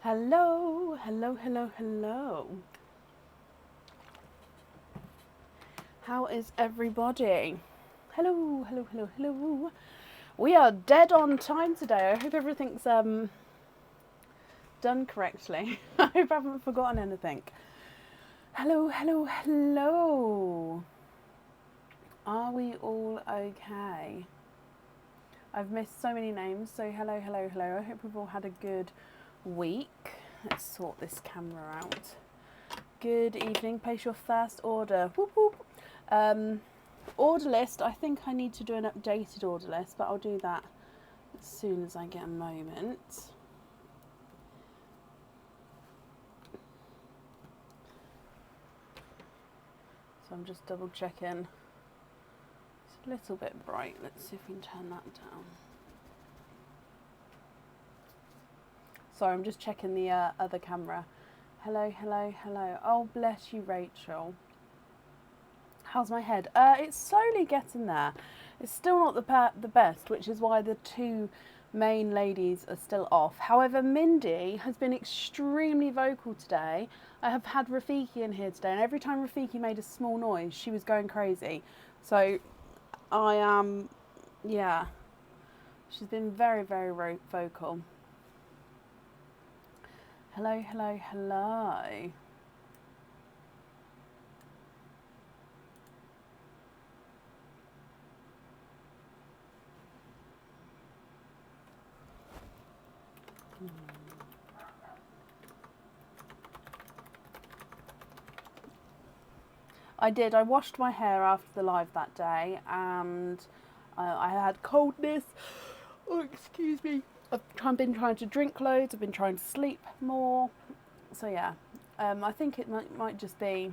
Hello, hello, hello, hello. How is everybody? Hello, hello, hello, hello. We are dead on time today. I hope everything's done correctly. I hope I haven't forgotten anything. Hello, hello, hello. Are we all okay? I've missed so many names, so hello, hello, hello. I hope we've all had a good week. Let's sort this camera out. Good evening. Place your first order. Whoop, whoop. Order list. I think I need to do an updated order list, but I'll do that as soon as I get a moment. So I'm just double checking. It's a little bit bright. Let's see if we can turn that down. Sorry, I'm just checking the other camera. Hello, hello, hello. Oh, bless you, Rachel. How's my head? It's slowly getting there. It's still not the best, which is why the two main ladies are still off. However, Mindy has been extremely vocal today. I have had Rafiki in here today, and every time Rafiki made a small noise, she was going crazy. So I am, yeah, she's been very, very vocal. Hello, hello, hello. I did. I washed my hair after the live that day, and I had coldness. Oh, excuse me. I've been trying to drink loads. I've been trying to sleep more. So yeah, I think it might just be.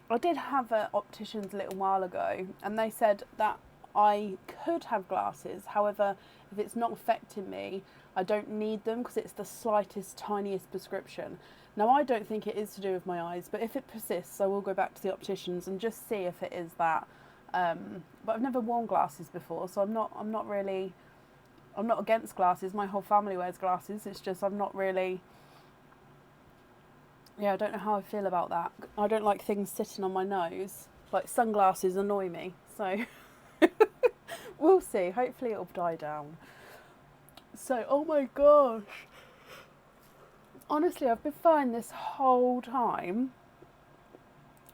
I did have opticians a little while ago, and they said that I could have glasses. However, if it's not affecting me, I don't need them because it's the slightest, tiniest prescription. Now, I don't think it is to do with my eyes, but if it persists, I will go back to the opticians and just see if it is that. But I've never worn glasses before, so I'm not really. I'm not against glasses. My whole family wears glasses. It's just I'm not really. Yeah, I don't know how I feel about that. I don't like things sitting on my nose. Like sunglasses annoy me. So we'll see. Hopefully it'll die down. So, oh my gosh. Honestly, I've been fine this whole time.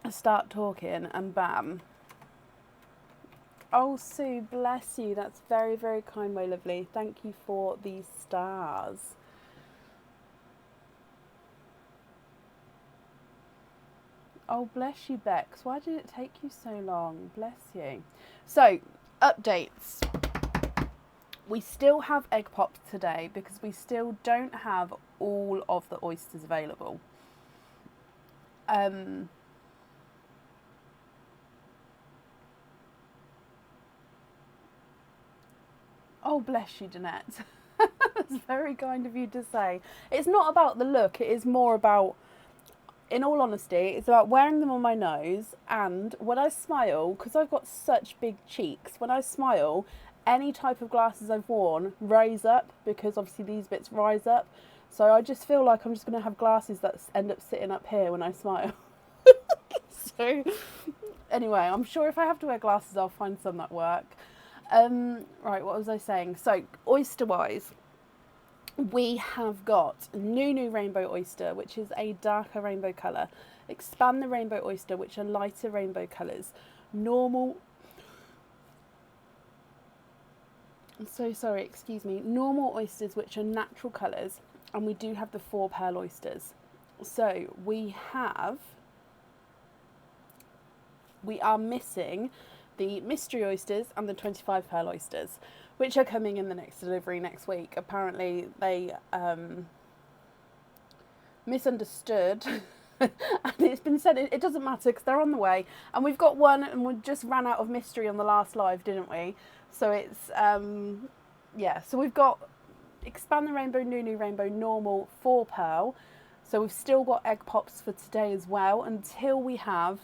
I start talking and bam. Oh, Sue, bless you. That's very, very kind, my lovely. Thank you for these stars. Oh, bless you, Bex. Why did it take you so long? Bless you. So, updates. We still have egg pops today because we still don't have all of the oysters available. Oh, bless you, Danette. That's very kind of you to say. It's not about the look. It is more about, in all honesty, it's about wearing them on my nose, and when I smile, because I've got such big cheeks, when I smile, any type of glasses I've worn raise up, because obviously these bits rise up. So I just feel like I'm just going to have glasses that end up sitting up here when I smile. So anyway, I'm sure if I have to wear glasses, I'll find some that work. Right, what was I saying? So oyster-wise, we have got Nunu Rainbow Oyster, which is a darker rainbow colour. Expand the Rainbow Oyster, which are lighter rainbow colours. Normal... I'm so sorry, excuse me. Normal oysters, which are natural colours. And we do have the 4 pearl oysters. So we are missing the mystery oysters and the 25 pearl oysters, which are coming in the next delivery next week. Apparently they misunderstood and it's been said it doesn't matter because they're on the way, and we've got one, and we just ran out of mystery on the last live, didn't we? So it's yeah, so we've got Expand the Rainbow, Nunu Rainbow, Normal, 4 pearl. So we've still got egg pops for today as well until we have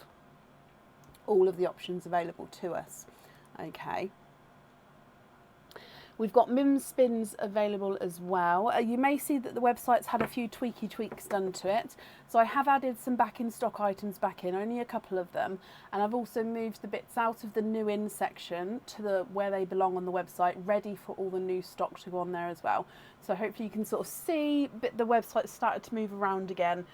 all of the options available to us. Okay. We've got Mim Spins available as well. You may see that the website's had a few tweaks done to it. So I have added some back in stock items back in, only a couple of them. And I've also moved the bits out of the new in section to where they belong on the website, ready for all the new stock to go on there as well. So hopefully you can sort of see the website started to move around again,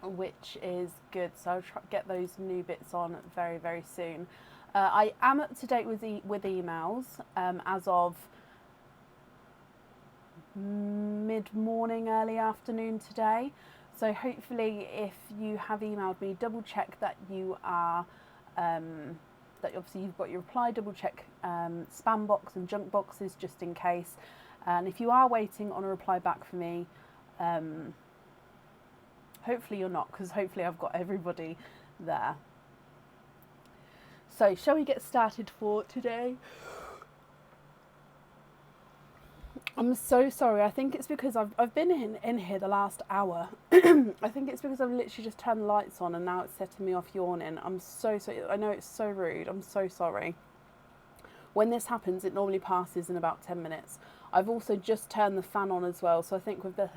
which is good. So I'll try to get those new bits on very, very soon. I am up to date with emails as of mid-morning, early afternoon today. So hopefully if you have emailed me, double check that you are, that obviously you've got your reply, double check spam box and junk boxes just in case. And if you are waiting on a reply back from me, hopefully you're not, because hopefully I've got everybody there. So, shall we get started for today? I'm so sorry. I think it's because I've been in here the last hour. I think it's because I've literally just turned the lights on and now it's setting me off yawning. I'm so sorry. I know it's so rude. I'm so sorry. When this happens, it normally passes in about 10 minutes. I've also just turned the fan on as well. So I think with the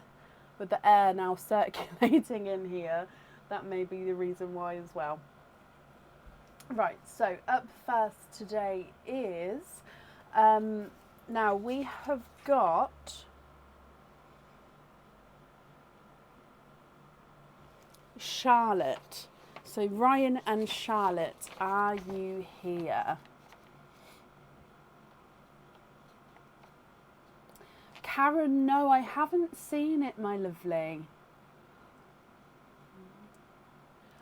air now circulating in here, that may be the reason why as well. Right, so up first today is, now we have got Charlotte. So Ryan and Charlotte, are you here? Karen, no, I haven't seen it, my lovely.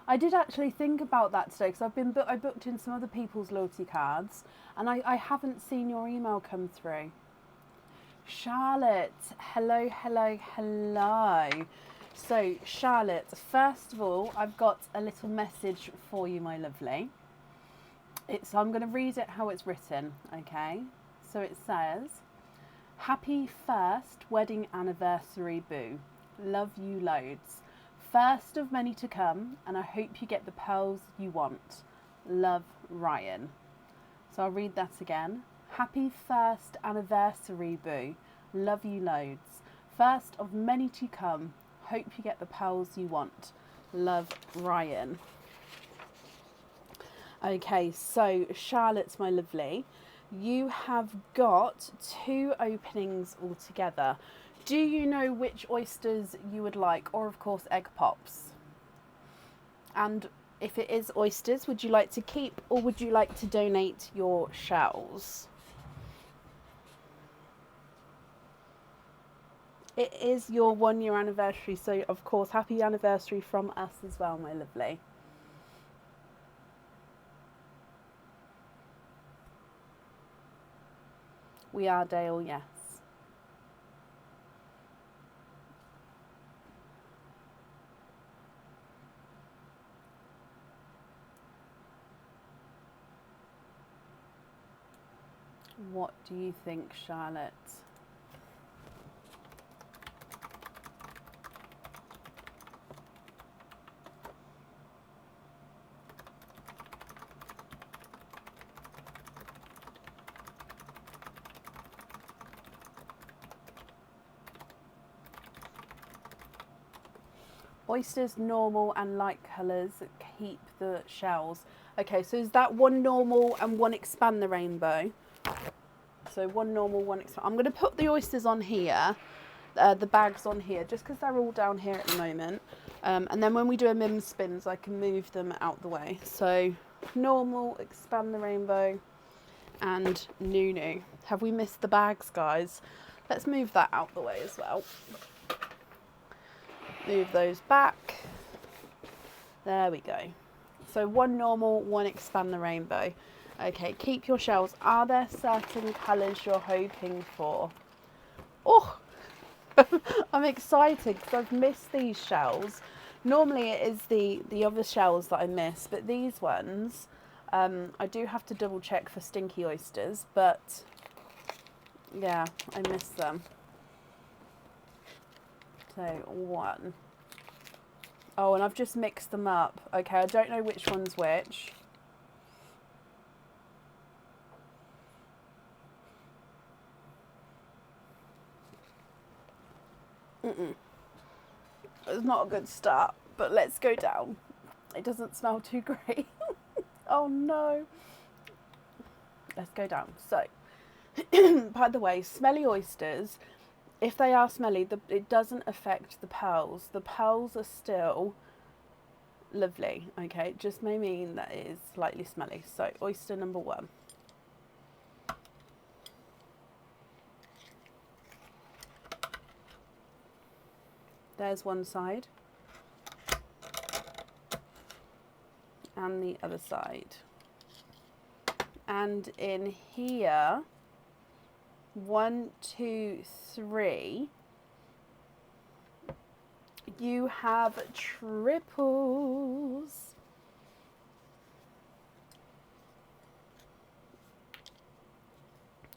I did actually think about that today because I booked in some other people's loyalty cards and I haven't seen your email come through. Charlotte, hello, hello, hello. So Charlotte, first of all, I've got a little message for you, my lovely. I'm going to read it how it's written, okay? So it says, happy first wedding anniversary, boo. Love you loads. First of many to come, and I hope you get the pearls you want. Love, Ryan. So I'll read that again. Happy first anniversary, boo. Love you loads. First of many to come. Hope you get the pearls you want. Love, Ryan. Okay, so Charlotte, my lovely, you have got 2 openings altogether. Do you know which oysters you would like, or of course egg pops? And if it is oysters, would you like to keep or would you like to donate your shells? It is your 1 year anniversary, so of course happy anniversary from us as well, my lovely. We are, Dale, yes. What do you think, Charlotte? Oysters, normal and light colours, keep the shells. Okay, so is that 1 normal and 1 expand the rainbow? So 1 normal, 1 expand. I'm going to put the oysters on here, the bags on here, just because they're all down here at the moment. And then when we do a Mim Spins, I can move them out the way. So normal, expand the rainbow, and Nunu. Have we missed the bags, guys? Let's move that out the way as well. Move those back. There we go. So 1 normal, 1 expand the rainbow. Okay, keep your shells. Are there certain colours you're hoping for? Oh, I'm excited because I've missed these shells. Normally it is the other shells that I miss, but these ones, I do have to double check for stinky oysters, but yeah, I miss them. So 1. Oh, and I've just mixed them up. Okay, I don't know which one's which. It's not a good start, but let's go down. It doesn't smell too great. Oh no. Let's go down. So, by the way, smelly oysters, if they are smelly, it doesn't affect the pearls. The pearls are still lovely, okay? It just may mean that it is slightly smelly. So, oyster number 1. There's one side. And the other side. And in here, 1, 2, 3, you have triples.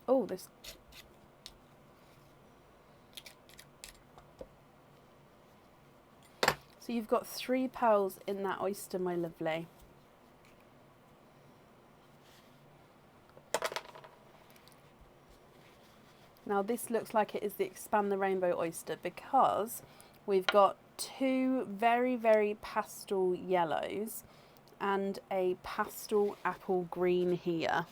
Oh, this. So you've got 3 pearls in that oyster, my lovely. Now this looks like it is the Expand the Rainbow oyster because we've got 2 very, very pastel yellows and a pastel apple green here.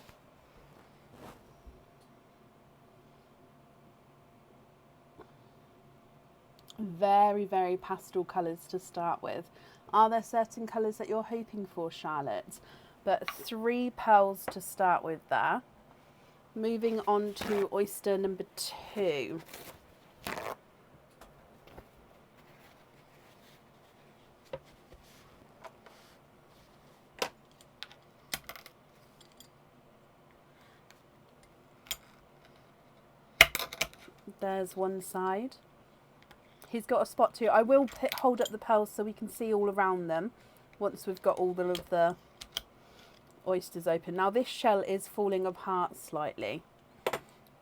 Very, very pastel colours to start with. Are there certain colours that you're hoping for, Charlotte? But 3 pearls to start with there. Moving on to oyster number 2. There's one side. He's got a spot too. I will hold up the pearls so we can see all around them once we've got all of the oysters open. Now this shell is falling apart slightly.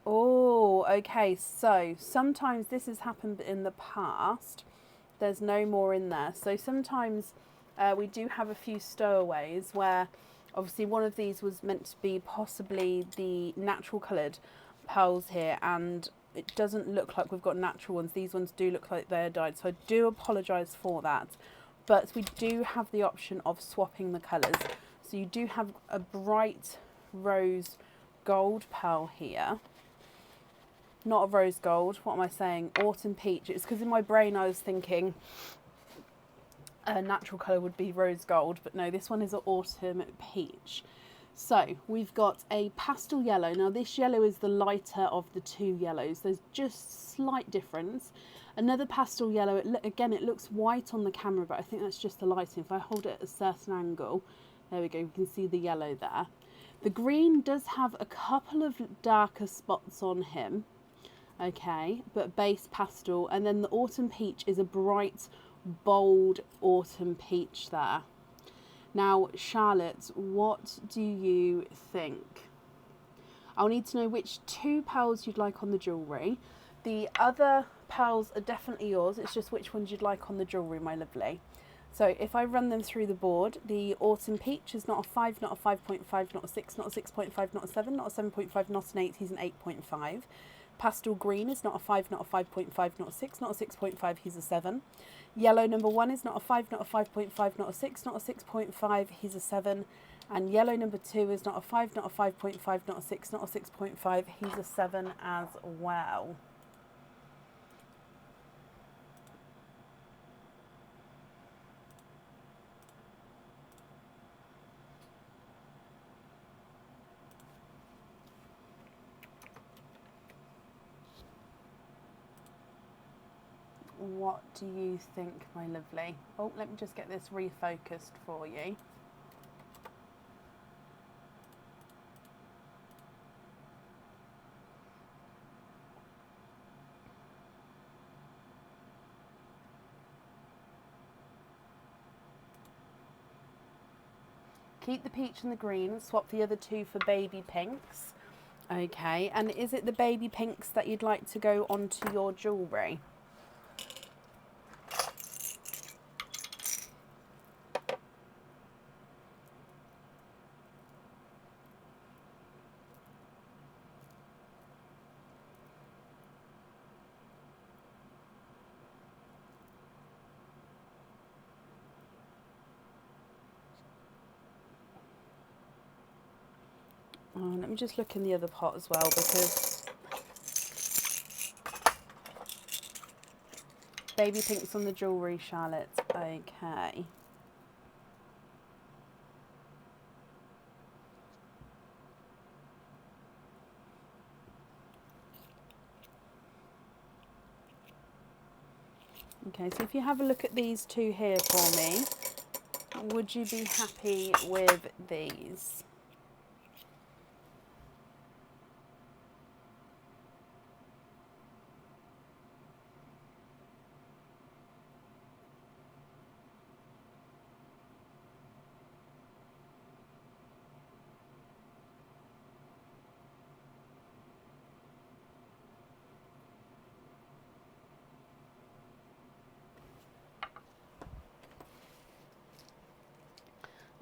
Oh, okay, so sometimes this has happened in the past. There's no more in there. So sometimes we do have a few stowaways where obviously one of these was meant to be possibly the natural coloured pearls here, and it doesn't look like we've got natural ones. These ones do look like they're dyed, so I do apologise for that. But we do have the option of swapping the colours. So you do have a bright rose gold pearl here. Not a rose gold, what am I saying? Autumn peach. It's because in my brain I was thinking a natural colour would be rose gold, but no, this one is an autumn peach. So we've got a pastel yellow. Now this yellow is the lighter of the 2 yellows. There's just slight difference. Another pastel yellow, again it looks white on the camera, but I think that's just the lighting. If I hold it at a certain angle, there we go, we can see the yellow there. The green does have a couple of darker spots on him, okay, but base pastel. And then the autumn peach is a bright, bold autumn peach there. Now, Charlotte, what do you think? I'll need to know which 2 pearls you'd like on the jewellery. The other pearls are definitely yours. It's just which ones you'd like on the jewellery, my lovely. So if I run them through the board, the autumn peach is not a 5, not a 5.5, not a 6, not a 6.5, not a 7, not a 7.5, not an 8, he's an 8.5. Pastel green is not a 5, not a 5.5, not a 6, not a 6.5, he's a 7. Yellow number 1 is not a 5, not a 5.5, not a 6, not a 6.5, he's a 7. And yellow number 2 is not a 5, not a 5.5, not a 6, not a 6.5, he's a 7 as well. What do you think, my lovely? Oh, let me just get this refocused for you. Keep the peach and the green, swap the other 2 for baby pinks. Okay, and is it the baby pinks that you'd like to go onto your jewellery? Oh, let me just look in the other pot as well, because baby pinks on the jewellery, Charlotte. Okay. Okay, so if you have a look at these two here for me, would you be happy with these?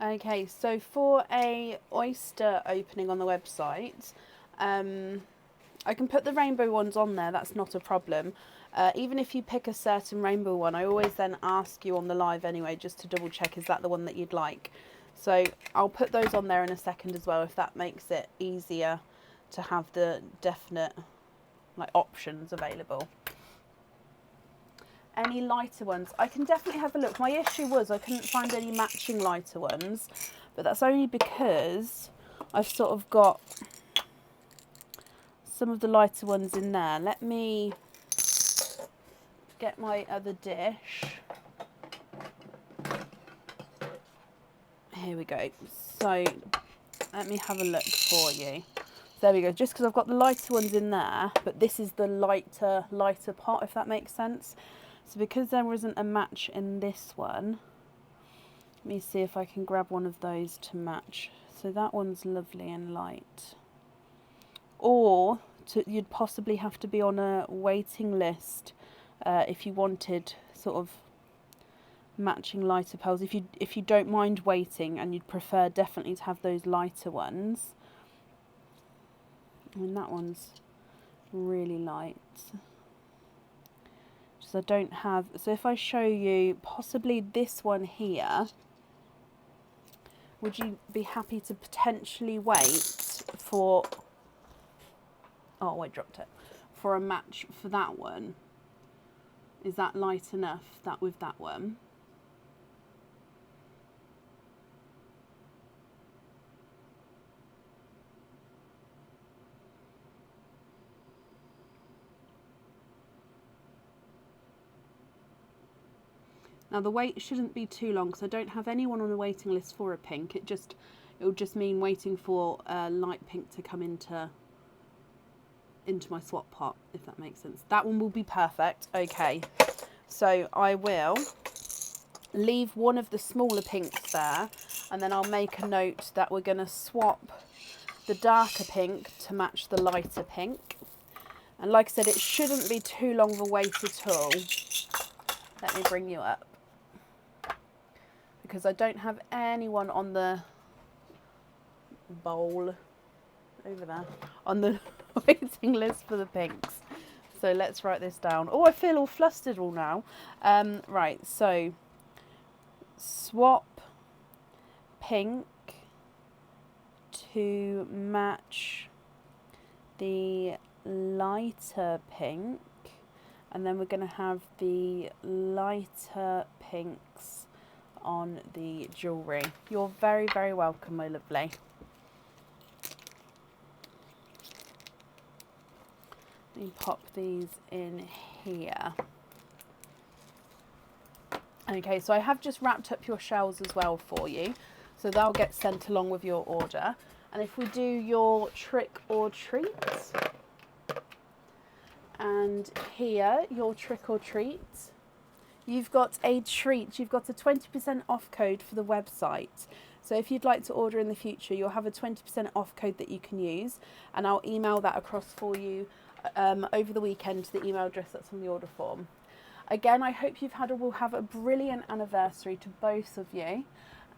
Okay, so for a oyster opening on the website, I can put the rainbow ones on there, that's not a problem. Even if you pick a certain rainbow one, I always then ask you on the live anyway, just to double check, is that the one that you'd like? So I'll put those on there in a second as well, if that makes it easier to have the definite options available. Any lighter ones? I can definitely have a look. My issue was I couldn't find any matching lighter ones, but that's only because I've sort of got some of the lighter ones in there. Let me get my other dish. Here we go. So let me have a look for you. There we go. Just because I've got the lighter ones in there, but this is the lighter pot, if that makes sense. So because there isn't a match in this one, let me see if I can grab one of those to match. So that one's lovely and light. Or you'd possibly have to be on a waiting list if you wanted sort of matching lighter pearls. If you don't mind waiting and you'd prefer definitely to have those lighter ones. I mean, that one's really light. I don't have, so if I show you possibly this one here, would you be happy to potentially wait for, oh I dropped it, for a match for that one? Is that light enough, that with that one? Now the wait shouldn't be too long because I don't have anyone on the waiting list for a pink. It'll just mean waiting for a light pink to come into my swap pot, if that makes sense. That one will be perfect. Okay, so I will leave one of the smaller pinks there, and then I'll make a note that we're going to swap the darker pink to match the lighter pink. And like I said, it shouldn't be too long of a wait at all. Let me bring you up, because I don't have anyone on the bowl over there on the waiting list for the pinks. So let's write this down. Oh, I feel all flustered all now. Right, so swap pink to match the lighter pink, and then we're going to have the lighter pinks on the jewellery. You're very, very welcome, my lovely. Let me pop these in here. Okay, so I have just wrapped up your shells as well for you, so they'll get sent along with your order. And if we do your trick or treat, and here your trick or treat, you've got a treat. You've got a 20% off code for the website. So if you'd like to order in the future, you'll have a 20% off code that you can use, and I'll email that across for you over the weekend to the email address that's on the order form. Again, I hope will have a brilliant anniversary to both of you,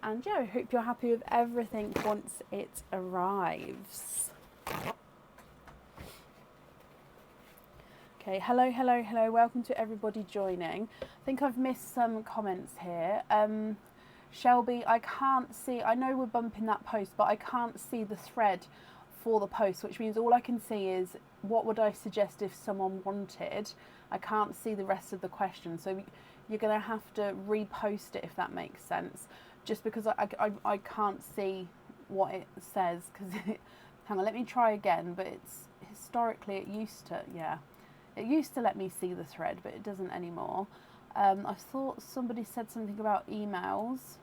and yeah, I hope you're happy with everything once it arrives. Okay, hello, hello, hello, welcome to everybody joining. I think I've missed some comments here. Shelby, I can't see, I know we're bumping that post, but I can't see the thread for the post, which means all I can see is what would I suggest if someone wanted. I can't see the rest of the question, so you're going to have to repost it if that makes sense, just because I can't see what it says, because hang on, let me try again, but it's historically it used to let me see the thread, but it doesn't anymore. I thought somebody said something about emails.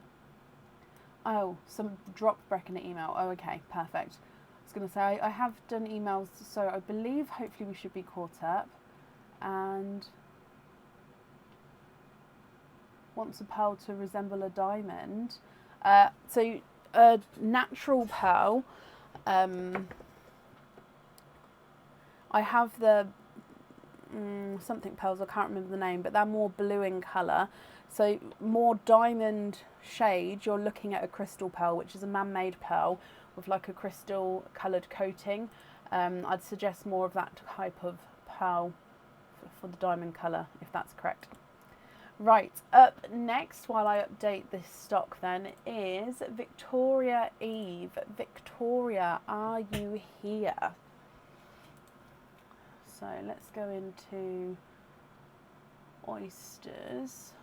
Oh, some drop Brecken an email. Oh, okay, perfect. I was going to say I have done emails, so I believe hopefully we should be caught up. And wants a pearl to resemble a diamond. So a natural pearl. I have the something pearls, I can't remember the name, but they're more blue in colour. So more diamond shade, you're looking at a crystal pearl, which is a man-made pearl with like a crystal coloured coating. I'd suggest more of that type of pearl for the diamond colour, if that's correct. Right, up next, while I update this stock then, is Victoria Eve. Victoria, are you here? So let's go into oysters.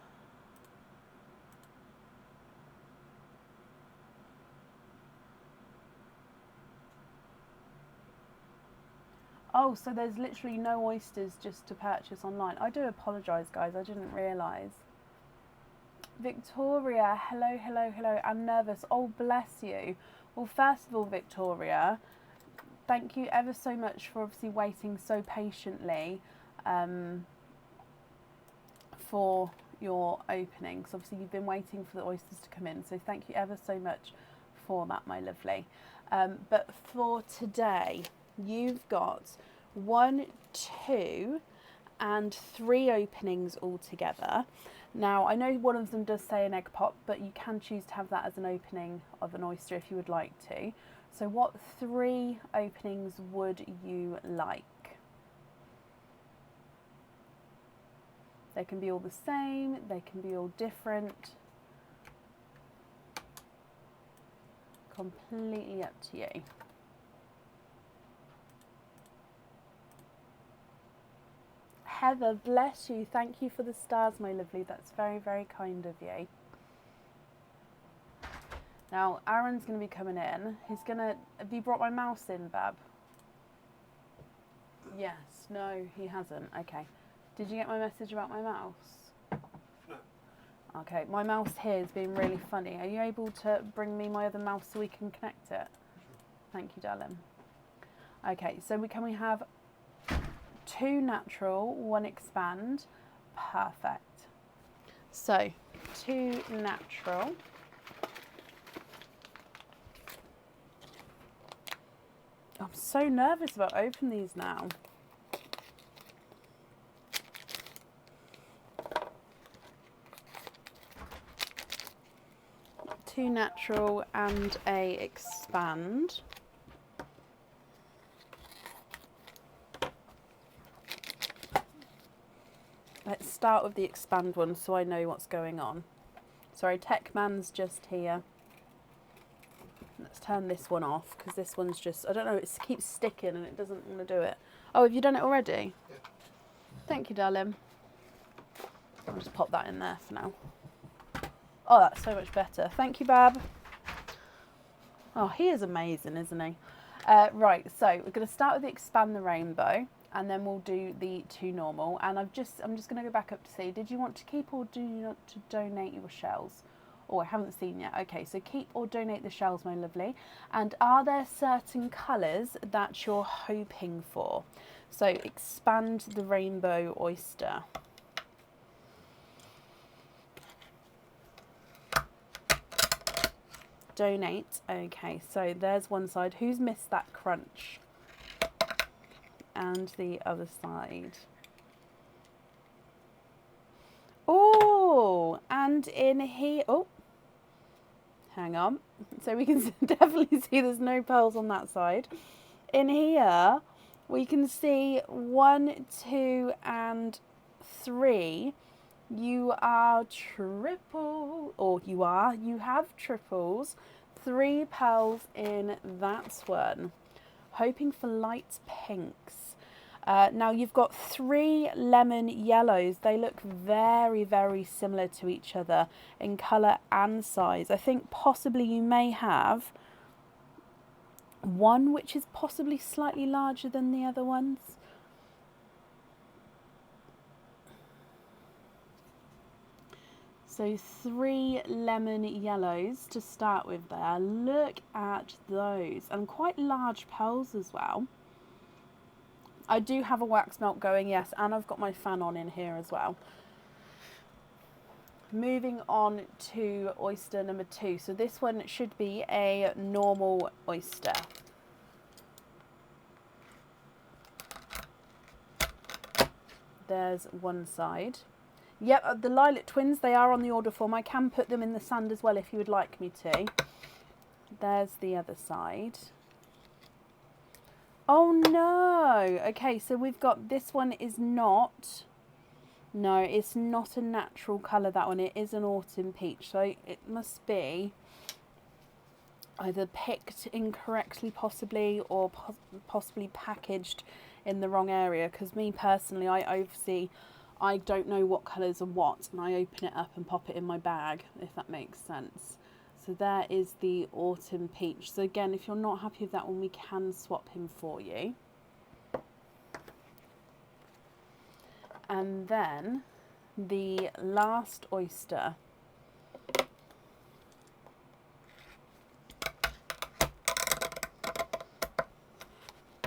Oh, so there's literally no oysters just to purchase online. I do apologise, guys. I didn't realise. Victoria, hello, hello, hello. I'm nervous. Oh, bless you. Well, first of all, Victoria, thank you ever so much for obviously waiting so patiently for your opening. Because obviously you've been waiting for the oysters to come in. So thank you ever so much for that, my lovely. But for today, you've got 1, 2 and 3 openings altogether. Now I know one of them does say an egg pop, but you can choose to have that as an opening of an oyster if you would like to. So what 3 openings would you like? They can be all the same, they can be all different. Completely up to you. Heather, bless you. Thank you for the stars, my lovely. That's very, very kind of you. Now, Aaron's going to be coming in. He's going to... Have you brought my mouse in, Bab? Yes. No, he hasn't. Okay. Did you get my message about my mouse? No. Okay. My mouse here is being really funny. Are you able to bring me my other mouse so we can connect it? Sure. Thank you, darling. Okay. So can we have 2 natural, 1 expand? Perfect. So 2 natural. I'm so nervous about opening these now. Two natural and a expand. Let's start with the expand one so I know what's going on. Sorry, Techman's just here. Let's turn this one off because this one's just, I don't know, it keeps sticking and it doesn't want to do it. Oh, have you done it already? Yeah. Thank you, darling. I'll just pop that in there for now. Oh, that's so much better. Thank you, Bab. Oh, he is amazing, isn't he? Right, so we're going to start with the expand the rainbow, and then we'll do the 2 normal. And I'm just going to go back up to see, did you want to keep or do you want to donate your shells? Oh, I haven't seen yet. Okay, so keep or donate the shells, my lovely. And are there certain colours that you're hoping for? So expand the rainbow oyster. Donate. Okay, so there's one side. Who's missed that crunch? And the other side. Oh, and in here. Oh, hang on. So we can definitely see there's no pearls on that side. In here, we can see 1, 2, and 3. You are triple, or you have triples. 3 pearls in that one. hoping for light pinks. Now you've got 3 lemon yellows. They look very, very similar to each other in colour and size. I think possibly you may have one which is possibly slightly larger than the other ones. So 3 lemon yellows to start with there. Look at those, and quite large pearls as well. I do have a wax melt going, yes, and I've got my fan on in here as well. Moving on to oyster number 2. So this one should be a normal oyster. There's one side. Yep, the lilac twins, they are on the order form. I can put them in the sand as well if you would like me to. There's the other side. Oh no! Okay, so we've got, this one is not, no, it's not a natural colour, that one. It is an autumn peach, so it must be either picked incorrectly possibly, or possibly packaged in the wrong area, because me personally, I don't know what colours are what, and I open it up and pop it in my bag, if that makes sense. So there is the autumn peach. So again, if you're not happy with that one, we can swap him for you. And then the last oyster.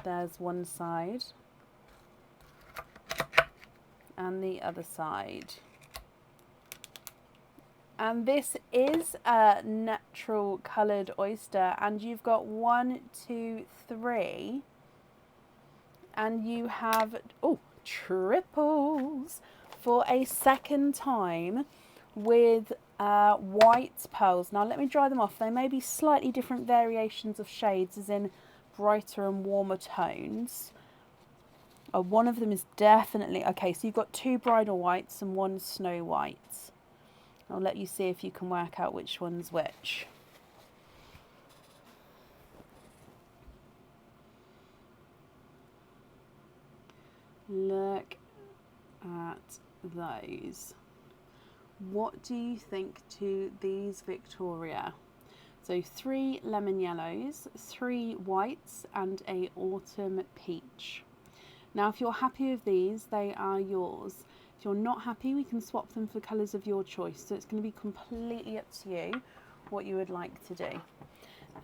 There's one side. And the other side. And this is a natural coloured oyster, and you've got 1, 2, 3, and you have, oh, triples for a second time with white pearls. Now let me dry them off. They may be slightly different variations of shades, as in brighter and warmer tones. Oh, one of them is definitely, okay, so you've got 2 bridal whites and 1 snow white. I'll let you see if you can work out which one's which. Look at those. What do you think to these, Victoria? So 3 lemon yellows, 3 whites, and a autumn peach. Now, if you're happy with these, they are yours. If you're not happy, we can swap them for colours of your choice. So it's going to be completely up to you what you would like to do.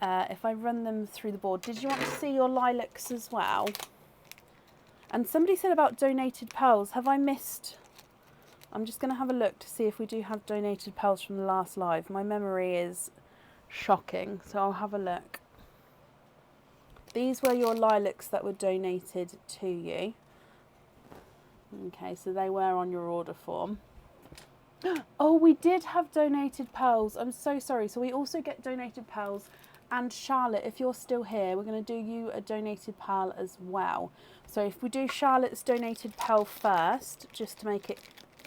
If I run them through the board, did you want to see your lilacs as well? And somebody said about donated pearls. Have I missed? I'm just going to have a look to see if we do have donated pearls from the last live. My memory is shocking, so I'll have a look. These were your lilacs that were donated to you. Okay, so they were on your order form. Oh, we did have donated pearls. I'm so sorry. So we also get donated pearls. And Charlotte, if you're still here, we're going to do you a donated pearl as well. So if we do Charlotte's donated pearl first, just to make it,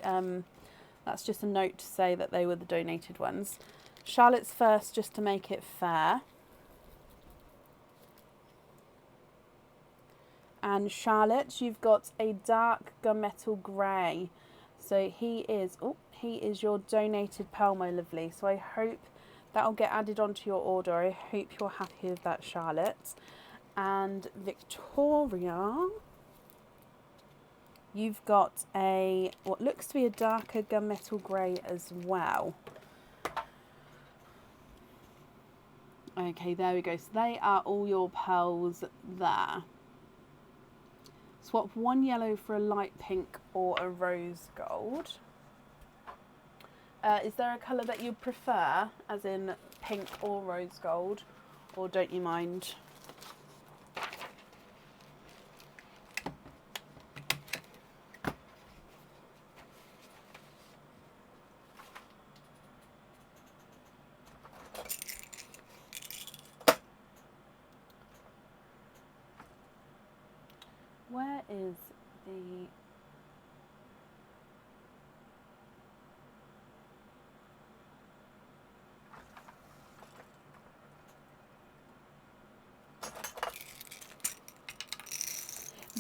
that's just a note to say that they were the donated ones. Charlotte's first, just to make it fair. And Charlotte, you've got a dark gunmetal grey. So he is your donated pearl, my lovely. So I hope that'll get added onto your order. I hope you're happy with that, Charlotte. And Victoria, you've got a, what looks to be a darker gunmetal grey as well. Okay, there we go. So they are all your pearls there. Swap 1 yellow for a light pink or a rose gold. Is there a colour that you prefer, as in pink or rose gold, or don't you mind? Where is the...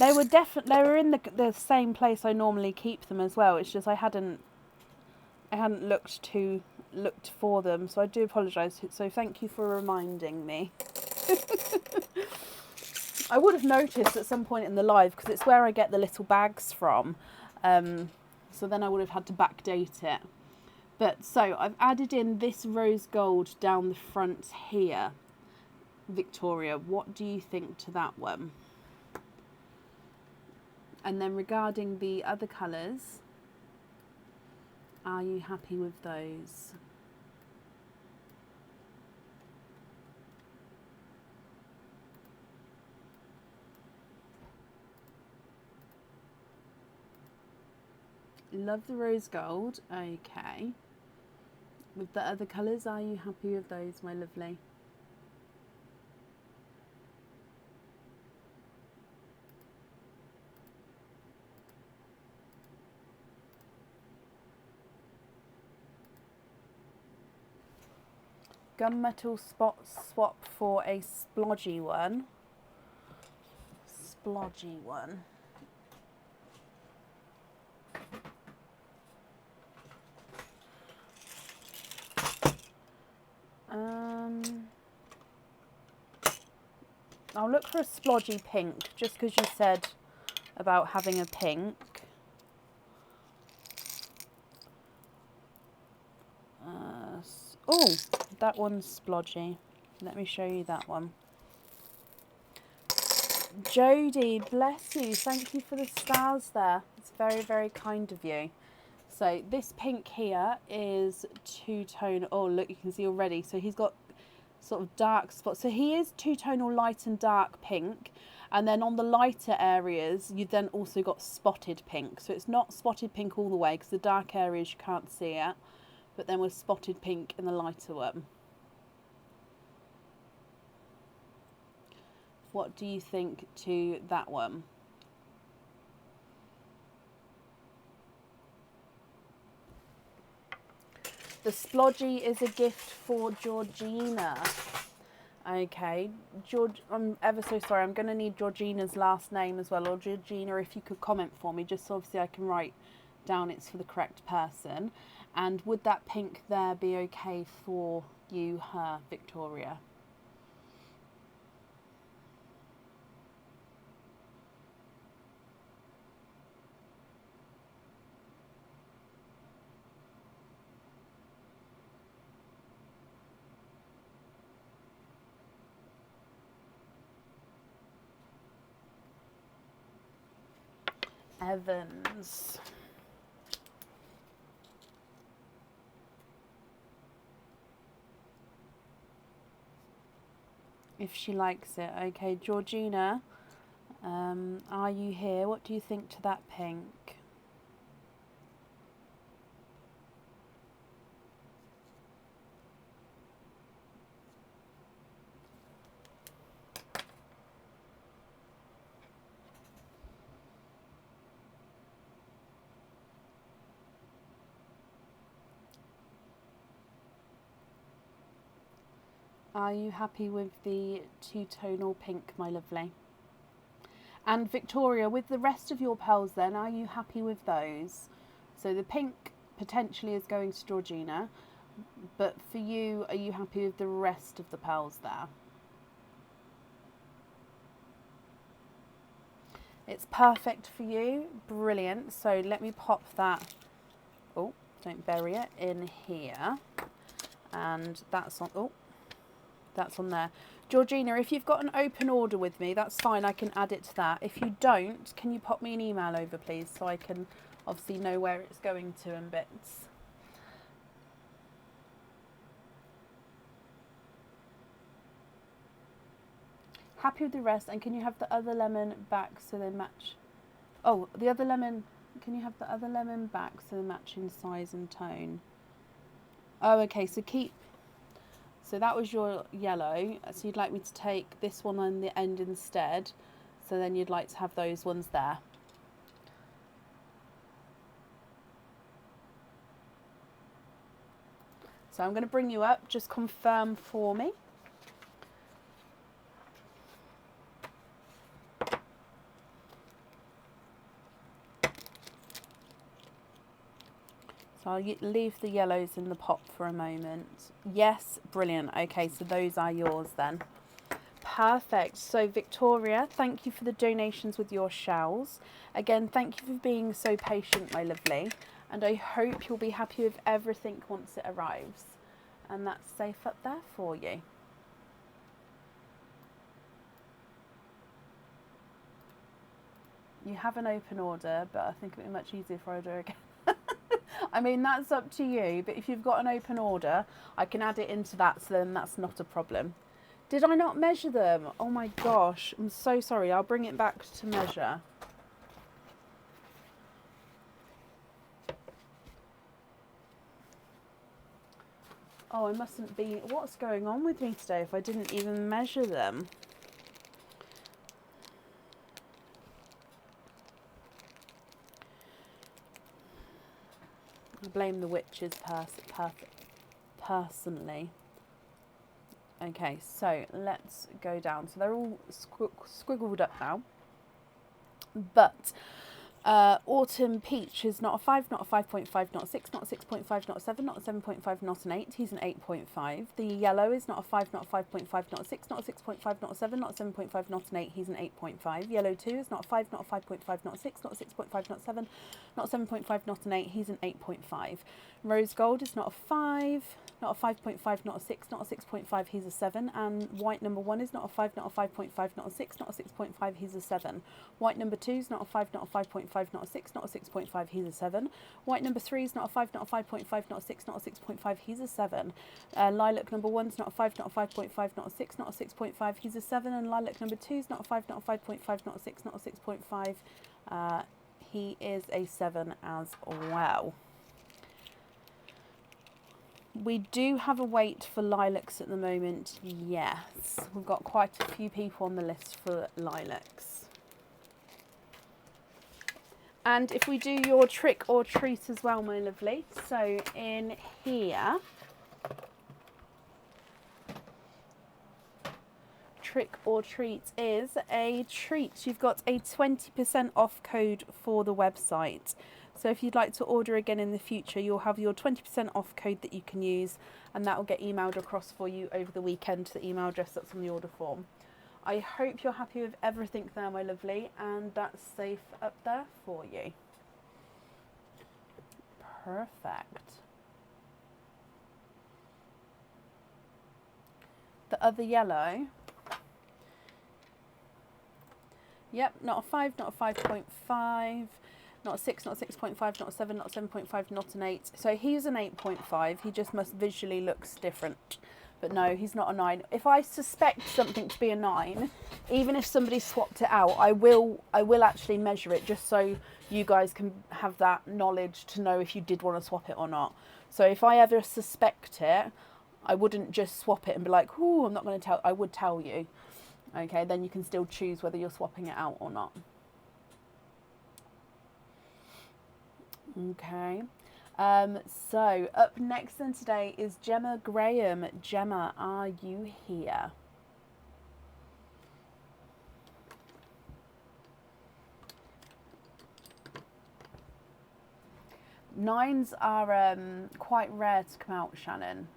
They were in the same place I normally keep them as well. It's just I hadn't looked for them, so I do apologise. So thank you for reminding me. I would have noticed at some point in the live because it's where I get the little bags from. So then I would have had to backdate it. But so I've added in this rose gold down the front here. Victoria, what do you think to that one? And then regarding the other colours, are you happy with those? Love the rose gold. Okay. With the other colours, are you happy with those, my lovely? Gunmetal spot swap for a splodgy one. Splodgy one. I'll look for a splodgy pink, just because you said about having a pink. Oh, that one's splodgy. Let me show you that one. Jodie, bless you. Thank you for the stars there. It's very, very kind of you. So this pink here is two-tone. Oh, look, you can see already. So he's got sort of dark spots. So he is two-tonal light and dark pink. And then on the lighter areas, you then also got spotted pink. So it's not spotted pink all the way because the dark areas you can't see it. But then with spotted pink in the lighter one. What do you think to that one? The splodgy is a gift for Georgina. Okay, George, I'm ever so sorry. I'm going to need Georgina's last name as well. Or Georgina, if you could comment for me, just so obviously I can write down it's for the correct person. And would that pink there be okay for you, her, Victoria? Evans. If she likes it. Okay, Georgina, are you here? What do you think to that pink? Are you happy with the two-tonal pink, my lovely? And Victoria, with the rest of your pearls then, are you happy with those? So the pink potentially is going to Georgina, but for you, are you happy with the rest of the pearls there? It's perfect for you. Brilliant. So let me pop that, oh, don't bury it, in here. And that's on, oh, that's on there. Georgina, if you've got an open order with me, that's fine. I can add it to that. If you don't, can you pop me an email over, please, so I can obviously know where it's going to and bits. Happy with the rest, and can you have the other lemon back so they match? Oh, the other lemon, can you have the other lemon back so they match in size and tone? Oh, okay, so keep, so that was your yellow, so you'd like me to take this one on the end instead, so then you'd like to have those ones there. So I'm going to bring you up, just confirm for me. So I'll leave the yellows in the pot for a moment. Yes, brilliant. Okay, so those are yours then. Perfect. So Victoria, thank you for the donations with your shells. Again, thank you for being so patient, my lovely. And I hope you'll be happy with everything once it arrives. And that's safe up there for you. You have an open order, but I think it would be much easier if I order again. I mean, that's up to you, but if you've got an open order, I can add it into that, so then that's not a problem. Did I not measure them? Oh my gosh, I'm so sorry. I'll bring it back to measure. Oh, I mustn't be... What's going on with me today if I didn't even measure them? I blame the witches personally. Okay, so let's go down. So they're all squiggled up now. But Autumn Peach is not a 5, not a 5.5, not a 6, not a 6.5, not a 7, not a 7.5, not an 8. He's an 8.5. The yellow is not a 5, not a 5.5, not a 6, not a 6.5, not a 7, not a 7.5, not an 8. He's an 8.5. Yellow 2 is not a 5, not a 5.5, not a 6, not a 6.5, not a 7, not a 7.5, not an 8. He's an 8.5. Rose Gold is not a 5, not a 5.5, not a 6, not a 6.5, he's a 7. And white number 1 is not a 5, not a 5.5, not a 6, not a 6.5, he's a 7. White number 2 is not a 5, not a 5.5, not a 6, not a 6.5, he's a 7. White number 3 is not a 5, not a 5.5, not a 6, not a 6.5, he's a 7. Lilac number 1 is not a 5, not a 5.5, not a 6, not a 6.5, he's a 7. And lilac number 2 is not a 5, not a 5.5, not a 6, not a 6.5, he is a 7 as well. We do have a wait for lilacs at the moment, yes. We've got quite a few people on the list for lilacs. And if we do your trick or treat as well, my lovely. So in here, trick or treat is a treat. You've got a 20% off code for the website. So if you'd like to order again in the future, you'll have your 20% off code that you can use, and that will get emailed across for you over the weekend to the email address that's on the order form. I hope you're happy with everything there, my lovely, and that's safe up there for you. Perfect. The other yellow. Yep, not a 5, not a 5.5. Not a 6, not a 6.5, not a 7, not a 7.5, not an 8. So he's an 8.5. He just must visually looks different. But no, he's not a 9. If I suspect something to be a 9, even if somebody swapped it out, I will actually measure it just so you guys can have that knowledge to know if you did want to swap it or not. So if I ever suspect it, I wouldn't just swap it and be like, "Ooh, I'm not going to tell." I would tell you. Okay, then you can still choose whether you're swapping it out or not. Okay, so up next then today is Gemma Graham. Gemma, are you here? Nines are quite rare to come out, Shannon.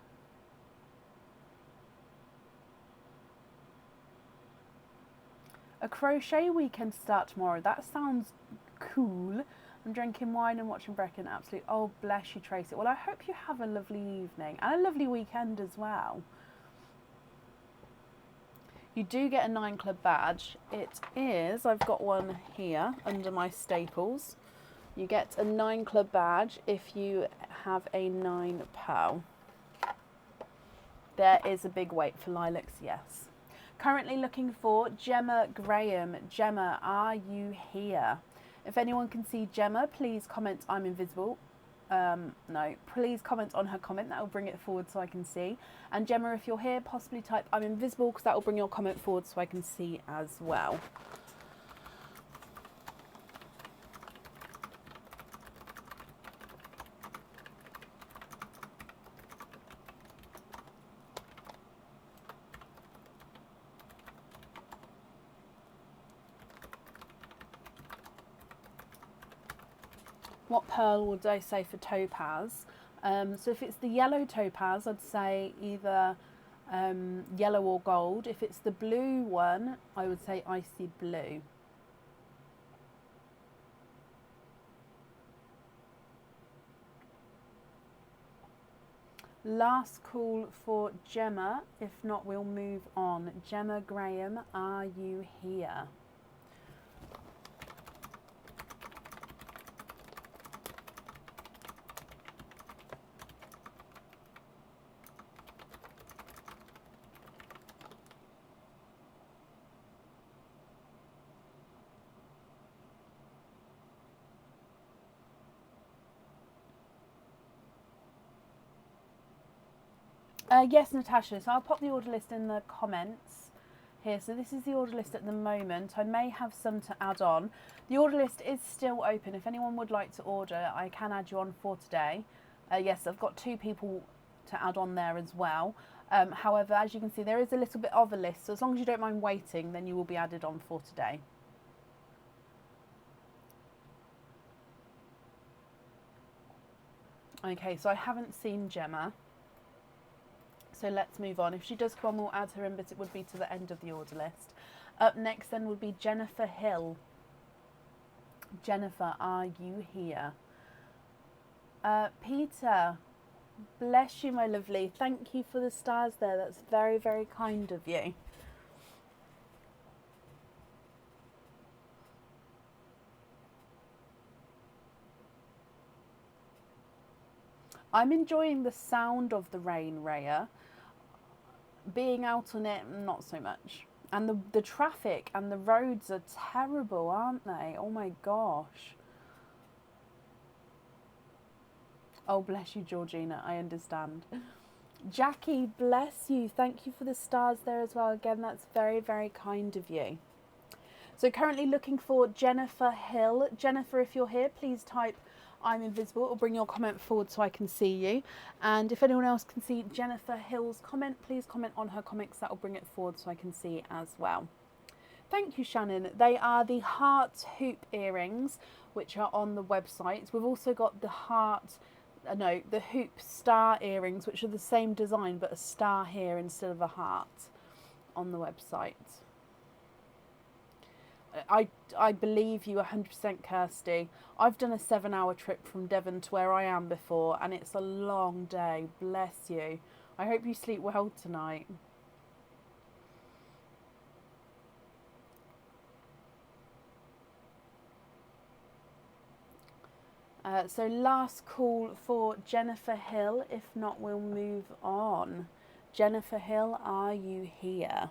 A crochet weekend to start tomorrow. That sounds cool. I'm drinking wine and watching Brecken. Absolutely. Oh, bless you, Tracy. Well, I hope you have a lovely evening and a lovely weekend as well. You do get a 9 Club badge. It is, I've got one here under my staples. You get a 9 Club badge if you have a 9 Pearl. There is a big wait for lilacs, yes. Currently looking for Gemma Graham. Gemma, are you here? If anyone can see Gemma, please comment I'm invisible. No, please comment on her comment. That will bring it forward so I can see. And Gemma, if you're here, possibly type I'm invisible because that will bring your comment forward so I can see as well. What pearl would I say for topaz? So if it's the yellow topaz, I'd say either yellow or gold. If it's the blue one, I would say icy blue. Last call for Gemma. If not, we'll move on. Gemma Graham, are you here? Yes, Natasha. So I'll pop the order list in the comments here. So this is the order list at the moment. I may have some to add on. The order list is still open. If anyone would like to order, I can add you on for today. Yes, I've got 2 people to add on there as well. However, as you can see, there is a little bit of a list. So as long as you don't mind waiting, then you will be added on for today. Okay, so I haven't seen Gemma. So let's move on. If she does come on, we'll add her in, but it would be to the end of the order list. Up next then would be Jennifer Hill. Jennifer, are you here? Peter, bless you, my lovely. Thank you for the stars there. That's very, very kind of you. I'm enjoying the sound of the rain, Raya. Being out on it, not so much. And the traffic and the roads are terrible, aren't they? Oh my gosh. Oh, bless you, Georgina. I understand. Jackie, bless you. Thank you for the stars there as well. Again, that's very, very kind of you. So currently looking for Jennifer Hill. Jennifer, if you're here, please type I'm invisible or bring your comment forward so I can see you. And if anyone else can see Jennifer Hill's comment, please comment on her comments. That will bring it forward so I can see as well. Thank you, Shannon. They are the heart hoop earrings, which are on the website. We've also got the the hoop star earrings, which are the same design, but a star here instead of a heart on the website. I believe you 100%, Kirsty. I've done a 7-hour trip from Devon to where I am before, and it's a long day. Bless you. I hope you sleep well tonight. So last call for Jennifer Hill. If not, we'll move on. Jennifer Hill, are you here?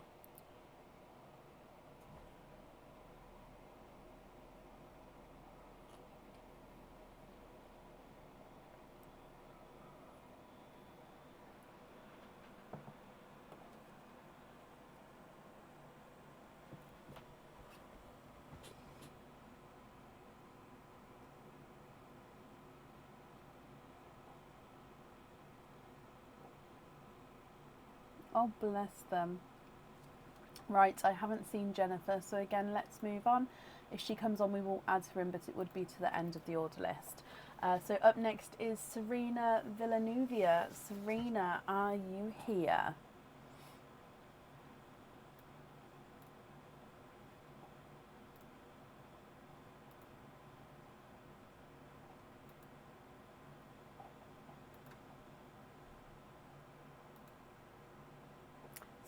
Oh, bless them. Right, I haven't seen Jennifer, so again, let's move on. If she comes on, we will add her in, but it would be to the end of the order list. So up next is Serena Villanuvia. Serena, are you here?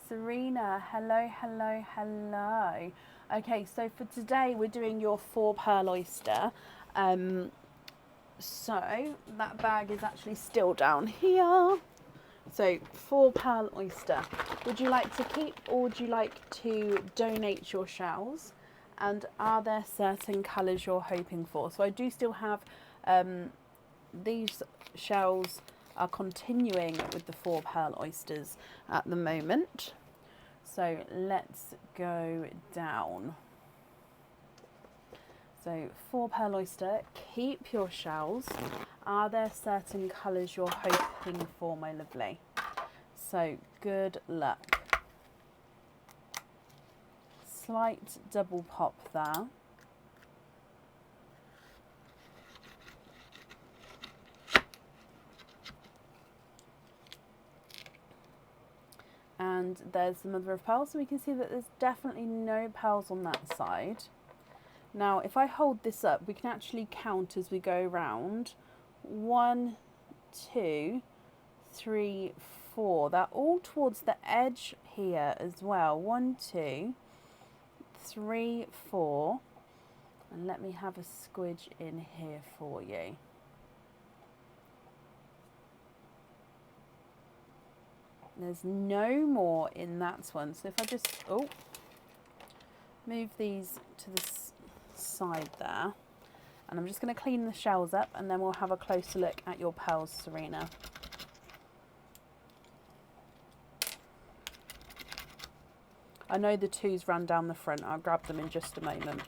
Serena, hello, hello, hello. Okay, so for today we're doing your 4 pearl oyster. So that bag is actually still down here. So 4 pearl oyster. Would you like to keep or would you like to donate your shells? And are there certain colours you're hoping for? So I do still have these shells are continuing with the 4 pearl oysters at the moment. So let's go down. So 4 pearl oyster, keep your shells. Are there certain colours you're hoping for, my lovely? So good luck. Slight double pop there. and there's the mother of pearl, so we can see that there's definitely no pearls on that side. Now if I hold this up, we can actually count as we go around. 1, 2, 3, 4. They're all towards the edge here as well. 1, 2, 3, 4. And let me have a squidge in here for you. There's no more in that one. So if I just move these to the side there, and I'm just going to clean the shells up, and then we'll have a closer look at your pearls, Serena. I know the 2s ran down the front. I'll grab them in just a moment.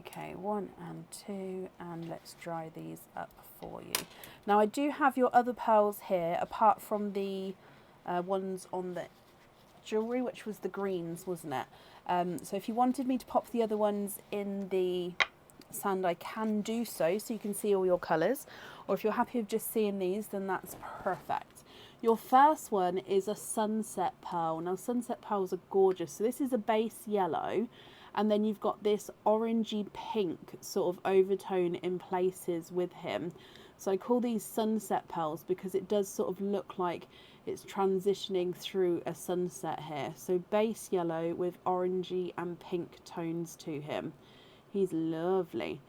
Okay, 1 and 2, and let's dry these up for you. Now I do have your other pearls here, apart from the ones on the jewellery, which was the greens, wasn't it? So if you wanted me to pop the other ones in the sand, I can do so, so you can see all your colours. Or if you're happy with just seeing these, then that's perfect. Your first one is a sunset pearl. Now sunset pearls are gorgeous. So this is a base yellow, and then you've got this orangey pink sort of overtone in places with him. So I call these sunset pearls because it does sort of look like it's transitioning through a sunset here. So base yellow with orangey and pink tones to him. He's lovely.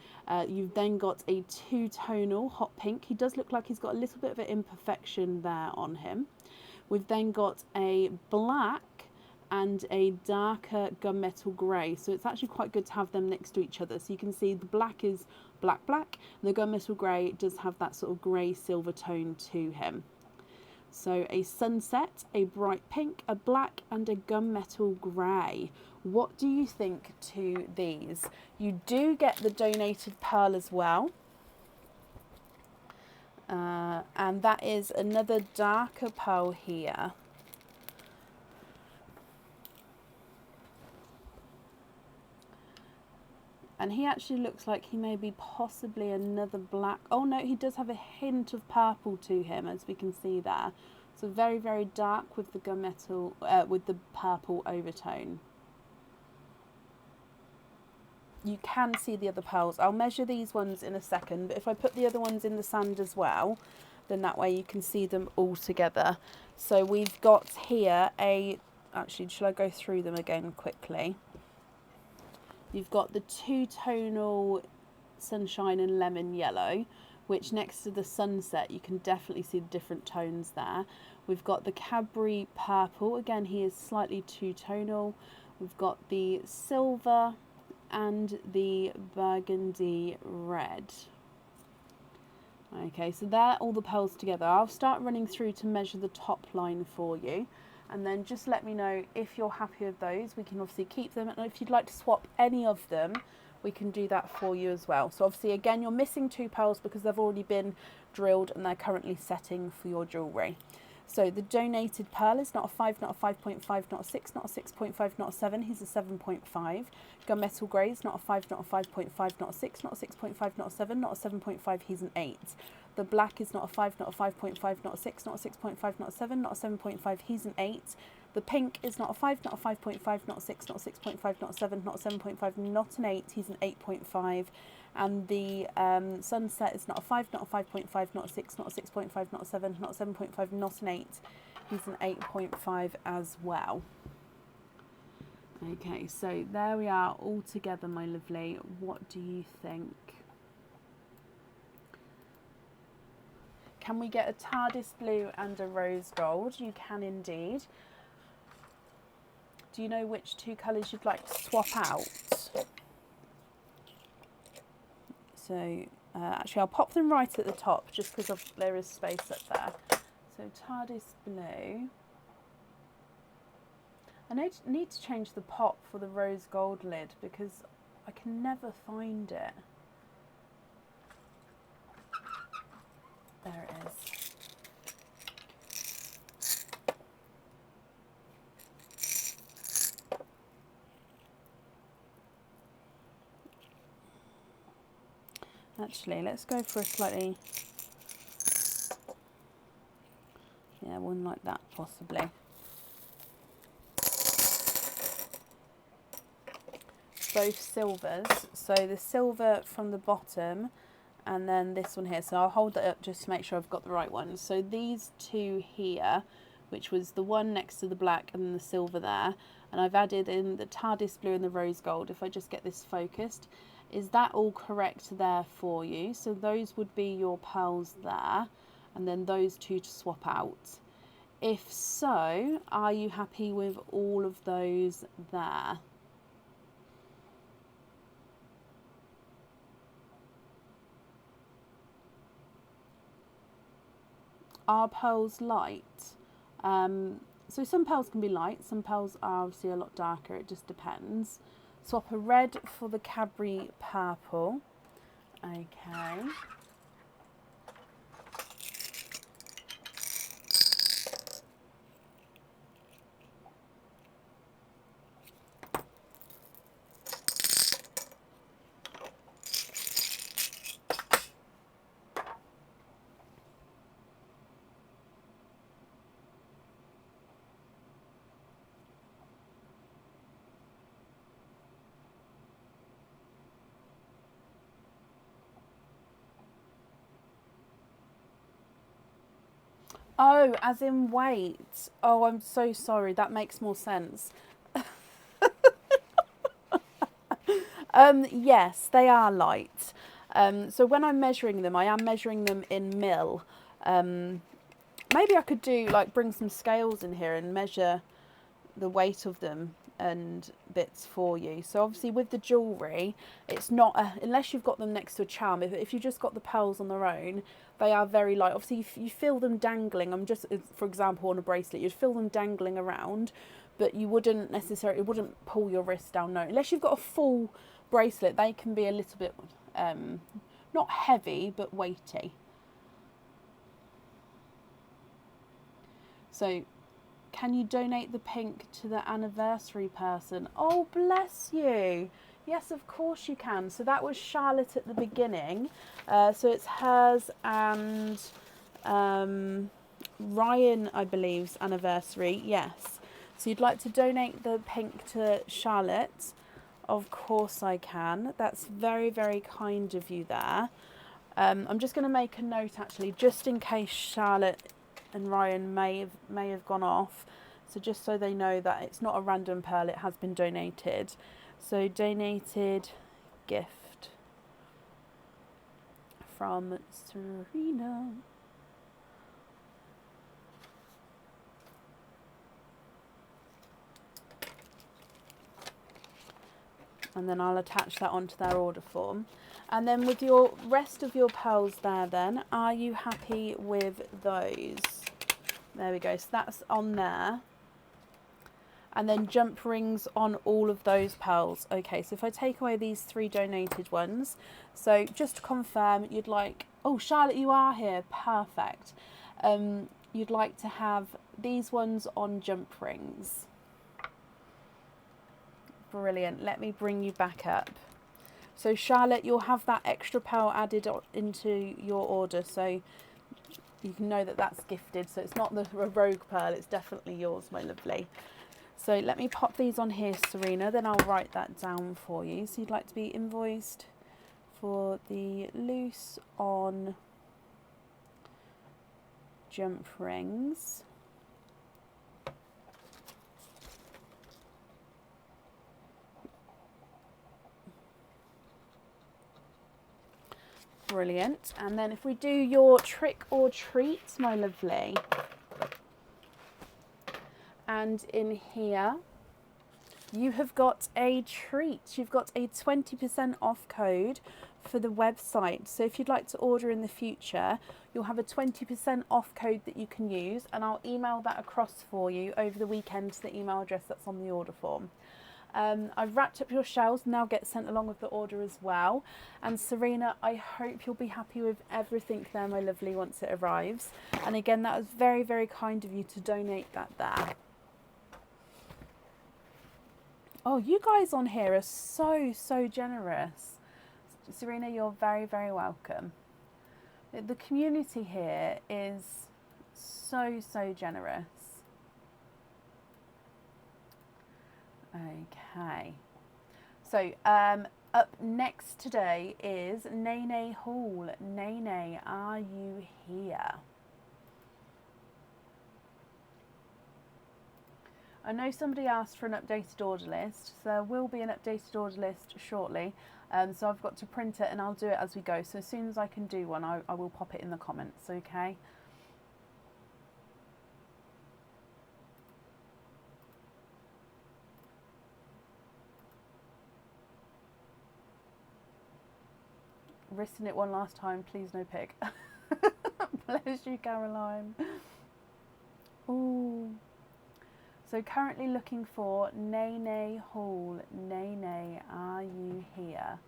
You've then got a two-tonal hot pink. He does look like he's got a little bit of an imperfection there on him. We've then got a black and a darker gunmetal grey. So it's actually quite good to have them next to each other. So you can see the black is black, and the gunmetal grey does have that sort of grey silver tone to him. So a sunset, a bright pink, a black and a gunmetal grey. What do you think to these? You do get the donated pearl as well. And that is another darker pearl here. And he actually looks like he may be possibly another black. Oh no, he does have a hint of purple to him, as we can see there. So very, very dark with the gunmetal, with the purple overtone. You can see the other pearls. I'll measure these ones in a second, but if I put the other ones in the sand as well, then that way you can see them all together. So we've got here actually, shall I go through them again quickly? You've got the two-tonal sunshine and lemon yellow, which next to the sunset, you can definitely see the different tones there. We've got the Cadbury purple. Again, he is slightly two-tonal. We've got the silver and the burgundy red. Okay, so they're all the pearls together. I'll start running through to measure the top line for you. And then just let me know if you're happy with those. We can obviously keep them. And if you'd like to swap any of them, we can do that for you as well. So obviously, again, you're missing 2 pearls because they've already been drilled and they're currently setting for your jewellery. So the donated pearl is not a 5, not a 5.5, not a 6, not a 6.5, not a 7. He's a 7.5. Gunmetal grey is not a 5, not a 5.5, not a 6, not a 6.5, not a 7, not a 7.5. He's an 8. The black is not a 5, not a 5.5, not a 6, not a 6.5, not a 7, not a 7.5. He's an 8. The pink is not a 5, not a 5.5, not a 6, not a 6.5, not a 7, not a 7.5, not an 8. He's an 8.5. And the sunset is not a 5, not a 5.5, not a 6, not a 6.5, not a 7, not a 7.5, not an 8. He's an 8.5 as well. Okay, so there we are all together, my lovely. What do you think? Can we get a TARDIS blue and a rose gold? You can indeed. Do you know which 2 colours you'd like to swap out? So actually I'll pop them right at the top just because there is space up there. So TARDIS blue. I need to change the pop for the rose gold lid because I can never find it. There it is. Actually, let's go for a slightly, yeah, one like that possibly. Both silvers, so the silver from the bottom and then this one here. So I'll hold that up just to make sure I've got the right one. So these two here, which was the one next to the black and the silver there, and I've added in the TARDIS blue and the rose gold. If I just get this focused, is that all correct there for you? So those would be your pearls there, and then those two to swap out. If so, are you happy with all of those there? Are pearls light? So some pearls can be light, some pearls are obviously a lot darker, it just depends. Swap a red for the Cadbury purple. Okay. Oh, as in weight. Oh, I'm so sorry. That makes more sense. Yes, they are light. So when I'm measuring them, I am measuring them in mil. Maybe I could do like bring some scales in here and measure the weight of them and bits for you. So obviously with the jewellery, it's not unless you've got them next to a charm. If you just got the pearls on their own, they are very light. Obviously if you feel them dangling, I'm just, for example, on a bracelet, you'd feel them dangling around, but you wouldn't necessarily, it wouldn't pull your wrist down. No, unless you've got a full bracelet, they can be a little bit not heavy but weighty. So can you donate the pink to the anniversary person? Oh, bless you. Yes, of course you can. So that was Charlotte at the beginning. So it's hers and Ryan, I believe's anniversary. Yes. So you'd like to donate the pink to Charlotte? Of course I can. That's very, very kind of you there. I'm just going to make a note actually, just in case Charlotte and Ryan may have gone off, so just so they know that it's not a random pearl, it has been donated. So donated gift from Serena. And then I'll attach that onto their order form. And then with your rest of your pearls there then, are you happy with those? There we go, so that's on there. And then jump rings on all of those pearls. Okay, so if I take away these 3 donated ones, so just to confirm, you'd like, oh Charlotte, you are here, perfect. You'd like to have these ones on jump rings. Brilliant, let me bring you back up. So Charlotte, you'll have that extra pearl added into your order, so you can know that that's gifted. So it's not the rogue pearl, it's definitely yours, my lovely. So let me pop these on here, Serena, then I'll write that down for you. So you'd like to be invoiced for the loose on jump rings. Brilliant. And then if we do your trick or treats, my lovely. And in here, you have got a treat. You've got a 20% off code for the website. So if you'd like to order in the future, you'll have a 20% off code that you can use, and I'll email that across for you over the weekend to the email address that's on the order form. I've wrapped up your shells, now get sent along with the order as well. And Serena, I hope you'll be happy with everything there, my lovely, once it arrives. And again, that was very, very kind of you to donate that there. Oh, you guys on here are so, so generous. Serena, you're very, very welcome. The community here is so, so generous. Okay. So, up next today is Nene Hall. Nene, are you here? I know somebody asked for an updated order list, so there will be an updated order list shortly. So I've got to print it and I'll do it as we go. So as soon as I can do one, I will pop it in the comments, okay? Risking it one last time, please no pig. Bless you, Caroline. Ooh. So currently looking for Nene Hall. Nene, are you here?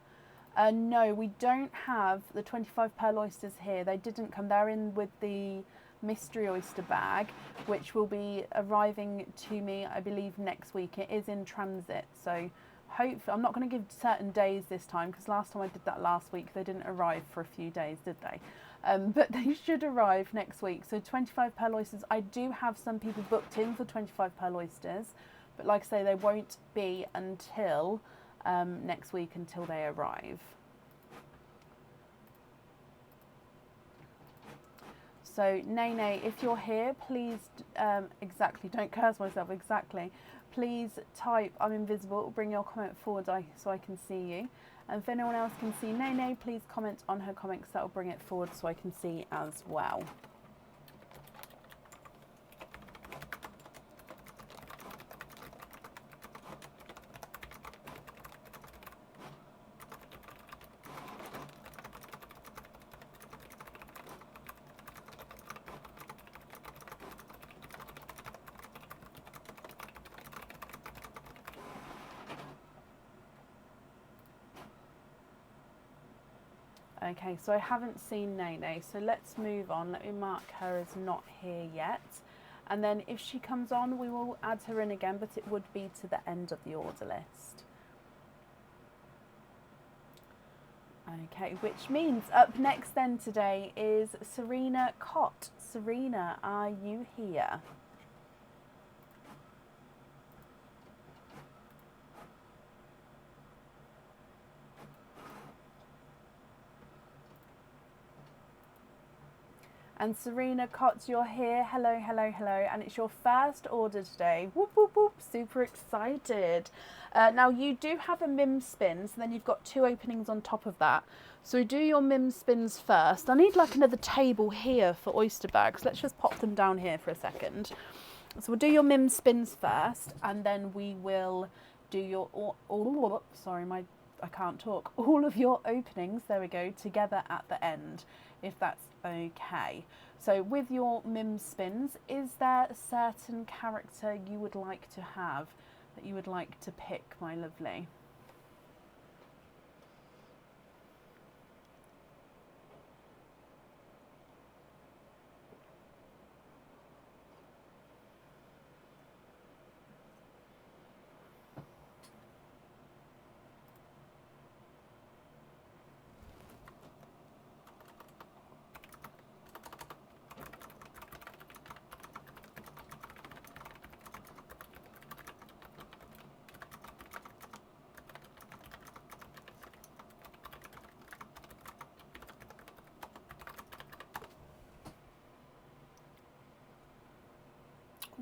No, we don't have the 25 pearl oysters here. They didn't come. They're in with the mystery oyster bag, which will be arriving to me, I believe, next week. It is in transit, so hopefully, I'm not going to give certain days this time, because last time I did that last week, they didn't arrive for a few days, did they? But they should arrive next week. So 25 pearl oysters. I do have some people booked in for 25 pearl oysters, but like I say, they won't be until next week until they arrive. So Nene, if you're here, please, exactly, don't curse myself, exactly. Please type I'm invisible, bring your comment forward so I can see you. And if anyone else can see Nene, please comment on her comments, that will bring it forward so I can see as well. Okay, so I haven't seen Nene, so let's move on. Let me mark her as not here yet. And then if she comes on, we will add her in again, but it would be to the end of the order list. Okay, which means up next then today is Serena Cott. Serena, are you here? And Serena Cott, you're here. Hello, hello, hello. And it's your first order today. Whoop, whoop, whoop. Super excited. Now, you do have a MIM spin, so then you've got 2 openings on top of that. So do your MIM spins first. I need like another table here for oyster bags. Let's just pop them down here for a second. So we'll do your MIM spins first, and then we will do your, I can't talk. All of your openings, there we go, together at the end, if that's okay. So with your MIM spins, is there a certain character you would like to have, that you would like to pick, my lovely?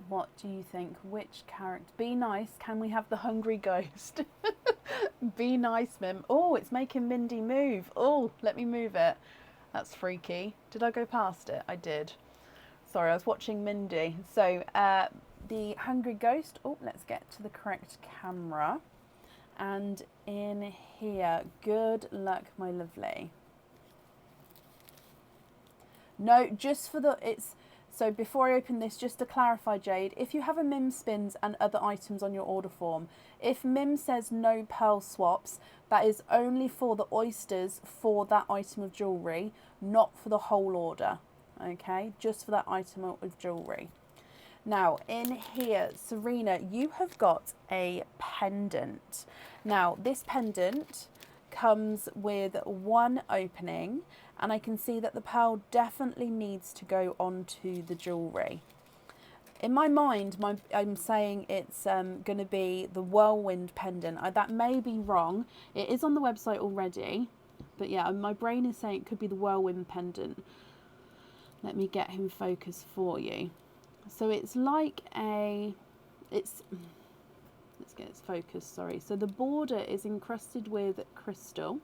What do you think? Which character? Be nice. Can we have the hungry ghost? Be nice, Mim. Oh, it's making Mindy move. Oh, let me move it. That's freaky. Did I go past it? I did. Sorry, I was watching Mindy. So, the hungry ghost. Oh, let's get to the correct camera. And in here. Good luck, my lovely. No, just for the... So before I open this, just to clarify, Jade, if you have a MIM spins and other items on your order form, if MIM says no pearl swaps, that is only for the oysters for that item of jewellery, not for the whole order, okay? Just for that item of jewellery. Now, in here, Serena, you have got a pendant. Now, this pendant comes with one opening, and I can see that the pearl definitely needs to go onto the jewellery. In my mind, I'm saying it's going to be the whirlwind pendant. That may be wrong. It is on the website already. But yeah, my brain is saying it could be the whirlwind pendant. Let me get him focused for you. So it's like let's get its focus, sorry. So the border is encrusted with crystal.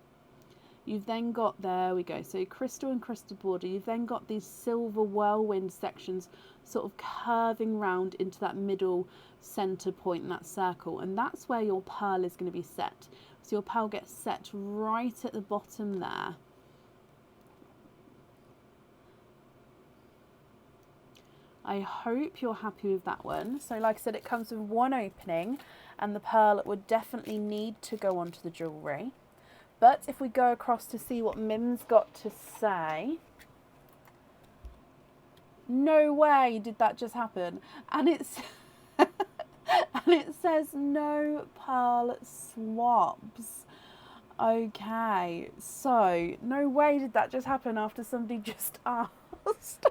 You've then got, there we go, so crystal encrusted border. You've then got these silver whirlwind sections sort of curving round into that middle centre point in that circle. And that's where your pearl is going to be set. So your pearl gets set right at the bottom there. I hope you're happy with that one. So like I said, it comes with one opening, and the pearl would definitely need to go onto the jewellery. But if we go across to see what Mim's got to say. No way did that just happen. And it's and it says no pearl swaps. Okay, so no way did that just happen after somebody just asked.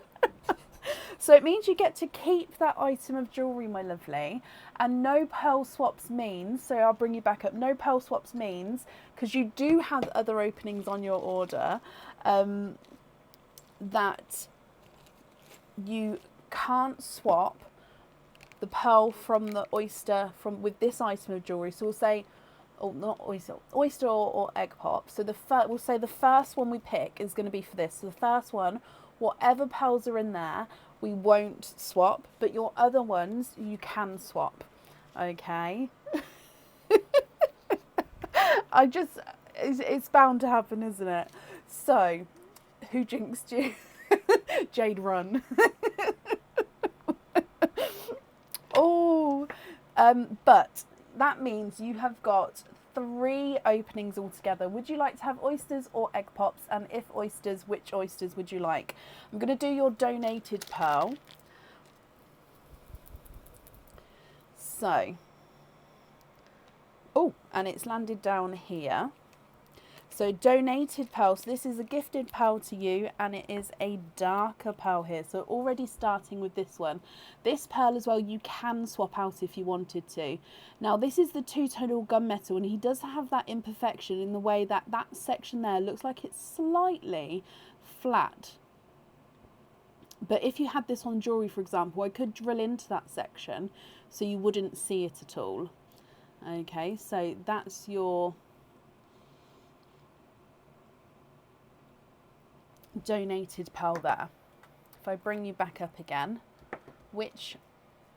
So it means you get to keep that item of jewellery, my lovely. And no pearl swaps means, so I'll bring you back up, no pearl swaps means, because you do have other openings on your order, that you can't swap the pearl from the oyster with this item of jewellery. So we'll say, oh, not oyster or egg pop. So we'll say the first one we pick is going to be for this. So the first one, whatever pearls are in there, we won't swap, but your other ones you can swap. Okay. It's bound to happen, isn't it? So, who jinxed you? Jade, run. Oh, but that means you have got 3 openings altogether. Would you like to have oysters or egg pops? And if oysters, which oysters would you like? I'm going to do your donated pearl. So, oh, and it's landed down here. So donated pearl, so this is a gifted pearl to you, and it is a darker pearl here. So already starting with this one. This pearl as well, you can swap out if you wanted to. Now this is the two-tonal gunmetal, and he does have that imperfection in the way that that section there looks like it's slightly flat. But if you had this on jewellery, for example, I could drill into that section so you wouldn't see it at all. Okay, so that's your donated pearl there. If I bring you back up again, which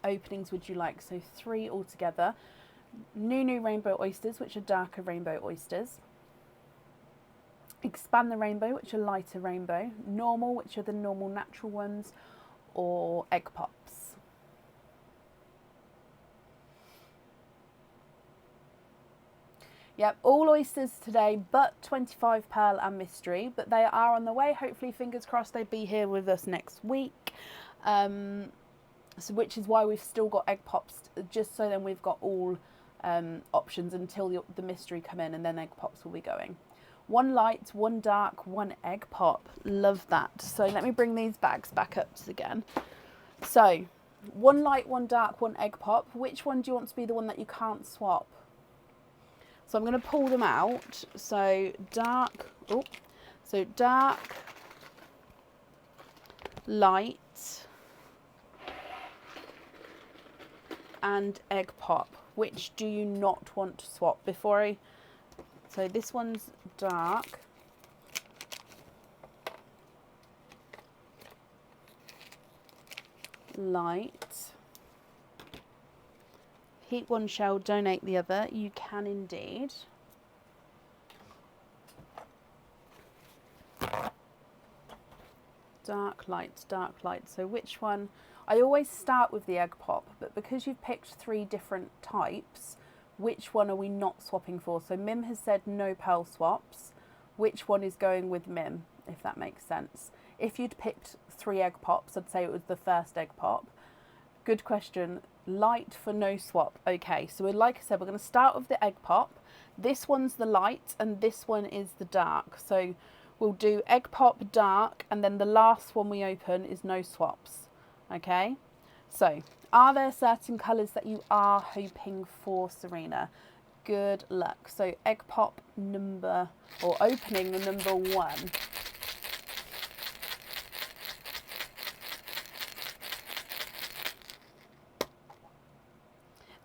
openings would you like? So 3 altogether. New rainbow oysters, which are darker rainbow oysters. Expand the rainbow, which are lighter rainbow. Normal, which are the normal natural ones, or egg pops. Yep, all oysters today, but 25 pearl and mystery, but they are on the way. Hopefully, fingers crossed, they'll be here with us next week. So which is why we've still got egg pops, just so then we've got all options until the mystery come in, and then egg pops will be going. 1 light, 1 dark, 1 egg pop. Love that. So let me bring these bags back up again. So 1 light, 1 dark, 1 egg pop. Which one do you want to be the one that you can't swap? So I'm going to pull them out. So dark, light, and egg pop. Which do you not want to swap? So this one's dark. Light. Heat one shell, donate the other. You can indeed. Dark, light, dark, light. So which one? I always start with the egg pop, but because you've picked 3 different types, which one are we not swapping for? So Mim has said no pearl swaps. Which one is going with Mim, if that makes sense? If you'd picked 3 egg pops, I'd say it was the first egg pop. Good question. Light for no swap. Okay, so like I said, we're going to start with the egg pop. This one's the light and this one is the dark. So we'll do egg pop dark, and then the last one we open is no swaps. Okay, so are there certain colours that you are hoping for, Serena? Good luck. So egg pop opening number 1.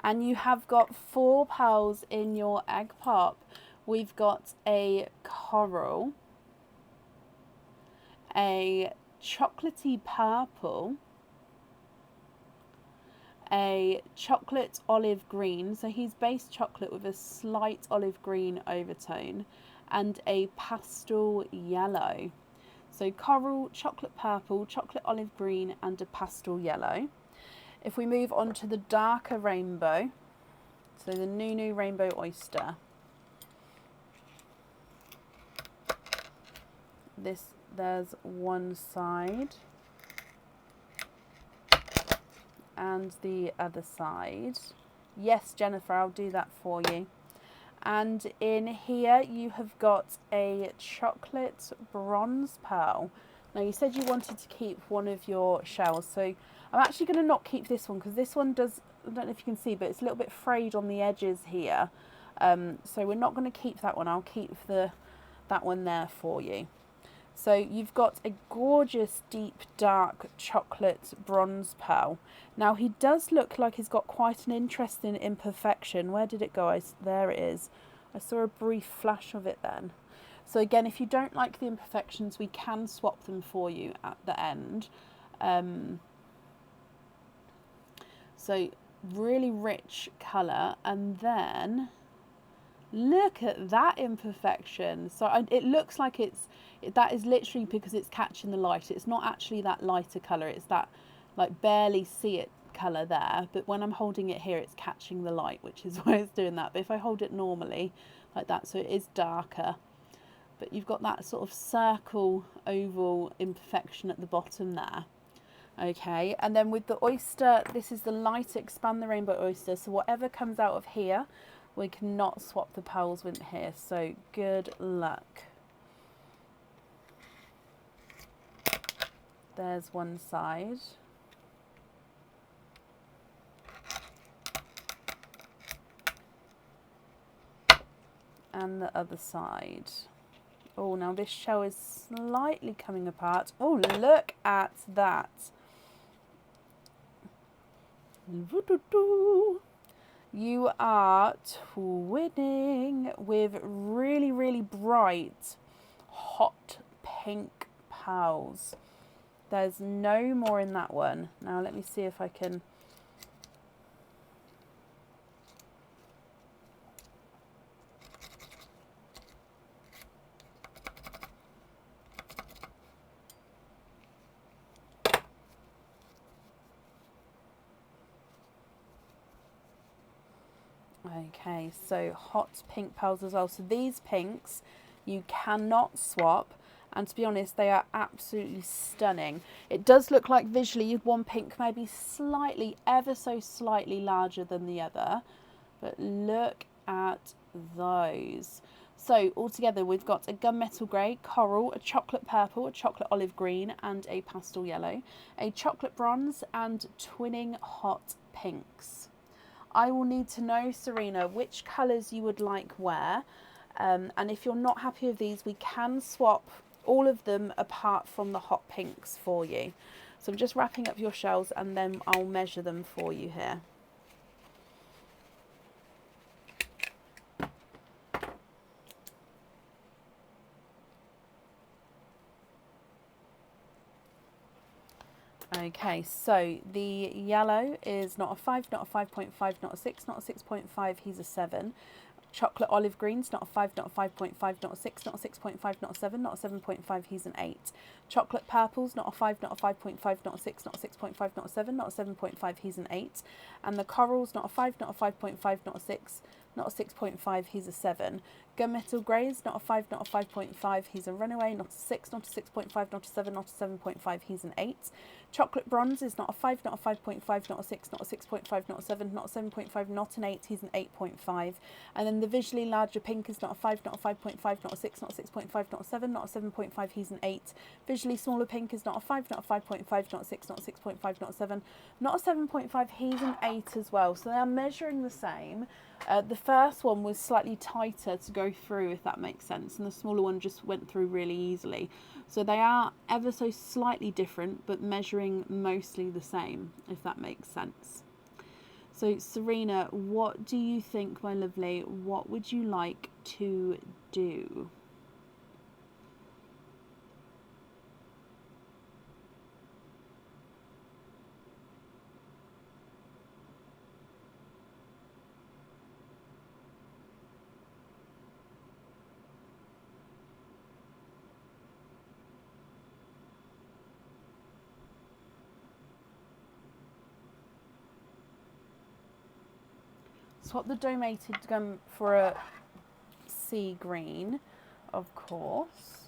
And you have got 4 pearls in your egg pop. We've got a coral, a chocolatey purple, a chocolate olive green, so he's base chocolate with a slight olive green overtone, and a pastel yellow. So coral, chocolate purple, chocolate olive green, and a pastel yellow. If we move on to the darker rainbow, so the Nunu Rainbow Oyster, there's one side and the other side. Yes, Jennifer, I'll do that for you. And in here you have got a chocolate bronze pearl. Now you said you wanted to keep one of your shells, so I'm actually going to not keep this one because this one does, I don't know if you can see, but it's a little bit frayed on the edges here. So we're not going to keep that one. I'll keep that one there for you. So you've got a gorgeous deep dark chocolate bronze pearl. Now he does look like he's got quite an interesting imperfection. Where did it go? There it is. I saw a brief flash of it then. So again, if you don't like the imperfections, we can swap them for you at the end. So really rich colour, and then look at that imperfection. So it looks like that is literally because it's catching the light. It's not actually that lighter colour, it's that like barely see it colour there, but when I'm holding it here it's catching the light, which is why it's doing that. But if I hold it normally like that, so it is darker, but you've got that sort of circle oval imperfection at the bottom there. Okay, and then with the oyster, this is the light Expand the Rainbow Oyster, so whatever comes out of here, we cannot swap the pearls with here, so good luck. There's one side. And the other side. Oh, now this shell is slightly coming apart. Oh, look at that. You are twinning with really, really bright, hot pink pearls. There's no more in that one. Now let me see if I can... Okay, so hot pink pearls as well. So these pinks you cannot swap, and to be honest, they are absolutely stunning. It does look like visually one pink may be slightly, ever so slightly larger than the other, but look at those. So altogether we've got a gunmetal grey, coral, a chocolate purple, a chocolate olive green, and a pastel yellow, a chocolate bronze, and twinning hot pinks. I will need to know, Serena, which colours you would like where, and if you're not happy with these, we can swap all of them apart from the hot pinks for you. So I'm just wrapping up your shells and then I'll measure them for you here. Okay, so the yellow is not a 5, not a 5.5, not a 6, not a 6.5, he's a 7. Chocolate olive green's not a 5, not a 5.5, not a 6, not a 6.5, not a 7, not a 7.5, he's an 8. Chocolate purple's not a 5, not a 5.5, not a 6, not a 6.5, not a 7, not a 7.5, he's an 8. And the coral's not a 5, not a 5.5, not a 6, not a 6.5, he's a 7. Gunmetal Grey is not a 5, not a 5.5, he's a runaway, not a 6, not a 6.5, not a 7, not a 7.5, he's an 8. Chocolate Bronze is not a 5, not a 5.5, not a 6, not a 6.5, not a 7, not a 7.5, not an 8, he's an 8.5. And then the visually larger pink is not a 5, not a 5.5, not a 6, not a 6.5, not a 7, not a 7.5, he's an 8. Visually smaller pink is not a 5, not a 5.5, not a 6, not a 6.5, not a 7, not a 7.5, he's an 8 as well. So they are measuring the same. The first one was slightly tighter to go through, if that makes sense, and the smaller one just went through really easily. So they are ever so slightly different, but measuring mostly the same, if that makes sense. So Serena, what do you think, my lovely? What would you like to do? Swap the domated gum for a sea green, of course.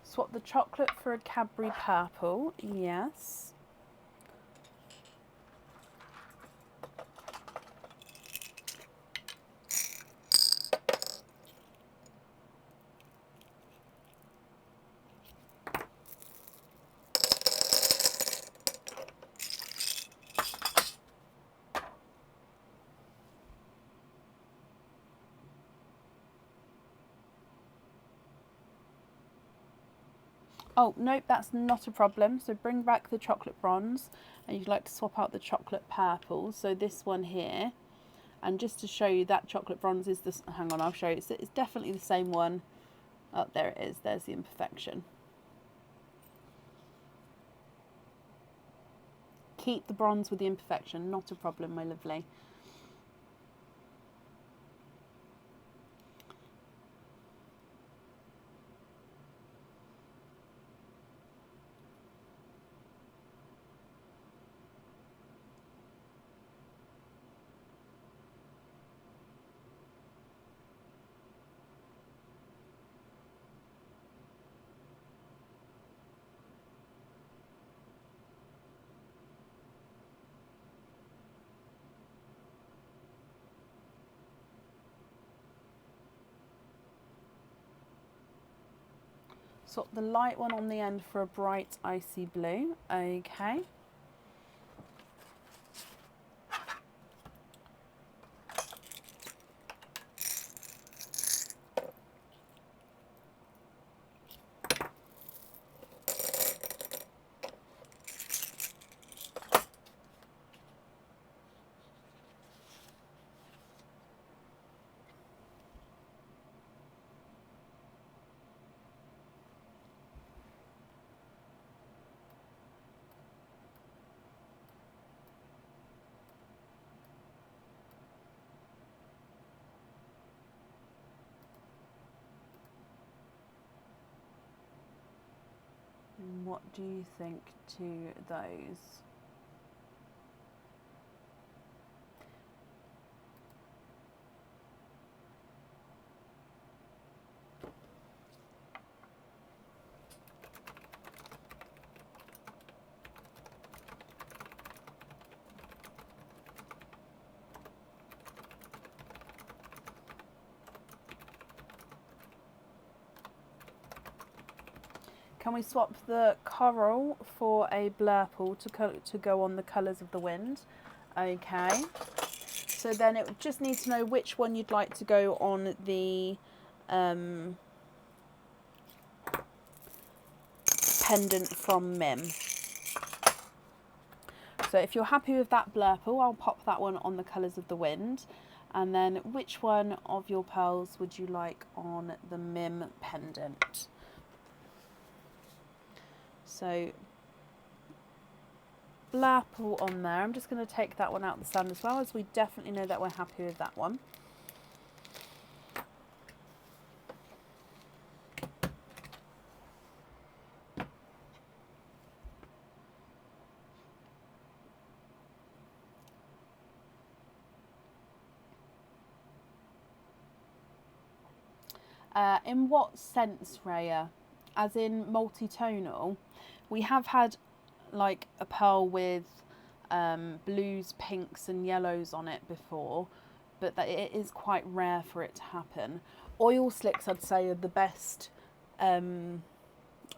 Swap the chocolate for a Cadbury purple, yes. Oh, nope, that's not a problem. So bring back the chocolate bronze, and you'd like to swap out the chocolate purple. So this one here, and just to show you that chocolate bronze is this, hang on, I'll show you. It's definitely the same one. Oh, there it is. There's the imperfection. Keep the bronze with the imperfection, not a problem, my lovely. Swap the light one on the end for a bright icy blue. Okay. What do you think to those? Can we swap the coral for a blurple to go on the colours of the wind? Okay. So then it would just need to know which one you'd like to go on the pendant from Mim. So if you're happy with that blurple, I'll pop that one on the colours of the wind. And then which one of your pearls would you like on the Mim pendant? So blurple on there. I'm just going to take that one out the stand as well, as we definitely know that we're happy with that one. In what sense, Raya? As in multi-tonal? We have had like a pearl with blues, pinks and yellows on it before, but that it is quite rare for it to happen. Oil slicks, I'd say, are the best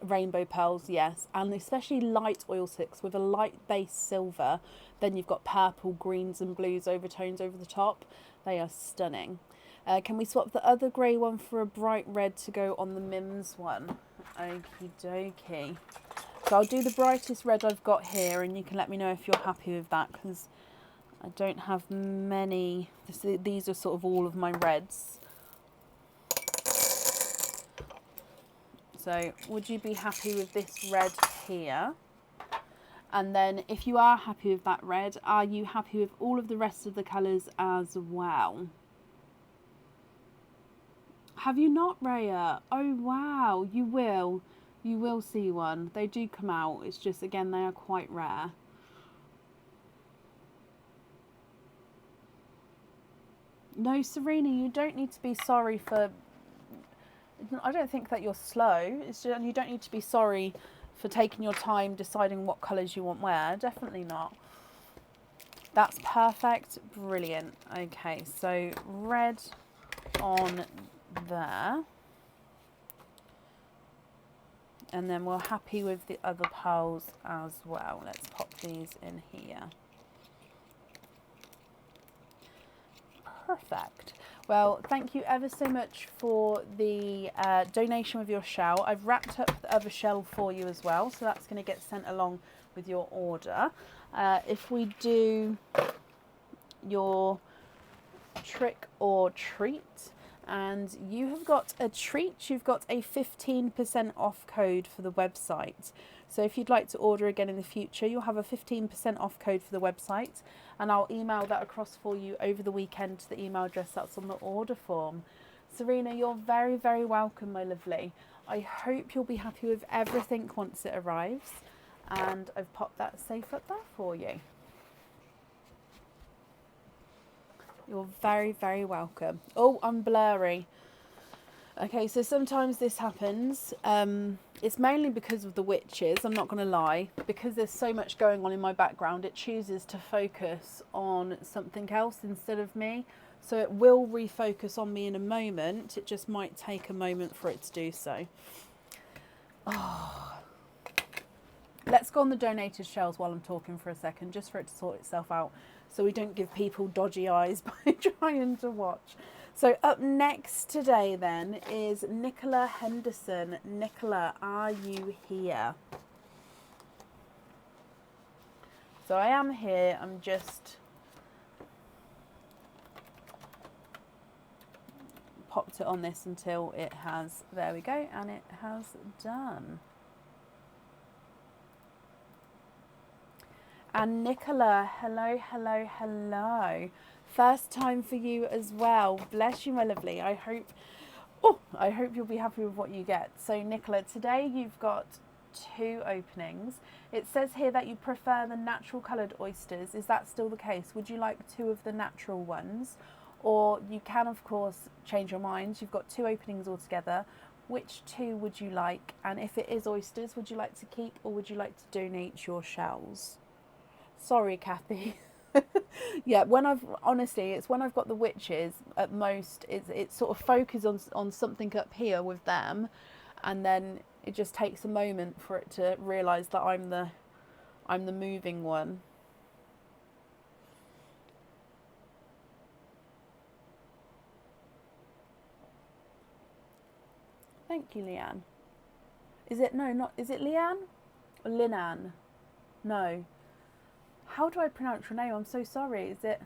rainbow pearls, yes, and especially light oil slicks with a light base silver. Then you've got purple, greens and blues overtones over the top. They are stunning. Can we swap the other grey one for a bright red to go on the Mims one? Okie dokie. So I'll do the brightest red I've got here, and you can let me know if you're happy with that, because I don't have many. These are sort of all of my reds. So would you be happy with this red here? And then if you are happy with that red, are you happy with all of the rest of the colours as well? Have you not, Raya? Oh wow, you will. You will see one. They do come out. It's just, again, they are quite rare. No, Serena, you don't need to be sorry for... I don't think that you're slow. It's just, you don't need to be sorry for taking your time deciding what colours you want wear. Definitely not. That's perfect. Brilliant. Okay, so red on there. And then we're happy with the other pearls as well. Let's pop these in here. Perfect. Well, thank you ever so much for the donation of your shell. I've wrapped up the other shell for you as well, so that's going to get sent along with your order. If we do your trick or treat, and you have got a treat, you've got a 15% off code for the website. So if you'd like to order again in the future, you'll have a 15% off code for the website, and I'll email that across for you over the weekend to the email address that's on the order form. Serena, you're very, very welcome, my lovely. I hope you'll be happy with everything once it arrives, and I've popped that safe up there for you. You're very, very welcome. Oh, I'm blurry. Okay, so sometimes this happens. It's mainly because of the witches, I'm not going to lie. Because there's so much going on in my background, it chooses to focus on something else instead of me. So it will refocus on me in a moment. It just might take a moment for it to do so. Oh. Let's go on the donated shells while I'm talking for a second, just for it to sort itself out, so we don't give people dodgy eyes by trying to watch. So up next today then is Nicola Henderson. Nicola, are you here? So I am here. I'm just popped it on this until it has, there we go, and it has done. And Nicola, hello, hello, hello. First time for you as well. Bless you, my lovely. I hope you'll be happy with what you get. So Nicola, today you've got 2 openings. It says here that you prefer the natural coloured oysters. Is that still the case? Would you like 2 of the natural ones? Or you can, of course, change your mind. You've got 2 openings altogether. Which 2 would you like? And if it is oysters, would you like to keep or would you like to donate your shells? Sorry, Kathy. Yeah, it's when I've got the witches, at most it sort of focuses on something up here with them, and then it just takes a moment for it to realise that I'm the moving one. Thank you, Leanne. Is it Leanne or Linan? No. How do I pronounce your name? I'm so sorry. Is it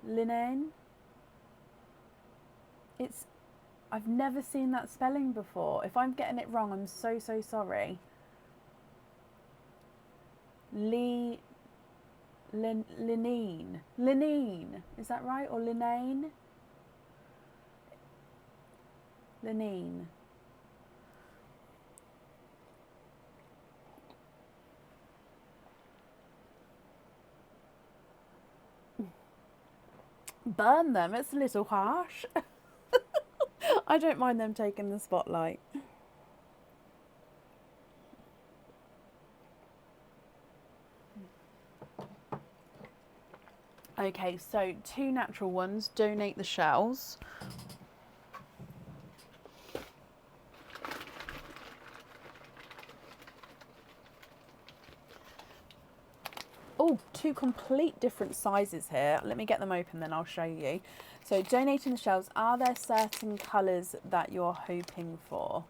Linan? I've never seen that spelling before. If I'm getting it wrong, I'm so sorry. Linene. Linene. Is that right? Or Linane? Linene. Burn them. It's a little harsh. I don't mind them taking the spotlight. Okay, so 2 natural ones. Donate the shells. Oh, 2 complete different sizes here. Let me get them open, then I'll show you. So donating the shells, are there certain colours that you're hoping for?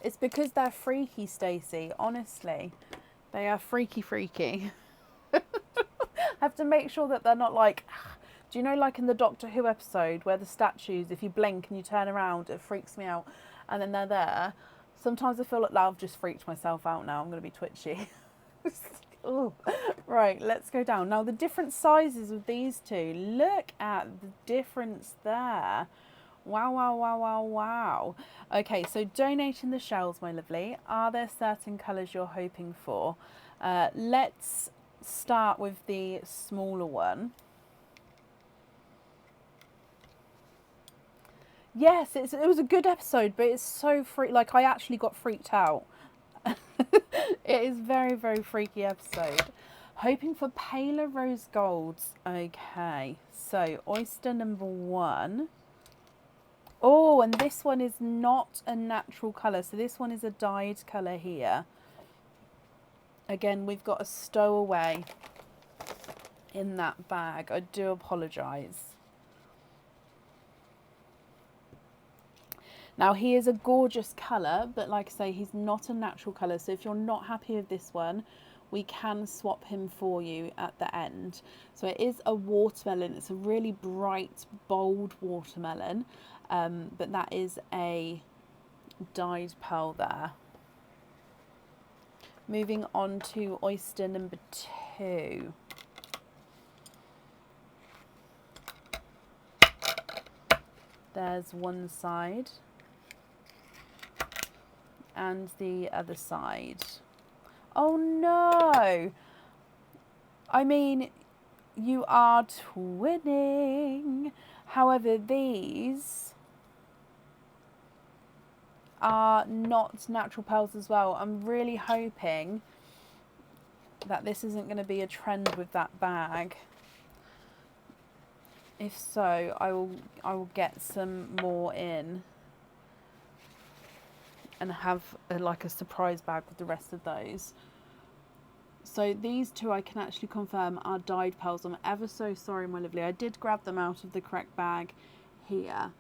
It's because they're freaky, Stacey. Honestly, they are freaky. I have to make sure that they're not like, do you know, like in the Doctor Who episode where the statues, if you blink and you turn around, it freaks me out, and then they're there. Sometimes I feel like I've just freaked myself out now. I'm going to be twitchy. Ooh. Right, let's go down. Now the different sizes of these 2, look at the difference there. Wow. Okay, so donating the shells, my lovely. Are there certain colours you're hoping for? Let's start with the smaller one. Yes, it was a good episode, but it's so like I actually got freaked out. It is very freaky episode. Hoping for paler rose golds. Okay, so oyster number 1. Oh, and this one is not a natural colour. So this one is a dyed colour here. Again, we've got a stowaway in that bag. I do apologise. Now he is a gorgeous colour, but like I say, he's not a natural colour. So if you're not happy with this one, we can swap him for you at the end. So it is a watermelon. It's a really bright, bold watermelon, but that is a dyed pearl there. Moving on to oyster number 2. There's one side and the other side. Oh no! I mean, you are twinning. However, these are not natural pearls as well. I'm really hoping that this isn't going to be a trend with that bag. If so, I will get some more in and have like a surprise bag with the rest of those. So these 2 I can actually confirm are dyed pearls. I'm ever so sorry, my lovely. I did grab them out of the correct bag here.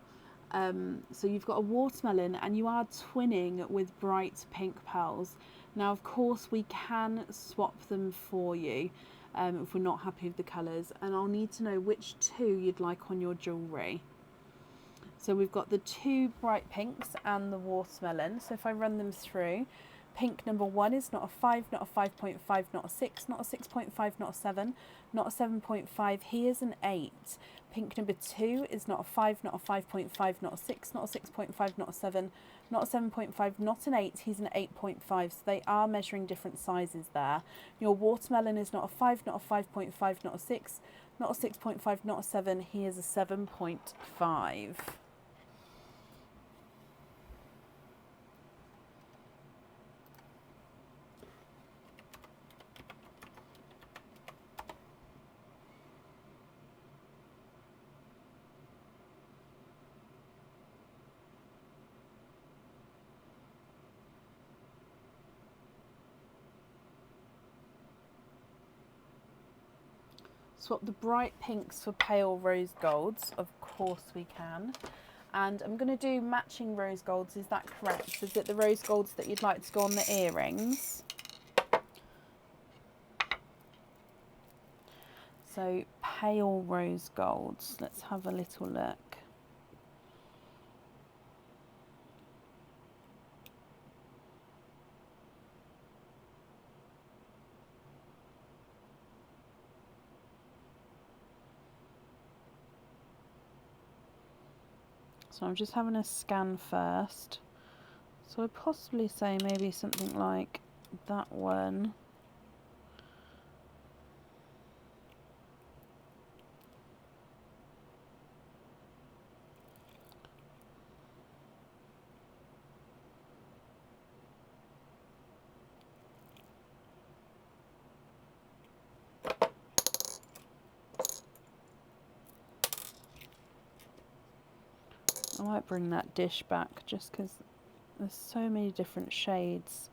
So you've got a watermelon and you are twinning with bright pink pearls. Now, of course, we can swap them for you if we're not happy with the colours. And I'll need to know which 2 you'd like on your jewellery. So we've got the 2 bright pinks and the watermelon. So if I run them through, pink number 1 is not a 5, not a 5.5, not a 6, not a 6.5, not a 7, not a 7.5. He is an 8. Pink number 2 is not a 5, not a 5.5, not a 6, not a 6.5, not a 7, not a 7.5, not an 8. He's an 8.5. So they are measuring different sizes there. Your watermelon is not a 5, not a 5.5, not a 6, not a 6.5, not a 7. He is a 7.5. swap the bright pinks for pale rose golds. Of course we can. And I'm going to do matching rose golds. Is that correct? Is it the rose golds that you'd like to go on the earrings? So pale rose golds. Let's have a little look. So I'm just having a scan first. So I'd possibly say maybe something like that one. I might bring that dish back just because there's so many different shades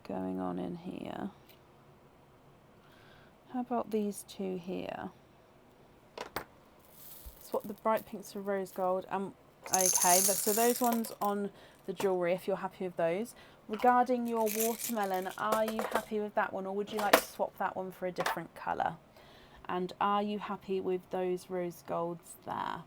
going on in here. How about these two here? Swap the bright pinks for rose gold. Okay, so those ones on the jewellery, if you're happy with those. Regarding your watermelon, are you happy with that one, or would you like to swap that one for a different colour? And are you happy with those rose golds there?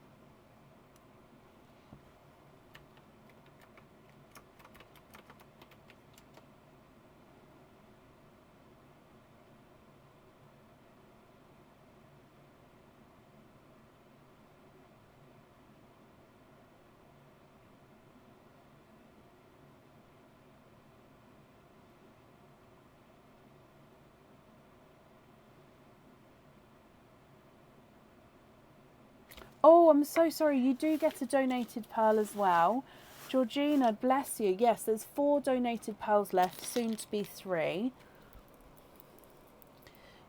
Oh, I'm so sorry. You do get a donated pearl as well. Georgina, bless you. Yes, there's 4 donated pearls left, soon to be 3.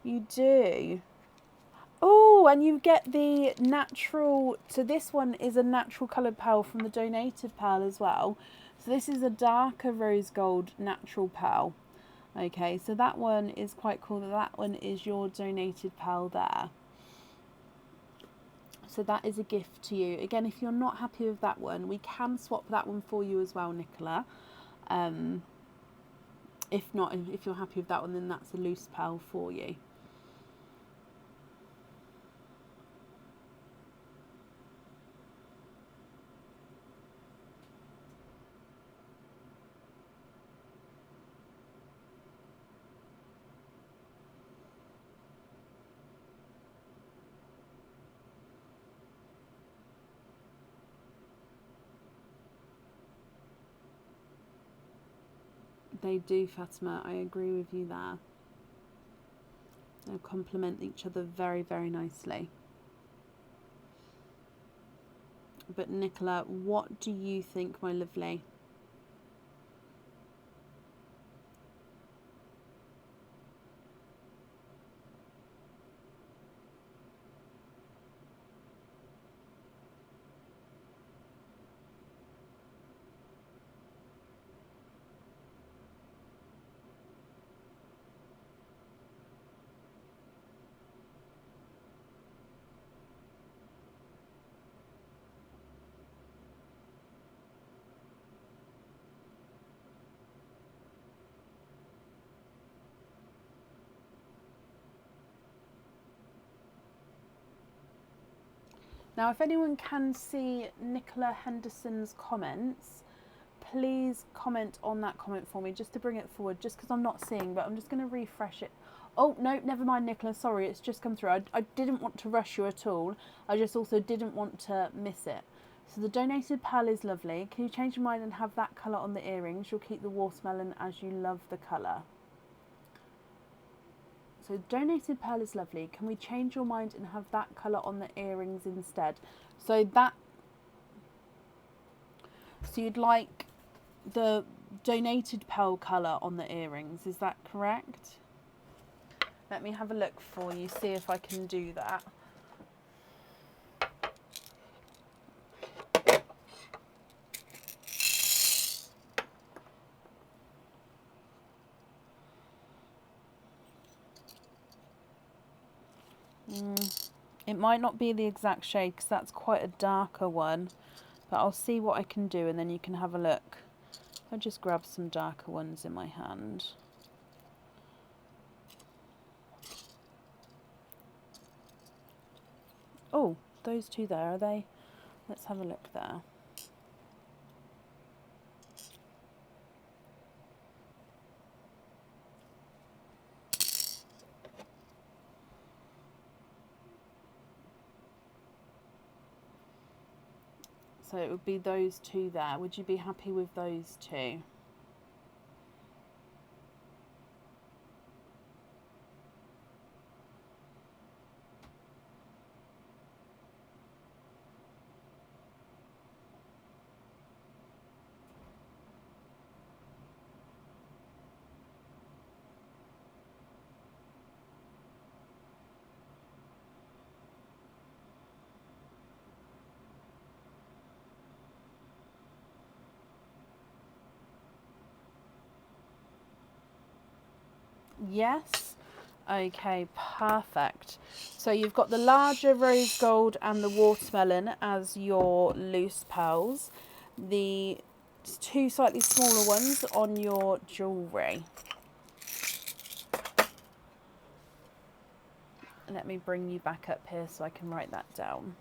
You do. Oh, and you get the natural, so this one is a natural coloured pearl from the donated pearl as well. So this is a darker rose gold natural pearl. Okay, so that one is quite cool. That one is your donated pearl there. So that is a gift to you. Again, if you're not happy with that one, we can swap that one for you as well, Nicola. If not, if you're happy with that one, then that's a loose pearl for you. They do, Fatima. I agree with you there. They complement each other very, very nicely. But Nicola, what do you think, my lovely? Now, if anyone can see Nicola Henderson's comments, please comment on that comment for me, just to bring it forward, just because I'm not seeing, but I'm just going to refresh it. Oh, no, never mind, Nicola, sorry, it's just come through. I didn't want to rush you at all. I just also didn't want to miss it. So the donated pearl is lovely. Can you change your mind and have that colour on the earrings? You'll keep the watermelon as you love the colour. So donated pearl is lovely. Can we change your mind and have that colour on the earrings instead? So you'd like the donated pearl colour on the earrings, is that correct? Let me have a look for you, see if I can do that. It might not be the exact shade because that's quite a darker one, but I'll see what I can do and then you can have a look. I'll just grab some darker ones in my hand. Oh, those two there, are they? Let's have a look there. So it would be those two there. Would you be happy with those two? Yes. Okay, perfect. So you've got the larger rose gold and the watermelon as your loose pearls. The two slightly smaller ones on your jewellery. Let me bring you back up here so I can write that down.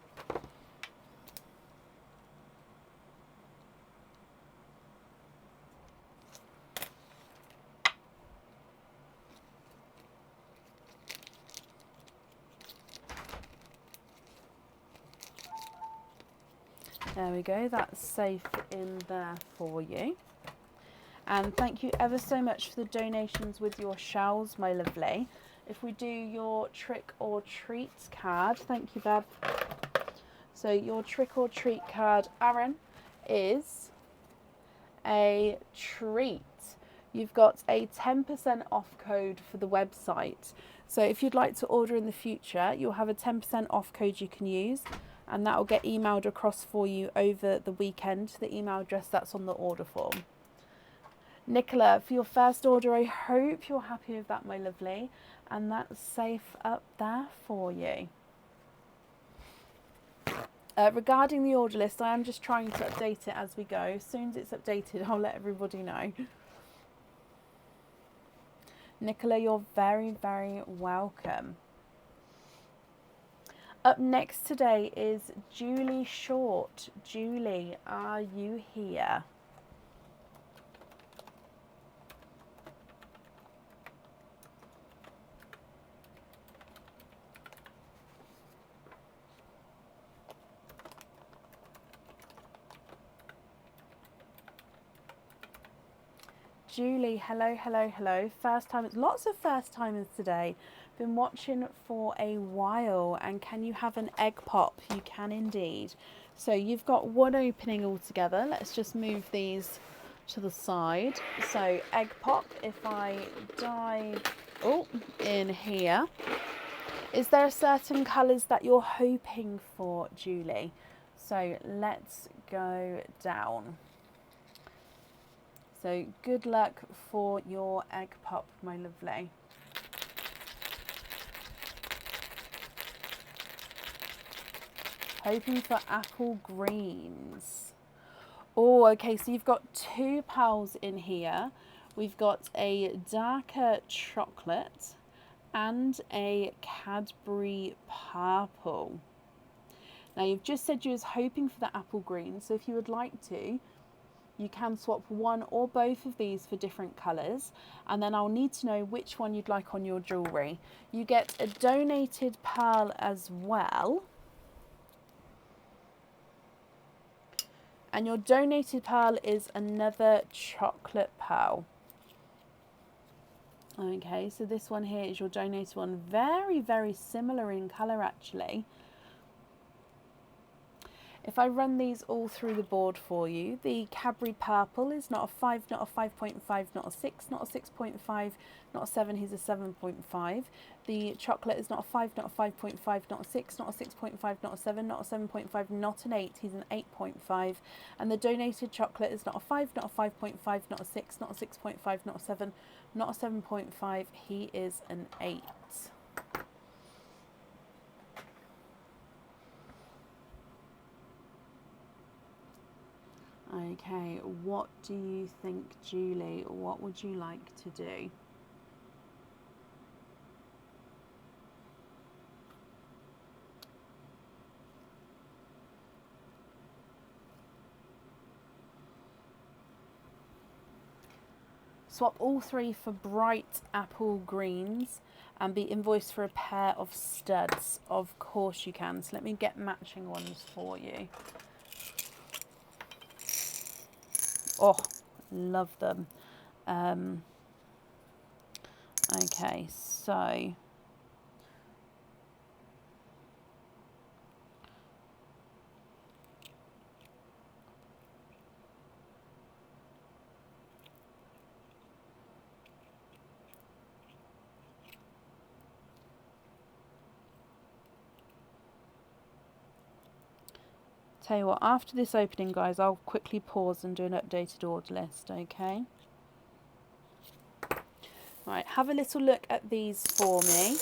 There we go, that's safe in there for you. And thank you ever so much for the donations with your shells, my lovely. If we do your trick or treat card, thank you, Beb. So your trick or treat card, Aaron, is a treat. You've got a 10% off code for the website. So if you'd like to order in the future, you'll have a 10% off code you can use, and that will get emailed across for you over the weekend to the email address that's on the order form. Nicola, for your first order, I hope you're happy with that, my lovely, and that's safe up there for you. Regarding the order list, I am just trying to update it as we go. As soon as it's updated, I'll let everybody know. Nicola, you're very, very welcome. Up next today is Julie Short. Julie, are you here? Julie, hello, hello, hello. First timers, lots of first timers today. Been watching for a while, and can you have an egg pop? You can indeed. So you've got one opening altogether. Let's just move these to the side. So egg pop, if I dive in here. Is there certain colours that you're hoping for, Julie? So let's go down. So good luck for your egg pop, my lovely. Hoping for apple greens. Oh, okay, so you've got two pearls in here. We've got a darker chocolate and a Cadbury purple. Now you've just said you was hoping for the apple green, so if you would like to, you can swap one or both of these for different colours, and then I'll need to know which one you'd like on your jewellery. You get a donated pearl as well. And your donated pearl is another chocolate pearl. Okay, so this one here is your donated one. Very, very similar in colour actually. If I run these all through the board for you, the Cadbury purple is not a 5, not a 5.5, not a 6, not a 6.5, not a 7, he's a 7.5. The chocolate is not a 5, not a 5.5, not a 6, not a 6.5, not a 7, not a 7.5, not an 8, he's an 8.5. And the donated chocolate is not a 5, not a 5.5, not a 6, not a 6.5, not a 7, not a 7.5, he is an 8. Okay, what do you think, Julie? What would you like to do? Swap all three for bright apple greens and be invoiced for a pair of studs. Of course you can. So let me get matching ones for you. Oh, love them. Okay, so tell you what, after this opening, guys, I'll quickly pause and do an updated order list, okay? Right, have a little look at these for me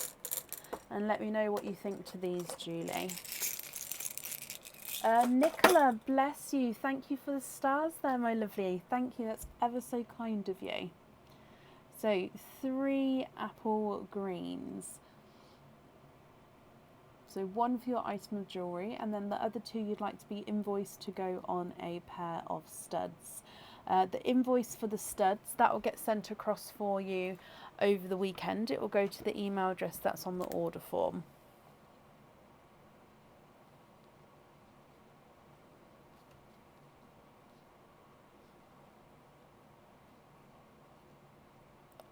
and let me know what you think to these, Julie. Nicola, bless you. Thank you for the stars there, my lovely. Thank you, that's ever so kind of you. So 3 apple greens. So 1 for your item of jewellery, and then the other 2 you'd like to be invoiced to go on a pair of studs. The invoice for the studs, that will get sent across for you over the weekend. It will go to the email address that's on the order form.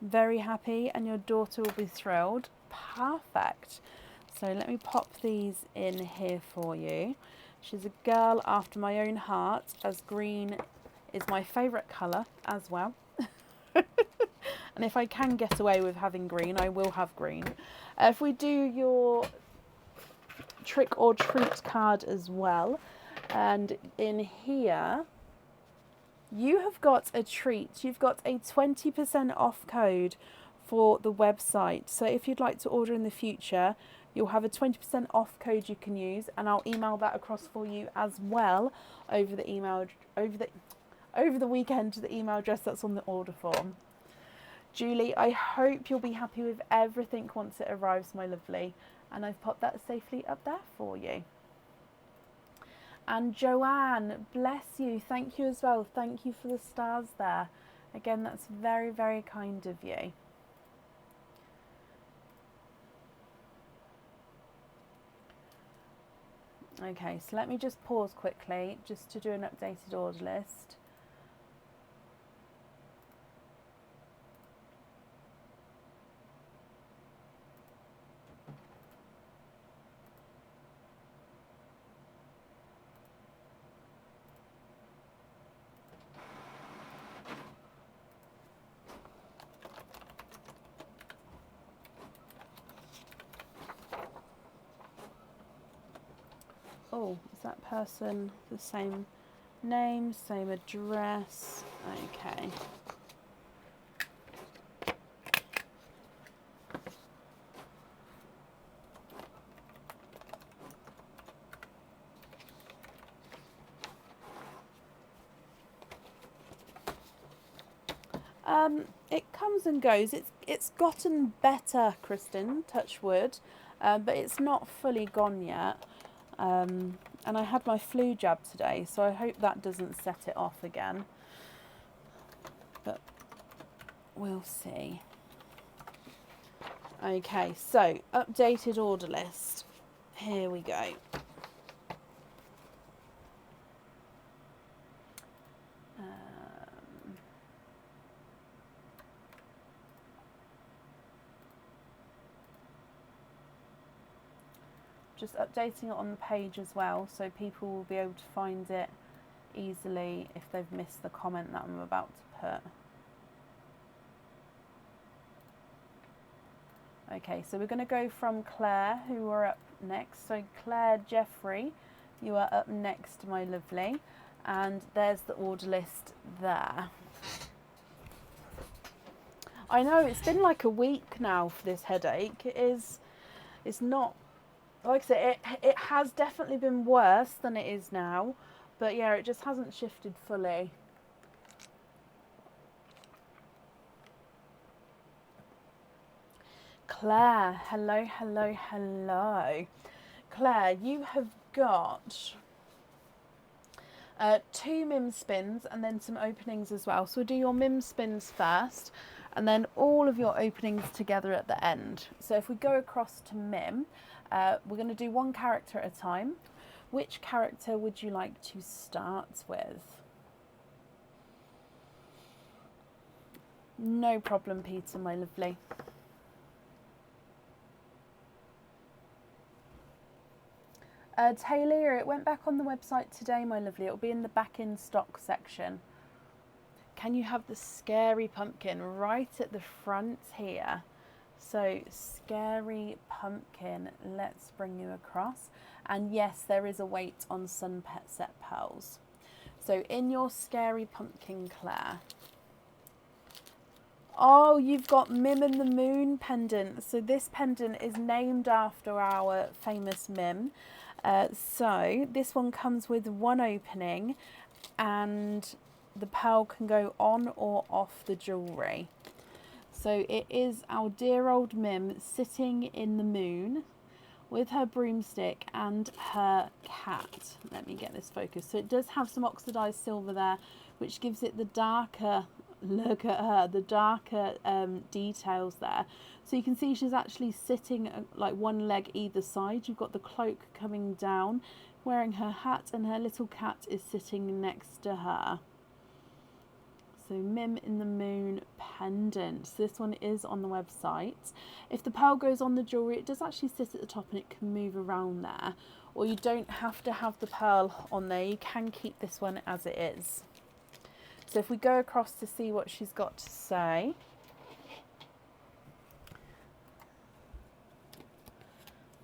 Very happy, and your daughter will be thrilled. Perfect. So let me pop these in here for you. She's a girl after my own heart, as green is my favourite colour as well. And if I can get away with having green, I will have green. If we do your trick or treat card as well, and in here you have got a treat. You've got a 20% off code for the website. So if you'd like to order in the future, you'll have a 20% off code you can use, and I'll email that across for you as well over the email over the weekend to the email address that's on the order form. Julie, I hope you'll be happy with everything once it arrives, my lovely, and I've popped that safely up there for you. And Joanne, bless you. Thank you as well. Thank you for the stars there. Again, that's very, very kind of you. Okay, so let me just pause quickly just to do an updated order list. Oh, is that person the same name, same address? Okay. It comes and goes. It's gotten better, Kristen, touch wood, but it's not fully gone yet. And I had my flu jab today, so I hope that doesn't set it off again. But we'll see. Okay, so updated order list. Here we go. Just updating it on the page as well, so people will be able to find it easily if they've missed the comment that I'm about to put. Okay, so we're going to go from Claire, who are up next. So Claire Jeffrey, you are up next, my lovely. And there's the order list there. I know, it's been like a week now for this headache. It's not... Like I said, it has definitely been worse than it is now, But yeah, it just hasn't shifted fully. Claire, hello, hello, hello. Claire, you have got 2 mim spins and then some openings as well. So we'll do your mim spins first and then all of your openings together at the end. So if we go across to mim, we're going to do 1 character at a time. Which character would you like to start with? No problem, Peter, my lovely. Taylor, it went back on the website today, my lovely. It'll be in the back in stock section. Can you have the scary pumpkin right at the front here? So scary pumpkin, let's bring you across. And yes, there is a weight on Sunset Pearls. So in your scary pumpkin, Claire. Oh, you've got Mim and the Moon pendant. So this pendant is named after our famous Mim. So this one comes with 1 opening and the pearl can go on or off the jewellery. So it is our dear old Mim sitting in the moon with her broomstick and her cat. Let me get this focused. So it does have some oxidised silver there, which gives it the darker, look at her, the darker details there. So you can see she's actually sitting like 1 leg either side. You've got the cloak coming down, wearing her hat, and her little cat is sitting next to her. So Mim in the Moon pendant. So this one is on the website. If the pearl goes on the jewellery, it does actually sit at the top and it can move around there. Or you don't have to have the pearl on there. You can keep this one as it is. So if we go across to see what she's got to say.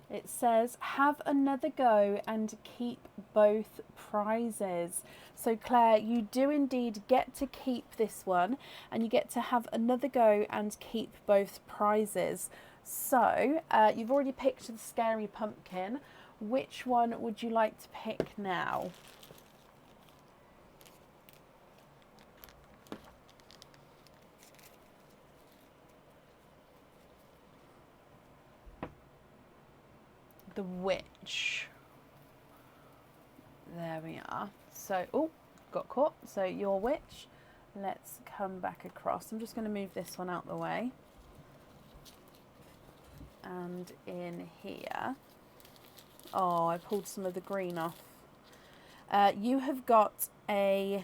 It says, have another go and keep both prizes. So Claire, you do indeed get to keep this one and you get to have another go and keep both prizes. So you've already picked the scary pumpkin. Which one would you like to pick now? The witch. There we are. So, oh, got caught. So your witch. Let's come back across. I'm just going to move this one out the way. And in here. Oh, I pulled some of the green off. You have got a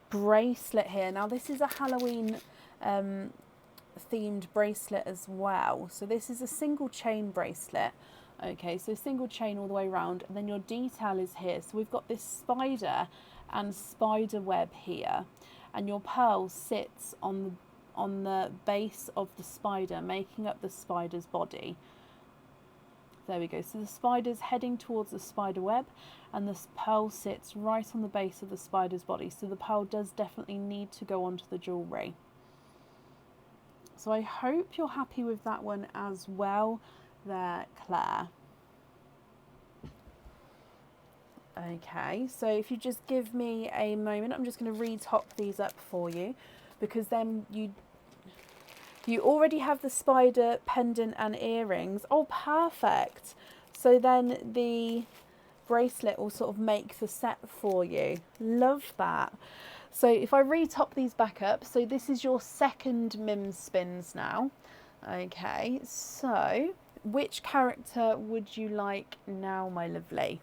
bracelet here. Now this is a Halloween themed bracelet as well. So this is a single chain bracelet. Okay, so single chain all the way around, and then your detail is here. So we've got this spider and spider web here, and your pearl sits on the base of the spider, making up the spider's body. There we go. So the spider's heading towards the spider web, and the pearl sits right on the base of the spider's body. So the pearl does definitely need to go onto the jewellery. So I hope you're happy with that one as well there, Claire. Okay, so if you just give me a moment, I'm just going to retop these up for you, because then you already have the spider pendant and earrings. Oh, perfect. So then the bracelet will sort of make the set for you. Love that. So if I retop these back up, so this is your second Mim spins now. Okay, so which character would you like now, my lovely?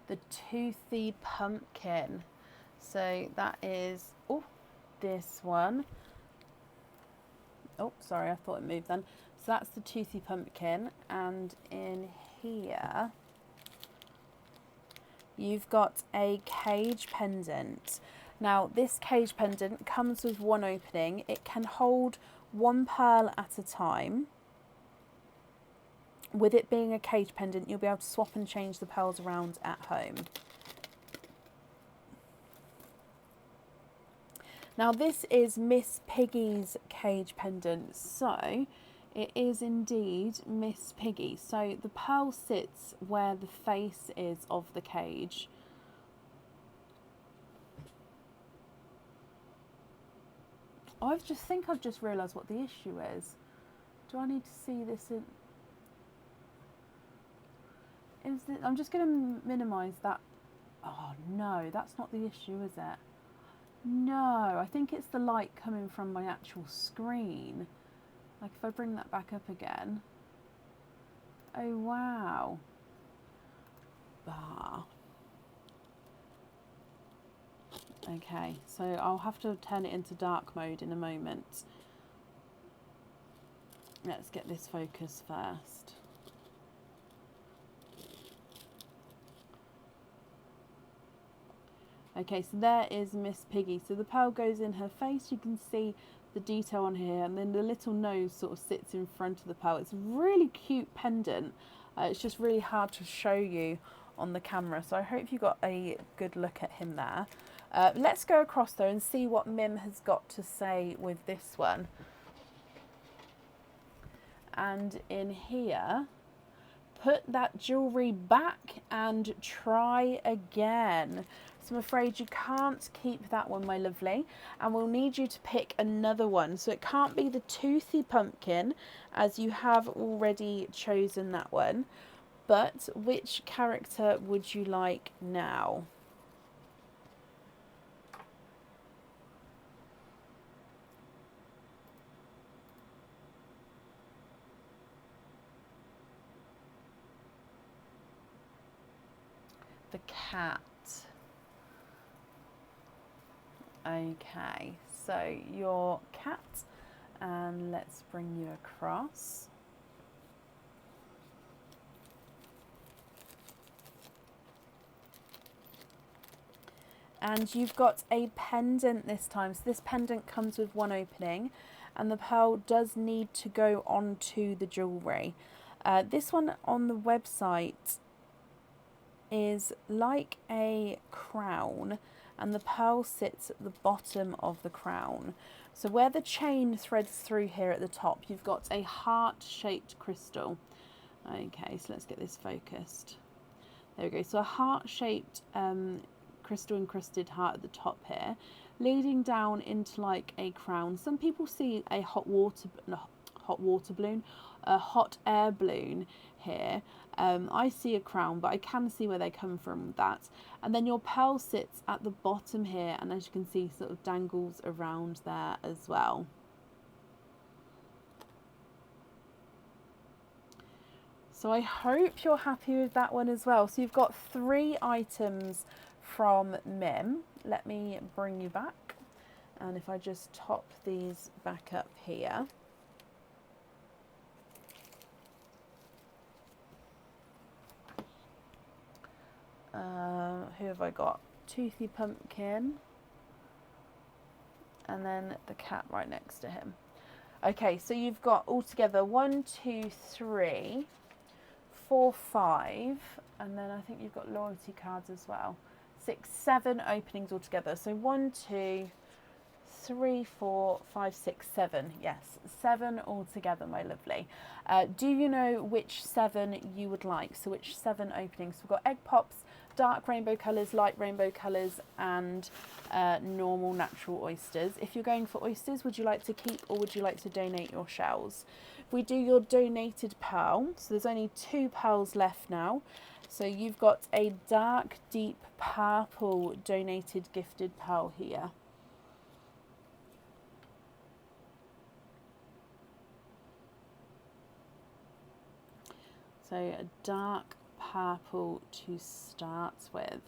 The toothy pumpkin. So that is, oh, this one. Oh, sorry, I thought it moved then. So that's the toothy pumpkin, and in here you've got a cage pendant. Now this cage pendant comes with 1 opening. It can hold 1 pearl at a time. With it being a cage pendant, you'll be able to swap and change the pearls around at home. Now this is Miss Piggy's cage pendant, so it is indeed Miss Piggy. So the pearl sits where the face is of the cage. I've just realised what the issue is. Do I need to see this in? I'm just going to minimise that. Oh no, that's not the issue, is it? No, I think it's the light coming from my actual screen. Like if I bring that back up again. Oh wow. Bah. Okay, so I'll have to turn it into dark mode in a moment. Let's get this focus first. Okay, so there is Miss Piggy. So the pearl goes in her face. You can see the detail on here, and then the little nose sort of sits in front of the pearl. It's a really cute pendant. It's just really hard to show you on the camera, so I hope you got a good look at him there. Let's go across though and see what Mim has got to say with this one. And in here, put that jewellery back and try again. So I'm afraid you can't keep that one, my lovely, and we'll need you to pick another one. So it can't be the toothy pumpkin, as you have already chosen that one. But which character would you like now? The cat. Okay, so your cat, and let's bring you across. And you've got a pendant this time. So this pendant comes with one opening, and the pearl does need to go onto the jewellery. This one on the website is like a crown, and the pearl sits at the bottom of the crown. So where the chain threads through here at the top, you've got a heart-shaped crystal. Okay, so let's get this focused. There we go. So a heart-shaped crystal encrusted heart at the top here, leading down into like a crown. Some people see a hot air balloon here. I see a crown, but I can see where they come from with that. And then your pearl sits at the bottom here, and as you can see, sort of dangles around there as well. So I hope you're happy with that one as well. So you've got 3 items from Mim. Let me bring you back. And if I just top these back up here. Who have I got? Toothy Pumpkin. And then the cat right next to him. Okay, so you've got altogether 1, 2, 3, 4, 5, and then I think you've got loyalty cards as well. 6, 7 openings altogether. So 1, 2, 3, 4, 5, 6, 7. Yes, 7 altogether, my lovely. Do you know which 7 you would like? So which 7 openings? We've got egg pops, dark rainbow colours, light rainbow colours, and normal natural oysters. If you're going for oysters, would you like to keep or would you like to donate your shells? We do your donated pearl, so there's only 2 pearls left now. So you've got a dark, deep purple donated gifted pearl here. So a dark purple to start with.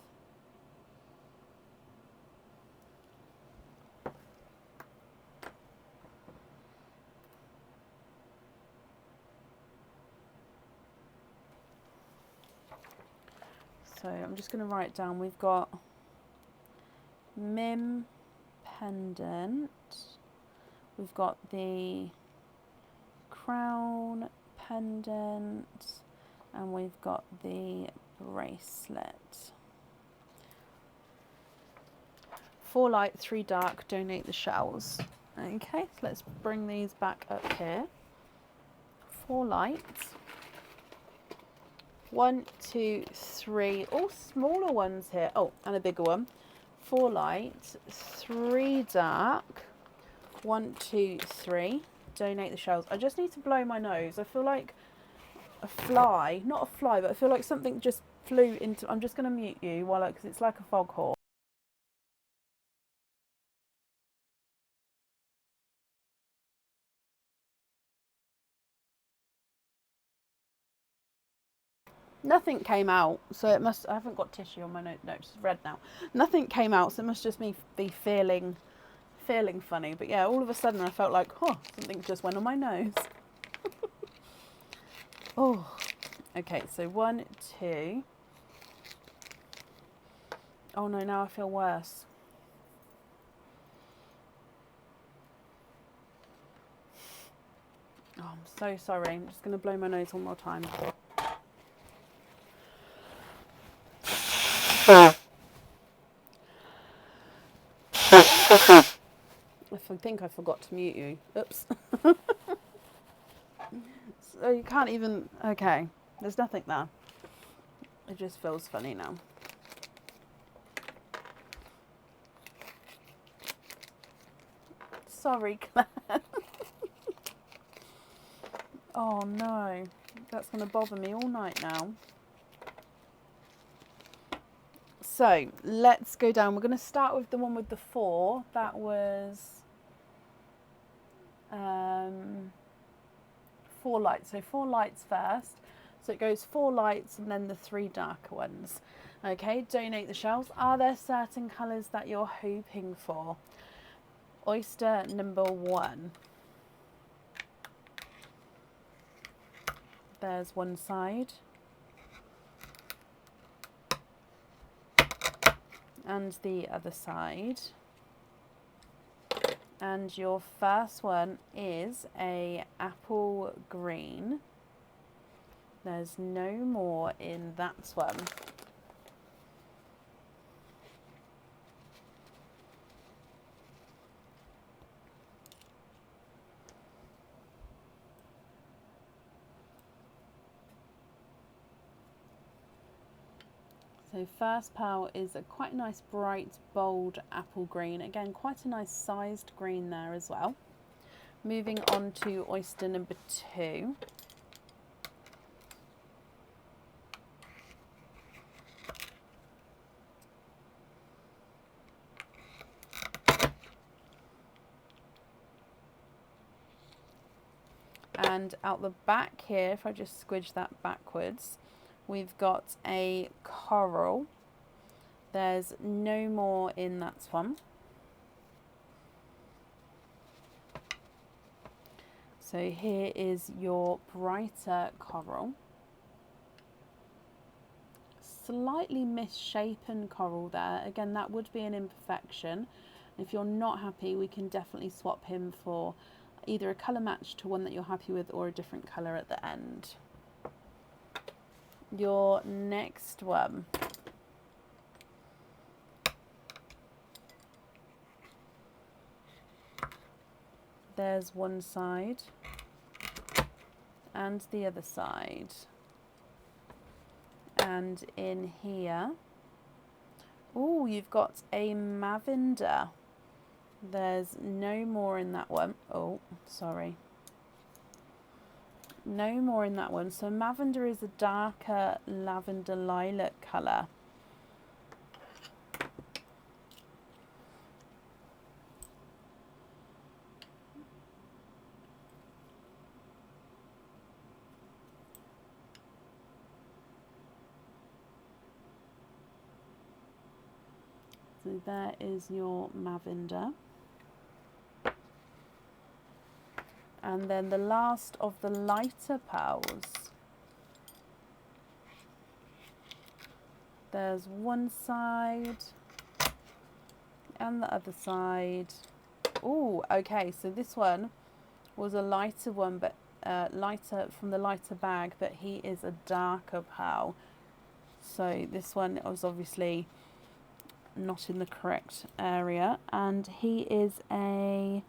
So I'm just going to write down, we've got Mim pendant, we've got the crown pendant, and we've got the bracelet. 4 light, 3 dark, donate the shells. Okay, so let's bring these back up here. 4 light. 1, 2, 3. All smaller ones here. Oh, and a bigger one. 4 light, 3 dark. 1, 2, 3. Donate the shells. I just need to blow my nose. I feel like a fly, not a fly, but I feel like something just flew into. I'm just going to mute you because it's like a foghorn. Nothing came out, so it must. I haven't got tissue on my nose. No, it's red now. Nothing came out, so it must just be feeling funny. But yeah, all of a sudden I felt like, something just went on my nose. Oh, okay. So 1, 2. Oh no, now I feel worse. Oh, I'm so sorry. I'm just going to blow my nose one more time. I think I forgot to mute you. Oops. So you can't even... Okay, there's nothing there. It just feels funny now. Sorry, Claire. Oh no, that's going to bother me all night now. So let's go down. We're going to start with the one with the 4. That was 4 lights. So 4 lights first. So it goes 4 lights and then the 3 darker ones. Okay, donate the shells. Are there certain colours that you're hoping for? Oyster number 1. There's one side. And the other side. And your first one is a apple green. There's no more in that one. So first pearl is a quite nice bright bold apple green. Again, quite a nice sized green there as well. Moving on to oyster number 2. And out the back here, if I just squidge that backwards, we've got a coral. There's no more in that one. So here is your brighter coral. Slightly misshapen coral there. Again, that would be an imperfection. If you're not happy, we can definitely swap him for either a colour match to one that you're happy with or a different colour at the end. Your next one. There's one side and the other side. And in here, oh, you've got a lavender. There's no more in that one. Oh, sorry. No more in that one. So lavender is a darker lavender lilac colour. So there is your lavender. And then the last of the lighter pearls. There's one side and the other side. Oh, okay, so this one was a lighter one, but lighter from the lighter bag, but he is a darker pearl. So this one was obviously not in the correct area. And he is a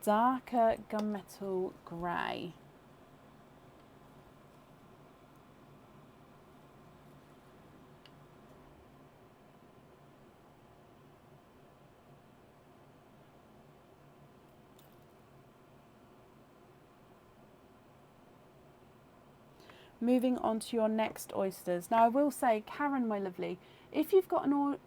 darker gunmetal grey. Moving on to your next oysters. Now I will say, Karen, my lovely, if you've got an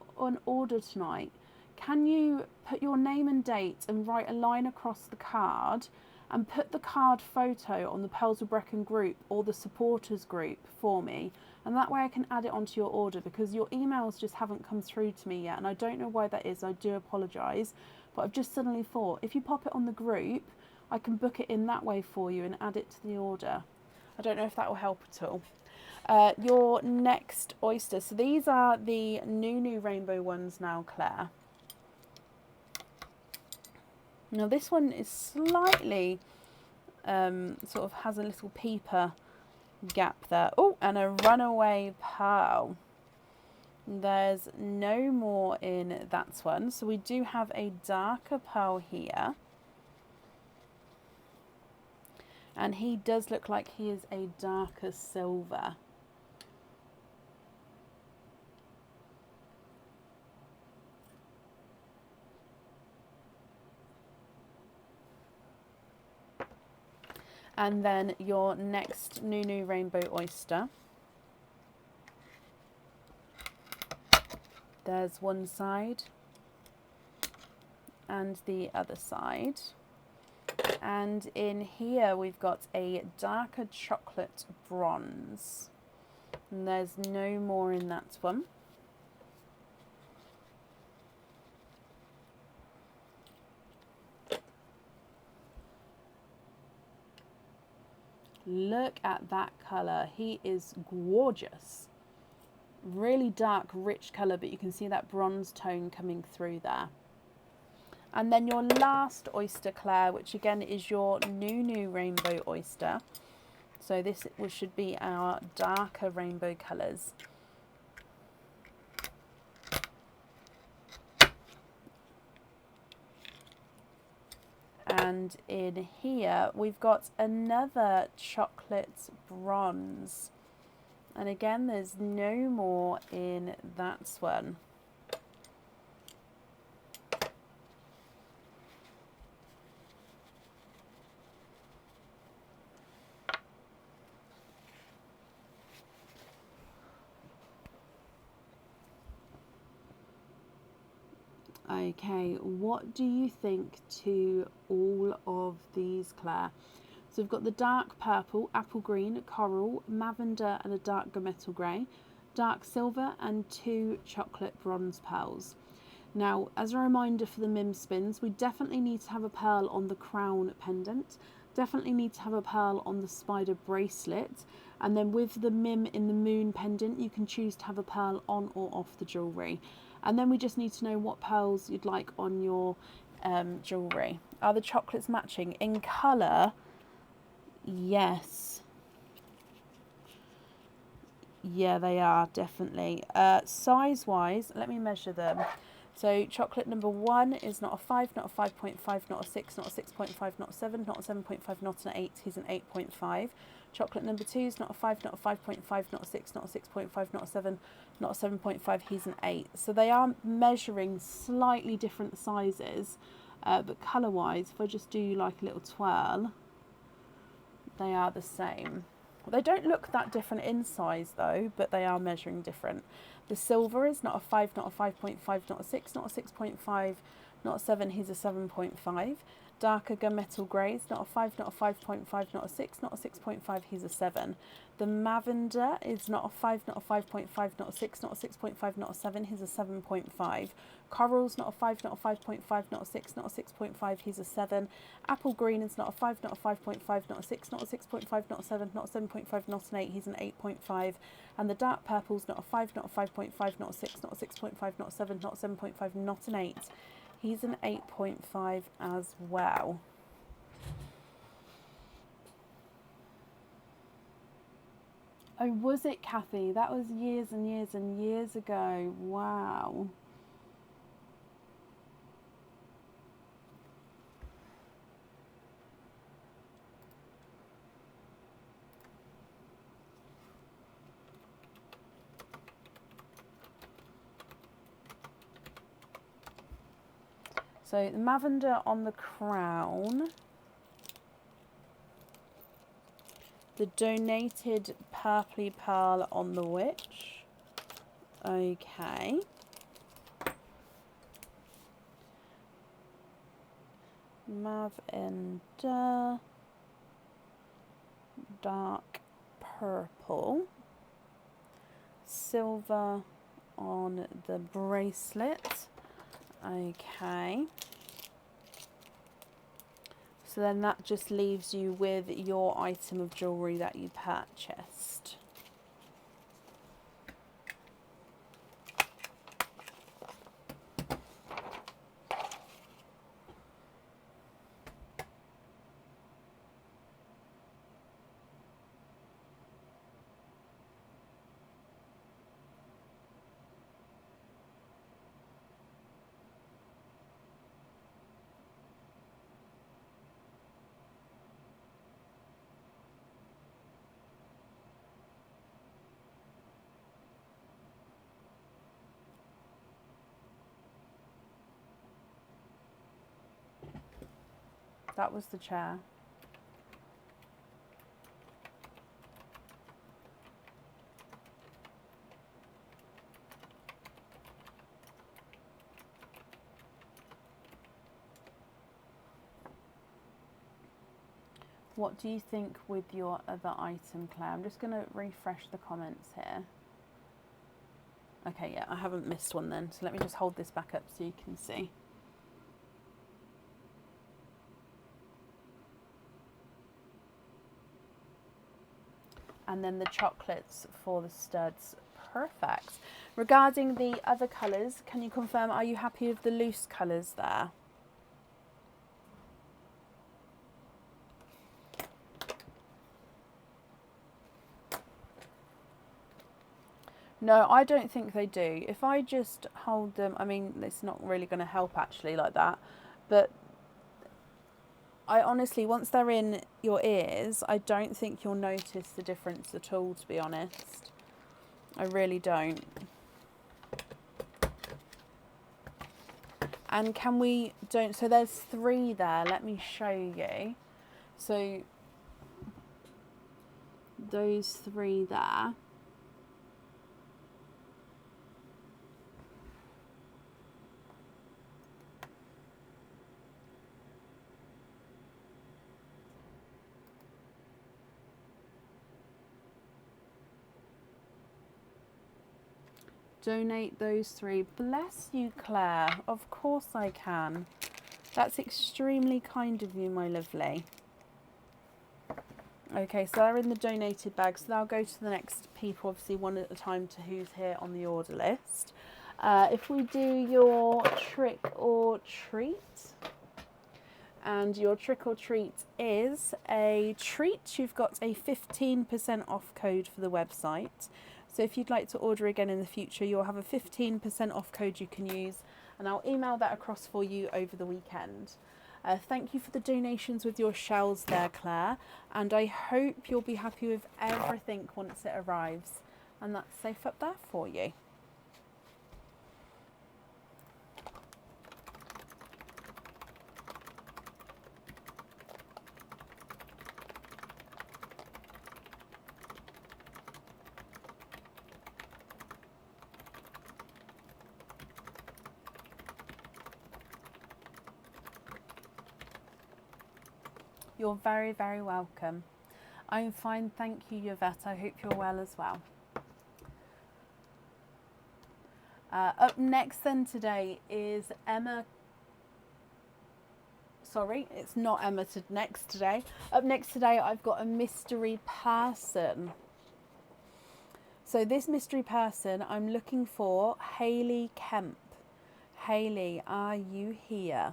order tonight, can you put your name and date and write a line across the card and put the card photo on the Pearls of Brecon group or the supporters group for me? And that way I can add it onto your order, because your emails just haven't come through to me yet, and I don't know why that is. I do apologise, but I've just suddenly thought if you pop it on the group, I can book it in that way for you and add it to the order. I don't know if that will help at all. Your next oyster. So these are the new rainbow ones now, Claire. Now this one is slightly, sort of has a little peeper gap there. Oh, and a runaway pearl. There's no more in that one. So we do have a darker pearl here. And he does look like he is a darker silver. And then your next new rainbow oyster. There's one side and the other side. And in here we've got a darker chocolate bronze. And there's no more in that one. Look at that colour. He is gorgeous. Really dark, rich colour, but you can see that bronze tone coming through there. And then your last oyster, Claire, which again is your new rainbow oyster. So this should be our darker rainbow colours. And in here we've got another chocolate bronze. And again, there's no more in that one. Okay, what do you think to all of these, Claire? So we've got the dark purple, apple green, coral, lavender and a dark gunmetal grey, dark silver and 2 chocolate bronze pearls. Now, as a reminder for the Mim spins, we definitely need to have a pearl on the crown pendant, definitely need to have a pearl on the spider bracelet, and then with the Mim in the moon pendant, you can choose to have a pearl on or off the jewellery. And then we just need to know what pearls you'd like on your jewellery. Are the chocolates matching? In colour, yes. Yeah, they are, definitely. Size-wise, let me measure them. So chocolate number 1 is not a 5, not a 5.5, not a 6, not a 6.5, not a 7, not a 7.5, not an 8. He's an 8.5. Chocolate number 2 is not a 5, not a 5.5, not a 6, not a 6.5, not a 7, not a 7.5. He's an 8. So they are measuring slightly different sizes, but colour-wise, if I just do like a little twirl, they are the same. They don't look that different in size though, but they are measuring different. The silver is not a 5, not a 5.5, not a 6, not a 6.5, not a 7, he's a 7.5. Darker gunmetal grey is not a 5, not a 5.5, not a 6, not a 6.5, he's a 7. The lavender is not a 5, not a 5.5, not a 6, not a 6.5, not a 7, he's a 7.5. Coral's not a 5, not a 5.5, not a 6, not a 6.5, he's a 7. Apple green is not a 5, not a 5.5, not a 6, not a 6.5, not a 7, not a 7.5, not an 8, he's an 8.5. And the dark purple's not a 5, not a 5.5, not a 6, not a 6.5, not a 7, not a 7.5, not an 8. He's an 8.5 as well. Oh, was it, Kathy? That was years and years and years ago. Wow. So the lavender on the crown, the donated purpley pearl on the witch. Okay. Lavender, dark purple, silver on the bracelet. Okay. So then that just leaves you with your item of jewellery that you purchased. That was the chair. What do you think with your other item, Claire? I'm just going to refresh the comments here. Okay, yeah, I haven't missed one then. So let me just hold this back up so you can see. And then the chocolates for the studs. Perfect. Regarding the other colours, can you confirm, are you happy with the loose colours there? No, I don't think they do. If I just hold them, I mean, it's not really going to help actually like that. But I honestly, once they're in your ears, I don't think you'll notice the difference at all, to be honest. I really don't. And can we, so there's 3 there. Let me show you. So those 3 there. Donate those 3. Bless you, Claire. Of course I can. That's extremely kind of you, my lovely. Okay, so they're in the donated bag. So they'll go to the next people, obviously one at a time, to who's here on the order list. If we do your trick or treat, and your trick or treat is a treat, you've got a 15% off code for the website. So if you'd like to order again in the future, you'll have a 15% off code you can use, and I'll email that across for you over the weekend. Thank you for the donations with your shells there, Claire, and I hope you'll be happy with everything once it arrives, and that's safe up there for you. You're very, very welcome. I'm fine, thank you, Yvette. I hope you're well as well. Up next then today is Emma. Sorry, it's not Emma next today. Up next today, I've got a mystery person. So this mystery person, I'm looking for Hayley Kemp. Hayley, are you here?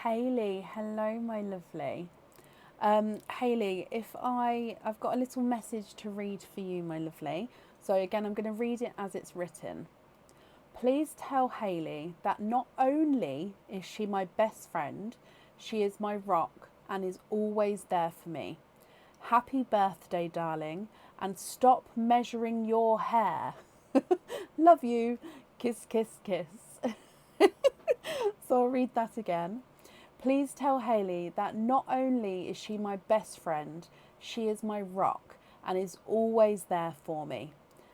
Hayley, hello my lovely. Hayley, I've got a little message to read for you, my lovely. So again, I'm going to read it as it's written. Please tell Hayley that not only is she my best friend, she is my rock and is always there for me. Happy birthday, darling, and stop measuring your hair. Love you. Kiss, kiss, kiss. So I'll read that again. Please tell Hayley that not only is she my best friend, she is my rock and is always there for me.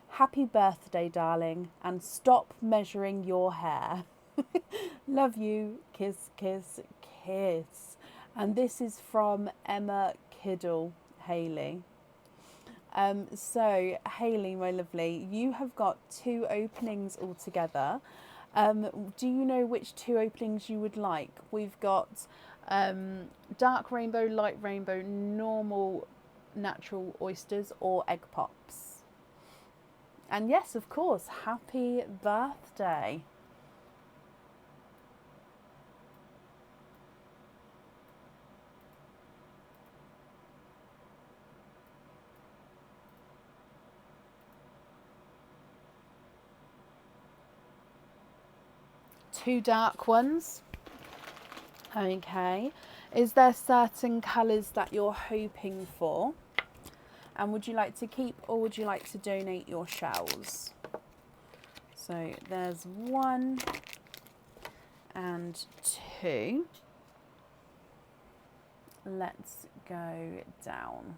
Happy birthday, darling, and stop measuring your hair. Love you. Kiss, kiss, kiss. And this is from Emma Kiddle Hayley. So Hayley, my lovely, you have got 2 openings altogether. Do you know which 2 openings you would like? We've got dark rainbow, light rainbow, normal natural oysters, or egg pops. And yes, of course, happy birthday. Two dark ones. Okay. Is there certain colours that you're hoping for? And would you like to keep or would you like to donate your shells? So there's 1 and 2. Let's go down.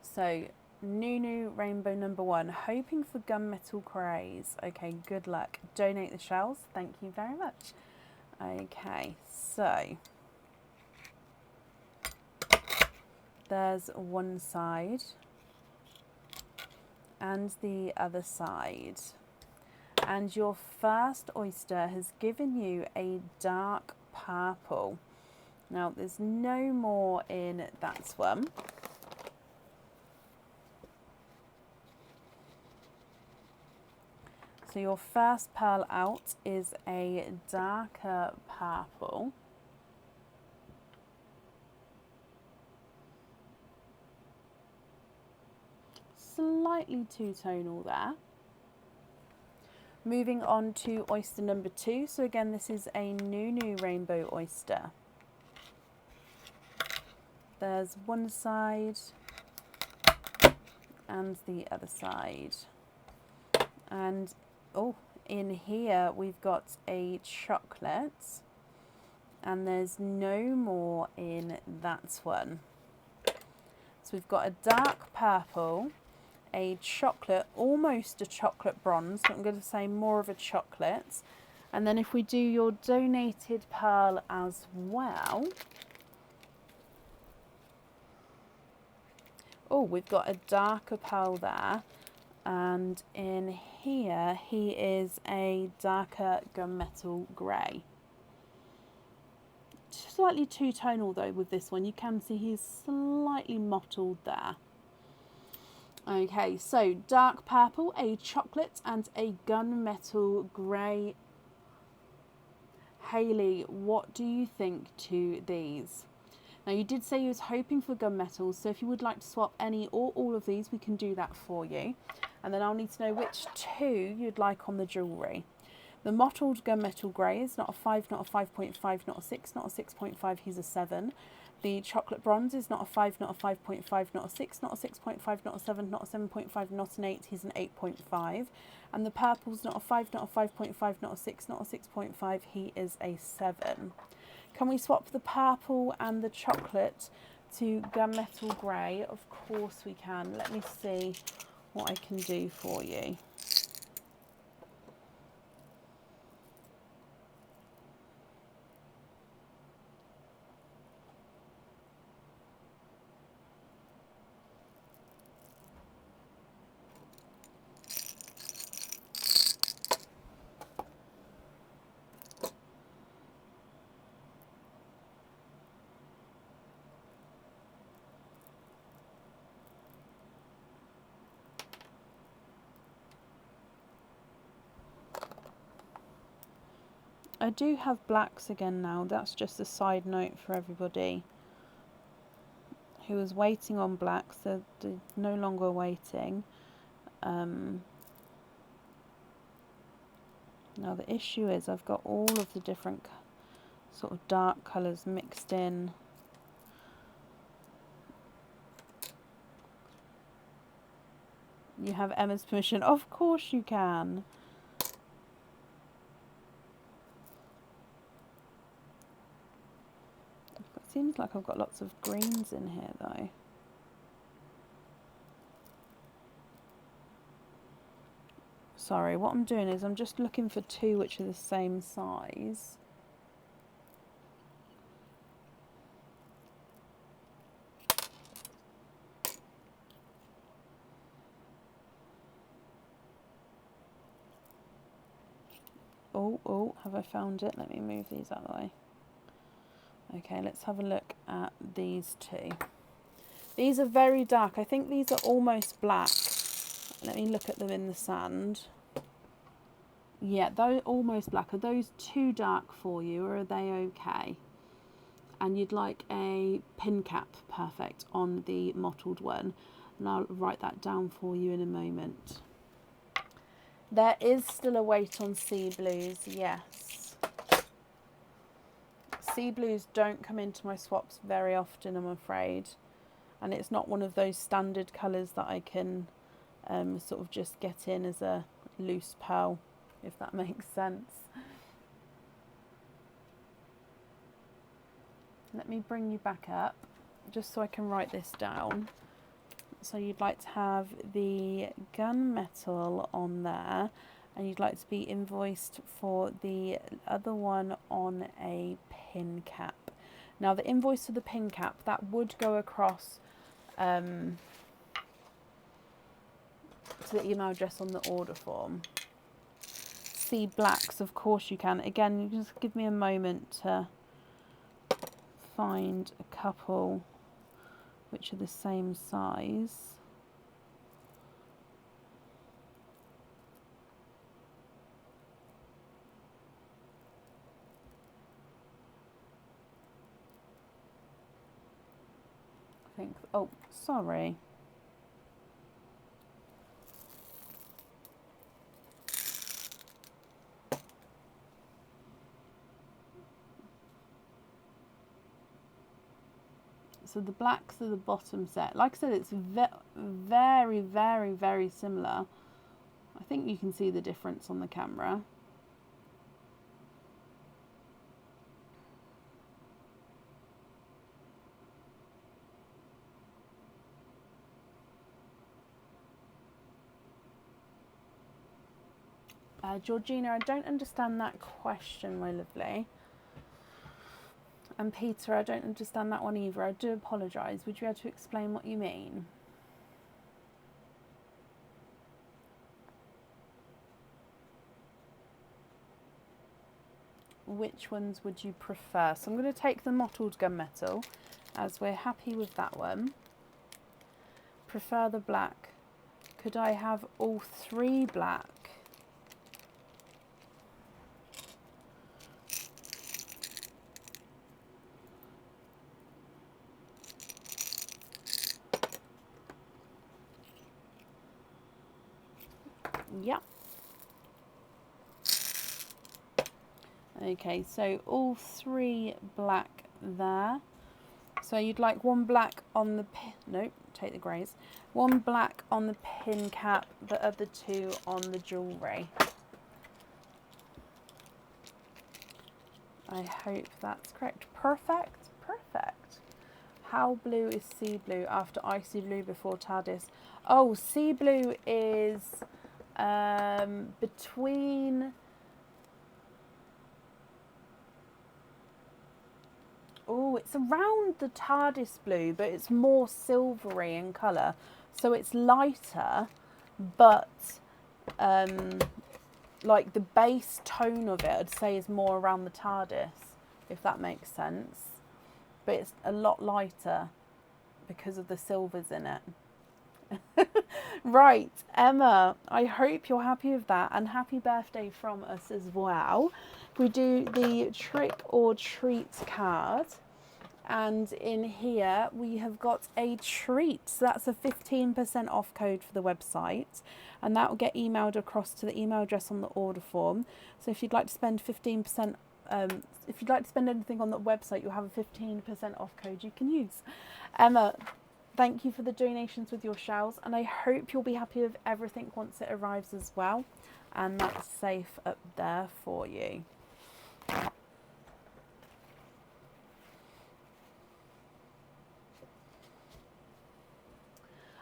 So Nunu Rainbow number 1, hoping for gunmetal greys. Okay, good luck. Donate the shells. Thank you very much. Okay, so there's one side and the other side. And your first oyster has given you a dark purple. Now there's no more in that one. So your first pearl out is a darker purple. Slightly two-tonal there. Moving on to oyster number 2. So again, this is a Nunu rainbow oyster. There's one side and the other side. And oh, in here we've got a chocolate, and there's no more in that one. So we've got a dark purple, a chocolate, almost a chocolate bronze, but I'm going to say more of a chocolate. And then if we do your donated pearl as well, oh, we've got a darker pearl there. And in here, he is a darker gunmetal grey. Slightly two-tonal though with this one. You can see he's slightly mottled there. Okay, so dark purple, a chocolate, and a gunmetal grey. Hayley, what do you think to these? Now you did say you was hoping for gunmetals, so if you would like to swap any or all of these, we can do that for you. And then I'll need to know which 2 you'd like on the jewellery. The mottled gunmetal grey is not a 5, not a 5.5, not a 6, not a 6.5, he's a 7. The chocolate bronze is not a 5, not a 5.5, not a 6, not a 6.5, not a 7, not a 7.5, not an 8, he's an 8.5. And the purple's not a 5, not a 5.5, not a 6, not a 6.5, he is a 7. Can we swap the purple and the chocolate to gunmetal grey? Of course we can. Let me see what I can do for you. I do have blacks again now. That's just a side note for everybody who was waiting on blacks. They're no longer waiting. Now the issue is I've got all of the different sort of dark colours mixed in. You have Emma's permission. Of course you can. It seems like I've got lots of greens in here though. Sorry, what I'm doing is I'm just looking for two which are the same size. Oh, have I found it? Let me move these out of the way. Okay, let's have a look at these two. These are very dark. I think these are almost black. Let me look at them in the sand. Yeah, they're almost black. Are those too dark for you, or are they okay? And you'd like a pin cap, perfect, on the mottled one. And I'll write that down for you in a moment. There is still a wait on sea blues, yes. Sea blues don't come into my swaps very often, I'm afraid. And it's not one of those standard colours that I can sort of just get in as a loose pearl, if that makes sense. Let me bring you back up, just so I can write this down. So you'd like to have the gunmetal on there, and you'd like to be invoiced for the other one on a pin cap. Now the invoice for the pin cap, that would go across to the email address on the order form. See blacks, of course you can. Again, you just give me a moment to find a couple which are the same size. I think, oh, sorry. So the blacks are the bottom set. Like I said, it's very, very, very similar. I think you can see the difference on the camera. Georgina, I don't understand that question, my lovely. And Peter, I don't understand that one either. I do apologise. Would you be able to explain what you mean? Which ones would you prefer? So I'm going to take the mottled gunmetal, as we're happy with that one. Prefer the black. Could I have all three black? Yep. Okay, so all three black there. So you'd like one black on the pin, nope, take the greys. One black on the pin cap, the other two on the jewellery. I hope that's correct. Perfect, perfect. How blue is sea blue after icy blue before TARDIS? Oh, sea blue is between... Oh, it's around the TARDIS blue, but it's more silvery in colour. So it's lighter, but like the base tone of it, I'd say, is more around the TARDIS, if that makes sense. But it's a lot lighter because of the silvers in it. Right, Emma, I hope you're happy with that, and happy birthday from us as well. We do the trick or treat card, And in here we have got a treat. So that's a 15% off code for the website, and that will get emailed across to the email address on the order form. So if you'd like to spend 15%, if you'd like to spend anything on the website, you'll have a 15% off code you can use. Emma, thank you for the donations with your shells, and I hope you'll be happy with everything once it arrives as well. And that's safe up there for you.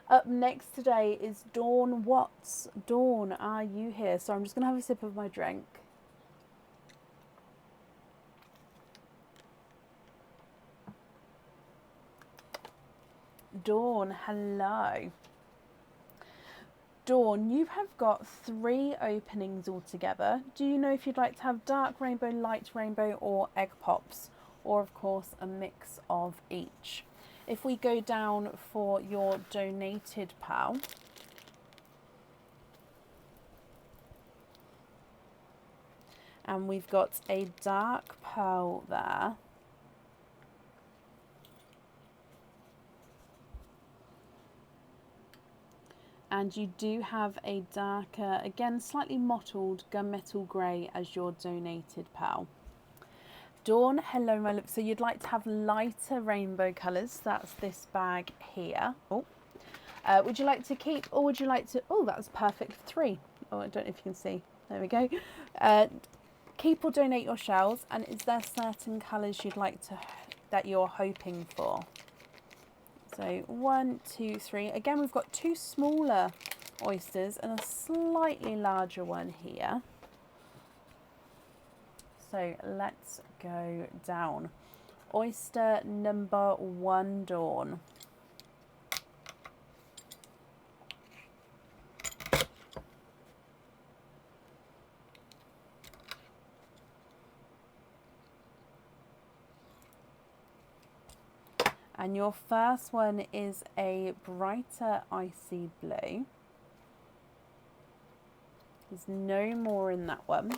Up next today is Dawn Watts. Dawn, are you here? So I'm just going to have a sip of my drink. Dawn, hello. Dawn, you have got 3 openings altogether. Do you know if you'd like to have dark rainbow, light rainbow, or egg pops? Or of course a mix of each. If we go down for your donated pal, and we've got a dark pearl there, and you do have a darker, again slightly mottled gunmetal grey as your donated pal. Dawn, hello my love. So you'd like to have lighter rainbow colours, that's this bag here. Oh, would you like to keep, or would you like to, oh that's perfect for 3. Oh, I don't know if you can see, there we go. Keep or donate your shells, and is there certain colours you'd like to, that you're hoping for? So 1, 2, 3. Again, we've got 2 smaller oysters and a slightly larger one here. So let's go down. Oyster number 1, Dawn. And your first one is a brighter icy blue. There's no more in that one.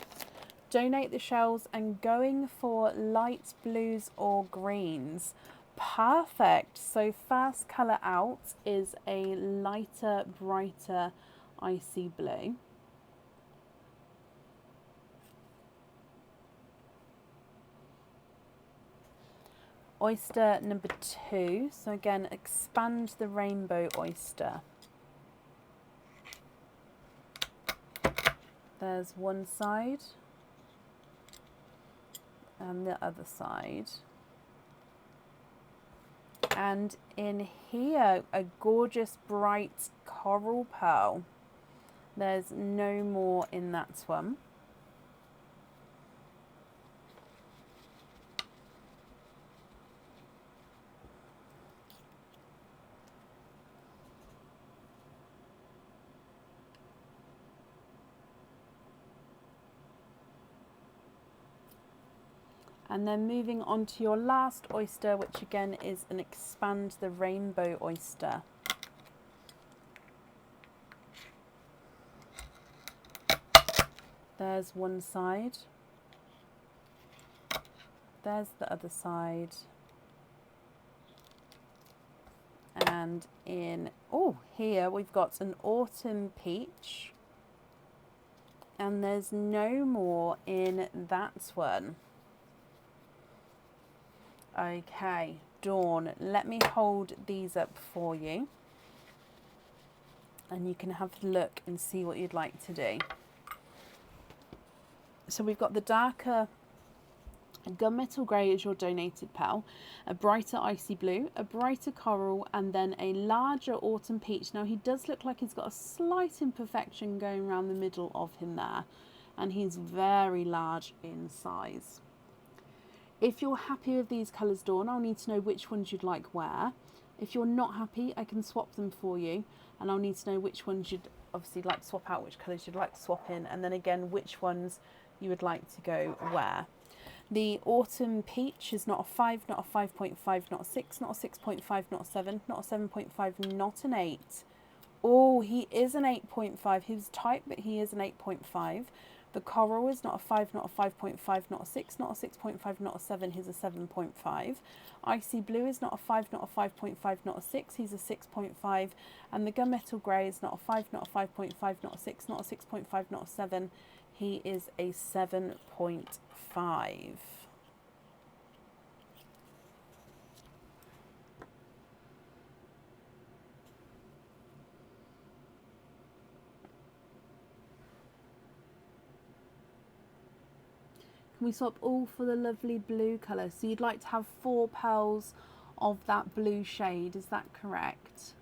Donate the shells and going for light blues or greens. Perfect. So first colour out is a lighter, brighter icy blue. Oyster number 2. So again, expand the rainbow oyster. There's one side. And the other side. And in here, a gorgeous bright coral pearl. There's no more in that one. And then moving on to your last oyster, which again is an expand the rainbow oyster. There's one side. There's the other side. And in, oh, here we've got an autumn peach. And there's no more in that one. Okay, Dawn, let me hold these up for you. And you can have a look and see what you'd like to do. So we've got the darker gunmetal grey as your donated pal, a brighter icy blue, a brighter coral, and then a larger autumn peach. Now he does look like he's got a slight imperfection going around the middle of him there, and he's very large in size. If you're happy with these colours, Dawn, I'll need to know which ones you'd like where. If you're not happy, I can swap them for you, and I'll need to know which ones you'd obviously like to swap out, which colours you'd like to swap in, and then again which ones you would like to go where. The autumn peach is not a 5, not a 5.5, not a 6, not a 6.5, not a 7, not a 7.5, not an 8. Oh, he is an 8.5. He was tight, but he is an 8.5. The coral is not a 5, not a 5.5, not a 6, not a 6.5, not a 7, he's a 7.5. Icy blue is not a 5, not a 5.5, not a 6, he's a 6.5. And the gunmetal grey is not a 5, not a 5.5, not a 6, not a 6.5, not a 7, he is a 7.5. We swap all for the lovely blue colour. So you'd like to have 4 pearls of that blue shade, is that correct?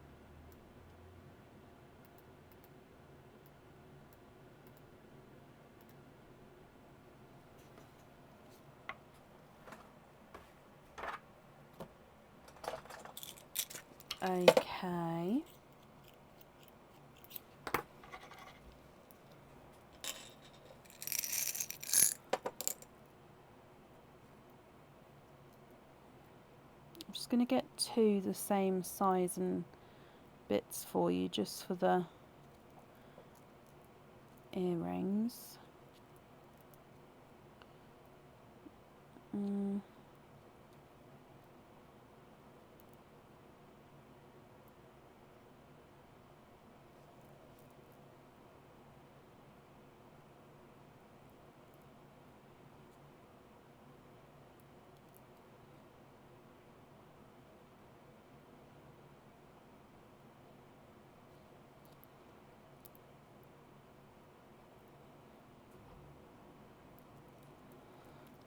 Okay. I'm just going to get 2 the same size and bits for you, just for the earrings.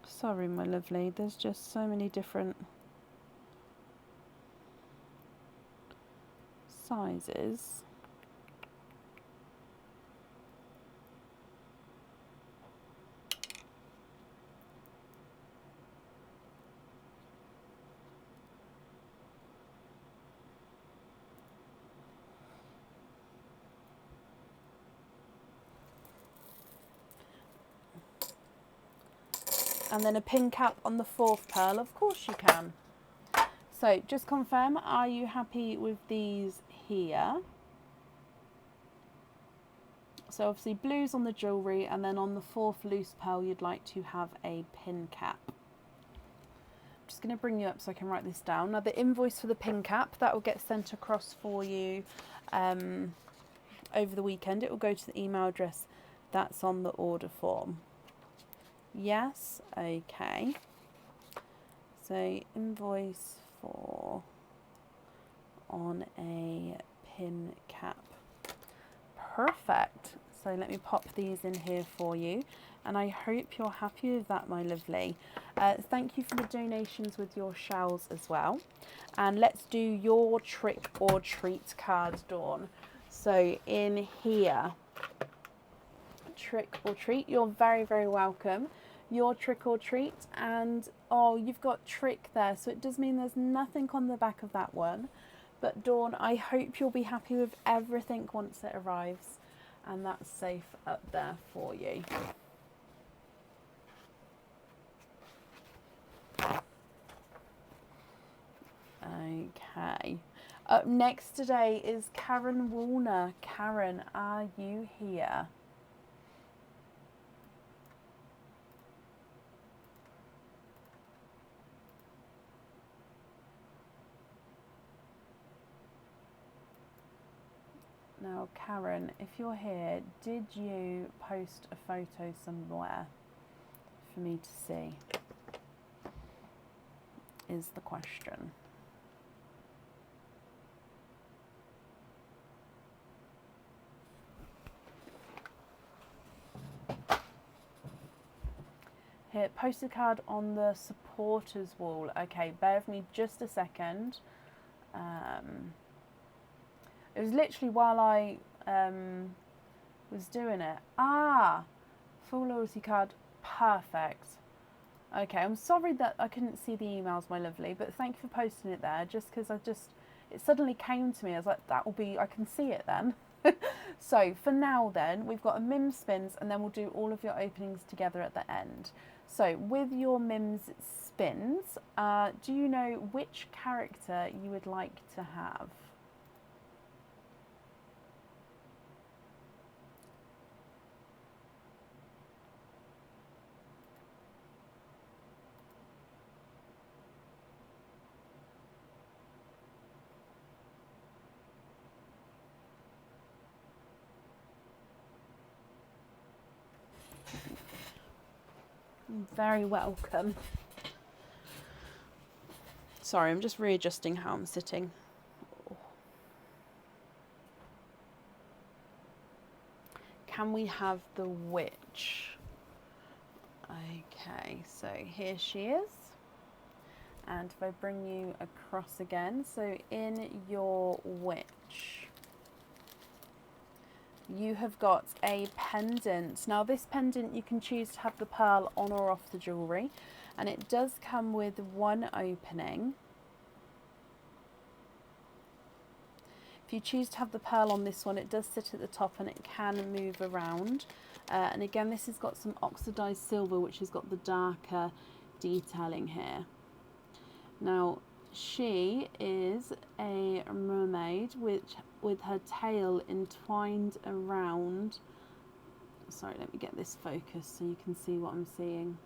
Sorry, my lovely, there's just so many different sizes. And then a pin cap on the 4th pearl, of course you can. So just confirm, are you happy with these here? So obviously blues on the jewellery, and then on the 4th loose pearl you'd like to have a pin cap. I'm just going to bring you up so I can write this down. Now the invoice for the pin cap, that will get sent across for you over the weekend. It will go to the email address that's on the order form. Yes, okay. So invoice for on a pin cap. Perfect. So let me pop these in here for you, and I hope you're happy with that, my lovely. Thank you for the donations with your shells as well. And let's do your trick or treat card, Dawn. So in here, trick or treat, you're very, very welcome. Your trick or treat, and oh, you've got trick there, so it does mean there's nothing on the back of that one. But Dawn, I hope you'll be happy with everything once it arrives, and that's safe up there for you. Okay. Up next today is Karen Warner. Karen, are you here? Now, Karen, if you're here, did you post a photo somewhere for me to see? Is the question. Here, post a card on the supporters wall. Okay, bear with me just a second. It was literally while I was doing it. Ah, full loyalty card. Perfect. Okay, I'm sorry that I couldn't see the emails, my lovely, but thank you for posting it there, just because it suddenly came to me. I was like, that will be, I can see it then. So for now then, we've got a Mims spins, and then we'll do all of your openings together at the end. So with your Mims spins, do you know which character you would like to have? You're very welcome. Sorry, I'm just readjusting how I'm sitting. Can we have the witch? Okay, so here she is. And if I bring you across again, so in your witch, you have got a pendant. Now this pendant, you can choose to have the pearl on or off the jewellery, and it does come with one opening. If you choose to have the pearl on this one, it does sit at the top and it can move around. And again, this has got some oxidized silver, which has got the darker detailing here. Now, she is a mermaid with her tail entwined around. Sorry, let me get this focused so you can see what I'm seeing.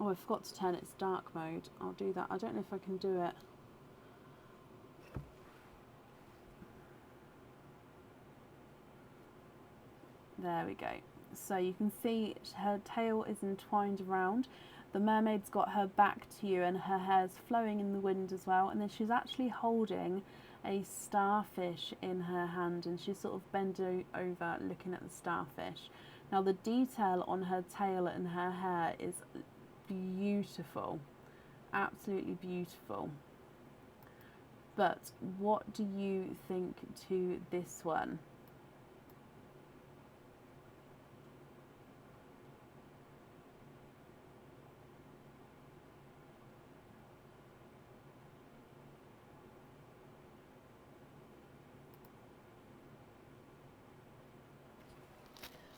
Oh, I forgot to turn its dark mode. I'll do that. I don't know if I can do it. There we go. So you can see her tail is entwined around. The mermaid's got her back to you and her hair's flowing in the wind as well. And then she's actually holding a starfish in her hand, and she's sort of bent over looking at the starfish. Now the detail on her tail and her hair is beautiful, absolutely beautiful. But what do you think to this one?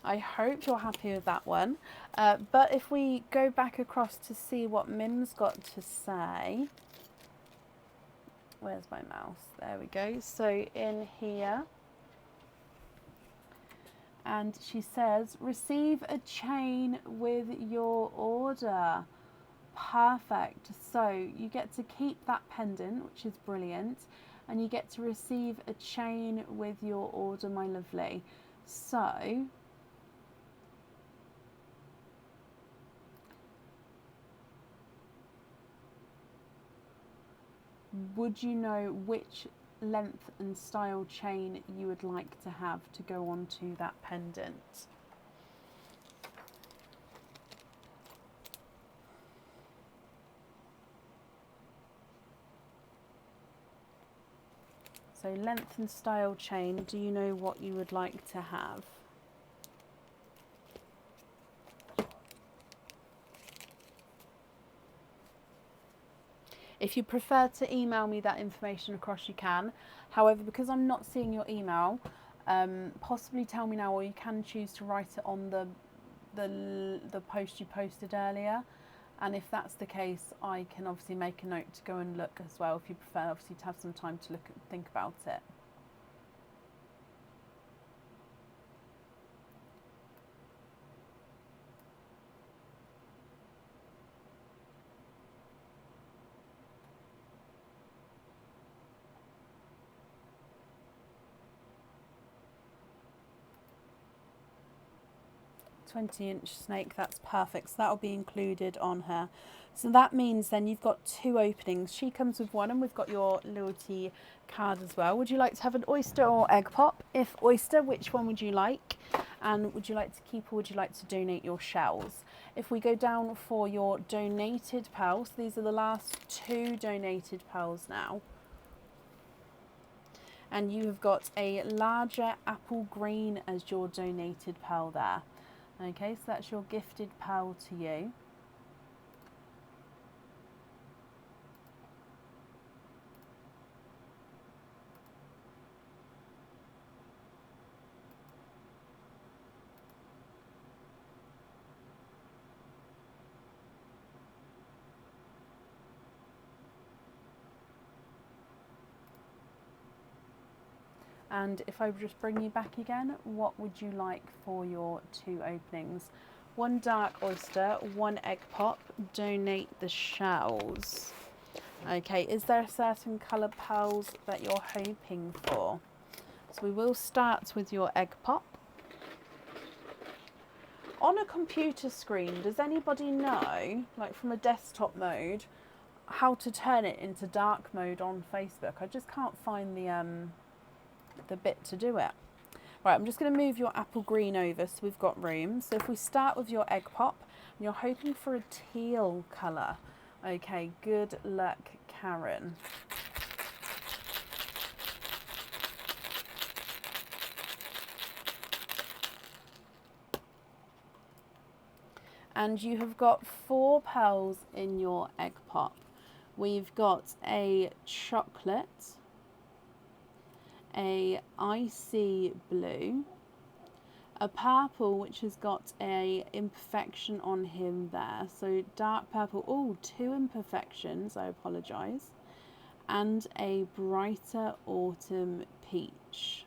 I hope you're happy with that one. But if we go back across to see what Mim's got to say. Where's my mouse? There we go. So in here. And she says, receive a chain with your order. Perfect. So you get to keep that pendant, which is brilliant. And you get to receive a chain with your order, my lovely. So would you know which length and style chain you would like to have to go onto that pendant? So length and style chain, do you know what you would like to have? If you prefer to email me that information across, you can. However, because I'm not seeing your email, possibly tell me now, or you can choose to write it on the post you posted earlier. And if that's the case, I can obviously make a note to go and look as well, if you prefer obviously to have some time to look and think about it. .20-inch snake, that's perfect. So that'll be included on her. So that means then you've got two openings. She comes with one, and we've got your loyalty card as well. Would you like to have an oyster or egg pop? If oyster, which one would you like? And would you like to keep, or would you like to donate your shells? If we go down for your donated pearls, these are the last two donated pearls now. And you have got a larger apple green as your donated pearl there. Okay, so that's your gifted pearl to you. And if I just bring you back again, what would you like for your two openings? One dark oyster, one egg pop, donate the shells. Okay, is there a certain colour pearls that you're hoping for? So we will start with your egg pop. On a computer screen, does anybody know, like from a desktop mode, how to turn it into dark mode on Facebook? I just can't find the bit to do it. Right, I'm just going to move your apple green over so we've got room. So if we start with your egg pop, and you're hoping for a teal colour. Okay, good luck, Karen. And you have got 4 pearls in your egg pop. We've got a chocolate, a icy blue, a purple which has got a imperfection on him there, so dark purple. Oh, 2 imperfections, I apologise. And a brighter autumn peach.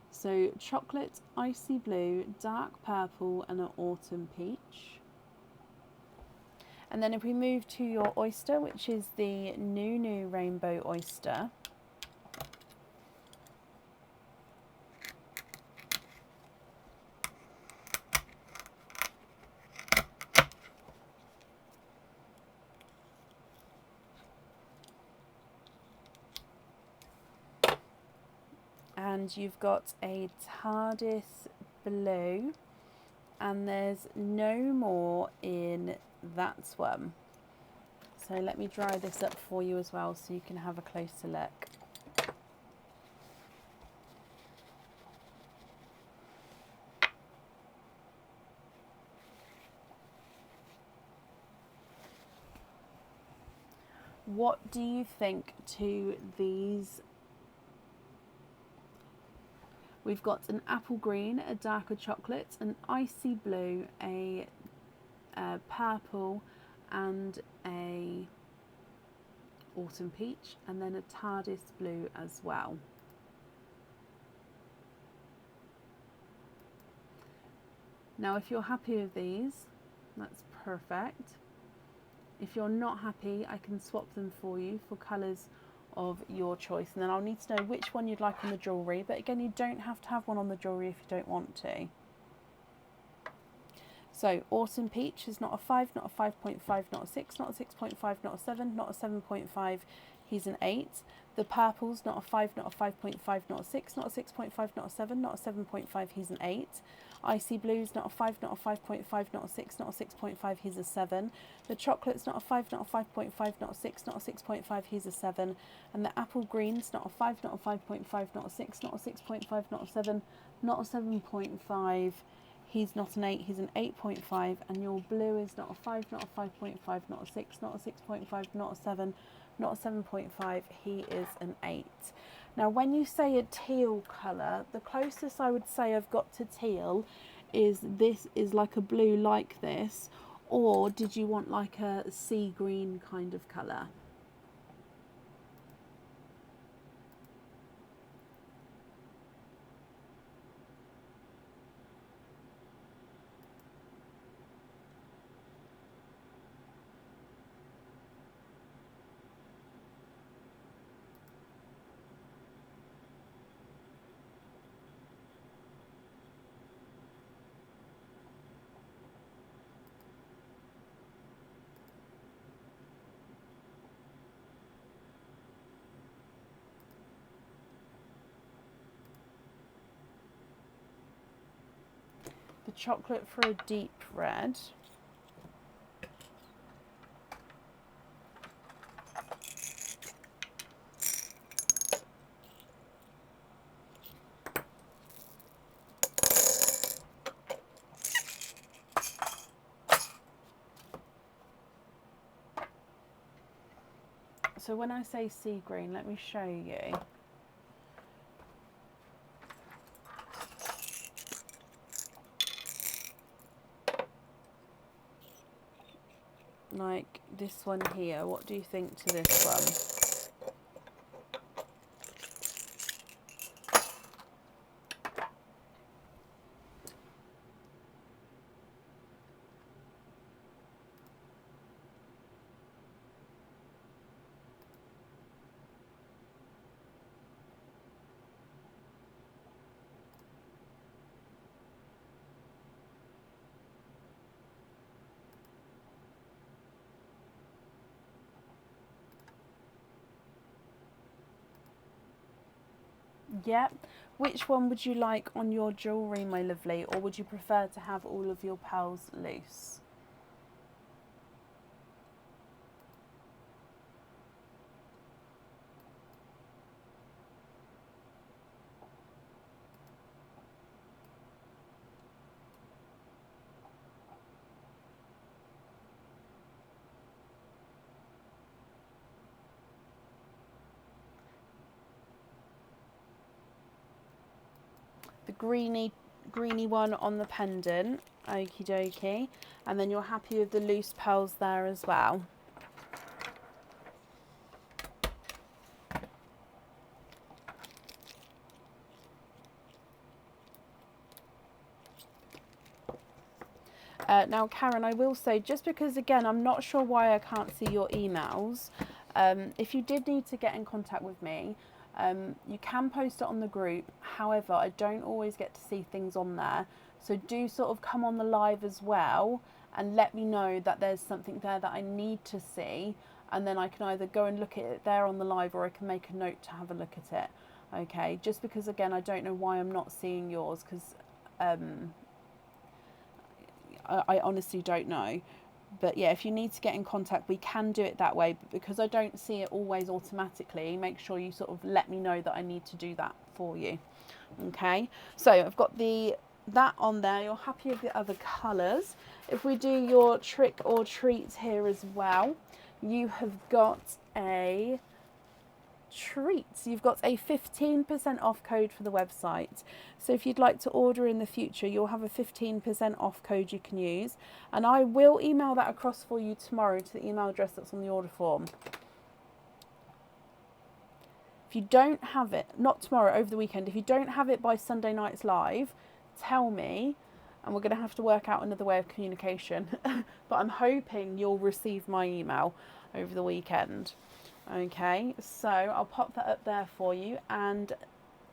So chocolate, icy blue, dark purple and an autumn peach. And then if we move to your oyster, which is the new rainbow oyster. And you've got a TARDIS blue, and there's no more in that one. So let me dry this up for you as well so you can have a closer look. What do you think to these? We've got an apple green, a darker chocolate, an icy blue, a purple and a autumn peach, and then a TARDIS blue as well. Now if you're happy with these, that's perfect. If you're not happy, I can swap them for you for colours of your choice, and then I'll need to know which one you'd like on the jewellery, but again, you don't have to have one on the jewellery if you don't want to. So autumn peach is not a 5, not a 5.5, not a 6, not a 6.5, not a 7, not a 7.5, he's an 8. The purple's not a 5, not a 5.5, not a 6, not a 6.5, not a 7, not a 7.5, he's an 8. Icy blue's not a 5, not a 5.5, not a 6, not a 6.5, he's a 7. The chocolate's not a 5, not a 5.5, not a 6, not a 6.5, he's a 7. And the apple green's not a 5, not a 5.5, not a 6, not a 6.5, not a 7, not a 7.5, he's not an 8, he's an 8.5. And your blue is not a 5, not a 5.5, not a 6, not a 6.5, not a 7, not a 7.5, he is an 8. Now when you say a teal colour, the closest I would say I've got to teal is this is like a blue like this, or did you want like a sea green kind of colour? The chocolate for a deep red. So when I say sea green, let me show you. Like this one here, what do you think to this one? Yep. Which one would you like on your jewellery, my lovely, or would you prefer to have all of your pearls loose? The greeny one on the pendant, okie dokie, and then you're happy with the loose pearls there as well. Now Karen, I will say, just because again I'm not sure why I can't see your emails, if you did need to get in contact with me, you can post it on the group. However, I don't always get to see things on there, so do sort of come on the live as well and let me know that there's something there that I need to see, and then I can either go and look at it there on the live, or I can make a note to have a look at it. Okay, just because again I don't know why I'm not seeing yours, because I honestly don't know. But yeah, if you need to get in contact, we can do it that way. But because I don't see it always automatically, make sure you sort of let me know that I need to do that for you. Okay, so I've got that on there. You're happy with the other colours. If we do your trick or treat here as well, you have got a treat. You've got a 15% off code for the website. So if you'd like to order in the future, you'll have a 15% off code you can use. And I will email that across for you tomorrow to the email address that's on the order form. If you don't have it, not tomorrow, over the weekend, if you don't have it by Sunday night's live, tell me, and we're going to have to work out another way of communication. But I'm hoping you'll receive my email over the weekend. Okay, so I'll pop that up there for you, and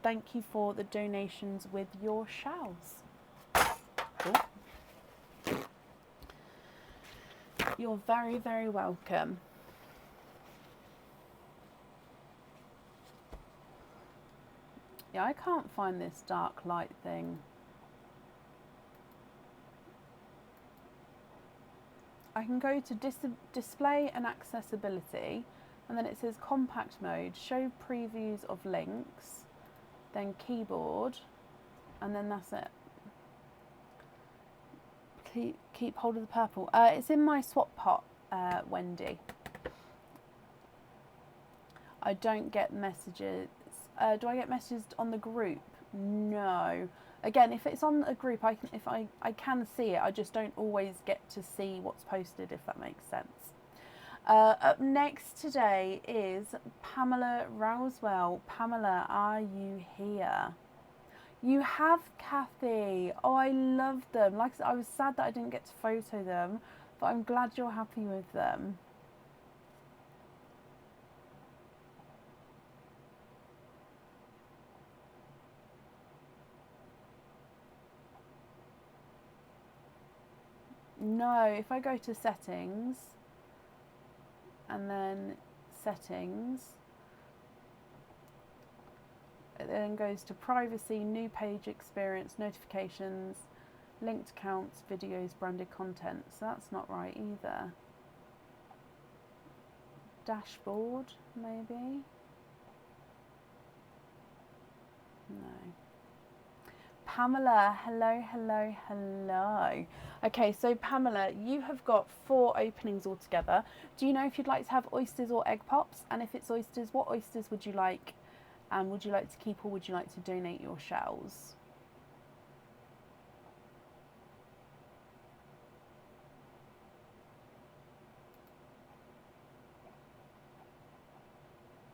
thank you for the donations with your shells. Ooh. You're very, very welcome. Yeah, I can't find this dark light thing. I can go to display and accessibility, and then it says compact mode, show previews of links, then keyboard, and then that's it. Keep hold of the purple. It's in my swap pot, Wendy. I don't get messages. Do I get messages on the group? No. Again, if it's on a group, I can see it. I just don't always get to see what's posted, if that makes sense. Up next today is Pamela Rousewell. Pamela, are you here? You have, Kathy. Oh, I love them. Like I said, I was sad that I didn't get to photo them, but I'm glad you're happy with them. No, if I go to settings, and then settings, it then goes to privacy, new page experience, notifications, linked accounts, videos, branded content. So that's not right either. Dashboard, maybe? No. Pamela, hello, hello, hello. Okay, so Pamela, you have got 4 openings altogether. Do you know if you'd like to have oysters or egg pops? And if it's oysters, what oysters would you like? And would you like to keep, or would you like to donate your shells?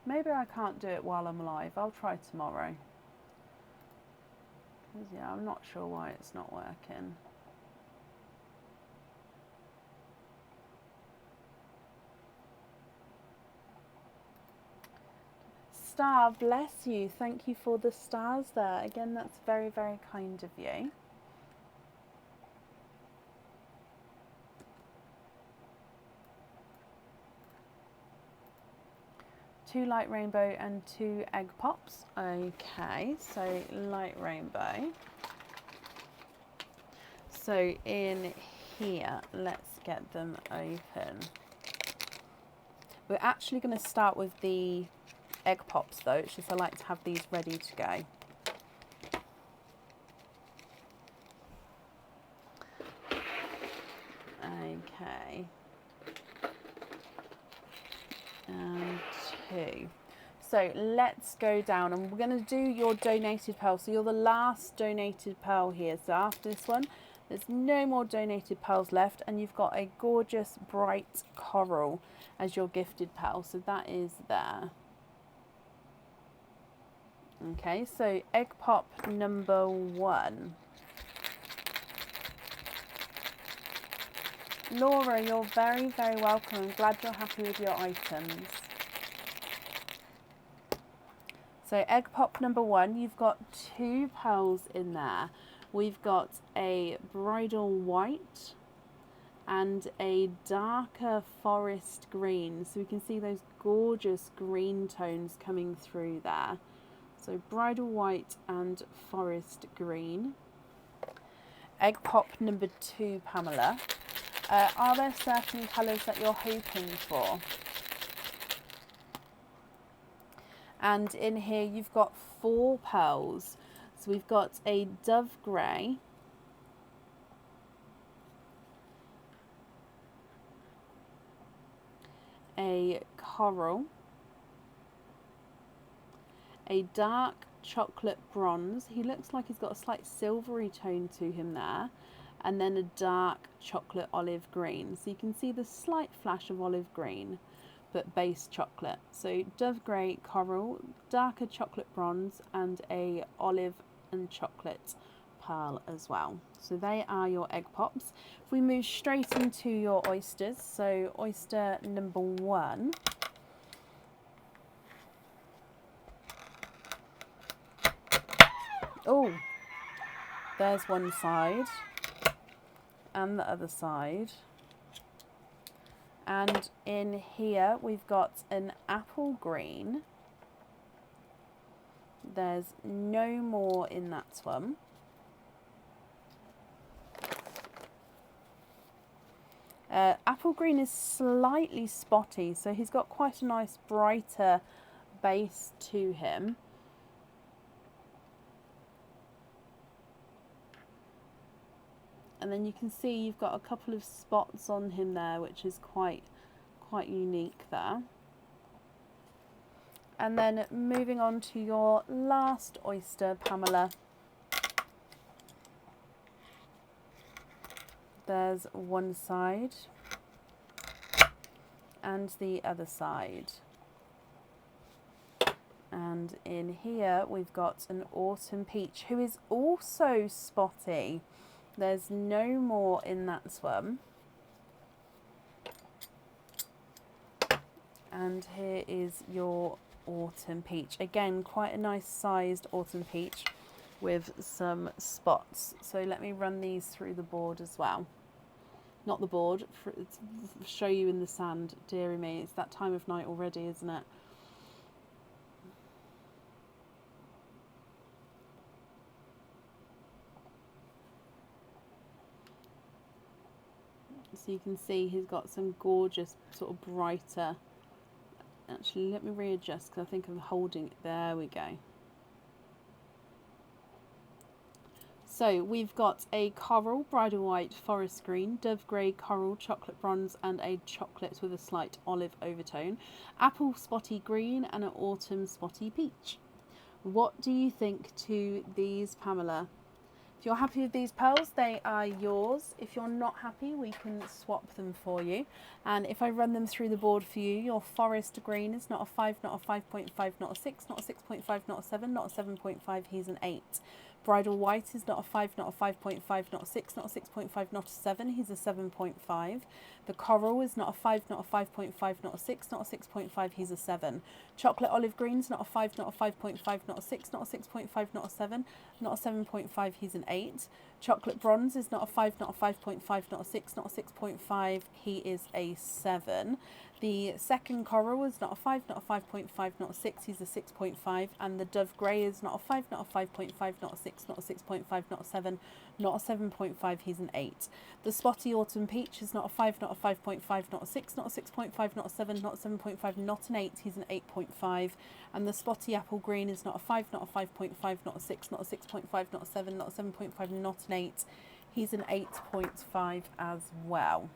Maybe I can't do it while I'm live. I'll try tomorrow. Yeah, I'm not sure why it's not working. Star, bless you. Thank you for the stars there. Again, that's very, very kind of you. 2 light rainbow and 2 egg pops. Okay, so light rainbow. So in here, let's get them open. We're actually going to start with the egg pops though, it's just I like to have these ready to go. Okay. And 2. So let's go down and we're going to do your donated pearl. So you're the last donated pearl here. So after this one, there's no more donated pearls left, and you've got a gorgeous bright coral as your gifted pearl. So that is there. Okay, so egg pop number 1. Laura, you're very, very welcome. I'm glad you're happy with your items. So egg pop number 1, you've got 2 pearls in there. We've got a bridal white and a darker forest green. So we can see those gorgeous green tones coming through there. So bridal white and forest green. Egg pop number 2, Pamela. Are there certain colours that you're hoping for? And in here you've got 4 pearls. So we've got a dove grey, a coral, a dark chocolate bronze. He looks like he's got a slight silvery tone to him there. And then a dark chocolate olive green. So you can see the slight flash of olive green, but base chocolate. So dove grey, coral, darker chocolate bronze, and a olive and chocolate pearl as well. So they are your egg pops. If we move straight into your oysters, so oyster number 1. Oh, there's one side and the other side. And in here we've got an apple green. There's no more in that one. Apple green is slightly spotty, so he's got quite a nice brighter base to him. And then you can see you've got a couple of spots on him there, which is quite unique there. And then moving on to your last oyster, Pamela. There's one side and the other side. And in here we've got an autumn peach who is also spotty. There's no more in that one. And here is your autumn peach. Again, quite a nice sized autumn peach with some spots. So let me run these through the board as well. Not the board, show you in the sand. Dearie me, it's that time of night already, isn't it? So you can see he's got some gorgeous sort of brighter. Actually, let me readjust because I think I'm holding it. There we go. So we've got a coral, bridal white, forest green, dove grey, coral, chocolate bronze, and a chocolate with a slight olive overtone, apple spotty green, and an autumn spotty peach. What do you think to these, Pamela? If you're happy with these pearls, they are yours. If you're not happy, we can swap them for you. And if I run them through the board for you, your forest green is not a 5, not a 5.5, not a 6, not a 6.5, not a 7, not a 7.5, he's an 8. Bridal white is not a 5, not a 5.5, not a 6, not a 6.5, not a 7, he's a 7.5. The coral is not a 5, not a 5.5, not a 6, not a 6.5, he's a 7. Chocolate olive green is not a 5, not a 5.5, not a 6, not a 6.5, not a 7, not a 7.5, he's an 8. Chocolate Bronze is not a 5, not a 5.5, not a 6, not a 6.5. He is a 7. The second Coral is not a 5, not a 5.5, not a 6. He's a 6.5. And the Dove Grey is not a 5, not a 5.5, not a 6, not a 6.5, not a 7, not a 7.5. He's an 8. The Spotty Autumn Peach is not a 5, not a 5.5, not a 6, not a 6.5, not a 7, not a 7.5, not an 8. He's an 8.5. And the Spotty Apple Green is not a 5, not a 5.5, not a 6, not a 6.5, not a 7, not a 7.5, not an 8. He's an 8.5 as well.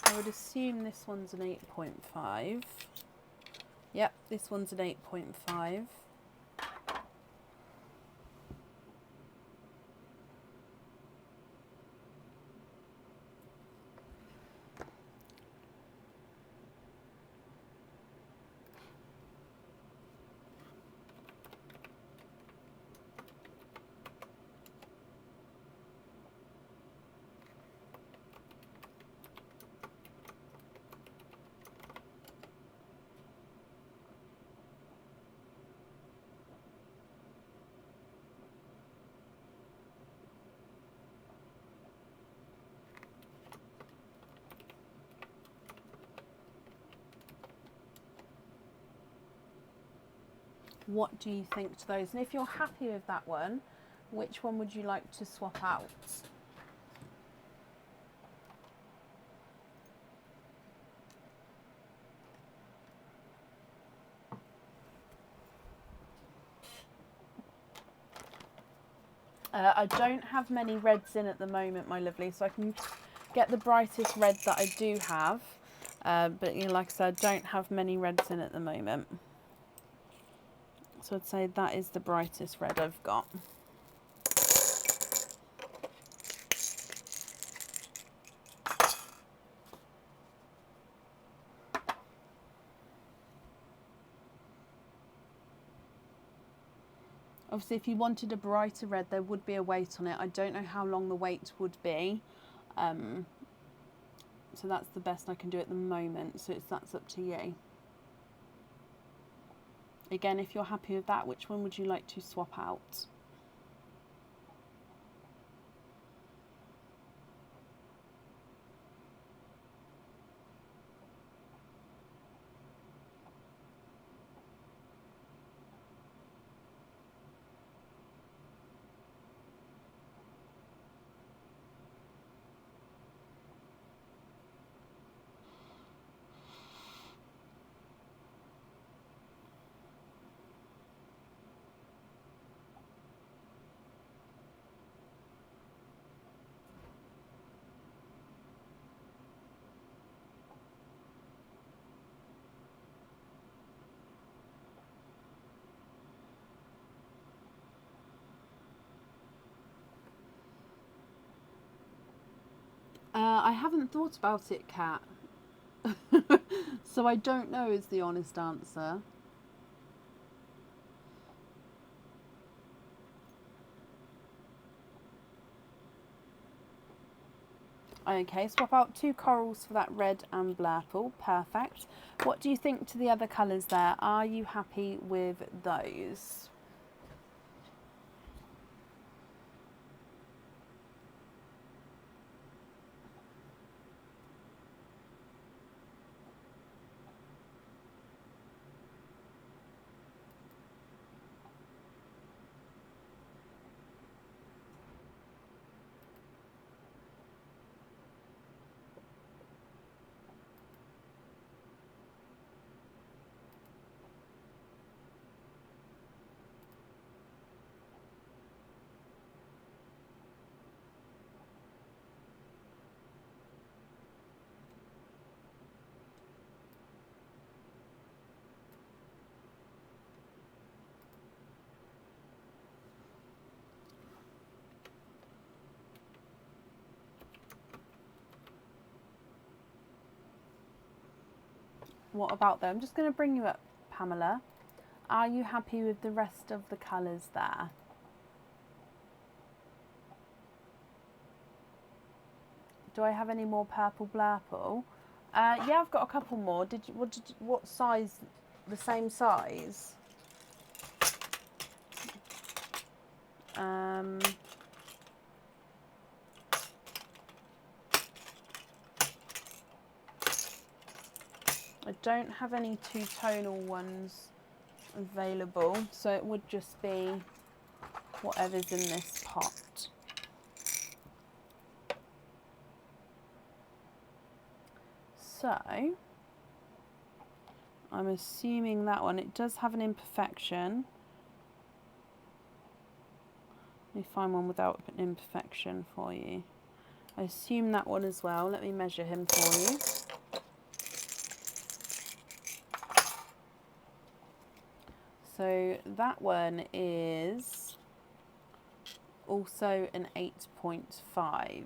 I would assume this one's an 8.5. Yep, this one's an 8.5. What do you think to those? And if you're happy with that one, which one would you like to swap out? I don't have many reds in at the moment, my lovely, so I can get the brightest red that I do have. But you know, like I said, I don't have many reds in at the moment. So I'd say that is the brightest red I've got. Obviously, if you wanted a brighter red, there would be a weight on it. I don't know how long the weight would be. So that's the best I can do at the moment. So that's up to you. Again, if you're happy with that, which one would you like to swap out? I haven't thought about it, Kat. So I don't know is the honest answer. Okay, swap out 2 corals for that red and blurple. Perfect. What do you think to the other colours there? Are you happy with those? What about them? I'm just going to bring you up, Pamela. Are you happy with the rest of the colours there? Do I have any more purple blurple? Yeah, I've got a couple more. What size? The same size? I don't have any two-tonal ones available, so it would just be whatever's in this pot. So, I'm assuming that one, it does have an imperfection. Let me find one without an imperfection for you. I assume that one as well. Let me measure him for you. So that one is also an 8.5.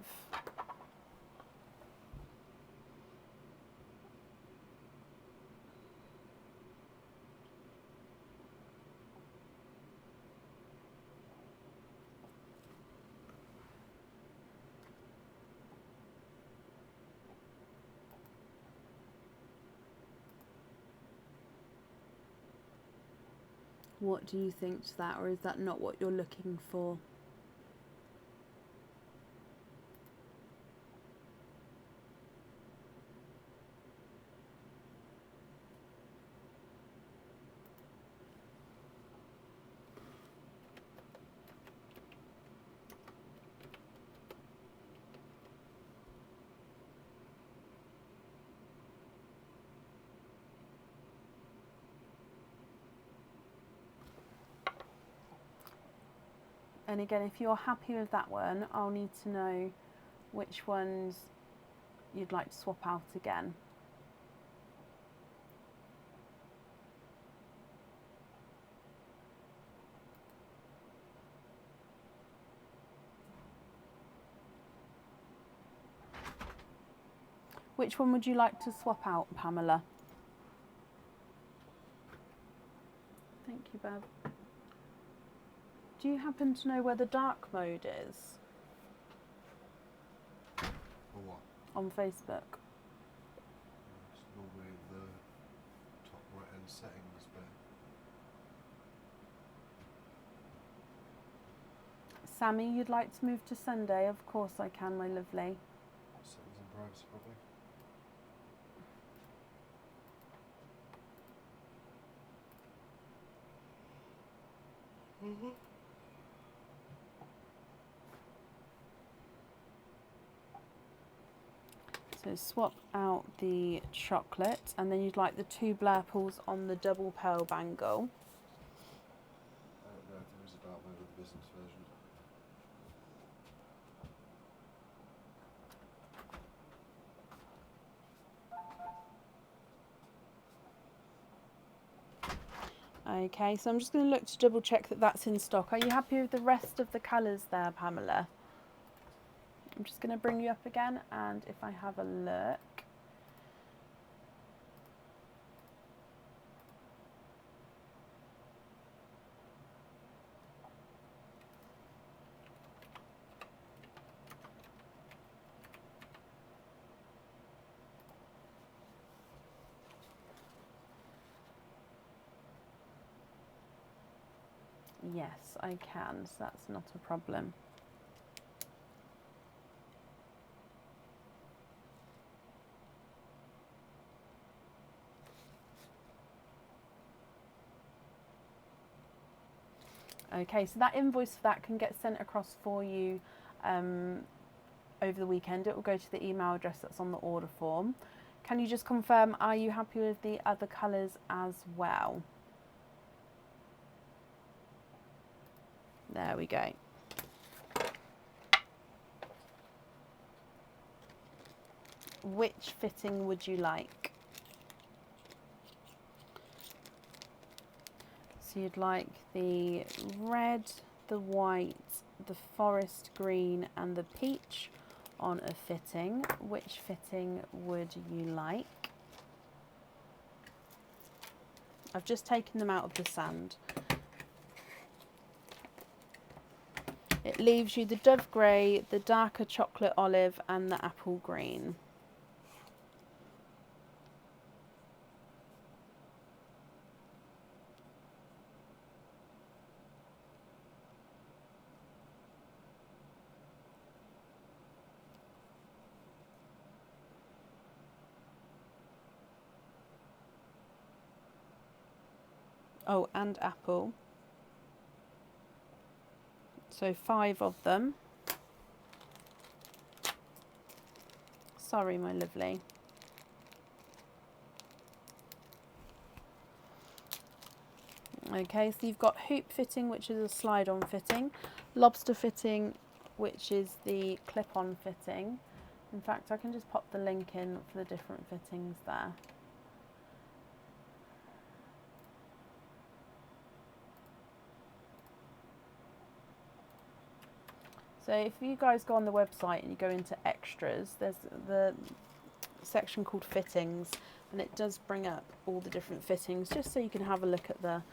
What do you think to that, or is that not what you're looking for? And again, if you're happy with that one, I'll need to know which ones you'd like to swap out again. Which one would you like to swap out, Pamela? Thank you, Bev. Do you happen to know where the dark mode is? For what? On Facebook. It's normally the top right hand settings bit. Sammy, you'd like to move to Sunday? Of course I can, my lovely. Settings and privacy probably. So swap out the chocolate, and then you'd like the 2 blurples on the double pearl bangle. I don't know if there is a dark mode of the business version. Okay, so I'm just going to look to double check that that's in stock. Are you happy with the rest of the colours there, Pamela? I'm just going to bring you up again, and if I have a look. Yes, I can, so that's not a problem. Okay, so that invoice for that can get sent across for you over the weekend. It will go to the email address that's on the order form. Can you just confirm, are you happy with the other colours as well? There we go. Which fitting would you like? So you'd like the red, the white, the forest green and the peach on a fitting. Which fitting would you like? I've just taken them out of the sand. It leaves you the dove grey, the darker chocolate olive and the apple green. Oh, and apple. So 5 of them. Sorry, my lovely. Okay, so you've got hoop fitting, which is a slide-on fitting, lobster fitting, which is the clip-on fitting. In fact, I can just pop the link in for the different fittings there. So if you guys go on the website and you go into extras, there's the section called fittings, and it does bring up all the different fittings just so you can have a look at the...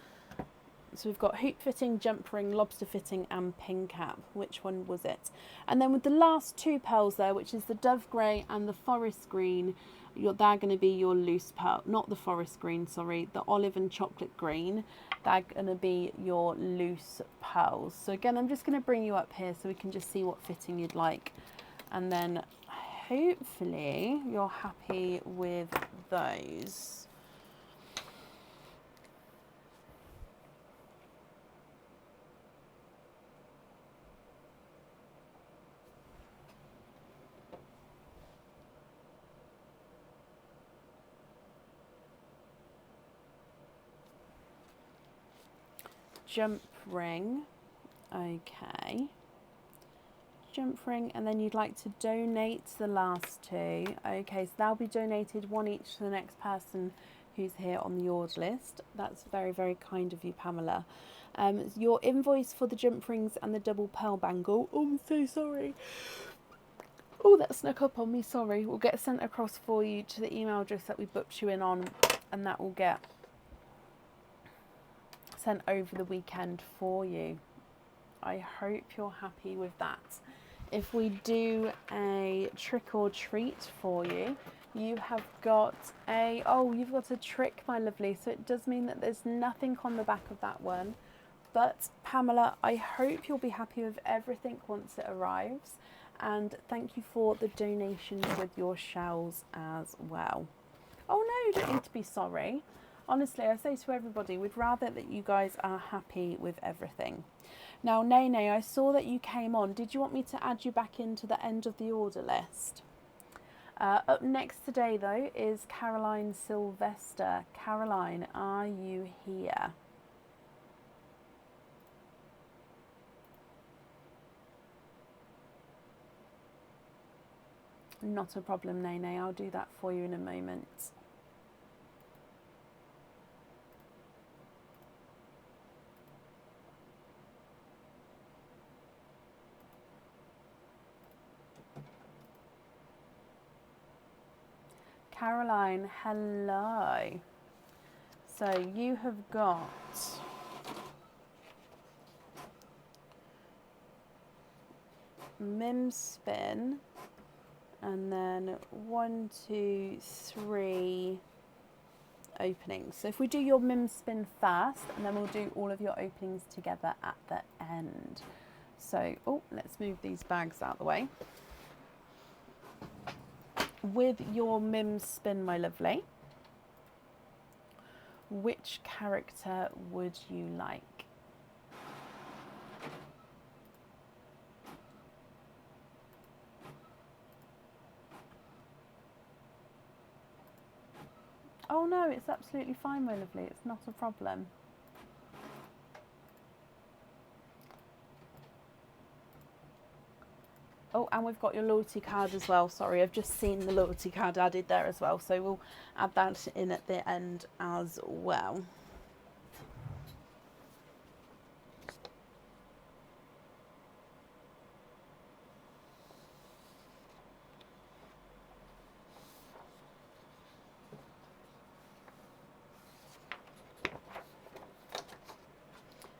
So we've got hoop fitting, jump ring, lobster fitting and pin cap. Which one was it? And then with the last 2 pearls there, which is the dove grey and the forest green, they're going to be your loose pearl, not the forest green, sorry, the olive and chocolate green. They're going to be your loose pearls. So again, I'm just going to bring you up here so we can just see what fitting you'd like. And then hopefully you're happy with those. Jump ring, okay, jump ring, and then you'd like to donate the last 2. Okay, so they'll be donated 1 each to the next person who's here on the order list. That's very, very kind of you, Pamela. Your invoice for the jump rings and the double pearl bangle, oh, I'm so sorry, oh, that snuck up on me, sorry, will get sent across for you to the email address that we booked you in on, and that will get sent over the weekend for you. I hope you're happy with that. If we do a trick or treat for you, you have got a, oh, you've got a trick, my lovely. So it does mean that there's nothing on the back of that one. But Pamela, I hope you'll be happy with everything once it arrives. And thank you for the donations with your shells as well. Oh no, you don't need to be sorry. Honestly, I say to everybody, we'd rather that you guys are happy with everything. Now, Nene, I saw that you came on. Did you want me to add you back into the end of the order list? Up next today, though, is Caroline Sylvester. Caroline, are you here? Not a problem, Nene. I'll do that for you in a moment. Caroline, hello. So you have got Mim spin, and then 1, 2, 3 openings. So if we do your Mim spin first, and then we'll do all of your openings together at the end. So, oh, let's move these bags out of the way. With your Mim spin, my lovely, which character would you like? Oh no, it's absolutely fine, my lovely. It's not a problem. Oh, and we've got your loyalty card as well. Sorry, I've just seen the loyalty card added there as well. So we'll add that in at the end as well.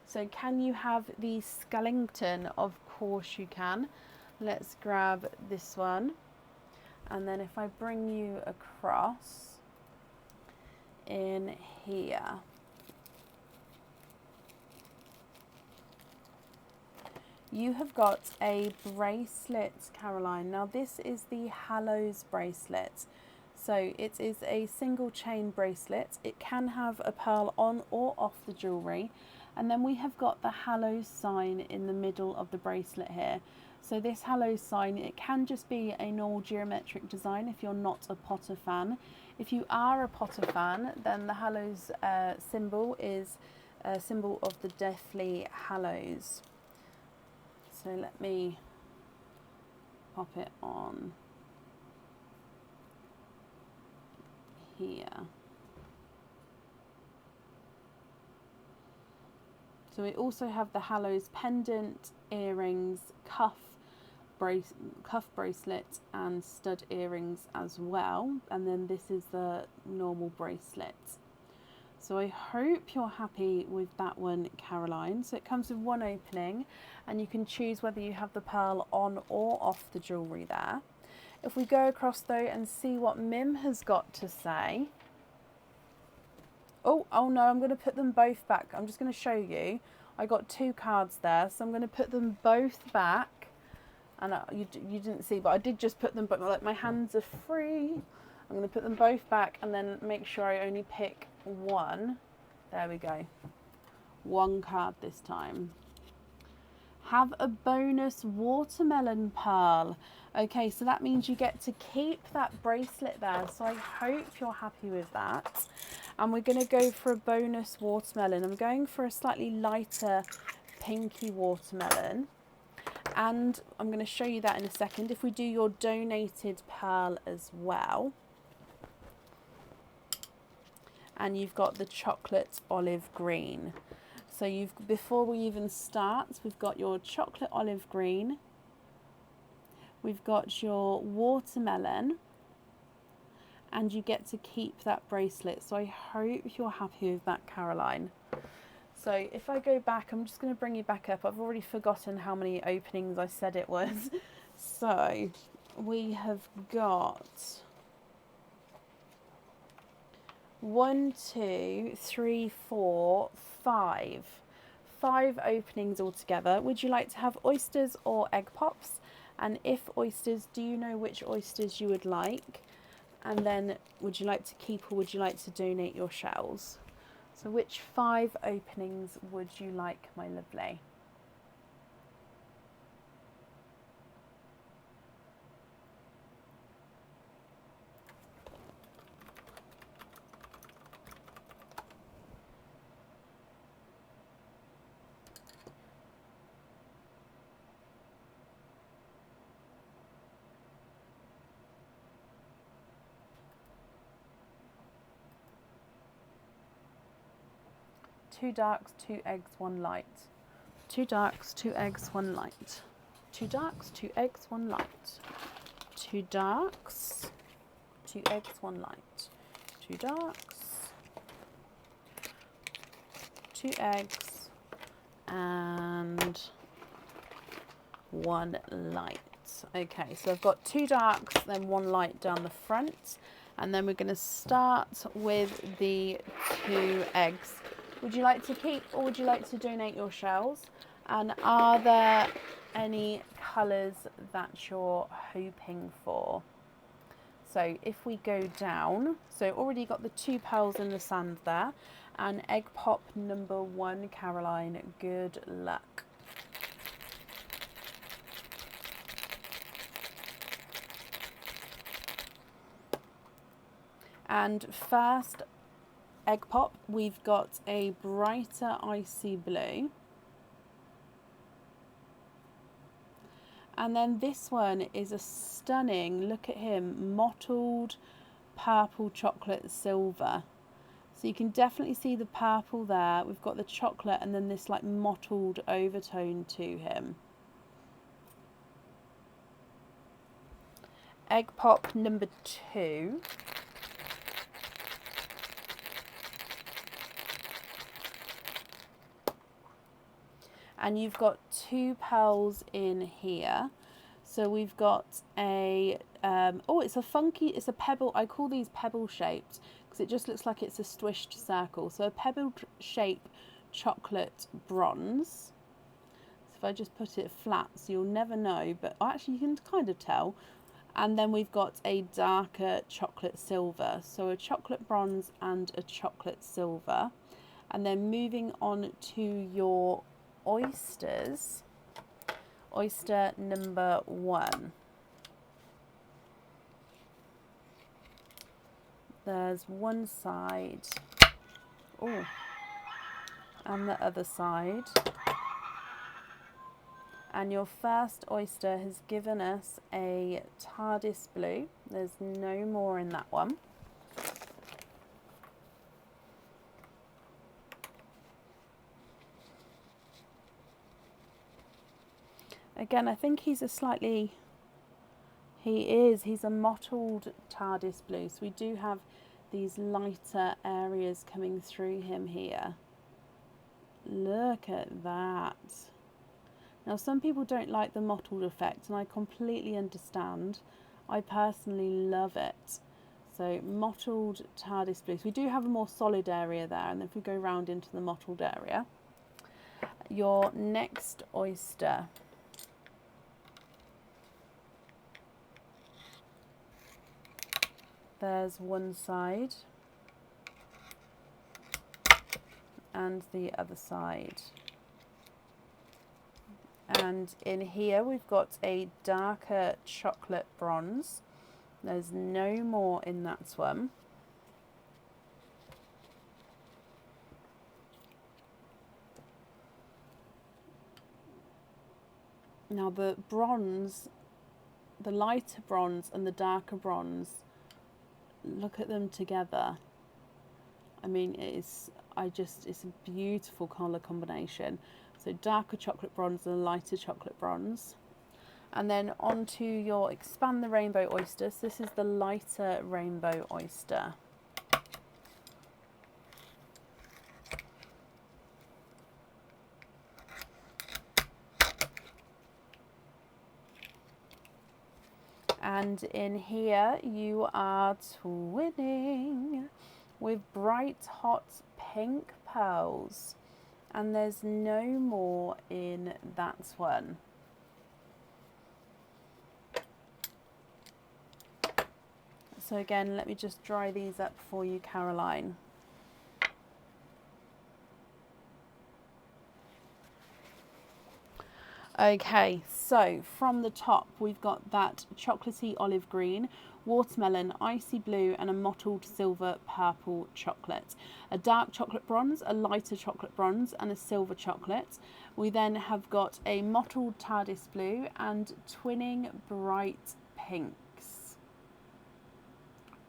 So can you have the Skellington? Of course you can. Let's grab this one. And then if I bring you across in here, you have got a bracelet, Caroline. Now this is the Hallows bracelet. So it is a single chain bracelet. It can have a pearl on or off the jewellery. And then we have got the Hallows sign in the middle of the bracelet here. So this Hallows sign, it can just be a normal geometric design if you're not a Potter fan. If you are a Potter fan, then the Hallows symbol is a symbol of the Deathly Hallows. So let me pop it on here. So we also have the Hallows pendant, earrings, cuff bracelet and stud earrings as well. And then this is the normal bracelet. So I hope you're happy with that one, Caroline. So it comes with one opening and you can choose whether you have the pearl on or off the jewellery there. If we go across though and see what Mim has got to say. Oh no, I'm going to put them both back. I'm just going to show you. I got two cards there, so I'm going to put them both back. And you didn't see, but I did just put them back. Like, my hands are free. I'm going to put them both back and then make sure I only pick one. There we go. One card this time. Have a bonus watermelon pearl. Okay, so that means you get to keep that bracelet there. So I hope you're happy with that. And we're going to go for a bonus watermelon. I'm going for a slightly lighter pinky watermelon. And I'm going to show you that in a second. If we do your donated pearl as well. And you've got the chocolate olive green. So before we even start, we've got your chocolate olive green. We've got your watermelon. And you get to keep that bracelet. So I hope you're happy with that, Caroline. So if I go back, I'm just going to bring you back up. I've already forgotten how many openings I said it was. So we have got 1, 2, 3, 4, 5. 5 openings altogether. Would you like to have oysters or egg pops? And if oysters, do you know which oysters you would like? And then would you like to keep or would you like to donate your shells? So which 5 openings would you like, my lovely? Two darks, 2 eggs, 1 light. 2 darks, 2 eggs, 1 light. 2 darks, 2 eggs, 1 light. 2 darks, 2 eggs, 1 light. 2 darks, 2 eggs, and 1 light. Okay, so I've got 2 darks, then 1 light down the front. And then we're going to start with the 2 eggs. Would you like to keep or would you like to donate your shells? And are there any colours that you're hoping for? So if we go down, so already got the 2 pearls in the sand there. And egg pop number 1, Caroline, good luck. And first egg pop, we've got a brighter icy blue. And then this one is a stunning, look at him, mottled purple chocolate silver. So you can definitely see the purple there. We've got the chocolate and then this like mottled overtone to him. Egg pop number 2. and you've got 2 pearls in here. So we've got a, it's a pebble. I call these pebble shaped because it just looks like it's a swished circle. So a pebble shaped chocolate bronze. So if I just put it flat, so you'll never know, but actually you can kind of tell. And then we've got a darker chocolate silver. So a chocolate bronze and a chocolate silver. And then moving on to your oysters. Oyster number 1. There's one side. Oh, and the other side. And your first oyster has given us a TARDIS blue. There's no more in that one. Again, I think he's he's a mottled TARDIS blue. So we do have these lighter areas coming through him here. Look at that. Now, some people don't like the mottled effect, and I completely understand. I personally love it. So mottled TARDIS blue. So we do have a more solid area there, and if we go round into the mottled area, your next oyster. There's one side and the other side. And in here we've got a darker chocolate bronze. There's no more in that one. Now the bronze, the lighter bronze and the darker bronze, look at them together. I mean, it's a beautiful colour combination. So darker chocolate bronze and lighter chocolate bronze. And then onto your expand the rainbow oysters. This is the lighter rainbow oyster. And in here you are twinning with bright hot pink pearls. And there's no more in that one. So again, let me just dry these up for you, Caroline. Okay, so from the top we've got that chocolatey olive green, watermelon, icy blue and a mottled silver purple chocolate. A dark chocolate bronze, a lighter chocolate bronze and a silver chocolate. We then have got a mottled TARDIS blue and twinning bright pinks.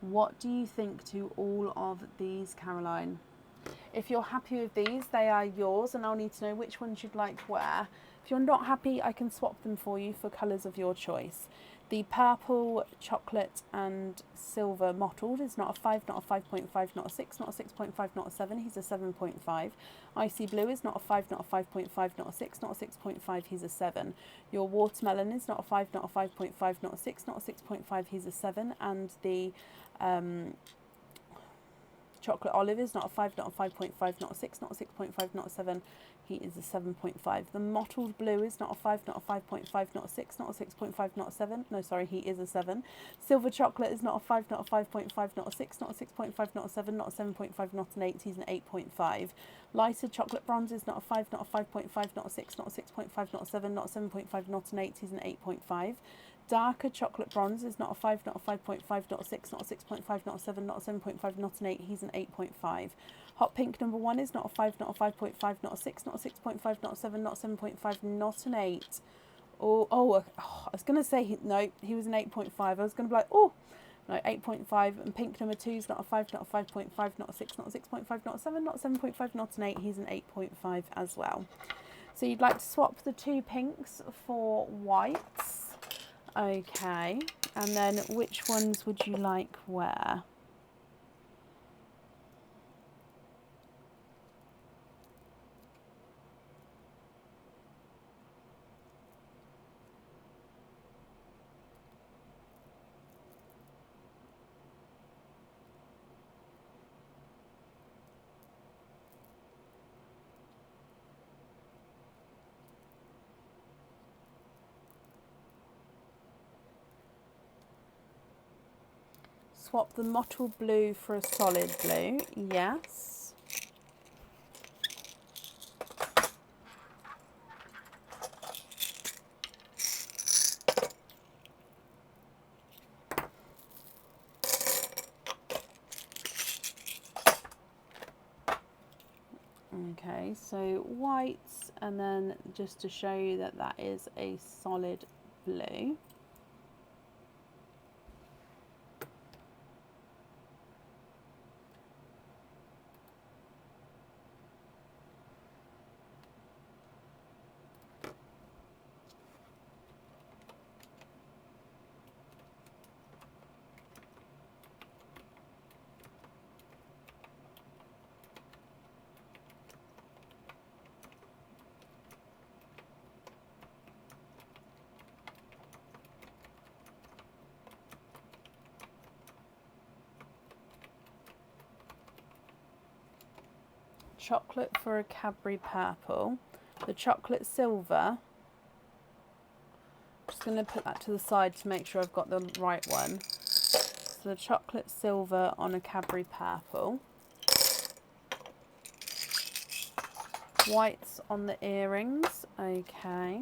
What do you think to all of these, Caroline? If you're happy with these, they are yours, and I'll need to know which ones you'd like where. If you're not happy, I can swap them for you for colours of your choice. The purple, chocolate and silver mottled is not a 5, not a 5.5, not a 6, not a 6.5, not a 7, he's a 7.5. Icy blue is not a 5, not a 5.5, not a 6, not a 6.5, he's a 7. Your watermelon is not a 5, not a 5.5, not a 6, not a 6.5, he's a 7. And the chocolate olive is not a 5, not a 5.5, not a 6, not a 6.5, not a 7. He is a 7.5. The mottled blue is not a 5, not a 5.5, not a 6, not a 6.5, not a 7. No, sorry, he is a 7. Silver chocolate is not a 5, not a 5.5, not a 6, not a 6.5, not a 7, not a 7.5, not an 8. He's an 8.5. Lighter chocolate bronze is not a 5, not a 5.5, not a 6, not a 6.5, not a 7, not a 7.5, not an 8. He's an 8.5. Darker chocolate bronze is not a 5, not a 5.5, not a 6, not a 6.5, not a 7, not a 7.5, not an 8. He's an 8.5. Hot pink number 1 is not a 5, not a 5.5, not a 6, not a 6.5, not a 7, not a 7.5, not an 8. I was going to say, no, he was an 8.5. I was going to be like, no, 8.5. And pink number 2 is not a 5, not a 5.5, not a 6, not a 6.5, not a 7, not a 7.5, not an 8. He's an 8.5 as well. So you'd like to swap the 2 pinks for whites. Okay, and then which ones would you like where? swap the mottled blue for a solid blue. Yes. Okay, so whites, and then just to show you that that is a solid blue. Chocolate for a Cadbury purple. The chocolate silver, just going to put that to the side to make sure I've got the right one. So the chocolate silver on a Cadbury purple. Whites on the earrings, okay.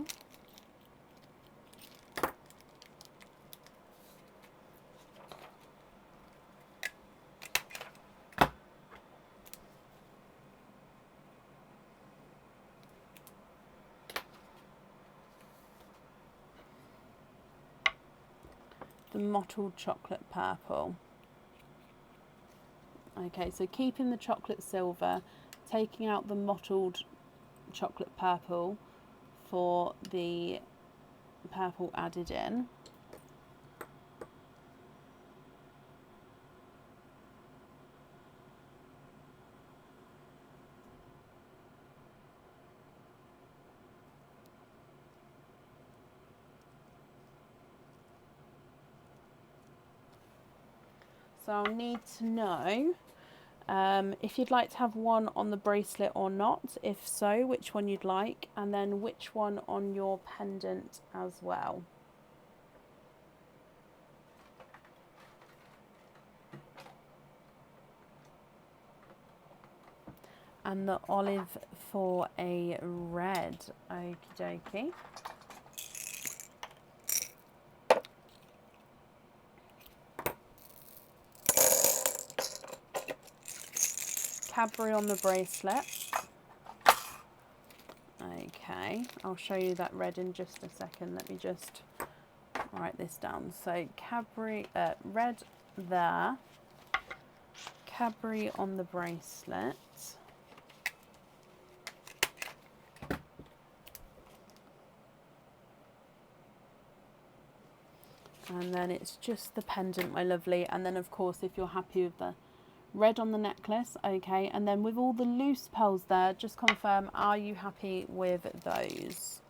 The mottled chocolate purple. Okay, so keeping the chocolate silver, taking out the mottled chocolate purple for the purple added in. So I'll need to know if you'd like to have one on the bracelet or not, if so, which one you'd like, and then which one on your pendant as well. And the olive for a red, okie dokie. Cadbury on the bracelet. Okay, I'll show you that red in just a second. Let me just write this down. So Cadbury, red there. Cadbury on the bracelet. And then it's just the pendant, my lovely. And then of course, if you're happy with the red on the necklace, okay, and then with all the loose pearls there, just confirm, are you happy with those?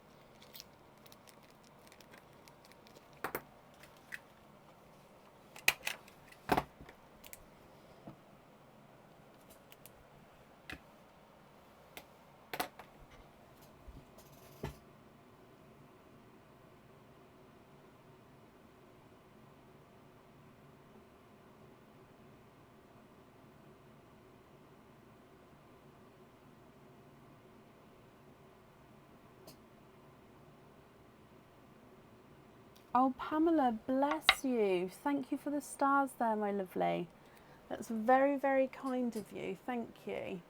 Oh, Pamela, bless you. Thank you for the stars there, my lovely. That's very, very kind of you. Thank you.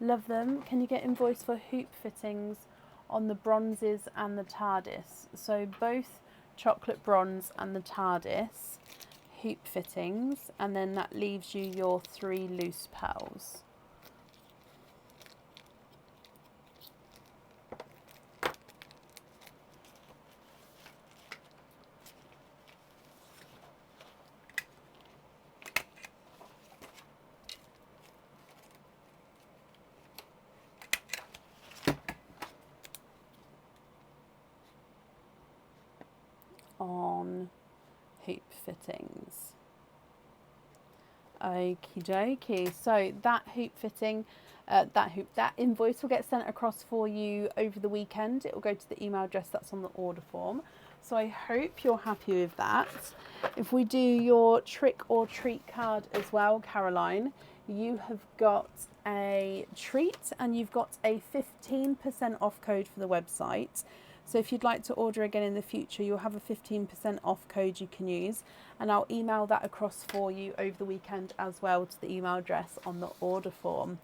Love them. Can you get invoice for hoop fittings on the bronzes and the TARDIS? So both chocolate bronze and the TARDIS hoop fittings, and then that leaves you your 3 loose pearls. On hoop fittings. Okie dokie. So that hoop fitting, that invoice will get sent across for you over the weekend. It will go to the email address that's on the order form. So I hope you're happy with that. If we do your trick or treat card as well, Caroline, you have got a treat and you've got a 15% off code for the website. So if you'd like to order again in the future, you'll have a 15% off code you can use, and I'll email that across for you over the weekend as well to the email address on the order form.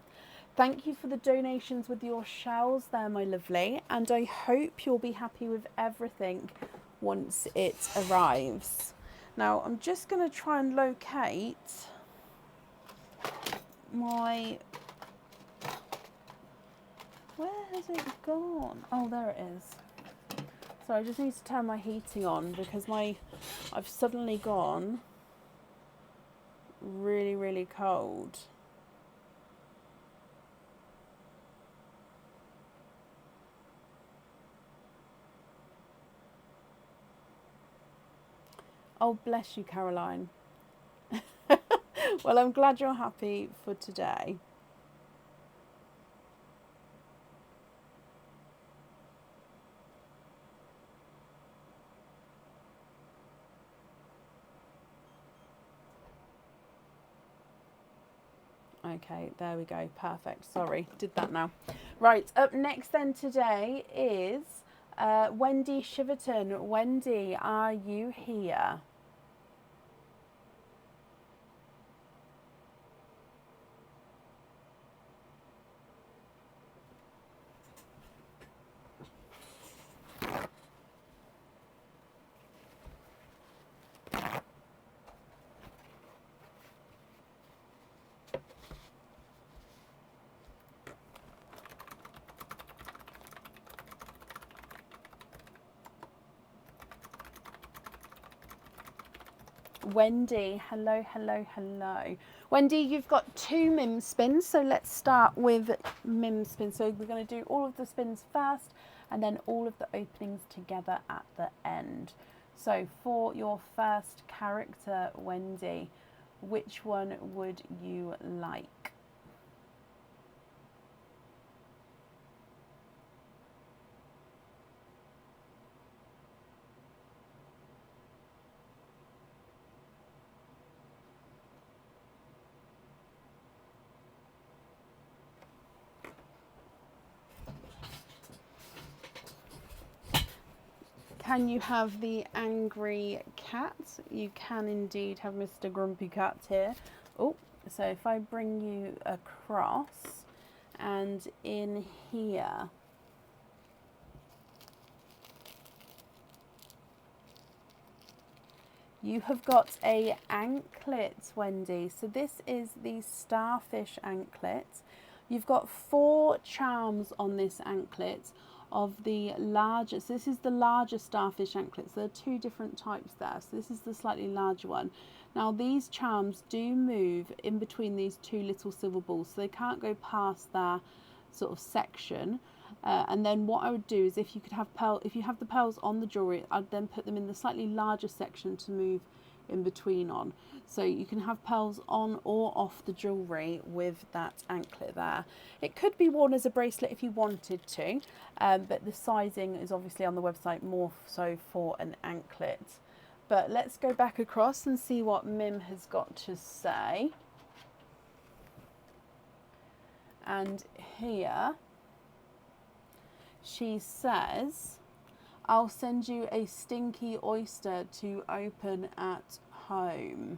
Thank you for the donations with your shells there, my lovely, and I hope you'll be happy with everything once it arrives. Now I'm just going to try and locate my... Where has it gone? Oh, there it is. So I just need to turn my heating on because I've suddenly gone really, really cold. Oh, bless you, Caroline. Well, I'm glad you're happy for today. Okay, there we go. Perfect. Sorry, did that now. Right, up next then today is Wendy Shiverton. Wendy, are you here? Wendy, hello, hello, hello. Wendy, you've got 2 MIM spins, so let's start with MIM spins. So we're going to do all of the spins first and then all of the openings together at the end. So for your first character, Wendy, which one would you like? Can you have the angry cat? You can indeed have Mr. Grumpy Cat here. Oh, so if I bring you across and in here, you have got a anklet, Wendy. So this is the starfish anklet. You've got 4 charms on this anklet of the largest. This is the larger starfish anklet. So there are 2 different types there. So this is the slightly larger one. Now these charms do move in between these 2 little silver balls, so they can't go past their sort of section. And then what I would do is if you have the pearls on the jewellery, I'd then put them in the slightly larger section to move in between on. So you can have pearls on or off the jewellery with that anklet there. It could be worn as a bracelet if you wanted to, but the sizing is obviously on the website more so for an anklet. But let's go back across and see what Mim has got to say. And here she says, I'll send you a stinky oyster to open at home.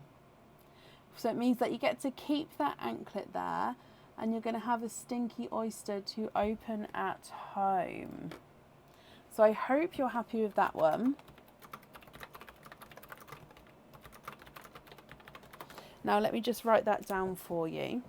So it means that you get to keep that anklet there and you're going to have a stinky oyster to open at home. So I hope you're happy with that one. Now let me just write that down for you.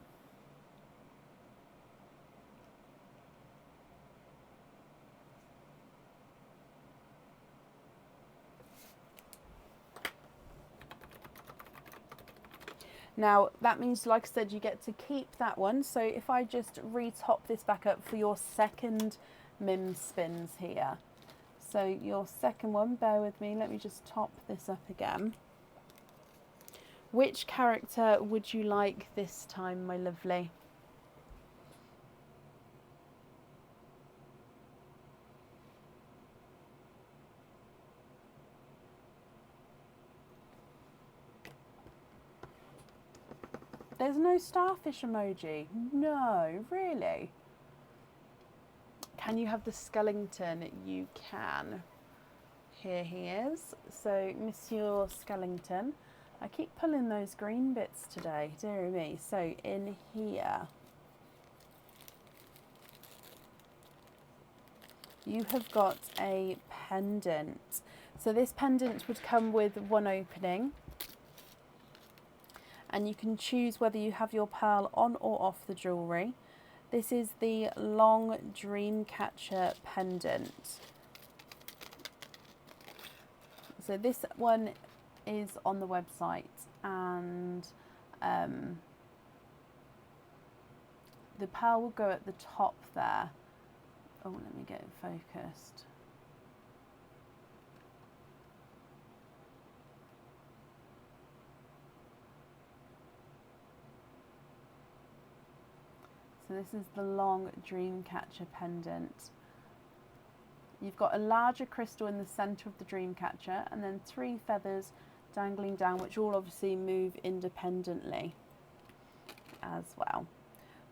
Now that means, like I said, you get to keep that one. So if I just re-top this back up for your second Mim spins here. So your second one, bear with me, let me just top this up again. Which character would you like this time, my lovely? There's no starfish emoji. No, really? Can you have the skeleton? You can. Here he is. So, Monsieur Skellington. I keep pulling those green bits today, dear me. So, in here, you have got a pendant. So, this pendant would come with one opening. And you can choose whether you have your pearl on or off the jewellery. This is the long Dreamcatcher pendant. So this one is on the website, and the pearl will go at the top there. Oh, let me get it focused. So this is the long Dreamcatcher pendant. You've got a larger crystal in the centre of the Dreamcatcher, and then 3 feathers dangling down, which all obviously move independently as well.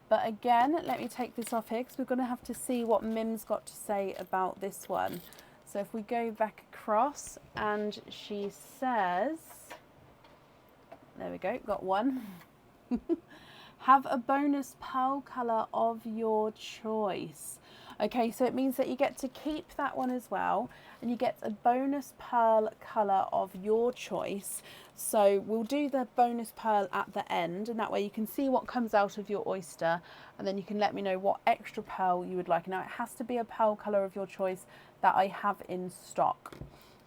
But again, let me take this off here because we're going to have to see what Mim's got to say about this one. So if we go back across, and she says, there we go, got one. Have a bonus pearl colour of your choice. Okay, so it means that you get to keep that one as well, and you get a bonus pearl colour of your choice. So we'll do the bonus pearl at the end, and that way you can see what comes out of your oyster, and then you can let me know what extra pearl you would like. Now it has to be a pearl colour of your choice that I have in stock.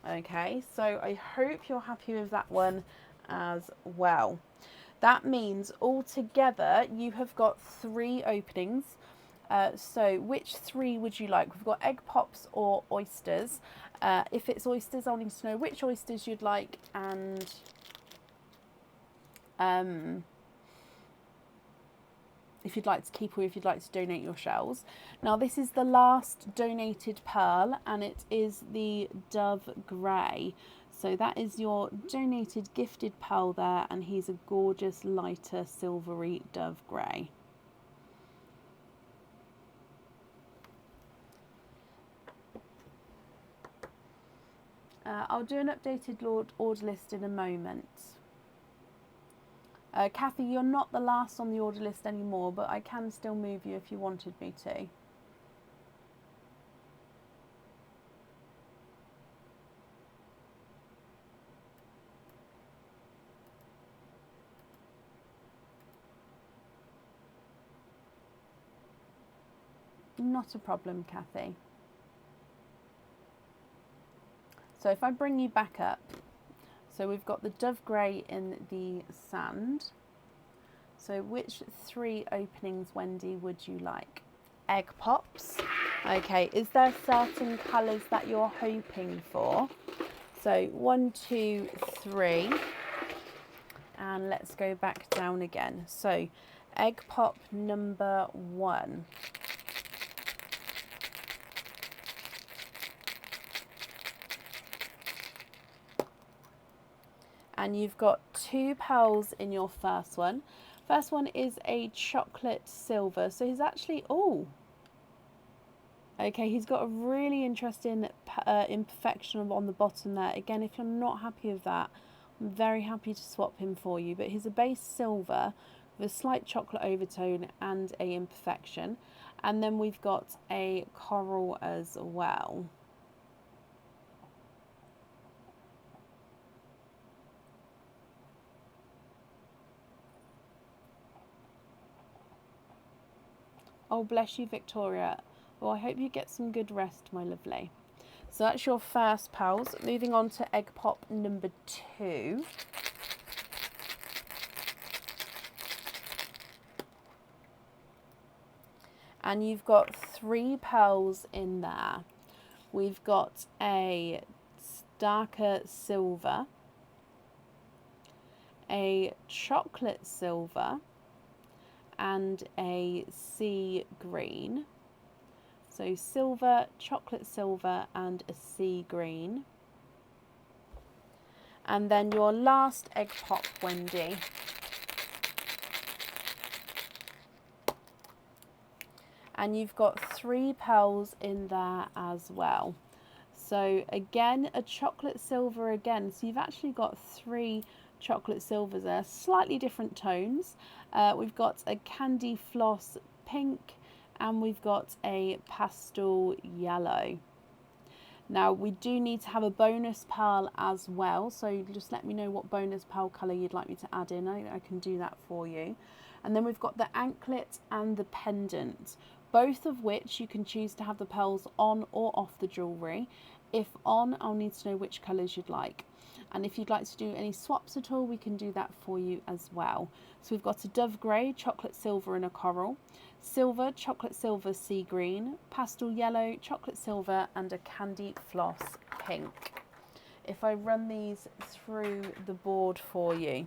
Okay, so I hope you're happy with that one as well. That means altogether you have got 3 openings. So which 3 would you like? We've got egg pops or oysters. If it's oysters, I'll need to know which oysters you'd like, and if you'd like to keep or if you'd like to donate your shells. Now this is the last donated pearl, and it is the Dove Grey. So that is your donated gifted pearl there, and he's a gorgeous lighter silvery Dove Grey. I'll do an updated order list in a moment. Kathy, you're not the last on the order list anymore, but I can still move you if you wanted me to. Not a problem, Kathy. So if I bring you back up, so we've got the Dove Grey in the sand. So which 3 openings, Wendy, would you like? Egg pops. Okay, is there certain colours that you're hoping for? So 1, 2, 3. And let's go back down again. So egg pop number 1. And you've got 2 pearls in your first one. First one is a chocolate silver. So he's actually, oh, okay, he's got a really interesting imperfection on the bottom there. Again, if you're not happy with that, I'm very happy to swap him for you. But he's a base silver with a slight chocolate overtone and a imperfection. And then we've got a coral as well. Oh, bless you, Victoria. Well, I hope you get some good rest, my lovely. So that's your first pearls. Moving on to egg pop number 2. And you've got 3 pearls in there. We've got a darker silver, a chocolate silver, and a sea green. So silver, chocolate silver, and a sea green. And then your last egg pop, Wendy. And you've got 3 pearls in there as well. So again, a chocolate silver again. So you've actually got 3 chocolate silvers there, slightly different tones. We've got a candy floss pink, and we've got a pastel yellow. Now we do need to have a bonus pearl as well, so just let me know what bonus pearl colour you'd like me to add in. I can do that for you. And then we've got the anklet and the pendant, both of which you can choose to have the pearls on or off the jewellery. If on, I'll need to know which colours you'd like. And if you'd like to do any swaps at all, we can do that for you as well. So we've got a dove grey, chocolate silver and a coral, silver, chocolate silver, sea green, pastel yellow, chocolate silver, and a candy floss pink. If I run these through the board for you,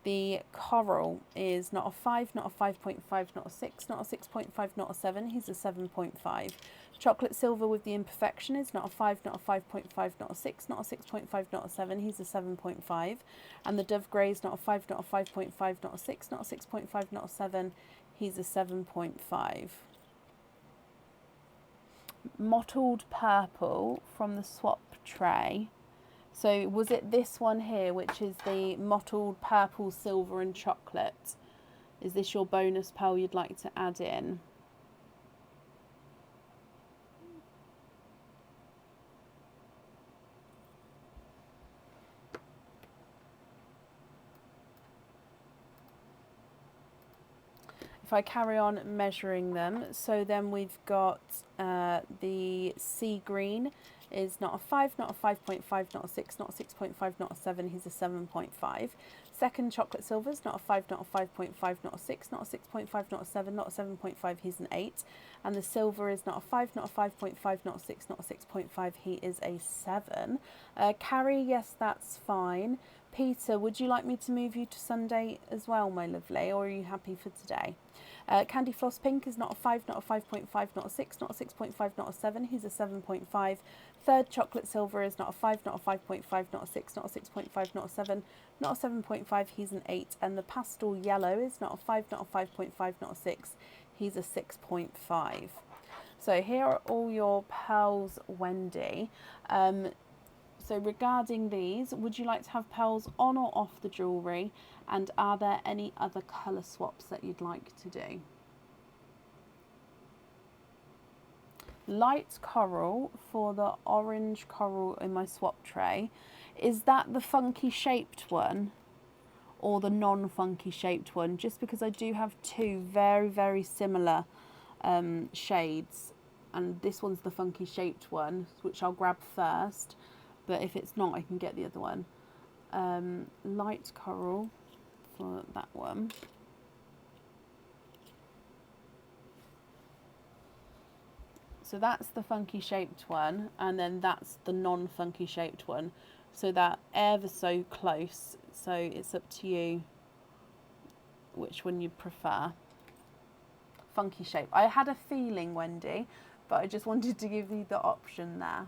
the coral is not a 5, not a 5.5, not a 6, not a 6.5, not a 7. He's a 7.5. Chocolate silver with the imperfection is not a 5, not a 5.5, not a 6, not a 6.5, not a 7. He's a 7.5. And the dove grey is not a 5, not a 5.5, not a 6, not a 6.5, not a 7. He's a 7.5. Mottled purple from the swap tray. So was it this one here, which is the mottled purple, silver and chocolate? Is this your bonus pearl you'd like to add in? If I carry on measuring them, so then we've got the sea green is not a 5, not a 5.5, not a 6, not a 6.5, not a 7, he's a 7.5. Second chocolate silver is not a 5, not a 5.5, not a 6, not a 6.5, not a 7, not a 7.5, he's an 8. And the silver is not a 5, not a 5.5, not a 6, not a 6.5, he is a 7. Carrie, yes, that's fine. Peter, would you like me to move you to Sunday as well, my lovely, or are you happy for today? Candy Floss Pink is not a 5, not a 5.5, not a 6, not a 6.5, not a 7, he's a 7.5. Third Chocolate Silver is not a 5, not a 5.5, not a 6, not a 6.5, not a 7, not a 7.5, he's an 8. And the Pastel Yellow is not a 5, not a 5.5, not a 6, he's a 6.5. So here are all your pearls, Wendy. So regarding these, would you like to have pearls on or off the jewellery? And are there any other colour swaps that you'd like to do? Light coral for the orange coral in my swap tray. Is that the funky shaped one or the non-funky shaped one? Just because I do have 2 very, very similar shades. And this one's the funky shaped one, which I'll grab first. But if it's not, I can get the other one. Light coral for that one. So that's the funky shaped one, and then that's the non-funky shaped one. So they're ever so close. So it's up to you which one you prefer. Funky shape. I had a feeling, Wendy, but I just wanted to give you the option there.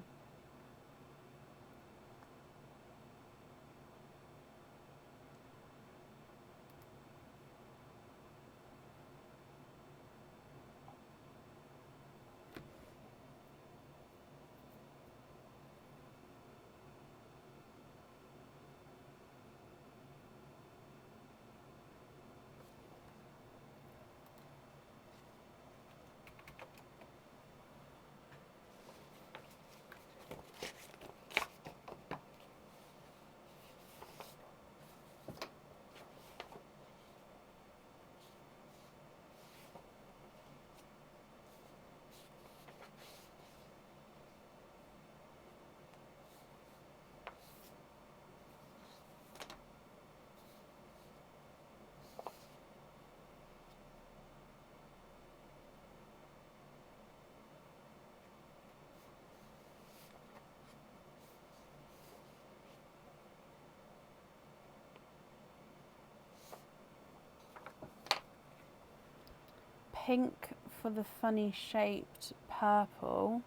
pink for the funny shaped purple.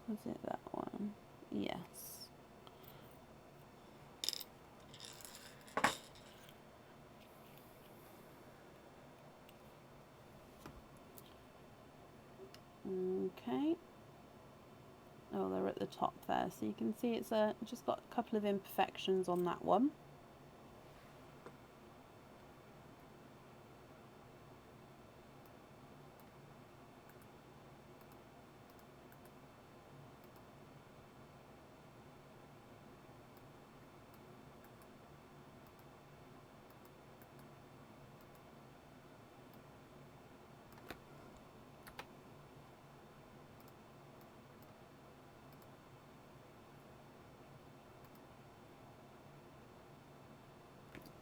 Was it that one? Yes. Okay. Oh, they're at the top there, so you can see it's just got a couple of imperfections on that one.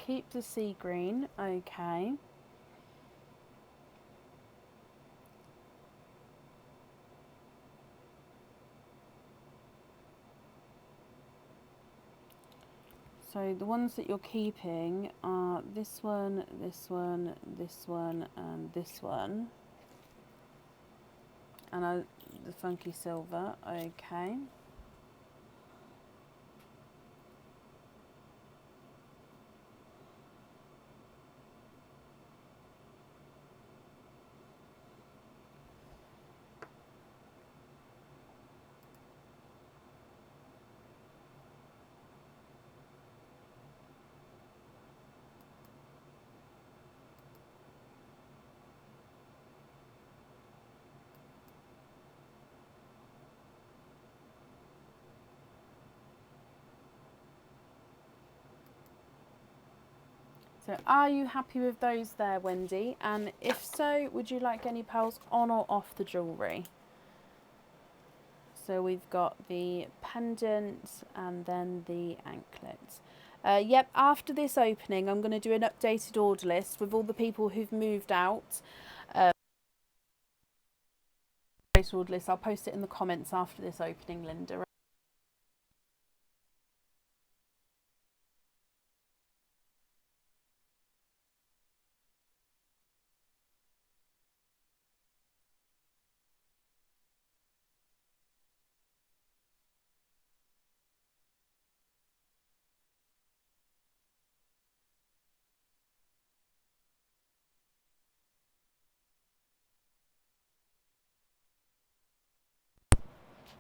Keep the sea green, okay. So the ones that you're keeping are this one, this one, this one, and this one. And the funky silver, okay. So are you happy with those there, Wendy? And if so, would you like any pearls on or off the jewellery? So we've got the pendant and then the anklet. Yep, after this opening, I'm going to do an updated order list with all the people who've moved out. Order list. I'll post it in the comments after this opening, Linda.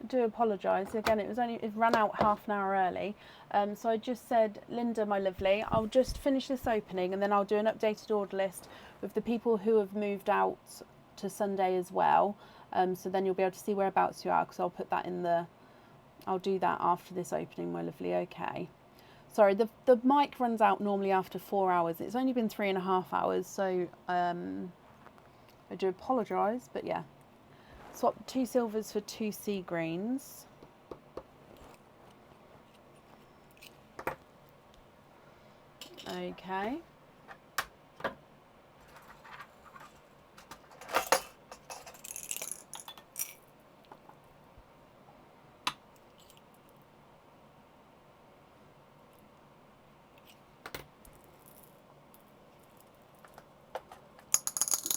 I do apologise. Again, it ran out half an hour early. So I just said, Linda, my lovely, I'll just finish this opening and then I'll do an updated order list with the people who have moved out to Sunday as well. So then you'll be able to see whereabouts you are, because I'll put that in I'll do that after this opening, my lovely, okay. Sorry, the mic runs out normally after 4 hours. It's only been 3.5 hours, so I do apologise, but yeah. Swap 2 silvers for 2 sea greens. Okay.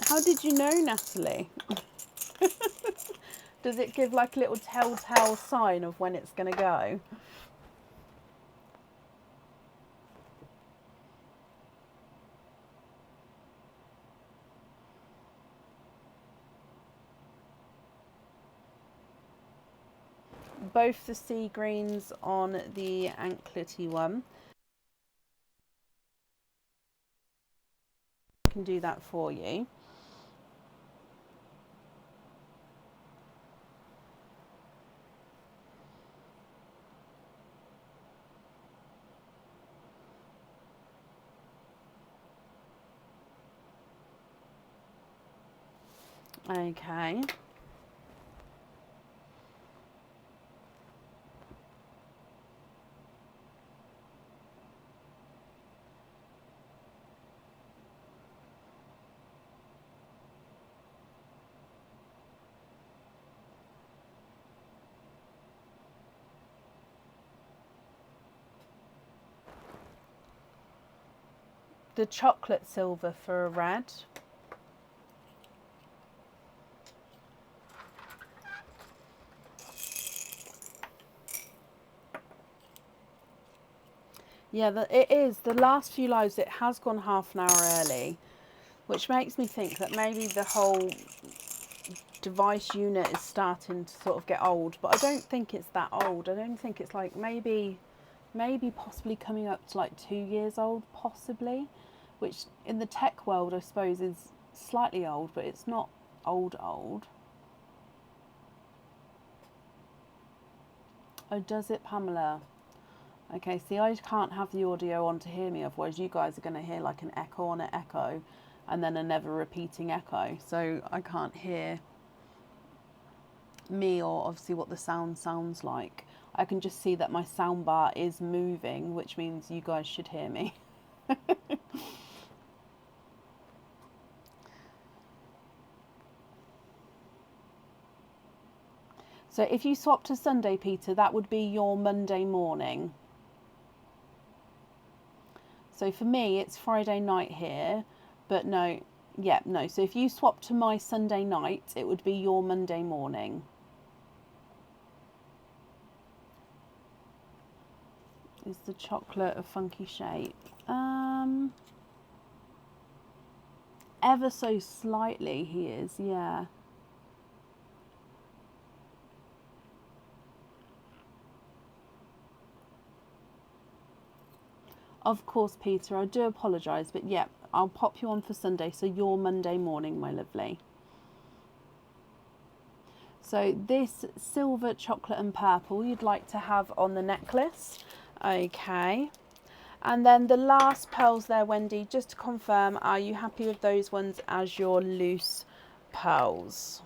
How did you know, Natalie? Does it give like a little telltale sign of when it's going to go? Both the sea greens on the anklety one. I can do that for you. Okay. the chocolate silver for a red. Yeah, it is. The last few lives, it has gone half an hour early, which makes me think that maybe the whole device unit is starting to sort of get old. But I don't think it's that old. I don't think it's like maybe possibly coming up to like 2 years old, possibly, which in the tech world, I suppose, is slightly old, but it's not old. Oh, does it, Pamela? Okay, see, I can't have the audio on to hear me, otherwise you guys are going to hear like an echo on an echo and then a never repeating echo. So I can't hear me or obviously what the sound sounds like. I can just see that my soundbar is moving, which means you guys should hear me. So if you swap to Sunday, Peter, that would be your Monday morning. So for me, it's Friday night here, but no, yeah, no. So if you swap to my Sunday night, it would be your Monday morning. Is the chocolate a funky shape? Ever so slightly he is, yeah. Of course, Peter, I do apologise, but yeah, I'll pop you on for Sunday, so your Monday morning, my lovely. So this silver, chocolate and purple you'd like to have on the necklace. Okay. And then the last pearls there, Wendy, just to confirm, are you happy with those ones as your loose pearls?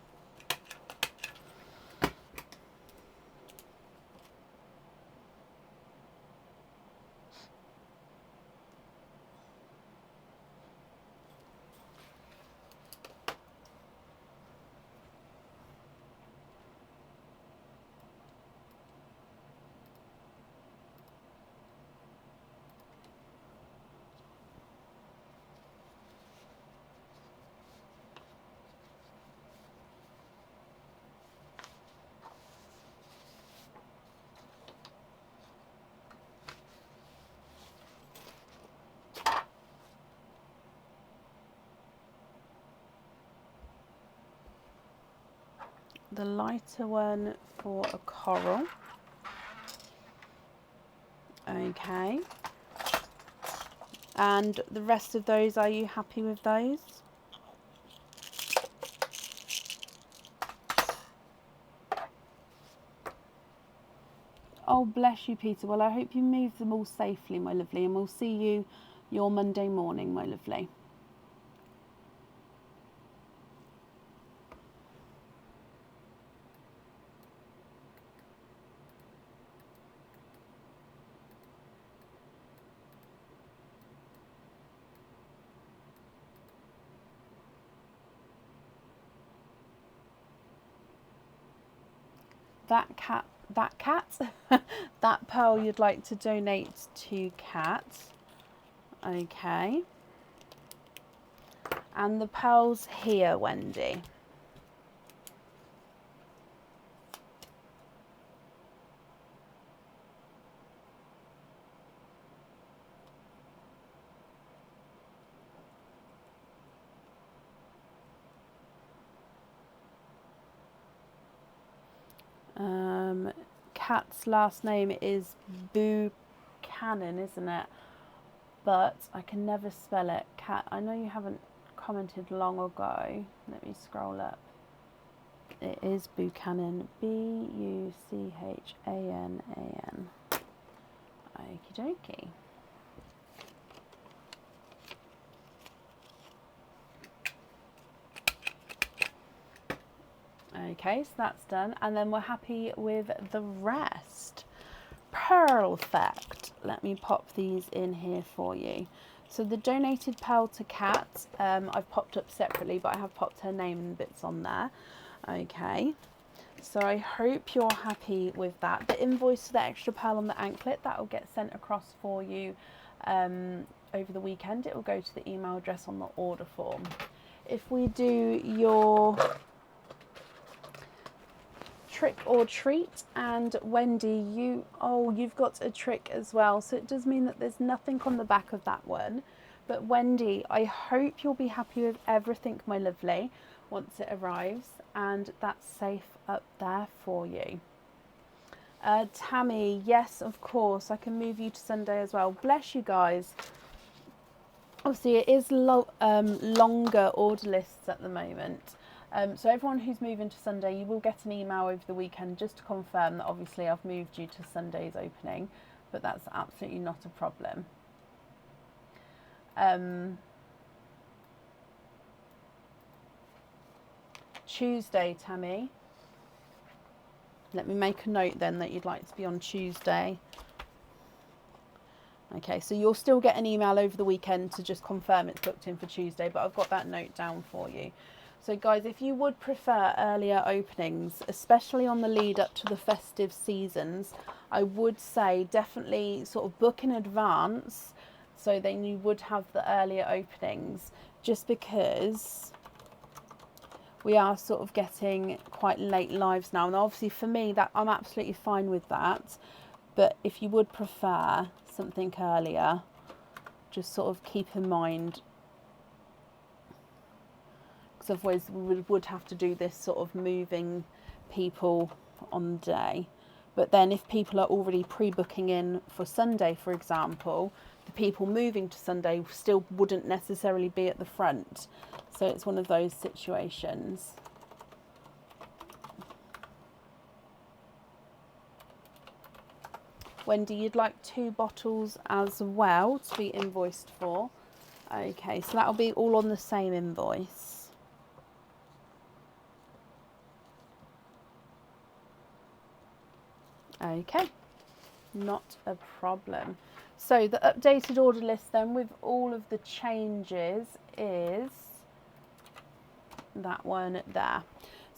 The lighter one for a coral. Okay. And the rest of those, are you happy with those? Oh, bless you, Peter. Well, I hope you move them all safely, my lovely, and we'll see you your Monday morning, my lovely. That pearl you'd like to donate to Cat. Okay. And the pearls here, Wendy. Cat's last name is Buchanan, isn't it? But I can never spell it. Cat, I know you haven't commented long ago. Let me scroll up. It is Buchanan. Buchanan. Okie dokie. Okay, so that's done, and then we're happy with the rest. Perfect. Let me pop these in here for you. So the donated pearl to Kat, I've popped up separately, but I have popped her name and bits on there. Okay, so I hope you're happy with that. The invoice for the extra pearl on the anklet, that will get sent across for you over the weekend, it will go to the email address on the order form. If we do your trick or treat, and Wendy, you've got a trick as well, so it does mean that there's nothing on the back of that one. But Wendy, I hope you'll be happy with everything, my lovely, once it arrives, and that's safe up there for you. Tammy, yes, of course, I can move you to Sunday as well. Bless you guys. Obviously, it is longer order lists at the moment. So everyone who's moving to Sunday, you will get an email over the weekend just to confirm that obviously I've moved you to Sunday's opening, but that's absolutely not a problem. Tuesday, Tammy. Let me make a note then that you'd like to be on Tuesday. Okay, so you'll still get an email over the weekend to just confirm it's booked in for Tuesday, but I've got that note down for you. So guys, if you would prefer earlier openings, especially on the lead up to the festive seasons, I would say definitely sort of book in advance, so then you would have the earlier openings, just because we are sort of getting quite late lives now. And obviously for me, that I'm absolutely fine with that. But if you would prefer something earlier, just sort of keep in mind, because otherwise we would have to do this sort of moving people on the day. But then if people are already pre-booking in for Sunday, for example, the people moving to Sunday still wouldn't necessarily be at the front. So it's one of those situations. Wendy, you'd like 2 bottles as well to be invoiced for. Okay, so that'll be all on the same invoice. Okay, not a problem. So the updated order list then with all of the changes is that one there.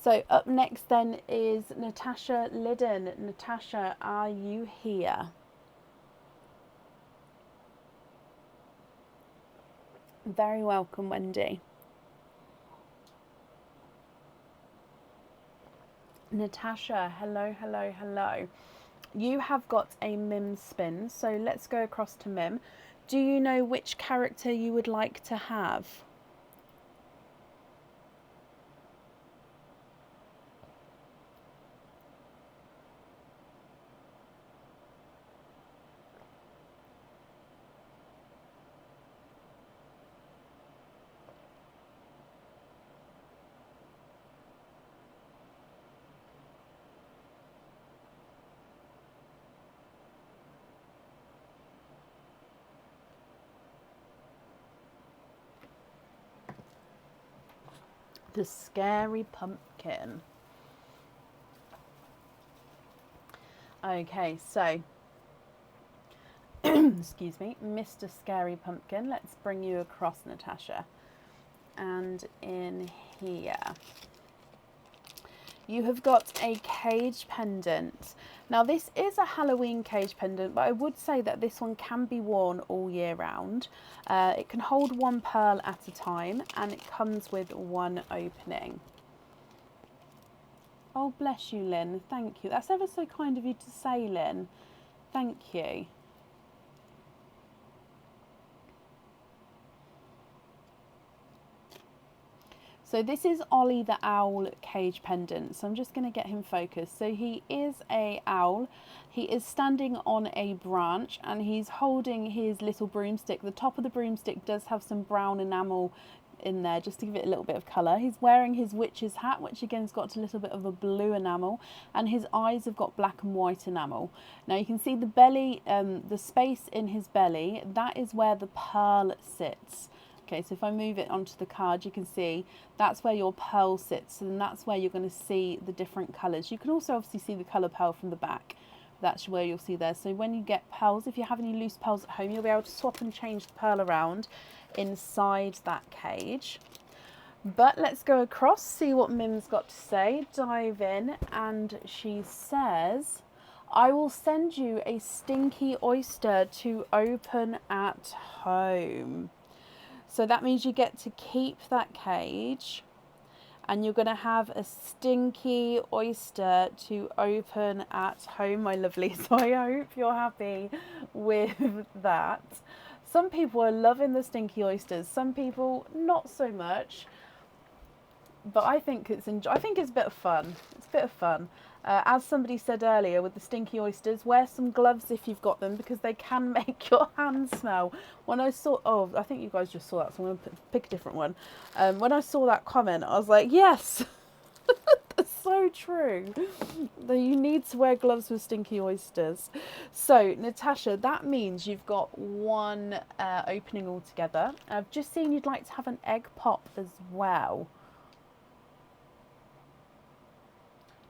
So up next then is Natasha Liddon. Natasha, are you here? Very welcome, Wendy. Natasha, hello, hello, hello. You have got a Mim spin, so let's go across to Mim. Do you know which character you would like to have? The Scary Pumpkin. Okay, so excuse me, Mr. Scary Pumpkin, let's bring you across, Natasha. And in here you have got a cage pendant. Now this is a Halloween cage pendant, but I would say that this one can be worn all year round. It can hold 1 pearl at a time, and it comes with 1 opening. Oh, bless you, Lynn. Thank you. That's ever so kind of you to say, Lynn. Thank you. So this is Ollie the Owl cage pendant. So I'm just going to get him focused. So he is a owl. He is standing on a branch and he's holding his little broomstick. The top of the broomstick does have some brown enamel in there just to give it a little bit of colour. He's wearing his witch's hat, which again has got a little bit of a blue enamel, and his eyes have got black and white enamel. Now you can see the belly, the space in his belly, that is where the pearl sits. Okay, so if I move it onto the card, you can see that's where your pearl sits, and that's where you're going to see the different colours. You can also obviously see the colour pearl from the back. That's where you'll see there. So when you get pearls, if you have any loose pearls at home, you'll be able to swap and change the pearl around inside that cage. But let's go across, see what Mim's got to say. Dive in, and she says, I will send you a stinky oyster to open at home. So that means you get to keep that cage, and you're going to have a stinky oyster to open at home, my lovely. So I hope you're happy with that. Some people are loving the stinky oysters, some people not so much. But I think it's a bit of fun. It's a bit of fun. As somebody said earlier, with the stinky oysters, wear some gloves if you've got them, because they can make your hands smell. When I saw, I think you guys just saw that, so I'm going to pick a different one. When I saw that comment, I was like, yes, that's so true. That you need to wear gloves with stinky oysters. So, Natasha, that means you've got one opening altogether. I've just seen you'd like to have an egg pop as well.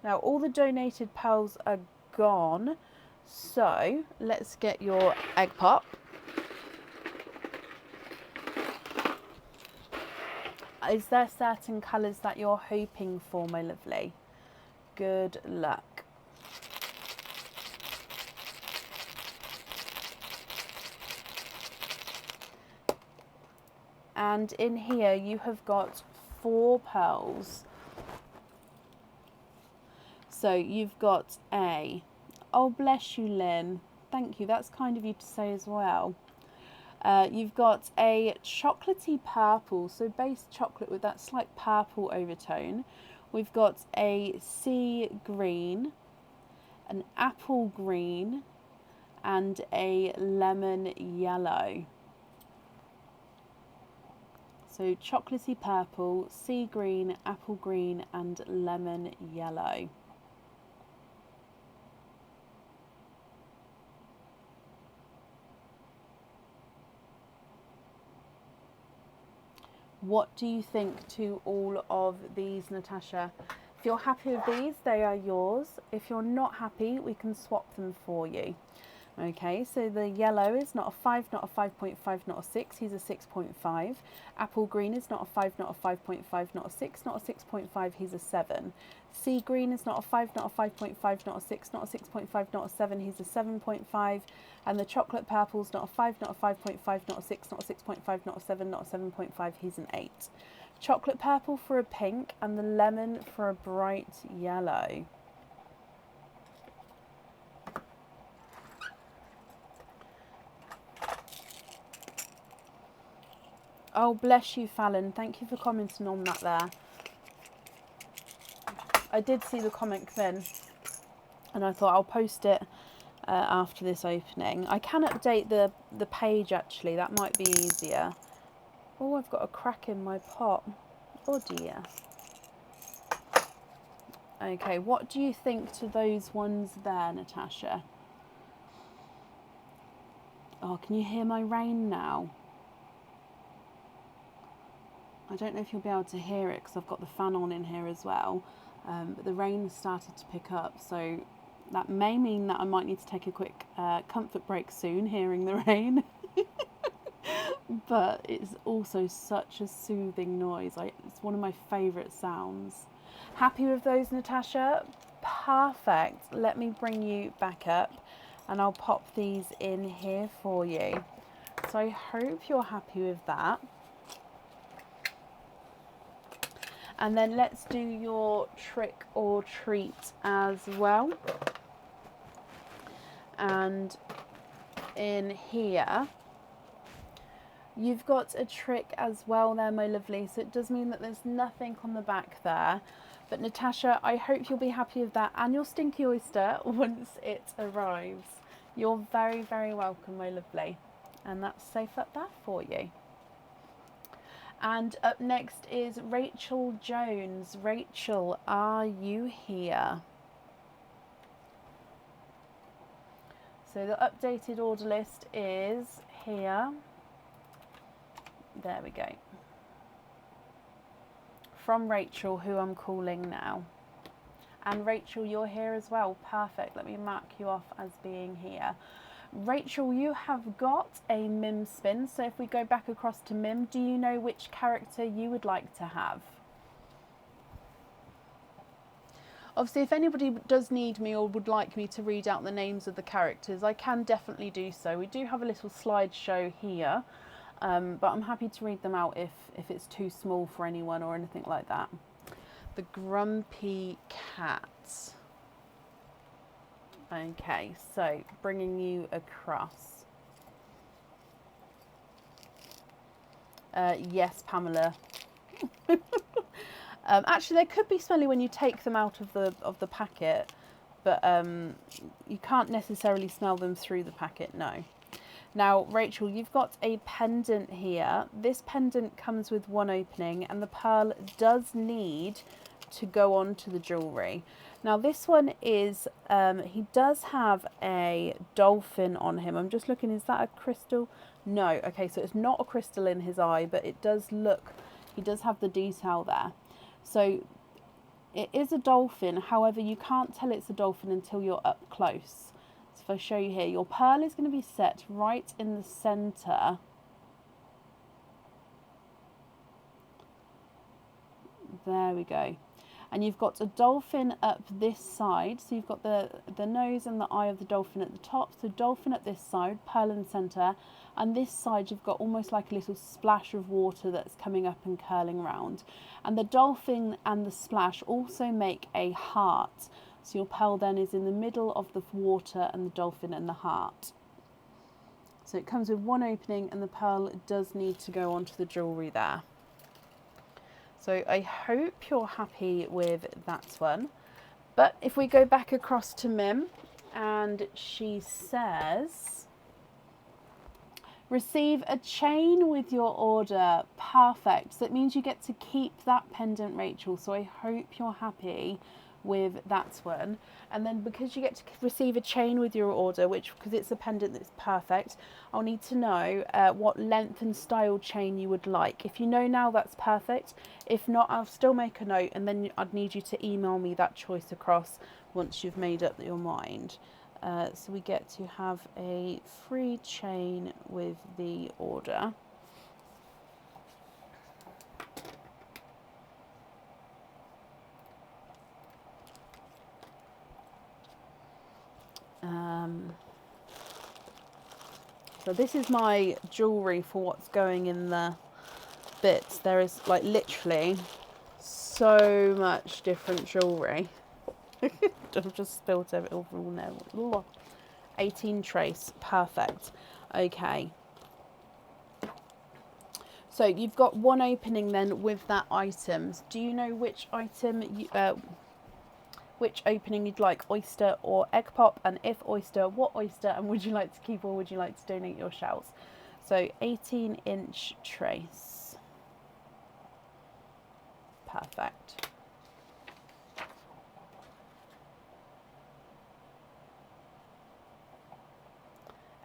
Now, all the donated pearls are gone, so let's get your egg pop. Is there certain colours that you're hoping for, my lovely? Good luck. And in here you have got 4 pearls. So you've got oh bless you, Lynn, thank you, that's kind of you to say as well. You've got a chocolatey purple, so base chocolate with that slight purple overtone. We've got a sea green, an apple green, and a lemon yellow. So chocolatey purple, sea green, apple green, and lemon yellow. What do you think to all of these, Natasha? If you're happy with these, they are yours. If you're not happy, we can swap them for you. Okay, so the yellow is not a 5, not a 5.5, not a 6, he's a 6.5. Apple green is not a 5, not a 5.5, not a 6, not a 6.5, he's a 7. Sea green is not a 5, not a 5.5, not a 6, not a 6.5, not a 7, he's a 7.5. And the chocolate purple is not a 5, not a 5.5, not a 6, not a 6.5, not a 7, not a 7.5, he's an 8. Chocolate purple for a pink, and the lemon for a bright yellow. Oh, bless you, Fallon. Thank you for commenting on that there. I did see the comment come in, and I thought I'll post it after this opening. I can update the page, actually. That might be easier. Oh, I've got a crack in my pot. Oh, dear. Okay, what do you think to those ones there, Natasha? Oh, can you hear my rain now? I don't know if you'll be able to hear it because I've got the fan on in here as well. But the rain started to pick up, so that may mean that I might need to take a quick comfort break soon, hearing the rain. But it's also such a soothing noise. It's one of my favourite sounds. Happy with those, Natasha? Perfect. Let me bring you back up and I'll pop these in here for you. So I hope you're happy with that. And then let's do your trick or treat as well. And in here, you've got a trick as well there, my lovely. So it does mean that there's nothing on the back there. But Natasha, I hope you'll be happy with that and your stinky oyster once it arrives. You're very, very welcome, my lovely. And that's safe up there for you. And up next is Rachel Jones. Rachel, are you here? So the updated order list is here. There we go. From Rachel, who I'm calling now. And Rachel, you're here as well. Perfect. Let me mark you off as being here. Rachel, you have got a Mim spin. So if we go back across to Mim, do you know which character you would like to have? Obviously, if anybody does need me or would like me to read out the names of the characters, I can definitely do so. We do have a little slideshow here, but I'm happy to read them out if it's too small for anyone or anything like that. The Grumpy Cat. Okay, so bringing you across. Yes, Pamela. Actually, they could be smelly when you take them out of the packet, but you can't necessarily smell them through the packet, no. Now, Rachel, you've got a pendant here. This pendant comes with one opening, and the pearl does need to go on to the jewellery. Now, this one is, he does have a dolphin on him. I'm just looking, is that a crystal? No. Okay, so it's not a crystal in his eye, but it does look, he does have the detail there. So it is a dolphin, however, you can't tell it's a dolphin until you're up close. So if I show you here, your pearl is going to be set right in the centre. There we go. And you've got a dolphin up this side. So you've got the nose and the eye of the dolphin at the top. So dolphin at this side, pearl in the centre. And this side you've got almost like a little splash of water that's coming up and curling around. And the dolphin and the splash also make a heart. So your pearl then is in the middle of the water and the dolphin and the heart. So it comes with one opening and the pearl does need to go onto the jewellery there. So I hope you're happy with that one. But if we go back across to Mim, and she says, receive a chain with your order. Perfect. So that means you get to keep that pendant, Rachel. So I hope you're happy with that one. And then because you get to receive a chain with your order, which because it's a pendant that's perfect, I'll need to know what length and style chain you would like. If you know now, that's perfect. If not, I'll still make a note, and then I'd need you to email me that choice across once you've made up your mind. So we get to have a free chain with the order. So this is my jewellery for what's going in the bits. There is like literally so much different jewellery. I've just spilled it all now. 18 trace, perfect. Okay. So you've got one opening then with that items. Do you know which item which opening you'd like, oyster or egg pop? And if oyster, what oyster? And would you like to keep or would you like to donate your shells? So 18-inch trace. Perfect.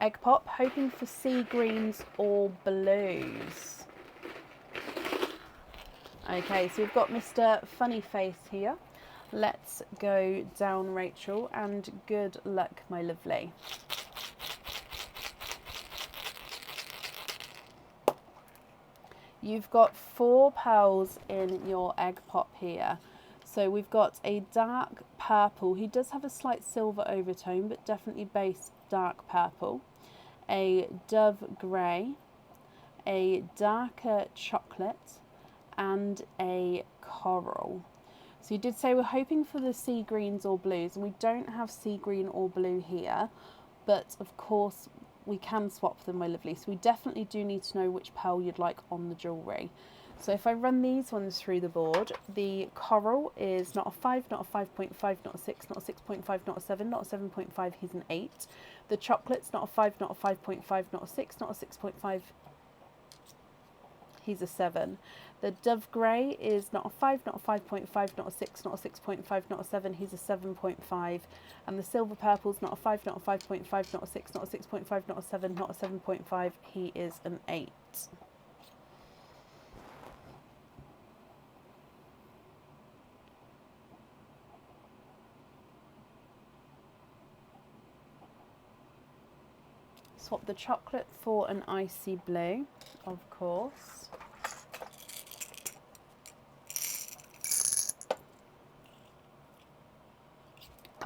Egg pop, hoping for sea greens or blues. Okay, so we've got Mr. Funny Face here. Let's go down, Rachel, and good luck, my lovely. You've got 4 pearls in your egg pop here. So we've got a dark purple. He does have a slight silver overtone, but definitely base dark purple. A dove grey, a darker chocolate, and a coral. So you did say we're hoping for the sea greens or blues, and we don't have sea green or blue here, but of course we can swap them, my lovely. So we definitely do need to know which pearl you'd like on the jewellery. So if I run these ones through the board, the coral is not a 5, not a 5.5, not a 6, not a 6.5, not a 7, not a 7.5, he's an 8. The chocolate's not a 5, not a 5.5, not a 6, not a 6.5, he's a 7. The dove grey is not a 5, not a 5.5, not a 6, not a 6.5, not a 7, he's a 7.5. And the silver purple's not a 5, not a 5.5, not a 6, not a 6.5, not a 7, not a 7.5, he is an 8. Swap the chocolate for an icy blue, of course.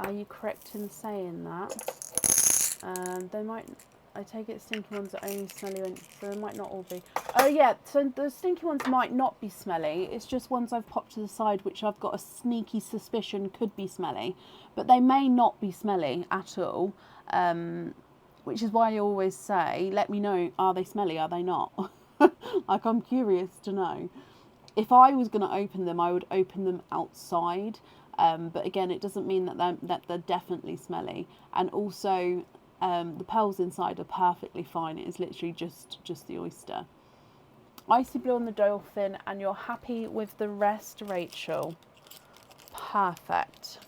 Are you correct in saying that? They might, I take it stinky ones are only smelly ones, so they might not all be. Oh yeah, so the stinky ones might not be smelly. It's just ones I've popped to the side which I've got a sneaky suspicion could be smelly. But they may not be smelly at all. Which is why I always say, let me know, are they smelly, are they not? Like, I'm curious to know. If I was going to open them, I would open them outside. But again, it doesn't mean that they're definitely smelly. And also, the pearls inside are perfectly fine. It is literally just the oyster. Icy blue on the dolphin, and you're happy with the rest, Rachel? Perfect.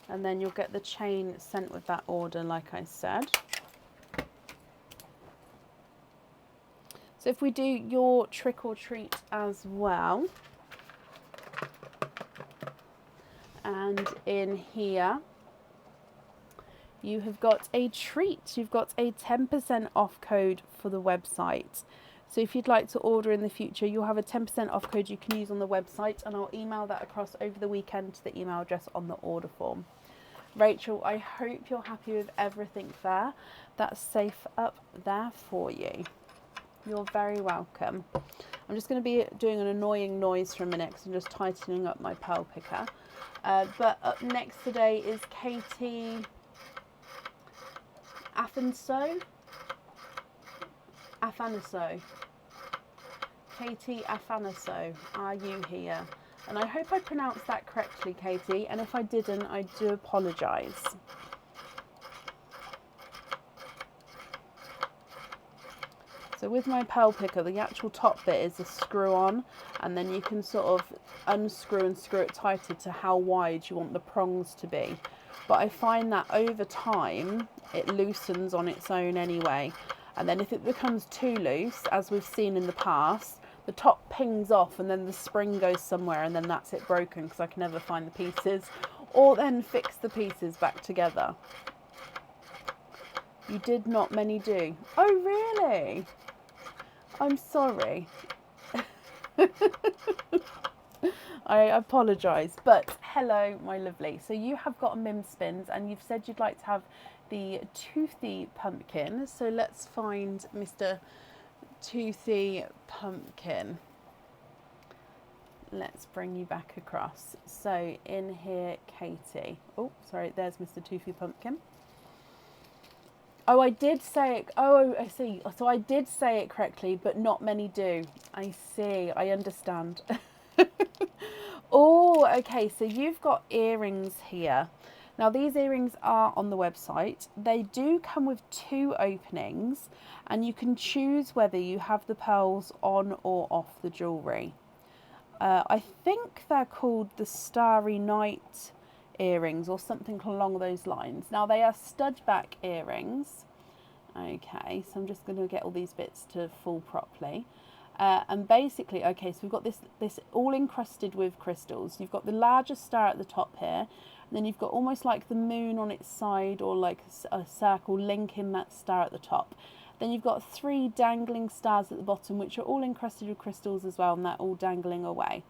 And then you'll get the chain sent with that order, like I said. So if we do your trick or treat as well. And in here, you have got a treat. You've got a 10% off code for the website. So if you'd like to order in the future, you'll have a 10% off code you can use on the website, and I'll email that across over the weekend to the email address on the order form. Rachel, I hope you're happy with everything there. That's safe up there for you. You're very welcome. I'm just going to be doing an annoying noise for a minute because I'm just tightening up my pearl picker. But up next today is Katie Afanaso. Katie Afanaso, are you here? And I hope I pronounced that correctly, Katie. And if I didn't, I do apologise. So with my pearl picker, the actual top bit is a screw on, and then you can sort of unscrew and screw it tighter to how wide you want the prongs to be. But I find that over time, it loosens on its own anyway. And then if it becomes too loose, as we've seen in the past, the top pings off and then the spring goes somewhere, and then that's it broken because I can never find the pieces or then fix the pieces back together. You did not many do. Oh, really? I'm sorry. I apologise, but hello, my lovely. So you have got a Mim Spins, and you've said you'd like to have the Toothy Pumpkin. So let's find Mr. Toothy Pumpkin. Let's bring you back across. So in here, Katie. Oh, sorry, there's Mr. Toothy Pumpkin. Oh, I did say it. Oh, I see. So I did say it correctly, but not many do. I see. I understand. Oh, okay. So you've got earrings here. Now, these earrings are on the website. They do come with 2 openings, and you can choose whether you have the pearls on or off the jewellery. I think they're called the Starry Night earrings or something along those lines. Now, they are stud back earrings. Okay, so I'm just going to get all these bits to fall properly. And basically, okay, so we've got this all encrusted with crystals. You've got the larger star at the top here, and then you've got almost like the moon on its side, or like a circle linking that star at the top. Then you've got 3 dangling stars at the bottom, which are all encrusted with crystals as well, and they're all dangling away.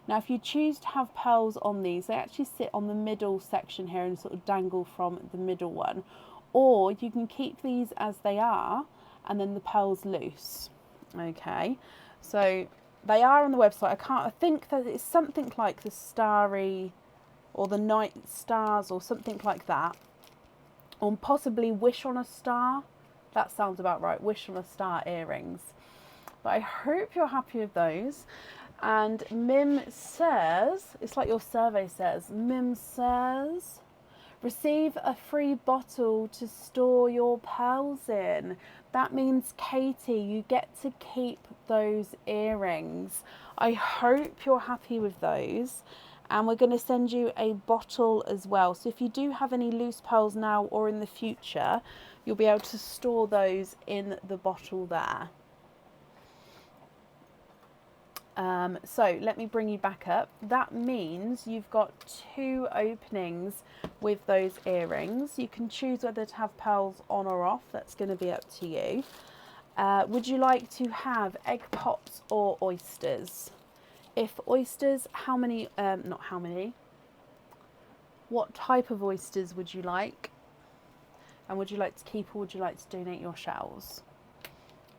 Now, if you choose to have pearls on these, they actually sit on the middle section here and sort of dangle from the middle one. Or you can keep these as they are, and then the pearls loose. Okay, so they are on the website. I think that it's something like the Starry or the Night Stars or something like that. Or possibly Wish on a Star. That sounds about right. Wish on a Star earrings. But I hope you're happy with those. And Mim says, it's like your survey says, Mim says, receive a free bottle to store your pearls in. That means, Katie, you get to keep those earrings. I hope you're happy with those. And we're going to send you a bottle as well. So if you do have any loose pearls now or in the future, you'll be able to store those in the bottle there. So let me bring you back up. That means you've got 2 openings with those earrings. You can choose whether to have pearls on or off. That's going to be up to you. Would you like to have egg pops or oysters? If oysters, how many, not how many, what type of oysters would you like? And would you like to keep or would you like to donate your shells?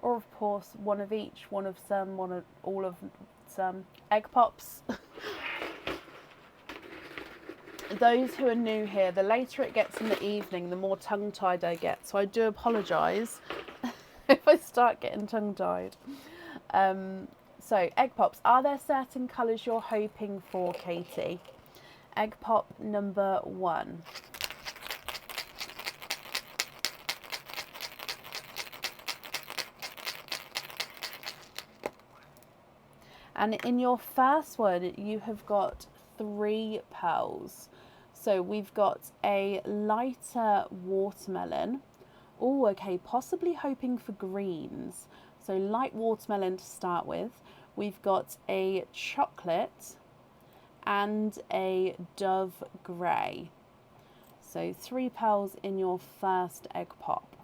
Or of course, one of each, one of some, one of all of some. Egg pops. Those who are new here, the later it gets in the evening, the more tongue-tied I get. So I do apologise if I start getting tongue-tied. So egg pops, are there certain colours you're hoping for, Katie? Egg pop number 1. And in your first one, you have got 3 pearls. So we've got a lighter watermelon. Oh, okay, possibly hoping for greens. So light watermelon to start with. We've got a chocolate and a dove grey. So 3 pearls in your first egg pop.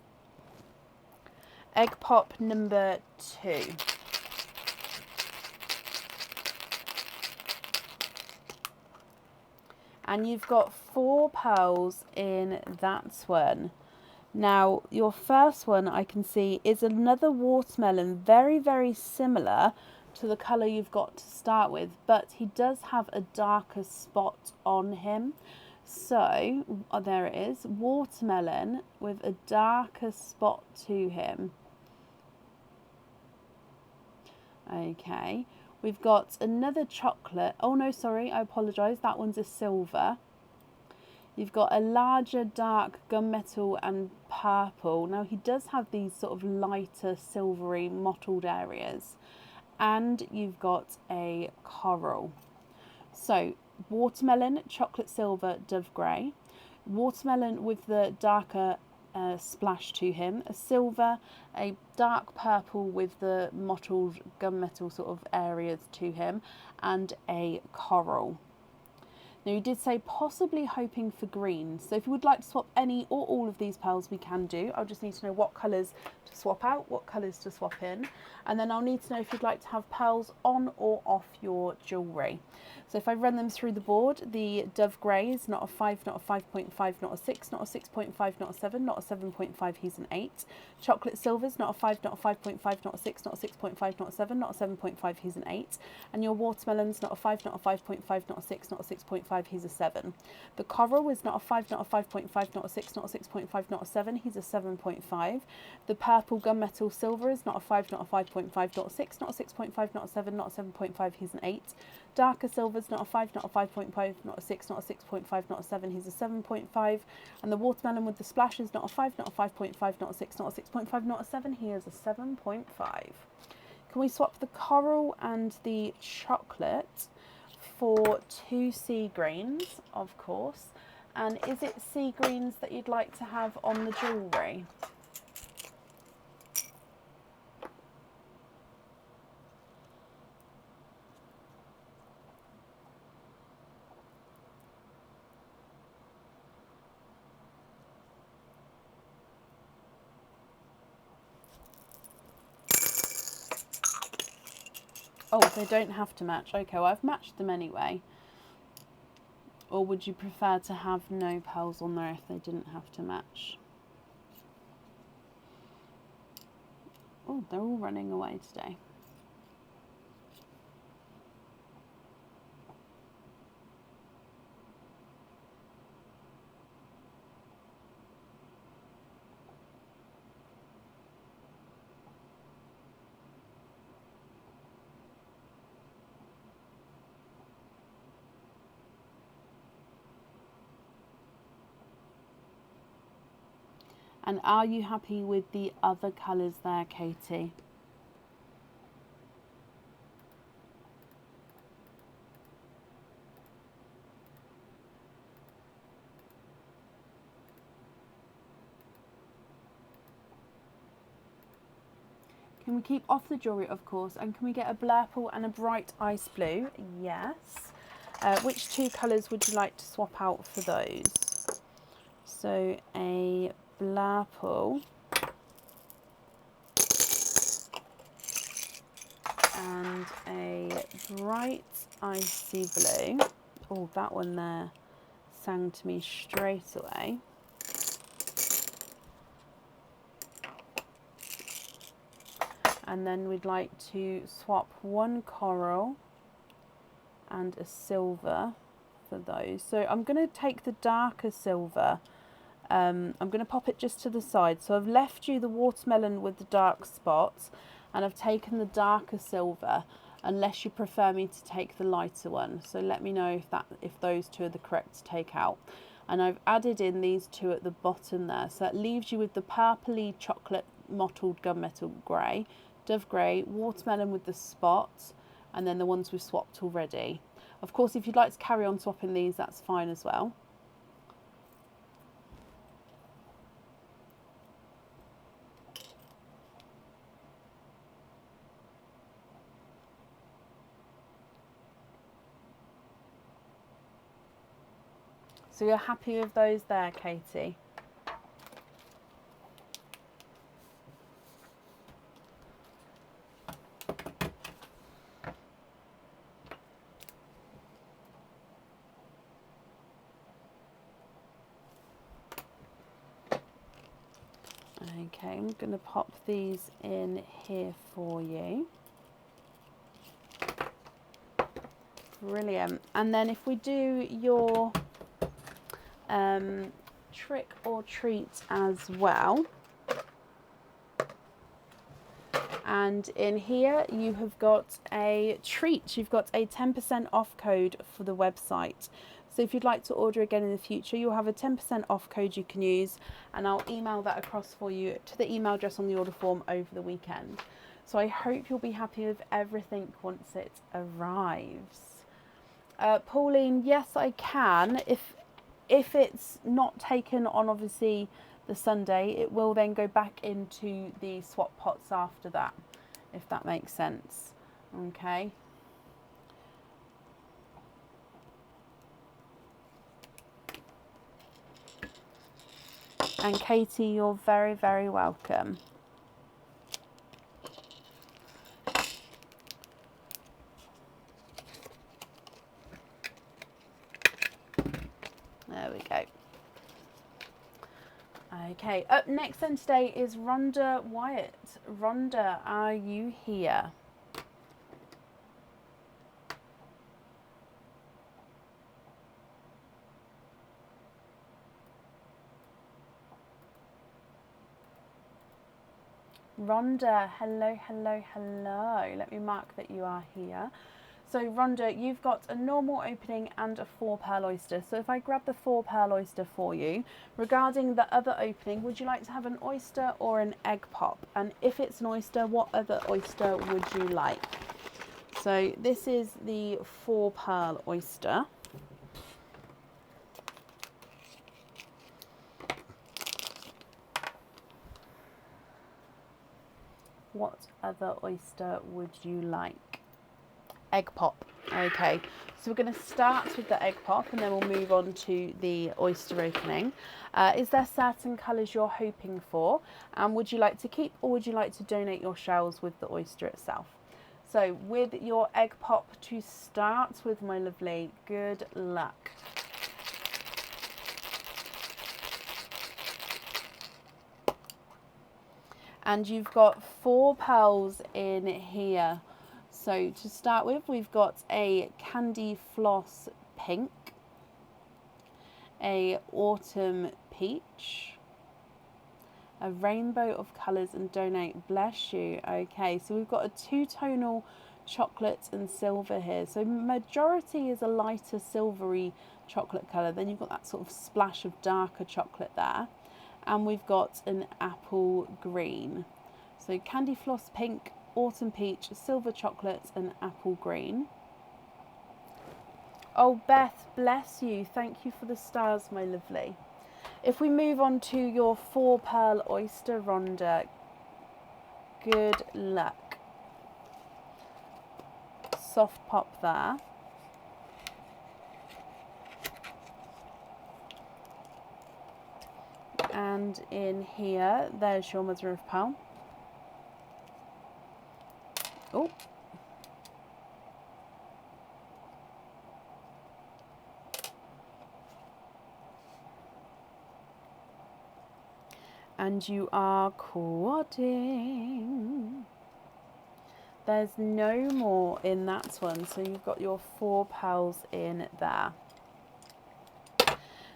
Egg pop number 2. And you've got 4 pearls in that one. Now, your first one I can see is another watermelon, very, very similar to the colour you've got to start with, but he does have a darker spot on him. So, oh, there it is, watermelon with a darker spot to him. Okay. We've got another chocolate. Oh no, sorry, I apologise. That one's a silver. You've got a larger dark gunmetal and purple. Now he does have these sort of lighter silvery mottled areas. And you've got a coral. So watermelon, chocolate silver, dove grey. Watermelon with the darker splash to him, a silver, a dark purple with the mottled gunmetal sort of areas to him, and a coral. Now you did say possibly hoping for green, so if you would like to swap any or all of these pearls, we can do. I'll just need to know what colours to swap out, what colours to swap in, and then I'll need to know if you'd like to have pearls on or off your jewellery. So if I run them through the board, the dove grey is not a 5, not a 5.5, not a 6, not a 6.5, not a 7, not a 7.5, he's an 8. Chocolate silver is not a 5, not a 5.5, not a 6, not a 6.5, not a 7, not a 7.5, he's an 8. And your watermelon's not a 5, not a 5.5, not a 6, not a 6.5, he's a 7. The coral is not a 5, not a 5.5, not a 6, not a 6.5, not a 7, he's a 7.5. The purple gunmetal silver is not a 5, not a 5.5, not a 6, not a 6.5, not a 7, not a 7.5, he's an 8. Darker silver is not a 5, not a 5.5, not a 6, not a 6.5, not a 7, he's a 7.5. And the watermelon with the splash is not a 5, not a 5.5, not a 6, not a 6.5, not a 7, he is a 7.5. Can we swap the coral and the chocolate for 2 sea greens, of course? And is it sea greens that you'd like to have on the jewellery? Oh, they don't have to match. Okay, well, I've matched them anyway. Or would you prefer to have no pearls on there if they didn't have to match? Oh, they're all running away today. And are you happy with the other colours there, Katie? Can we keep off the jewellery, of course? And can we get a blurple and a bright ice blue? Yes. Which two colours would you like to swap out for those? So a blurple and a bright icy blue. Oh, that one there sang to me straight away. And then we'd like to swap one coral and a silver for those. So I'm going to take the darker silver. I'm going to pop it just to the side. So I've left you the watermelon with the dark spots, and I've taken the darker silver, unless you prefer me to take the lighter one. So let me know if those two are the correct to take out. And I've added in these two at the bottom there. So that leaves you with the purpley chocolate mottled gunmetal grey, dove grey, watermelon with the spots, and then the ones we've swapped already. Of course, if you'd like to carry on swapping these, that's fine as well. So you're happy with those there, Katie? Okay, I'm going to pop these in here for you. Brilliant. And then if we do your trick or treat as well. And in here you have got a treat. You've got a 10% off code for the website. So if you'd like to order again in the future, you'll have a 10% off code you can use, and I'll email that across for you to the email address on the order form over the weekend. So I hope you'll be happy with everything once it arrives. Pauline, yes I can. If it's not taken on obviously the Sunday, it will then go back into the swap pots after that, if that makes sense. Okay. And Katie, you're very, very welcome. There we go. Okay, up next then today is Rhonda Wyatt. Rhonda, are you here? Rhonda, hello, hello, hello. Let me mark that you are here. So Rhonda, you've got a normal opening and a 4 pearl oyster. So if I grab the 4 pearl oyster for you, regarding the other opening, would you like to have an oyster or an egg pop? And if it's an oyster, what other oyster would you like? So this is the 4 pearl oyster. What other oyster would you like? Egg pop. Okay, so we're going to start with the egg pop and then we'll move on to the oyster opening. Is there certain colours you're hoping for? And would you like to keep or would you like to donate your shells with the oyster itself? So with your egg pop to start with, my lovely, good luck. And you've got 4 pearls in here. So to start with, we've got a candy floss pink, a autumn peach, a rainbow of colours, and donate, bless you. Okay, so we've got a 2-tonal chocolate and silver here. So majority is a lighter silvery chocolate colour. Then you've got that sort of splash of darker chocolate there. And we've got an apple green. So candy floss pink, autumn peach, silver chocolate and apple green. Oh Beth, bless you. Thank you for the stars, my lovely. If we move on to your 4 pearl oyster, Rhonda. Good luck. Soft pop there. And in here, there's your mother of pearl. Oh. And you are quadding. There's no more in that one, so you've got your 4 pearls in there.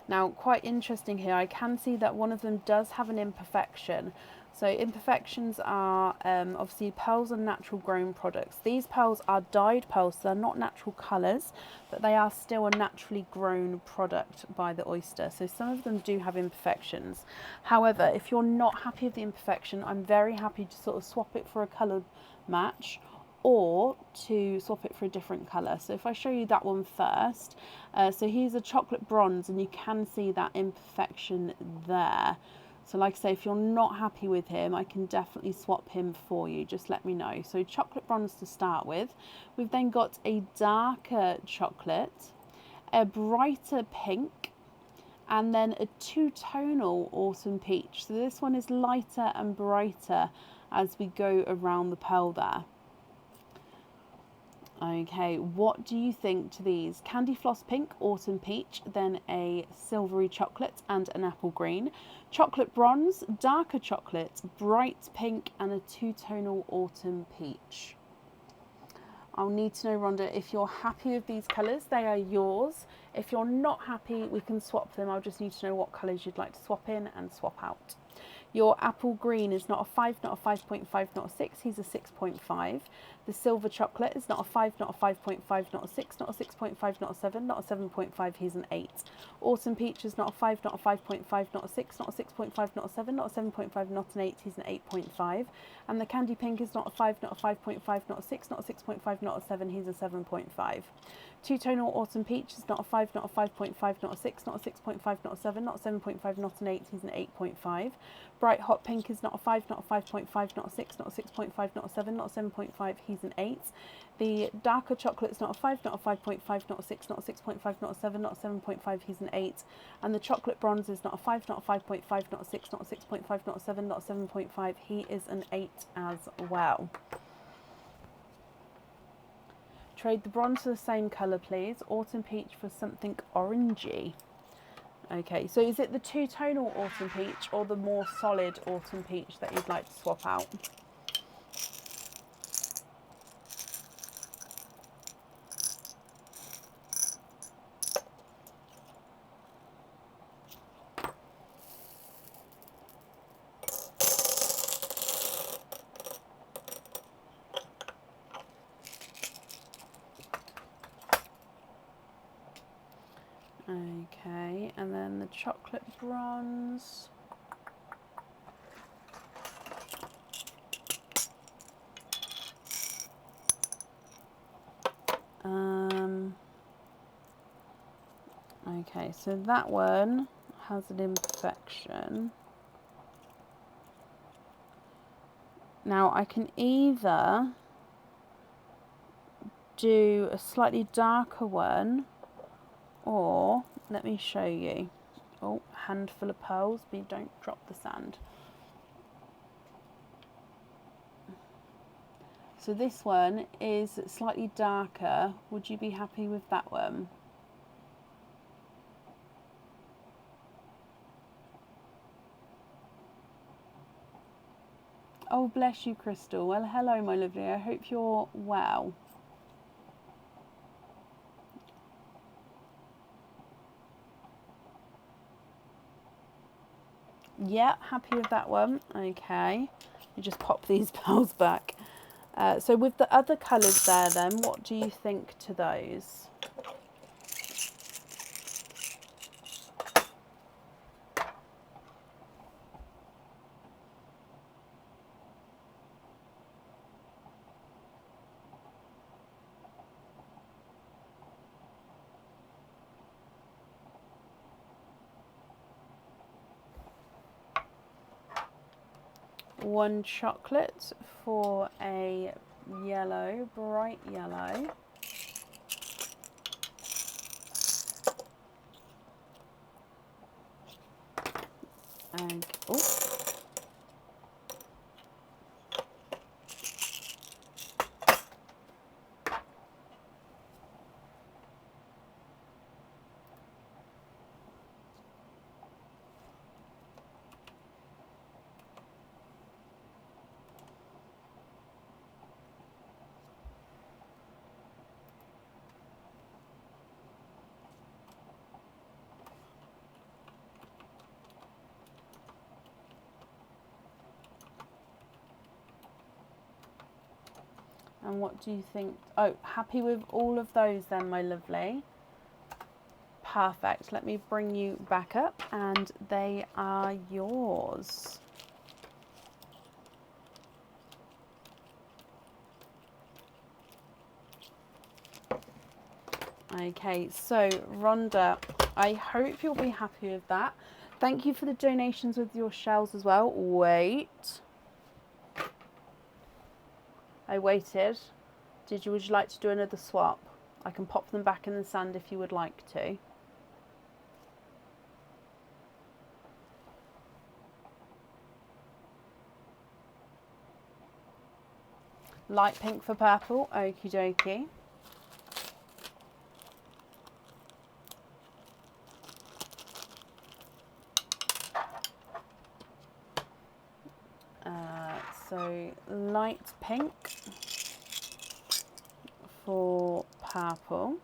Now, quite interesting here, I can see that one of them does have an imperfection. So imperfections are obviously pearls are natural grown products. These pearls are dyed pearls, so they're not natural colours, but they are still a naturally grown product by the oyster. So some of them do have imperfections. However, if you're not happy with the imperfection, I'm very happy to sort of swap it for a coloured match, or to swap it for a different colour. So if I show you that one first, so here's a chocolate bronze, and you can see that imperfection there. So like I say, if you're not happy with him, I can definitely swap him for you. Just let me know. So chocolate bronze to start with. We've then got a darker chocolate, a brighter pink, and then a two-tonal autumn peach. So this one is lighter and brighter as we go around the pearl there. Okay, what do you think to these? Candy floss pink, autumn peach, then a silvery chocolate and an apple green. Chocolate bronze, darker chocolate, bright pink, and a two-tonal autumn peach. I'll need to know, Rhonda, if you're happy with these colours, they are yours. If you're not happy, we can swap them. I'll just need to know what colours you'd like to swap in and swap out. Your apple green is not a 5, not a 5.5, not a 6. He's a 6.5. The silver chocolate is not a 5, not a 5.5, not a 6, not a 6.5, not a 7, not a 7.5. He's an 8. Autumn peach is not a 5, not a 5.5, not a 6, not a 6.5, not a 7, not a 7.5, not an 8. He's an 8.5. And the candy pink is not a 5, not a 5.5, not a 6, not a 6.5, not a 7. He's a 7.5. Two-tonal autumn peach is not a 5, not a 5.5, not a 6, not a 6.5, not a 7, not a 7.5, not an 8. He's an 8.5. Bright hot pink is not a 5, not a 5.5, not a 6, not a 6.5, not a 7, not a 7.5. He's an 8. The darker chocolate is not a 5, not a 5.5, not a 6, not a 6.5, not a 7, not a 7.5. He's an 8. And the chocolate bronze is not a 5, not a 5.5, not a 6, not a 6.5, not a 7, not a 7.5. He is an 8 as well. Trade the bronze for the same colour, please. Autumn peach for something orangey. Okay, so is it the two-tonal autumn peach or the more solid autumn peach that you'd like to swap out? Okay, and then the chocolate bronze. Okay, so that one has an imperfection. Now I can either do a slightly darker one, or let me show you. Oh, handful of pearls, but don't drop the sand. So this one is slightly darker. Would you be happy with that one? Oh, bless you, Crystal. Well, hello, my lovely. I hope you're well. Yeah, happy with that one. Okay. You just pop these pearls back. So with the other colours there then, what do you think to those? 1 chocolate for a yellow, bright yellow. And oh, and what do you think? Oh, happy with all of those then, my lovely? Perfect. Let me bring you back up and they are yours. Okay, so Rhonda, I hope you'll be happy with that. Thank you for the donations with your shells as well. Wait. I waited. Would you like to do another swap? I can pop them back in the sand if you would like to. Light pink for purple, okie dokie. So light pink for purple.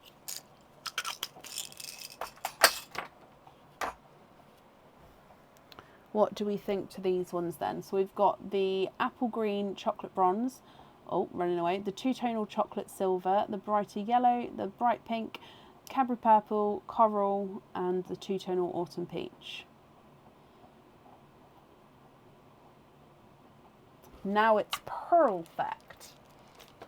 What do we think to these ones then? So we've got the apple green chocolate bronze, oh, running away, the two-tonal chocolate silver, the brighter yellow, the bright pink, Cadbury purple, coral, and the two-tonal autumn peach. Now it's perfect.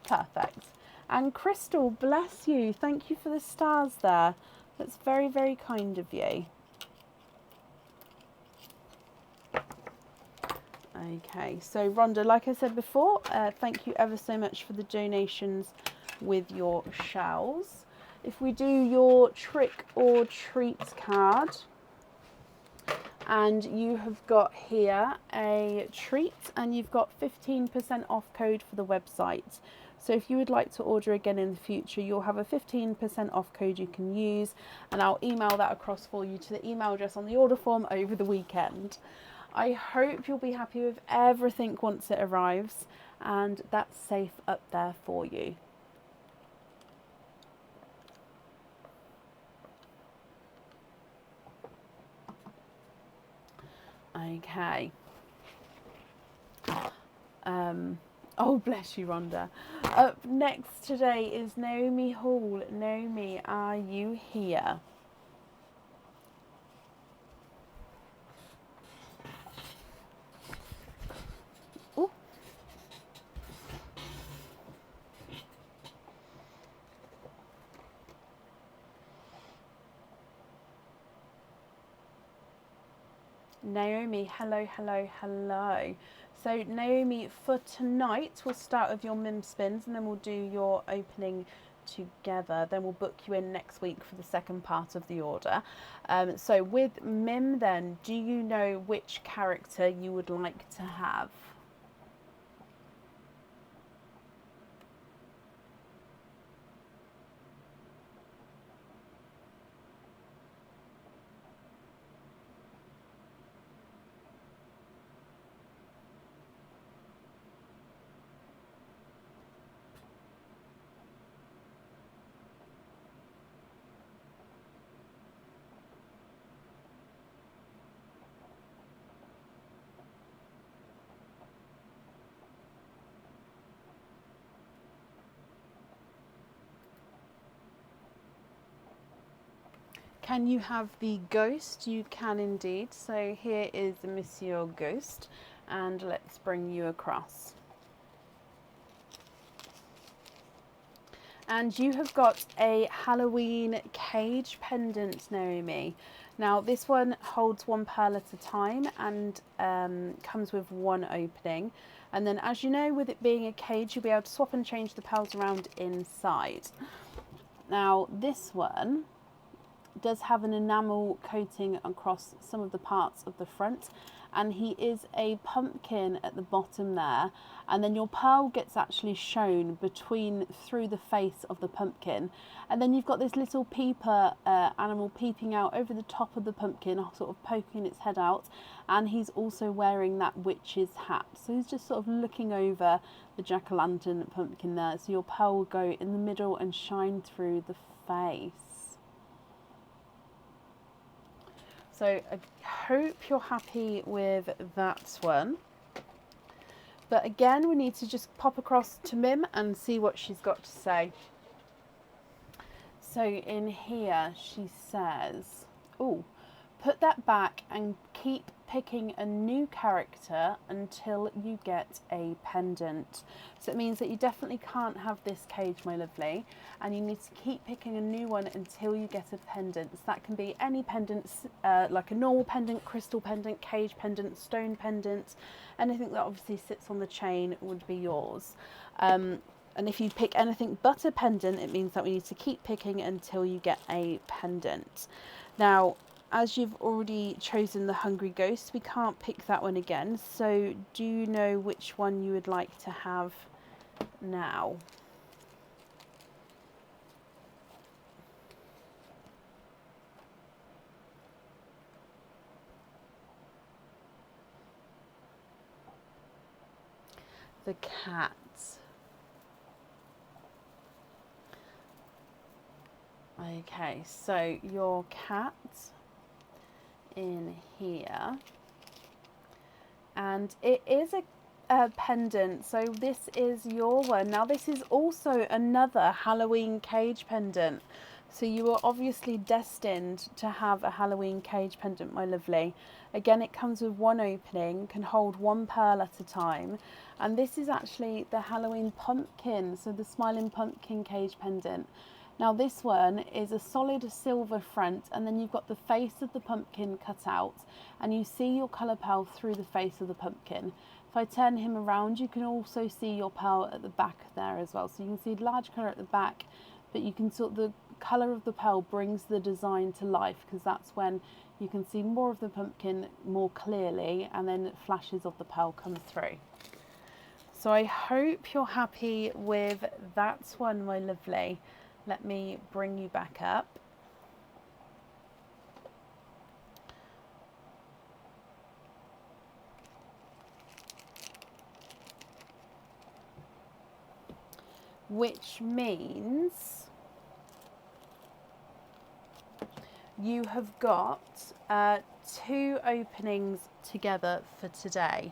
Perfect. And Crystal, bless you. Thank you for the stars there. That's very, very kind of you. Okay, so Rhonda, like I said before, thank you ever so much for the donations with your shells. If we do your trick or treat card, and you have got here a treat and you've got 15% off code for the website. So if you would like to order again in the future, you'll have a 15% off code you can use, and I'll email that across for you to the email address on the order form over the weekend. I hope you'll be happy with everything once it arrives, and that's safe up there for you. Okay. Oh, bless you, Rhonda. Up next today is Naomi Hall. Naomi, are you here? Ooh. Naomi, hello, hello, hello. So Naomi, for tonight, we'll start with your MIM spins and then we'll do your opening together. Then we'll book you in next week for the second part of the order. So with MIM then, do you know which character you would like to have? Can you have the ghost? You can indeed. So here is Monsieur Ghost, and let's bring you across. And you have got a Halloween cage pendant, Naomi. Now this one holds one pearl at a time and comes with one opening. And then, as you know, with it being a cage, you'll be able to swap and change the pearls around inside. Now this one does have an enamel coating across some of the parts of the front, and he is a pumpkin at the bottom there, and then your pearl gets actually shown through the face of the pumpkin, and then you've got this little peeper animal peeping out over the top of the pumpkin, sort of poking its head out, and he's also wearing that witch's hat, so he's just sort of looking over the jack-o'-lantern pumpkin there. So your pearl will go in the middle and shine through the face. So I hope you're happy with that one. But again, we need to just pop across to Mim and see what she's got to say. So in here she says, oh, put that back and keep picking a new character until you get a pendant. So it means that you definitely can't have this cage, my lovely, and you need to keep picking a new one until you get a pendant. So that can be any pendants, like a normal pendant, crystal pendant, cage pendant, stone pendant, anything that obviously sits on the chain would be yours. And if you pick anything but a pendant, it means that we need to keep picking until you get a pendant. Now, as you've already chosen the Hungry Ghost, we can't pick that one again. So do you know which one you would like to have now? The cat. Okay, so your cat in here, and it is a pendant, so this is your one. Now this is also another Halloween cage pendant, so you are obviously destined to have a Halloween cage pendant, my lovely. Again, it comes with one opening, can hold one pearl at a time, and this is actually the Halloween pumpkin, so the smiling pumpkin cage pendant. Now this one is a solid silver front, and then you've got the face of the pumpkin cut out, and you see your colour pearl through the face of the pumpkin. If I turn him around, you can also see your pearl at the back there as well. So you can see large colour at the back, but you can the colour of the pearl brings the design to life, because that's when you can see more of the pumpkin more clearly, and then flashes of the pearl come through. So I hope you're happy with that one, my lovely. Let me bring you back up. Which means you have got 2 openings together for today.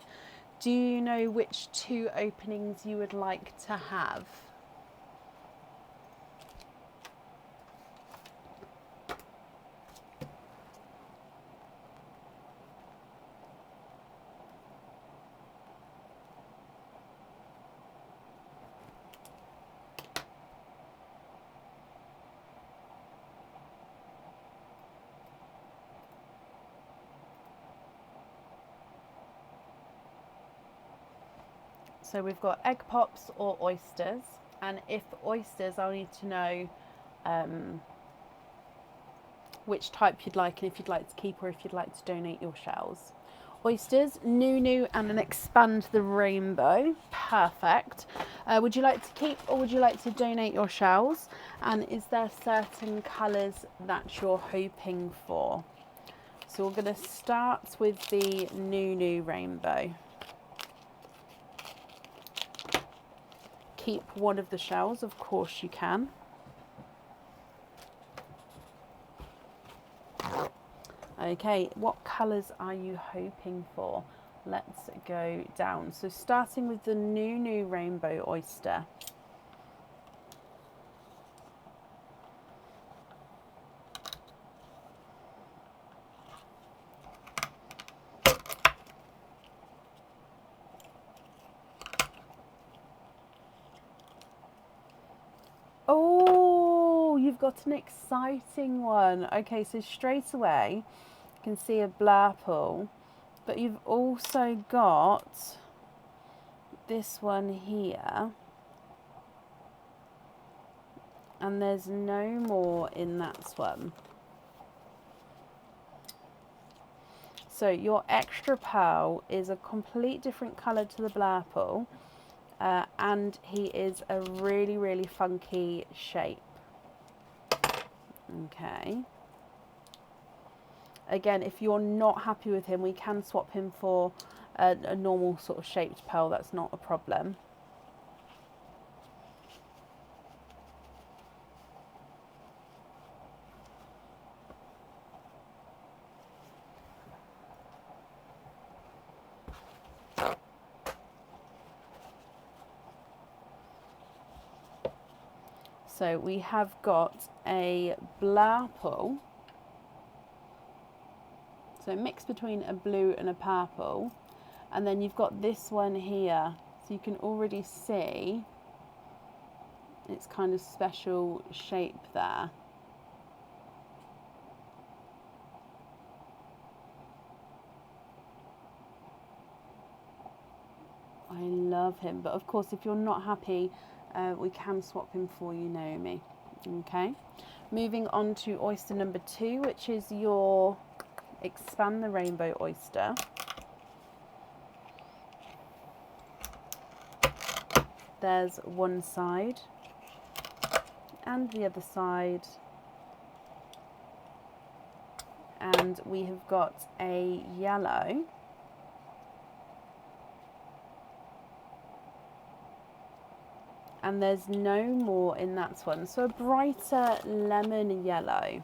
Do you know which 2 openings you would like to have? So we've got egg pops or oysters, and if oysters, I'll need to know which type you'd like, and if you'd like to keep or if you'd like to donate your shells. Oysters, Nunu and an Expand the Rainbow. Perfect. Would you like to keep or would you like to donate your shells? And is there certain colours that you're hoping for? So we're going to start with the Nunu Rainbow. Keep one of the shells, of course you can. Okay, what colours are you hoping for? Let's go down. So starting with the Nunu Rainbow Oyster. got an exciting one. Okay, so straight away you can see a blurple, but you've also got this one here, and there's no more in that one. So your extra pearl is a complete different colour to the blurple, and he is a really, really funky shape. Okay. Again, if you're not happy with him, we can swap him for a normal sort of shaped pearl. That's not a problem. So we have got a blurple, so a mix between a blue and a purple, and then you've got this one here, so you can already see its kind of special shape there. I love him, but of course if you're not happy, we can swap him for you, Naomi. Okay, moving on to oyster number 2, which is your expand the rainbow oyster. There's one side and the other side, and we have got a yellow, and there's no more in that one, so a brighter lemon yellow.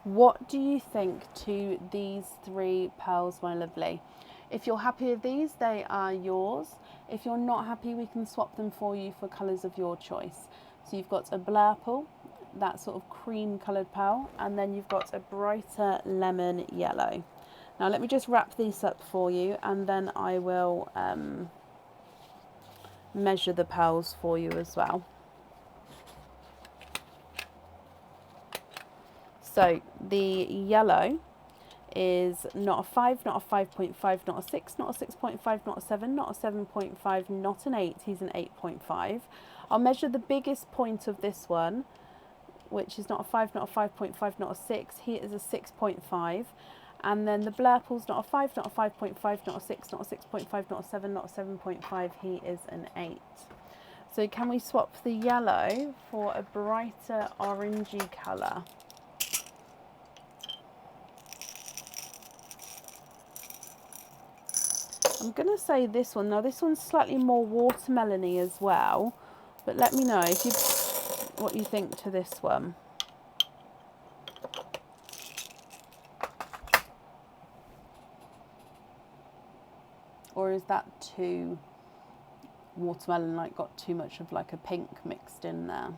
What do you think to these 3 pearls, my lovely? If you're happy with these, they are yours. If you're not happy, we can swap them for you for colours of your choice. So you've got a blurple, that sort of cream coloured pearl, and then you've got a brighter lemon yellow. Now let me just wrap these up for you, and then I will measure the pearls for you as well. So the yellow is not a 5, not a 5.5, not a 6, not a 6.5, not a 7, not a 7.5, not an 8, he's an 8.5. I'll measure the biggest point of this one, which is not a 5, not a 5.5, not a 6, he is a 6.5. And then the blurple's not a 5, not a 5.5, not a 6, not a 6.5, not a 7, not a 7.5, he is an 8. So can we swap the yellow for a brighter orangey colour? I'm going to say this one. Now this one's slightly more watermelony as well, but let me know if you what you think to this one. Or is that too watermelon, like got too much of like a pink mixed in there?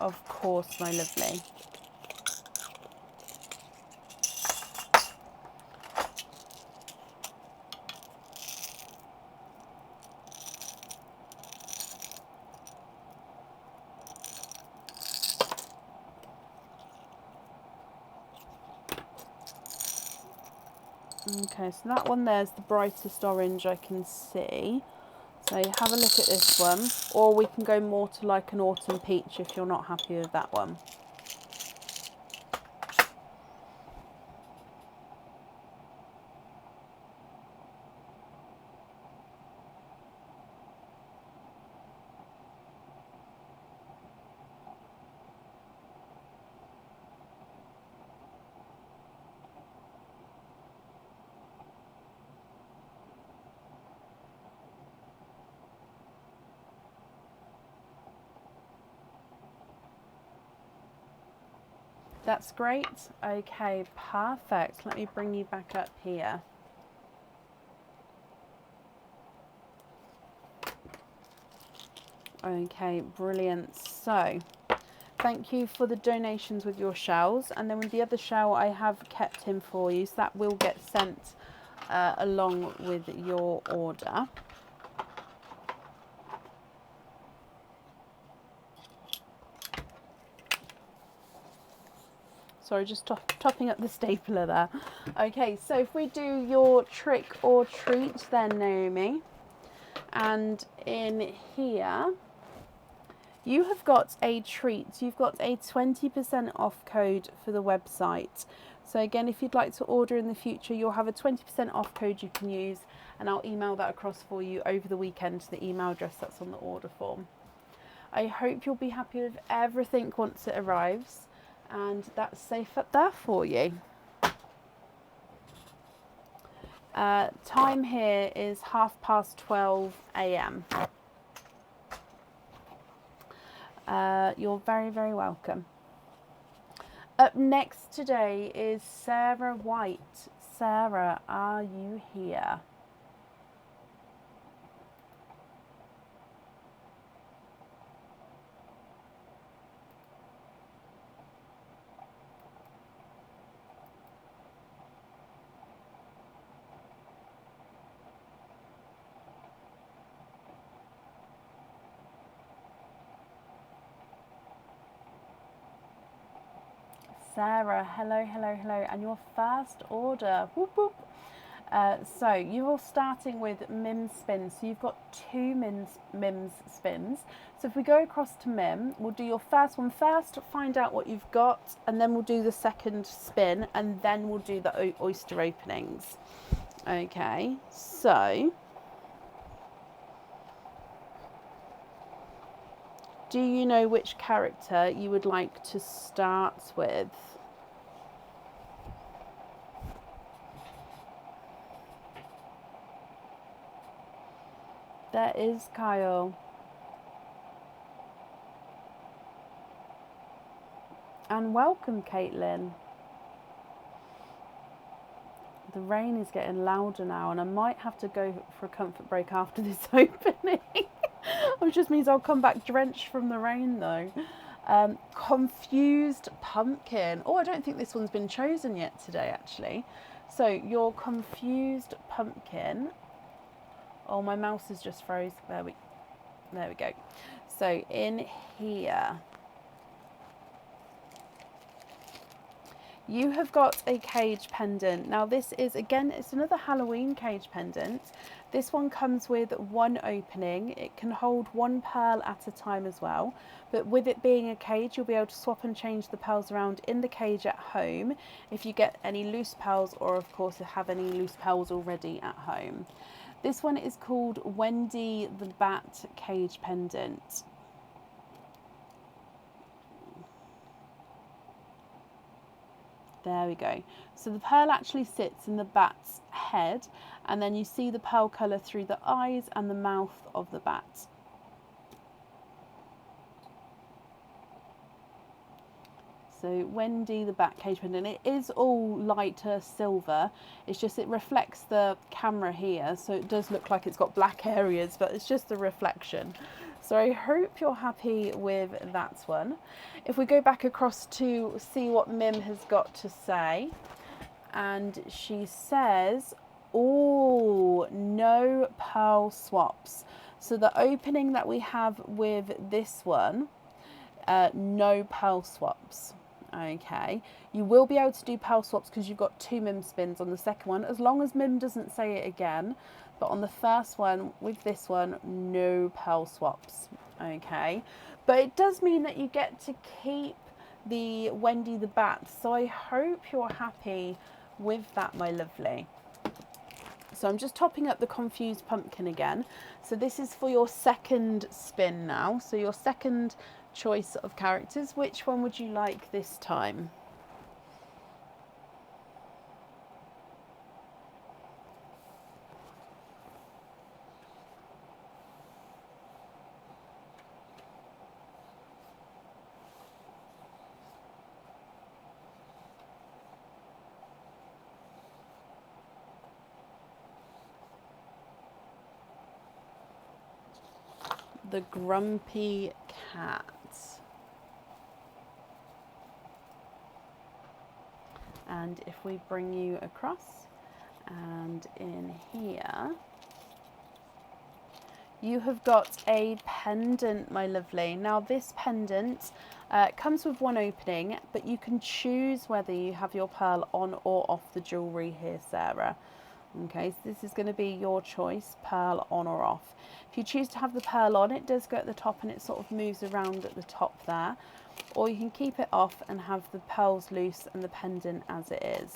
Of course, my lovely. Okay, so that one there's the brightest orange I can see. So have a look at this one, or we can go more to like an autumn peach if you're not happy with that one. That's great. Okay, perfect. Let me bring you back up here. Okay, brilliant. So, thank you for the donations with your shells. And then with the other shell, I have kept him for you. So that will get sent along with your order. Sorry, just topping up the stapler there. Okay, so if we do your trick or treat then, Naomi, and in here, you have got a treat. You've got a 20% off code for the website. So again, if you'd like to order in the future, you'll have a 20% off code you can use, and I'll email that across for you over the weekend to the email address that's on the order form. I hope you'll be happy with everything once it arrives, and that's safe up there for you. Time here is 12:30 a.m. You're very, very welcome. Up next today is Sarah White. Sarah, are you here? Sarah, hello, hello, hello. And your first order, whoop, whoop. So you're starting with Mim spins. So you've got 2 Mims spins. So if we go across to Mim, we'll do your first one first, find out what you've got, and then we'll do the second spin, and then we'll do the oyster openings. Okay, so do you know which character you would like to start with? There is Kyle. And welcome, Caitlin. The rain is getting louder now, and I might have to go for a comfort break after this opening. Which just means I'll come back drenched from the rain, though. Confused Pumpkin. Oh, I don't think this one's been chosen yet today, actually. So, your Confused Pumpkin. Oh, my mouse is just froze. There we go. So, in here, you have got a cage pendant. Now this is, again, it's another Halloween cage pendant. This one comes with 1 opening. It can hold 1 pearl at a time as well. But with it being a cage, you'll be able to swap and change the pearls around in the cage at home if you get any loose pearls, or of course have any loose pearls already at home. This one is called Wendy the Bat Cage Pendant. There we go. So the pearl actually sits in the bat's head, and then you see the pearl colour through the eyes and the mouth of the bat. So Wendy the Bat Cage Pendant. It is all lighter silver. It's just it reflects the camera here, so it does look like it's got black areas, but it's just the reflection. So I hope you're happy with that one. If we go back across to see what Mim has got to say, and she says, oh, no pearl swaps. So the opening that we have with this one, no pearl swaps. Okay, you will be able to do pearl swaps because you've got 2 Mim spins on the second one, as long as Mim doesn't say it again. But on the first one, with this one, no pearl swaps. Okay, but it does mean that you get to keep the Wendy the Bat. So I hope you're happy with that, my lovely. So I'm just topping up the Confused Pumpkin again. So this is for your second spin now. So your second choice of characters. Which one would you like this time? the grumpy cat. And if we bring you across and in here, you have got a pendant, my lovely. Now this pendant comes with one opening, but you can choose whether you have your pearl on or off the jewellery here, Sarah. Okay, so this is going to be your choice, pearl on or off. If you choose to have the pearl on, it does go at the top and it sort of moves around at the top there. Or you can keep it off and have the pearls loose and the pendant as it is.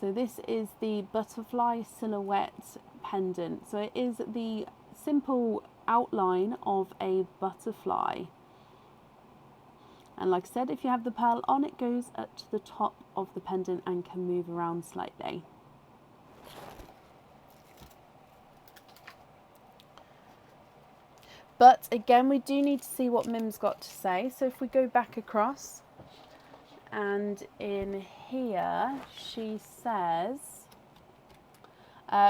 So this is the butterfly silhouette pendant. So it is the simple outline of a butterfly. And like I said, if you have the pearl on, it goes up to the top of the pendant and can move around slightly. But again, we do need to see what Mim's got to say. So if we go back across, and in here she says,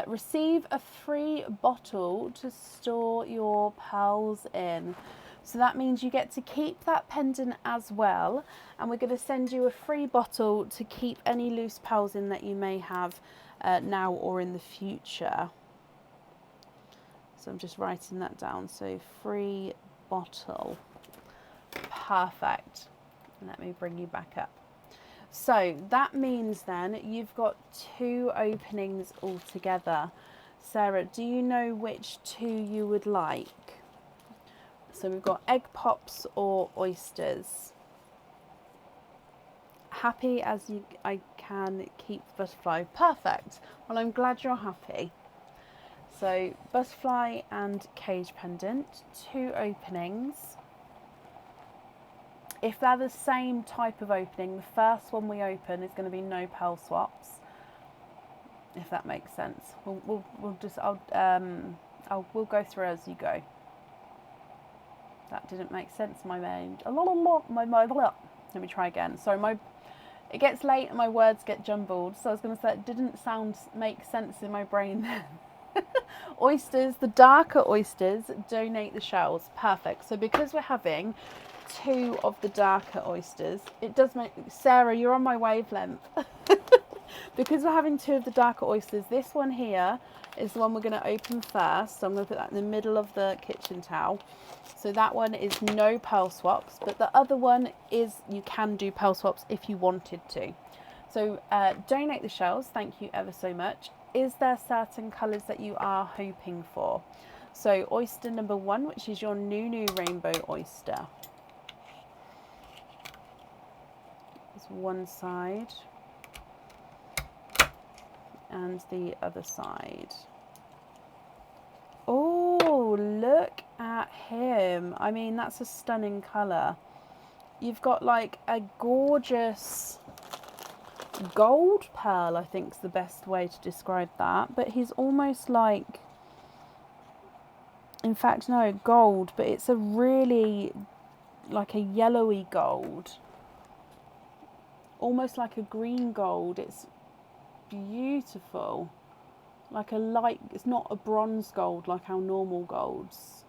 receive a free bottle to store your pearls in. So that means you get to keep that pendant as well, and we're going to send you a free bottle to keep any loose pearls in that you may have now or in the future. So I'm just writing that down. So free bottle. Perfect. Let me bring you back up. So that means then you've got 2 openings altogether. Sarah, do you know which 2 you would like? So we've got egg pops or oysters. Happy as I can keep the butterfly. Perfect. Well, I'm glad you're happy. So butterfly and cage pendant, 2 openings. If they're the same type of opening, the first one we open is going to be no pearl swaps, if that makes sense. We'll go through as you go. That didn't make sense, my mind. Let me try again. Sorry, it gets late and my words get jumbled. So I was going to say it didn't make sense in my brain then. Oysters, the darker oysters, donate the shells. Perfect. So because we're having 2 of the darker oysters, it does make, Sarah, you're on my wavelength. Because we're having 2 of the darker oysters, this one here is the one we're going to open first. So I'm going to put that in the middle of the kitchen towel. So that one is no pearl swaps, but the other one is, you can do pearl swaps if you wanted to. So donate the shells, thank you ever so much. Is there certain colours that you are hoping for? So oyster number 1, which is your new rainbow oyster. There's one side and the other side. Oh, look at him. I mean, that's a stunning colour. You've got like a gorgeous gold pearl, I think is the best way to describe that. But he's almost like, in fact, no, gold, but it's a really like a yellowy gold. Almost like a green gold. It's beautiful. Like a light, it's not a bronze gold like our normal golds.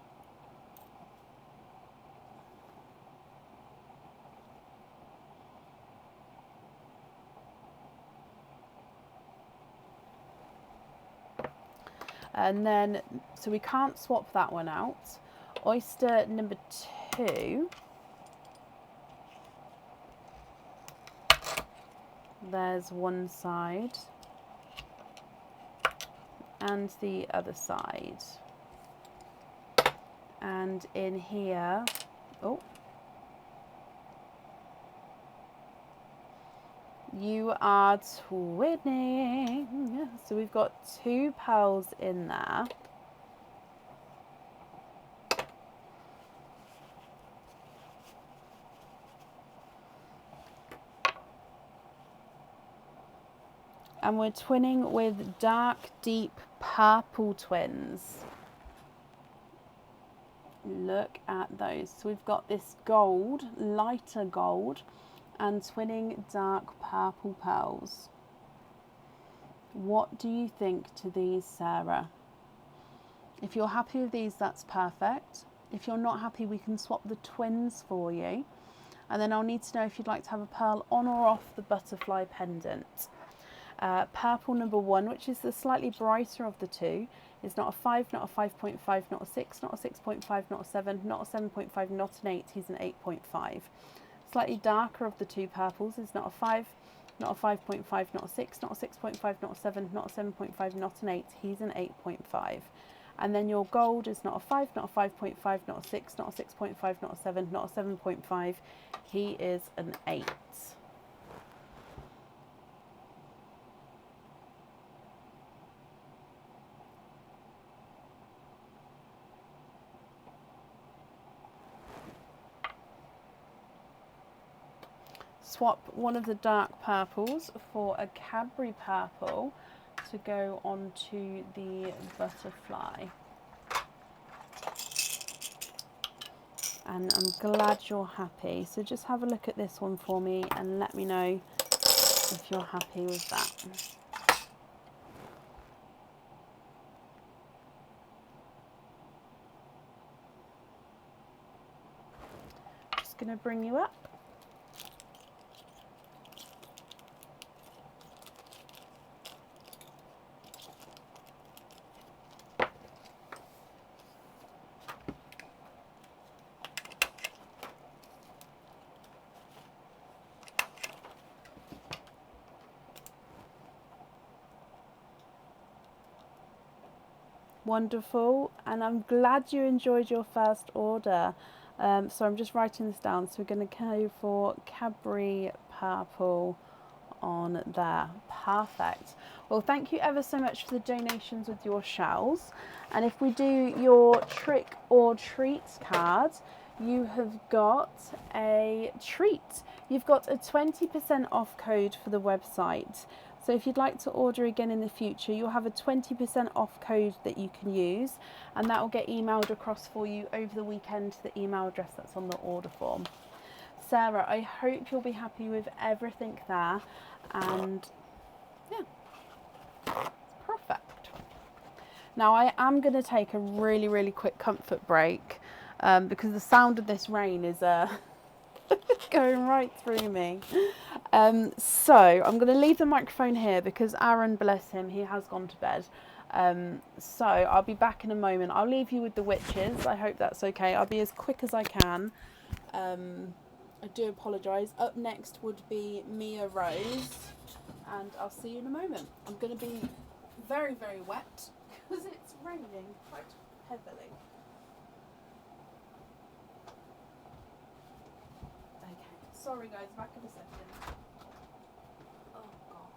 And then, so we can't swap that one out. Oyster number 2. There's one side and the other side. And in here, oh, you are twinning. So we've got 2 pearls in there. And we're twinning with dark, deep purple twins. Look at those. So we've got this gold, lighter gold, and twinning dark purple pearls. What do you think to these, Sarah? If you're happy with these, that's perfect. If you're not happy, we can swap the twins for you. And then I'll need to know if you'd like to have a pearl on or off the butterfly pendant. Purple number 1, which is the slightly brighter of the two, is not a 5, not a 5.5, not a 6, not a 6.5, not a 7, not a 7.5, not an 8, he's an 8.5. Slightly darker of the two purples is not a 5, not a 5.5, not a 6, not a 6.5, not a 7, not a 7.5, not an 8, he's an 8.5. And then your gold is not a 5, not a 5.5, not a 6, not a 6.5, not a 7, not a 7.5, he is an 8. Swap one of the dark purples for a Cadbury purple to go onto the butterfly. And I'm glad you're happy. So just have a look at this one for me and let me know if you're happy with that. Just going to bring you up. Wonderful, and I'm glad you enjoyed your first order. So I'm just writing this down. So we're going to go for Cadbury purple on there. Perfect. Well, thank you ever so much for the donations with your shells. And if we do your trick or treats card, you have got a treat. You've got a 20% off code for the website. So if you'd like to order again in the future, you'll have a 20% off code that you can use, and that will get emailed across for you over the weekend to the email address that's on the order form. Sarah, I hope you'll be happy with everything there, and yeah, perfect. Now I am going to take a really quick comfort break because the sound of this rain is going right through me. So I'm going to leave the microphone here because Aaron, bless him, he has gone to bed. So I'll be back in a moment. I'll leave you with the witches. I hope that's okay. I'll be as quick as I can. I do apologise. Up next would be Mia Rose, and I'll see you in a moment. I'm going to be very wet because it's raining quite heavily. Sorry guys, back in a second. Oh god.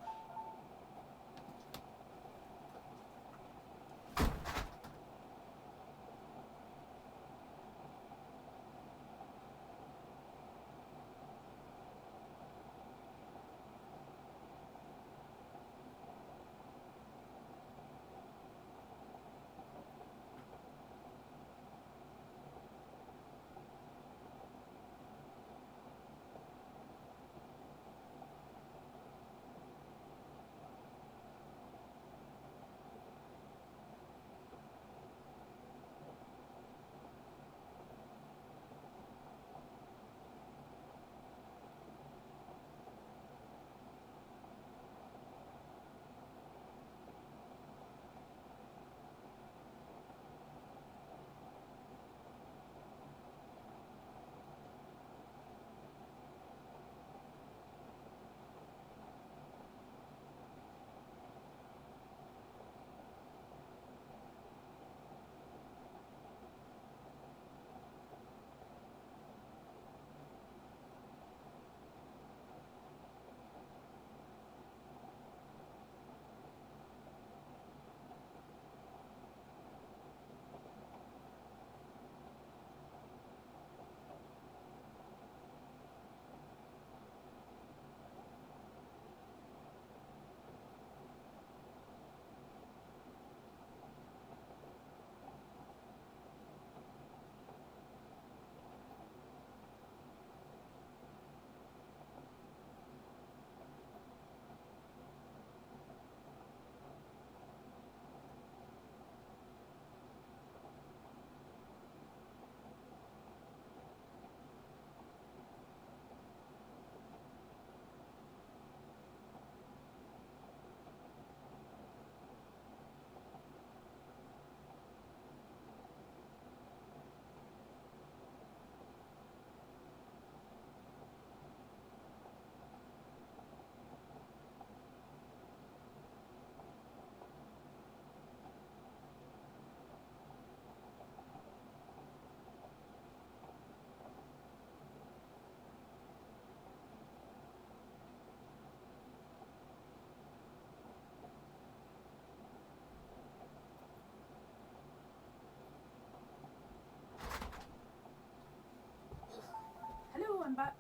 Stand back.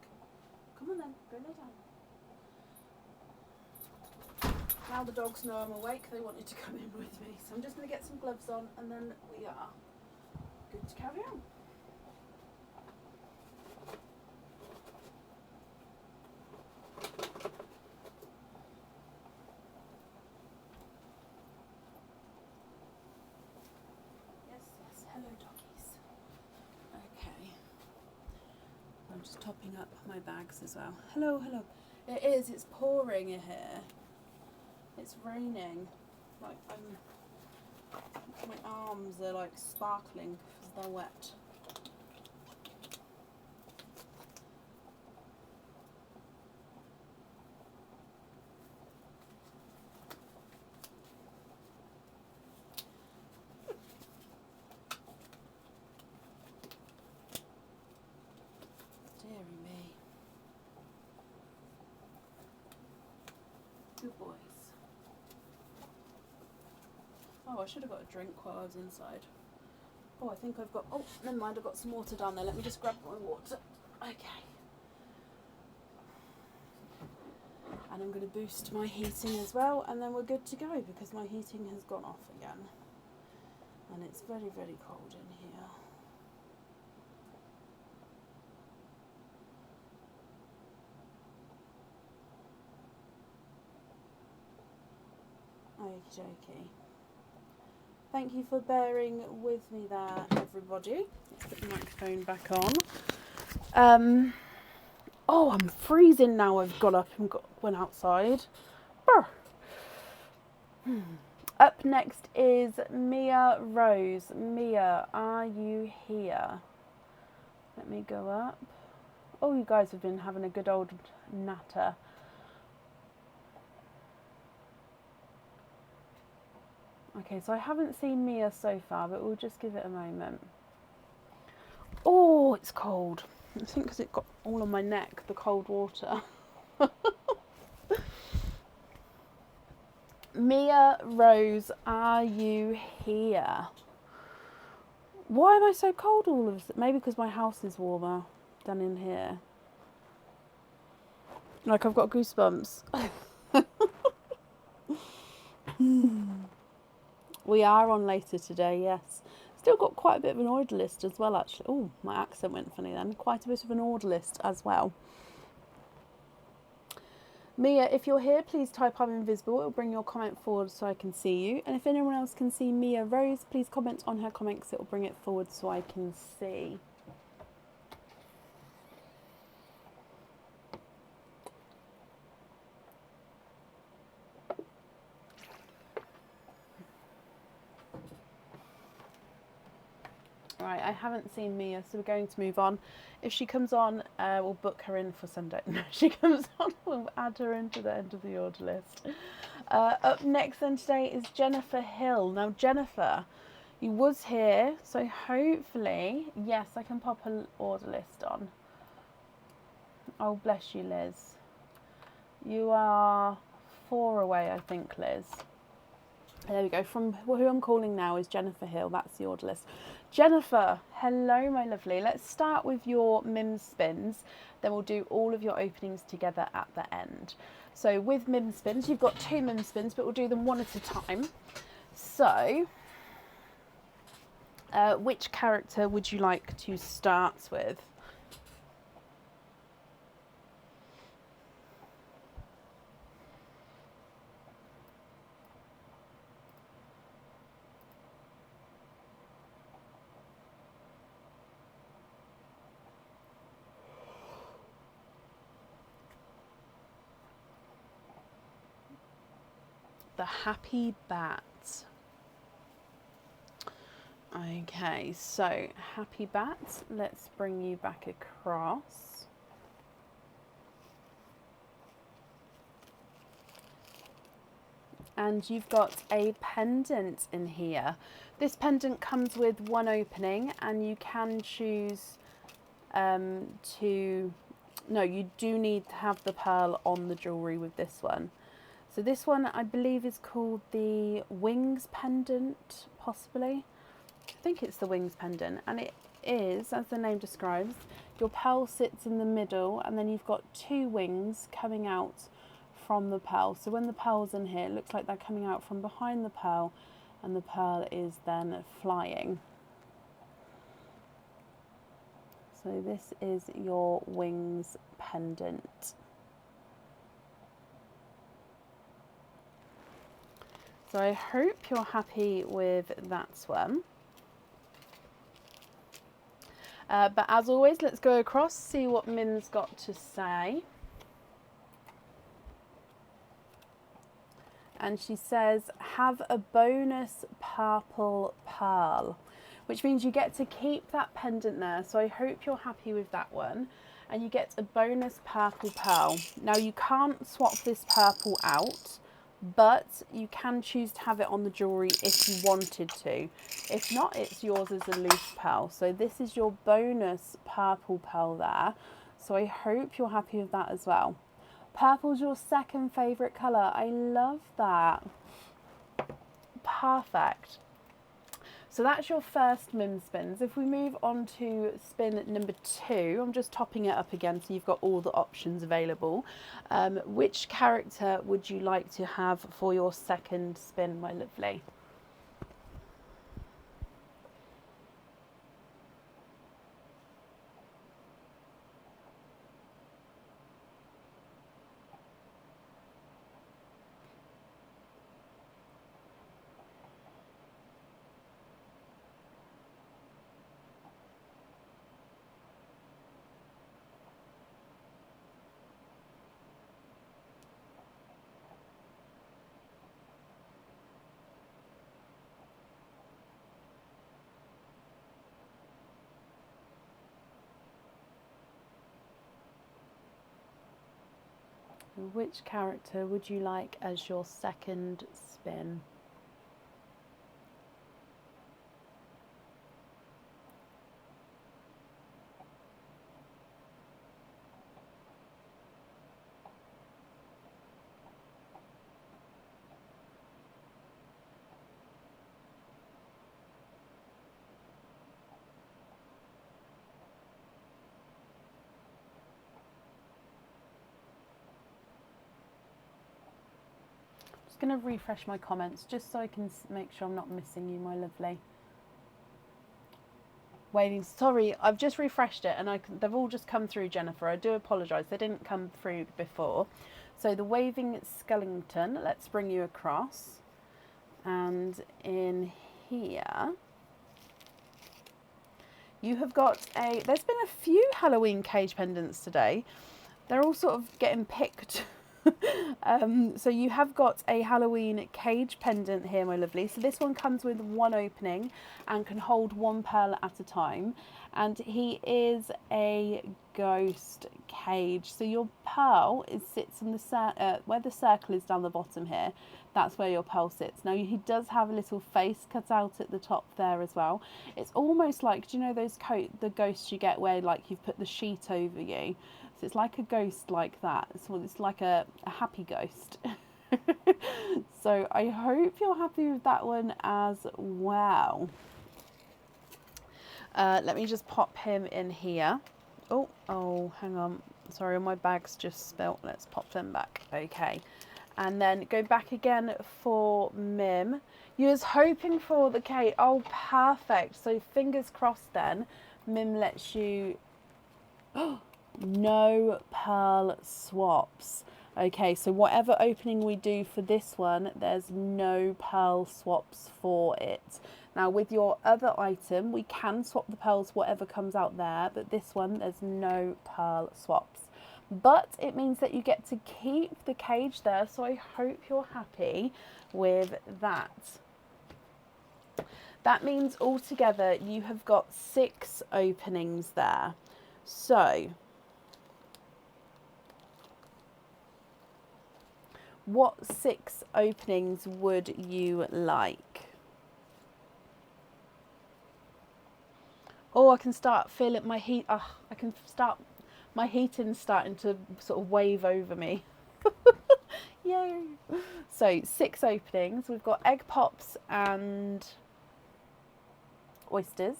Come on then, go lay down. Now the dogs know I'm awake, they wanted to come in with me. So I'm just going to get some gloves on and then we are good to carry on. Yes, hello doggies. Okay. I'm just topping up my bags as well. Hello. It's pouring in here. It's raining. Like my arms are like sparkling because they're wet. Deary me. Good boys. Oh, I should have got a drink while I was inside. Oh, I think I've got... Oh, never mind, I've got some water down there. Let me just grab my water. Okay. And I'm going to boost my heating as well, and then we're good to go because my heating has gone off again. And it's very, very cold in here. Okie dokie. Thank you for bearing with me there, everybody. Let's put the microphone back on. Oh, I'm freezing now. I've got up and went outside. Up next is Mia Rose. Mia, are you here? Let me go up. Oh, you guys have been having a good old natter. Okay, so I haven't seen Mia so far, but we'll just give it a moment. Oh, it's cold. I think because it got all on my neck, the cold water. Mia Rose, are you here? Why am I so cold all of a sudden? Maybe because my house is warmer than in here. Like I've got goosebumps. We are on later today, yes. Still got quite a bit of an order list as well, actually. Oh, my accent went funny then. Quite a bit of an order list as well. Mia, if you're here, please type I'm invisible. It'll bring your comment forward so I can see you. And if anyone else can see Mia Rose, please comment on her comments. It'll bring it forward so I can see. Right, I haven't seen Mia, so we're going to move on. If she comes on, we'll book her in for Sunday. No, if she comes on, we'll add her into the end of the order list. Up next then today is Jennifer Hill. Now, Jennifer, you was here, so hopefully, yes, I can pop an order list on. Oh, bless you, Liz. You are 4 away, I think, Liz. There we go. From who I'm calling now is Jennifer Hill. That's the order list. Jennifer, hello, my lovely. Let's start with your Mims spins. Then we'll do all of your openings together at the end. So with Mims spins, you've got 2 Mims spins, but we'll do them one at a time. So, which character would you like to start with? The Happy Bat. Okay, so Happy Bat, let's bring you back across. And you've got a pendant in here. This pendant comes with 1 opening, and you can choose no, you do need to have the pearl on the jewellery with this one. So this one, I believe, is called the Wings pendant, possibly. I think it's the Wings pendant, and is, as the name describes, your pearl sits in the middle and then you've got two wings coming out from the pearl. So when the pearl's in here, it looks like they're coming out from behind the pearl and the pearl is then flying. So this is your wings pendant. So I hope you're happy with that one. But as always, let's go across, see what Mim's got to say. And she says, have a bonus purple pearl, which means you get to keep that pendant there. So I hope you're happy with that one. And you get a bonus purple pearl. Now you can't swap this purple out, but you can choose to have it on the jewellery if you wanted to. If not, it's yours as a loose pearl. So this is your bonus purple pearl there. So I hope you're happy with that as well. Purple's your second favourite colour. I love that. Perfect. So that's your first Mim spins. If we move on to spin number 2, I'm just topping it up again so you've got all the options available. Which character would you like to have for your second spin, my lovely? Which character would you like as your second spin? Just going to refresh my comments just so I can make sure I'm not missing you, my lovely. Waiting, sorry, I've just refreshed it and they've all just come through, Jennifer. I do apologise, they didn't come through before. So the waving skeleton, let's bring you across. And in here, you have got there's been a few Halloween cage pendants today. They're all sort of getting picked. So you have got a Halloween cage pendant here, my lovely. So this one comes with one opening and can hold one pearl at a time. And he is a ghost cage. So your pearl sits on the where the circle is down the bottom here. That's where your pearl sits. Now he does have a little face cut out at the top there as well. It's almost like, do you know those the ghosts you get where like you've put the sheet over you? So it's like a ghost like that. So it's like a happy ghost. So I hope you're happy with that one as well. Let me just pop him in here. Oh, hang on. Sorry, my bag's just spilt. Let's pop them back. Okay. And then go back again for Mim. You was hoping for the K. Oh, perfect. So fingers crossed then. Mim lets you... no pearl swaps. Okay, so whatever opening we do for this one, there's no pearl swaps for it. Now with your other item, we can swap the pearls whatever comes out there, but this one, there's no pearl swaps. But it means that you get to keep the cage there, so I hope you're happy with that. That means altogether you have got 6 openings there. So, what 6 openings would you like? Oh, I can start feeling my heat. I can start, my heating's starting to sort of wave over me. Yay. So 6 openings. We've got egg pops and oysters.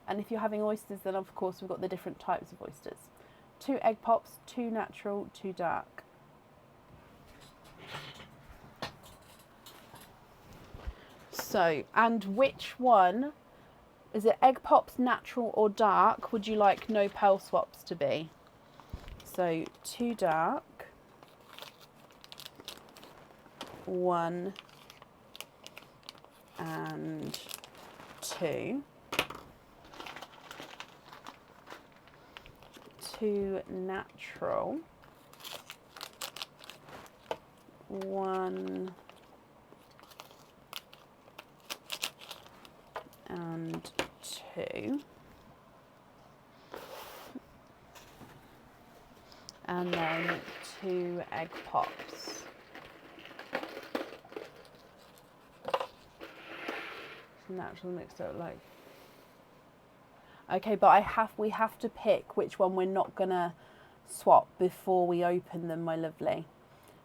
And if you're having oysters, then of course we've got the different types of oysters. 2 egg pops, 2 natural, 2 dark. So, and which one, is it egg pops, natural or dark, would you like no pearl swaps to be? So 2 dark, 1 and 2. 2 natural, 1 and 2, and then 2 egg pops. Natural mixed up like. Okay, but we have to pick which one we're not gonna swap before we open them, my lovely.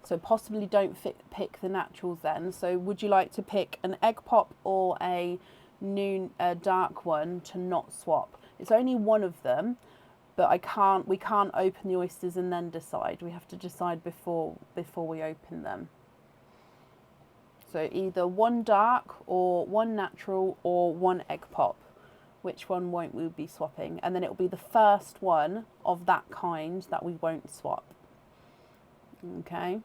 So possibly don't pick the naturals then. So would you like to pick an egg pop or a dark one to not swap? It's only one of them, but we can't open the oysters and then decide. We have to decide before we open them. So either 1 dark or 1 natural or 1 egg pop. Which one won't we be swapping? And then it will be the first one of that kind that we won't swap. Okay.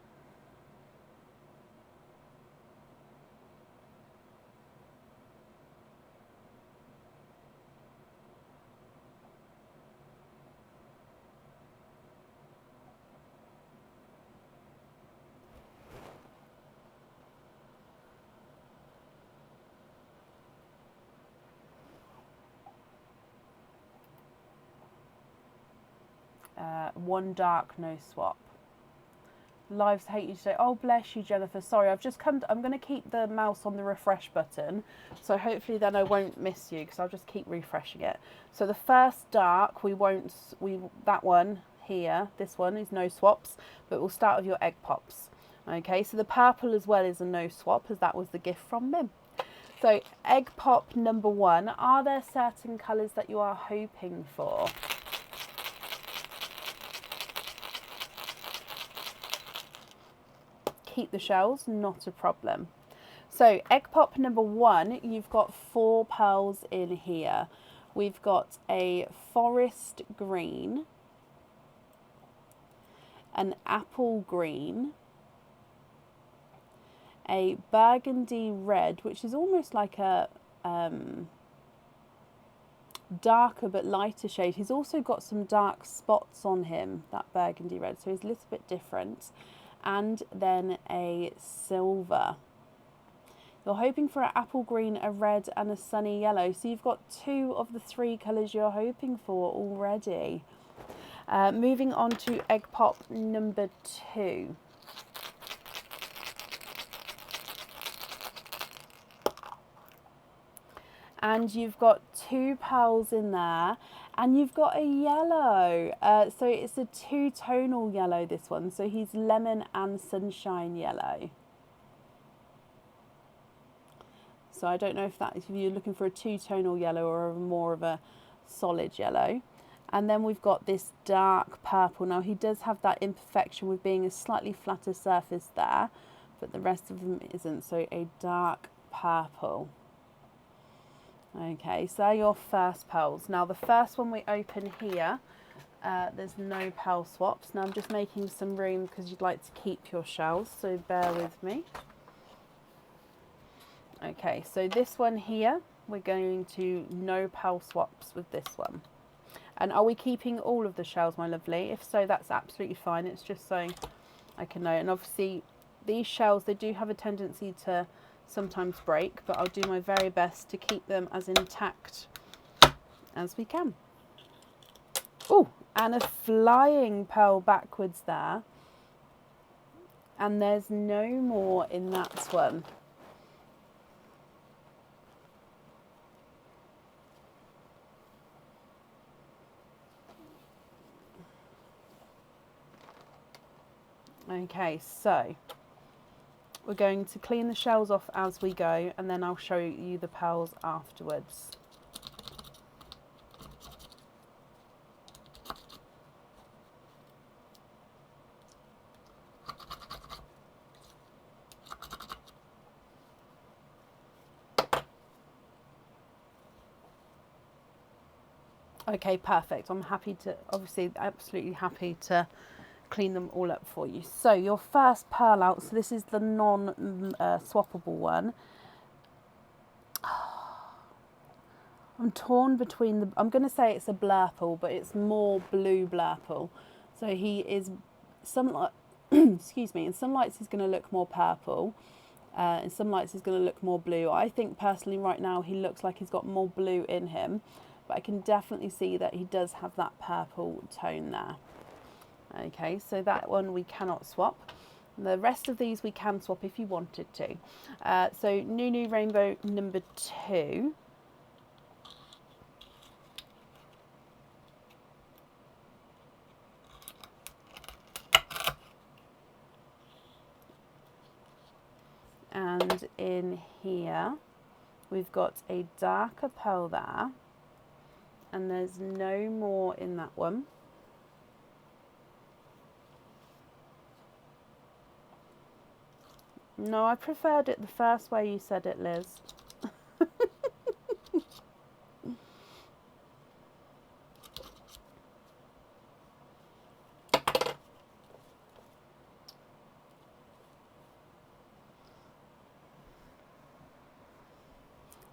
One dark, no swap. Lives hate you today. Oh, bless you, Jennifer. Sorry, I've just come. I'm going to keep the mouse on the refresh button, so hopefully then I won't miss you because I'll just keep refreshing it. So the first dark, that one here, this one is no swaps, but we'll start with your egg pops. Okay, so the purple as well is a no swap, as that was the gift from Mim. So egg pop number 1. Are there certain colours that you are hoping for? Keep the shells, not a problem. So egg pop number 1, you've got 4 pearls in here. We've got a forest green, an apple green, a burgundy red, which is almost like a darker but lighter shade. He's also got some dark spots on him, that burgundy red, so he's a little bit different. And then a silver. You're hoping for an apple green, a red and a sunny yellow. So you've got 2 of the 3 colours you're hoping for already. Moving on to egg pop number 2. And you've got 2 pearls in there. And you've got a yellow, so it's a 2-tonal yellow, this one. So he's lemon and sunshine yellow. So I don't know if you're looking for a 2-tonal yellow or more of a solid yellow. And then we've got this dark purple. Now he does have that imperfection with being a slightly flatter surface there, but the rest of them isn't. So a dark purple. Okay, so they're your first pearls. Now the first one we open here, there's no pearl swaps. Now I'm just making some room because you'd like to keep your shells, so bear with me. Okay, so this one here, we're going to no pearl swaps with this one. And are we keeping all of the shells, my lovely? If so, that's absolutely fine. It's just so I can know. And obviously these shells, they do have a tendency to sometimes break, but I'll do my very best to keep them as intact as we can. Oh, and a flying pearl backwards there. And there's no more in that one. Okay, so we're going to clean the shells off as we go, and then I'll show you the pearls afterwards. Okay, perfect. I'm happy to, obviously, absolutely happy to clean them all up for you. So your first pearl out, so this is the non-swappable one. I'm torn between the, I'm going to say it's a blurple, but it's more blue blurple. So he is, some light, excuse me, in some lights he's going to look more purple. In some lights he's going to look more blue. I think personally right now he looks like he's got more blue in him, but I can definitely see that he does have that purple tone there. Okay, so that one we cannot swap. The rest of these we can swap if you wanted to. So Nunu Rainbow number 2. And in here we've got a darker pearl there, and there's no more in that one. No, I preferred it the first way you said it, Liz.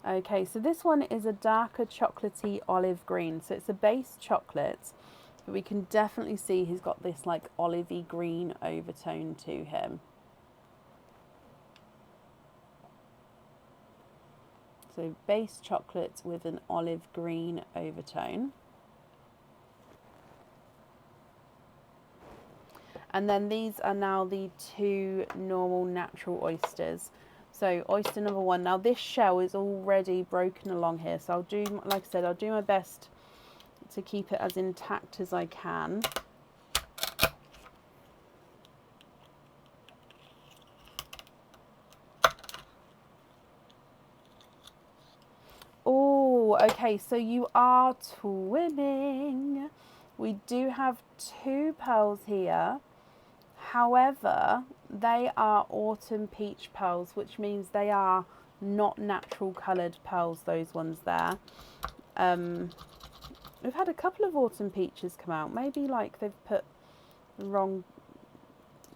Okay, so this one is a darker chocolatey olive green. So it's a base chocolate, but we can definitely see he's got this like olivey green overtone to him. So base chocolate with an olive green overtone. And then these are now the 2 normal natural oysters. So oyster number 1. Now this shell is already broken along here, so I'll do, like I said, I'll do my best to keep it as intact as I can. Oh, okay, so you are twinning. We do have 2 pearls here. However, they are autumn peach pearls, which means they are not natural coloured pearls, those ones there. We've had a couple of autumn peaches come out. Maybe like they've put the wrong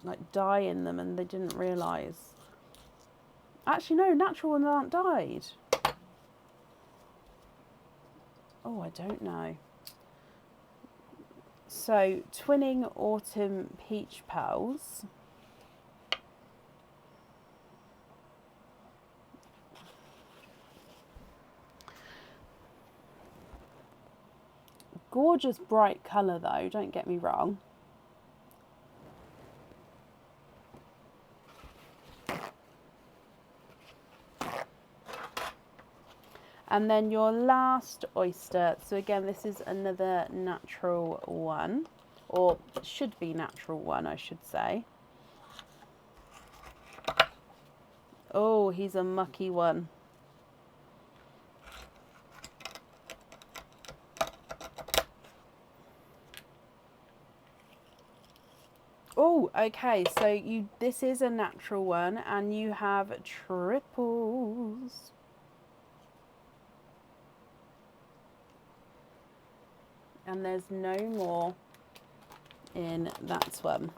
like dye in them and they didn't realise. Actually, no, natural ones aren't dyed. Oh, I don't know. So, twinning autumn peach pearls. Gorgeous bright colour though, don't get me wrong. And then your last oyster. So again, this is another natural one, or should be natural one, I should say. Oh, he's a mucky one. Oh, okay, so this is a natural one and you have triples. And there's no more in that one.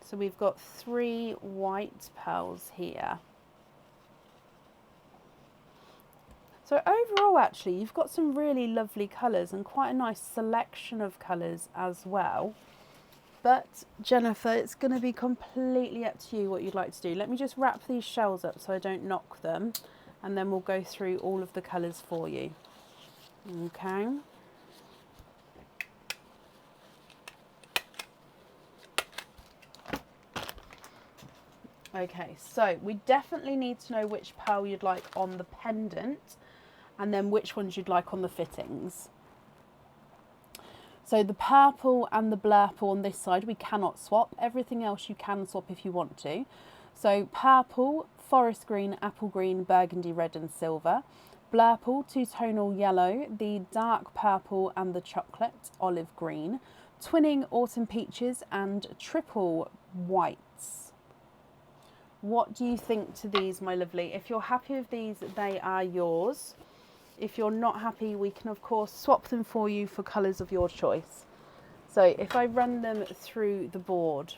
So we've got 3 white pearls here. So overall, actually, you've got some really lovely colours and quite a nice selection of colours as well. But Jennifer, it's going to be completely up to you what you'd like to do. Let me just wrap these shells up so I don't knock them, and then we'll go through all of the colours for you. Okay. Okay, so we definitely need to know which pearl you'd like on the pendant and then which ones you'd like on the fittings. So the purple and the blurple on this side we cannot swap. Everything else you can swap if you want to. So purple, forest green, apple green, burgundy red and silver. Blurple, two-tonal yellow, the dark purple and the chocolate olive green. Twinning autumn peaches and triple whites. What do you think to these, my lovely? If you're happy with these, they are yours. If you're not happy, we can of course swap them for you for colours of your choice. So if I run them through the board,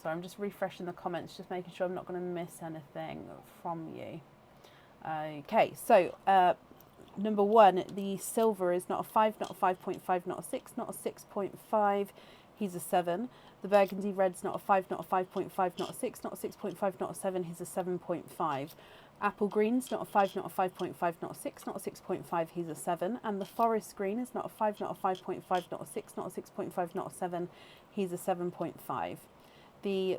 so I'm just refreshing the comments, just making sure I'm not going to miss anything from you. Okay, so number one, the silver is not a 5, not a 5.5, not a 6, not a 6.5. He's a 7. The burgundy red's not a 5, not a 5.5, not a 6, not a 6.5, not a 7. He's a 7.5. Apple green's not a 5, not a 5.5, not a 6, not a 6.5. He's a 7. And the forest green is not a 5, not a 5.5, not a 6, not a 6.5, not a 7. He's a 7.5. The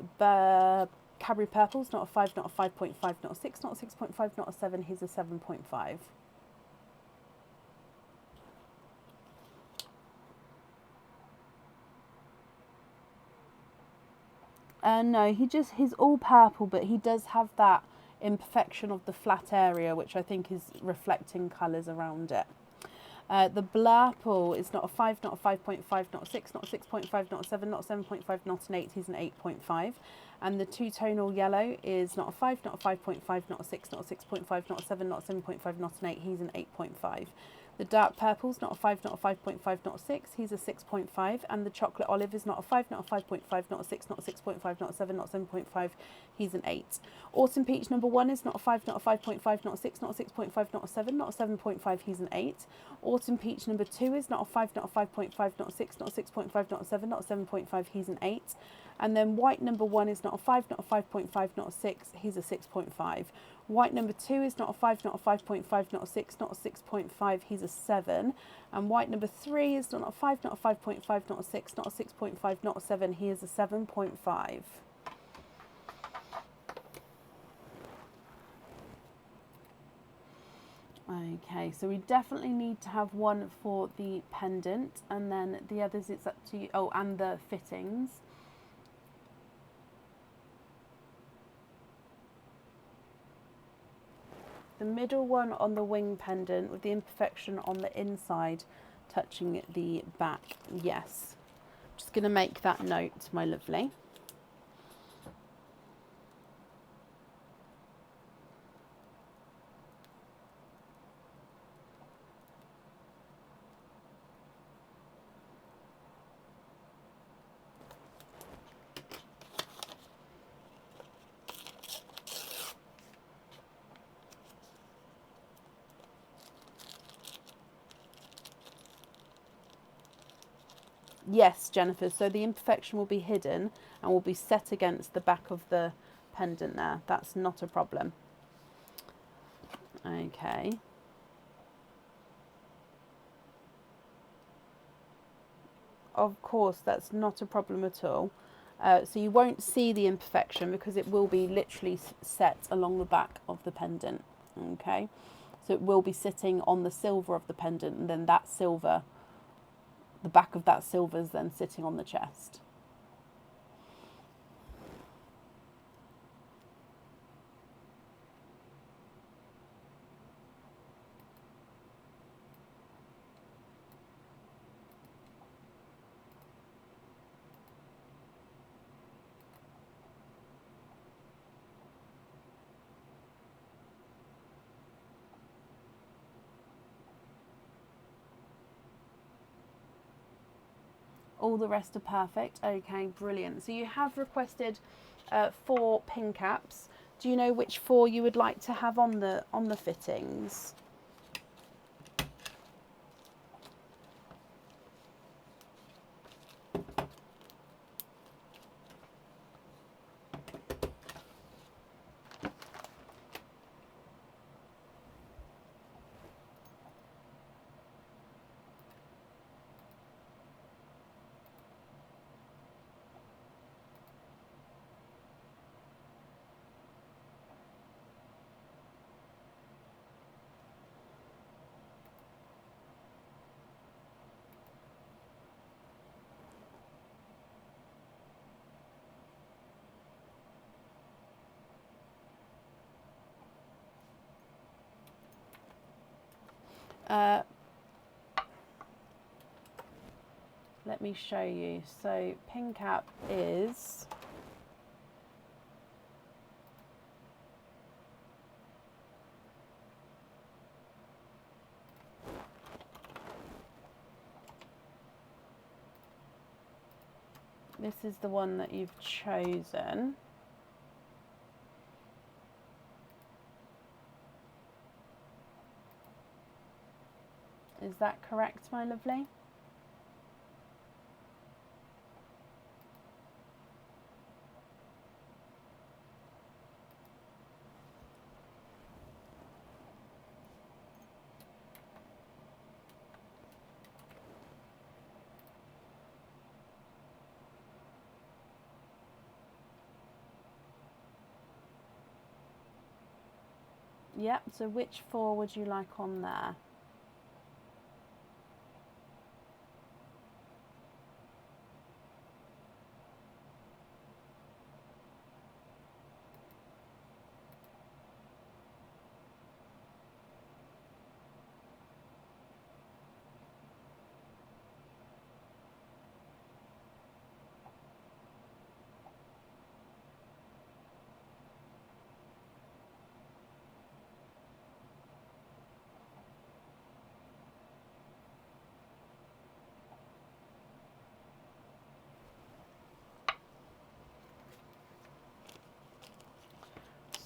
Cadbury purple's not a 5, not a 5.5, not a 6, not a 6.5, not a 7. He's a 7.5. No, he's all purple, but he does have that imperfection of the flat area, which I think is reflecting colours around it. The Blurple is not a 5, not a 5.5, not a 6, not a 6.5, not a 7, not a 7.5, not an 8. He's an 8.5. And the two-tonal yellow is not a 5, not a 5.5, not a 6, not a 6.5, not a 7, not a 7.5, not an 8. He's an 8.5. The dark purple's not a 5, not a 5.5, not a 6. He's a 6.5. And the chocolate olive is not a 5, not a 5.5, not a 6, not a 6.5, not a 7, not a 7.5. He's an 8. Autumn peach number 1 is not a 5, not a 5.5, not a 6, not a 6.5, not a 7, not a 7.5. He's an 8. Autumn peach number 2 is not a 5, not a 5.5, not a 6, not a 6.5, not a 7, not a 7.5. He's an 8. And then white number 1 is not a 5, not a 5.5, not a 6. He's a 6.5. White number 2 is not a 5, not a 5.5, not a 6, not a 6.5. He's a 7. And white number 3 is not a 5, not a 5.5, not a 6, not a 6.5, not a 7. He is a 7.5. Okay, so we definitely need to have one for the pendant, and then the others it's up to you. Oh, and the fittings. The middle one on the wing pendant with the imperfection on the inside touching the back. Yes. Just going to make that note, my lovely. Yes, Jennifer, so the imperfection will be hidden and will be set against the back of the pendant there. That's not a problem. Okay. Of course, that's not a problem at all. So you won't see the imperfection because it will be literally set along the back of the pendant. Okay. So it will be sitting on the silver of the pendant, and then that silver, the back of that silver is then sitting on the chest. All the rest are perfect. Okay, brilliant. So you have requested 4 pin caps. Do you know which 4 you would like to have on the fittings? Let me show you. So pin cap is this is the one that you've chosen. Is that correct, my lovely? Yep, so which 4 would you like on there?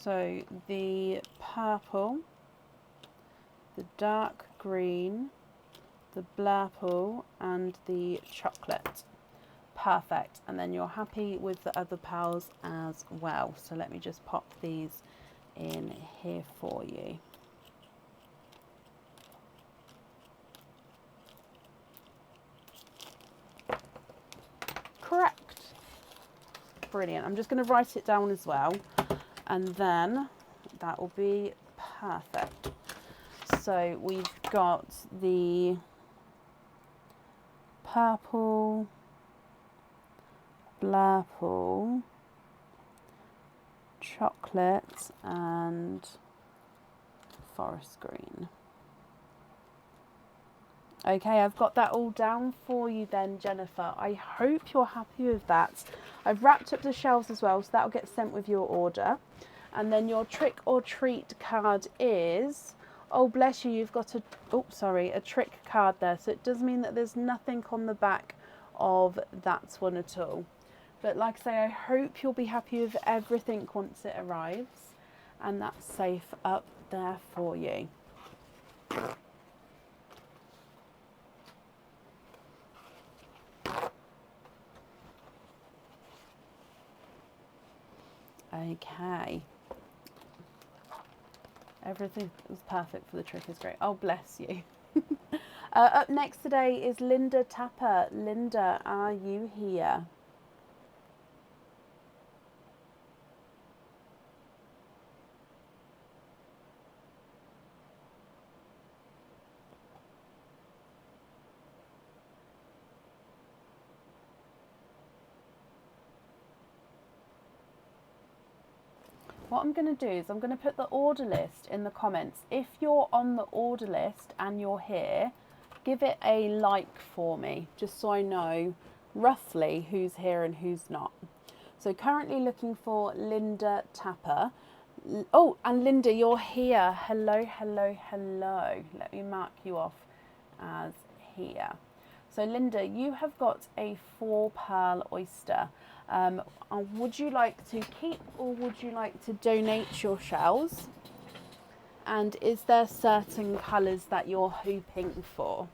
So the purple, the dark green, the blurple and the chocolate. Perfect. And then you're happy with the other pals as well. So let me just pop these in here for you. Correct. Brilliant. I'm just going to write it down as well, and then that will be perfect. So we've got the purple, blurple, chocolate and forest green. Okay, I've got that all down for you then, Jennifer. I hope you're happy with that. I've wrapped up the shelves as well, so that'll get sent with your order. And then your trick or treat card is, oh bless you, you've got a trick card there. So it does mean that there's nothing on the back of that one at all. But like I say, I hope you'll be happy with everything once it arrives. And that's safe up there for you. Okay. Everything was perfect for the trick is great. Oh, bless you. Up next today is Linda Tapper. Linda, are you here? What I'm going to do is I'm going to put the order list in the comments. If you're on the order list and you're here, give it a like for me, just so I know roughly who's here and who's not. So currently looking for Linda Tapper. Oh, and Linda, you're here. Hello, hello, hello. Let me mark you off as here. So Linda, you have got a 4 pearl oyster. Would you like to keep or would you like to donate your shells? And is there certain colours that you're hoping for?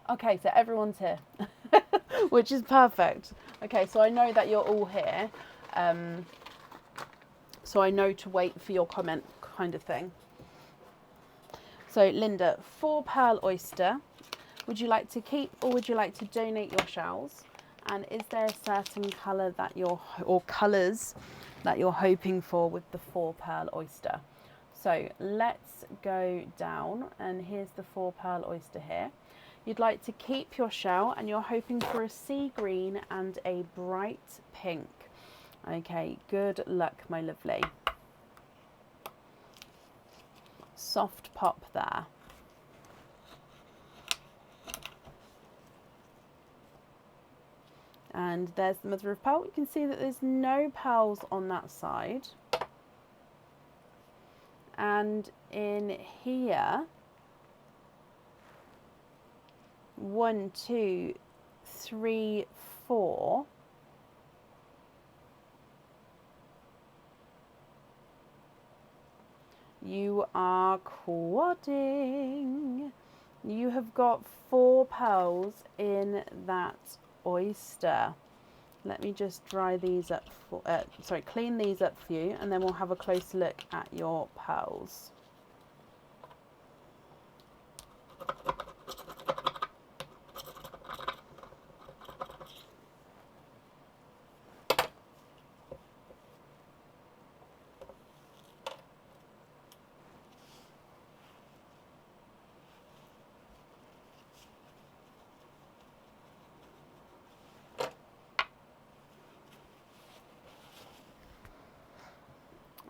Okay, so everyone's here, which is perfect. Okay, so I know that you're all here. So I know to wait for your comment kind of thing. So Linda, 4 pearl oyster. Would you like to keep or would you like to donate your shells? And is there a certain colour that or colours that you're hoping for with the 4 pearl oyster? So let's go down, and here's the 4 pearl oyster here. You'd like to keep your shell and you're hoping for a sea green and a bright pink. Okay, good luck, my lovely. Soft pop there. And there's the mother of pearl. You can see that there's no pearls on that side. And in here, 1, 2, 3, 4. You are quadding. You have got 4 pearls in that oyster. Let me just dry these up for, clean these up for you, and then we'll have a closer look at your pearls.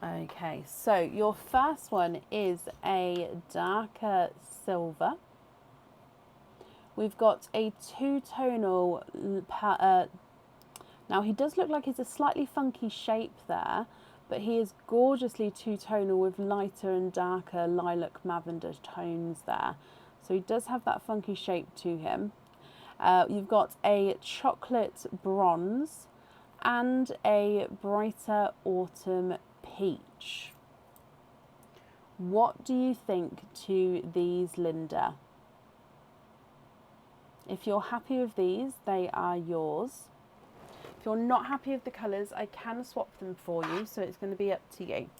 Okay, so your first one is a darker silver. We've got a two-tonal, now he does look like he's a slightly funky shape there, but he is gorgeously two-tonal with lighter and darker lilac lavender tones there. So he does have that funky shape to him. You've got a chocolate bronze and a brighter autumn peach. What do you think to these, Linda? If you're happy with these, they are yours. If you're not happy with the colours, I can swap them for you, so it's going to be up to you.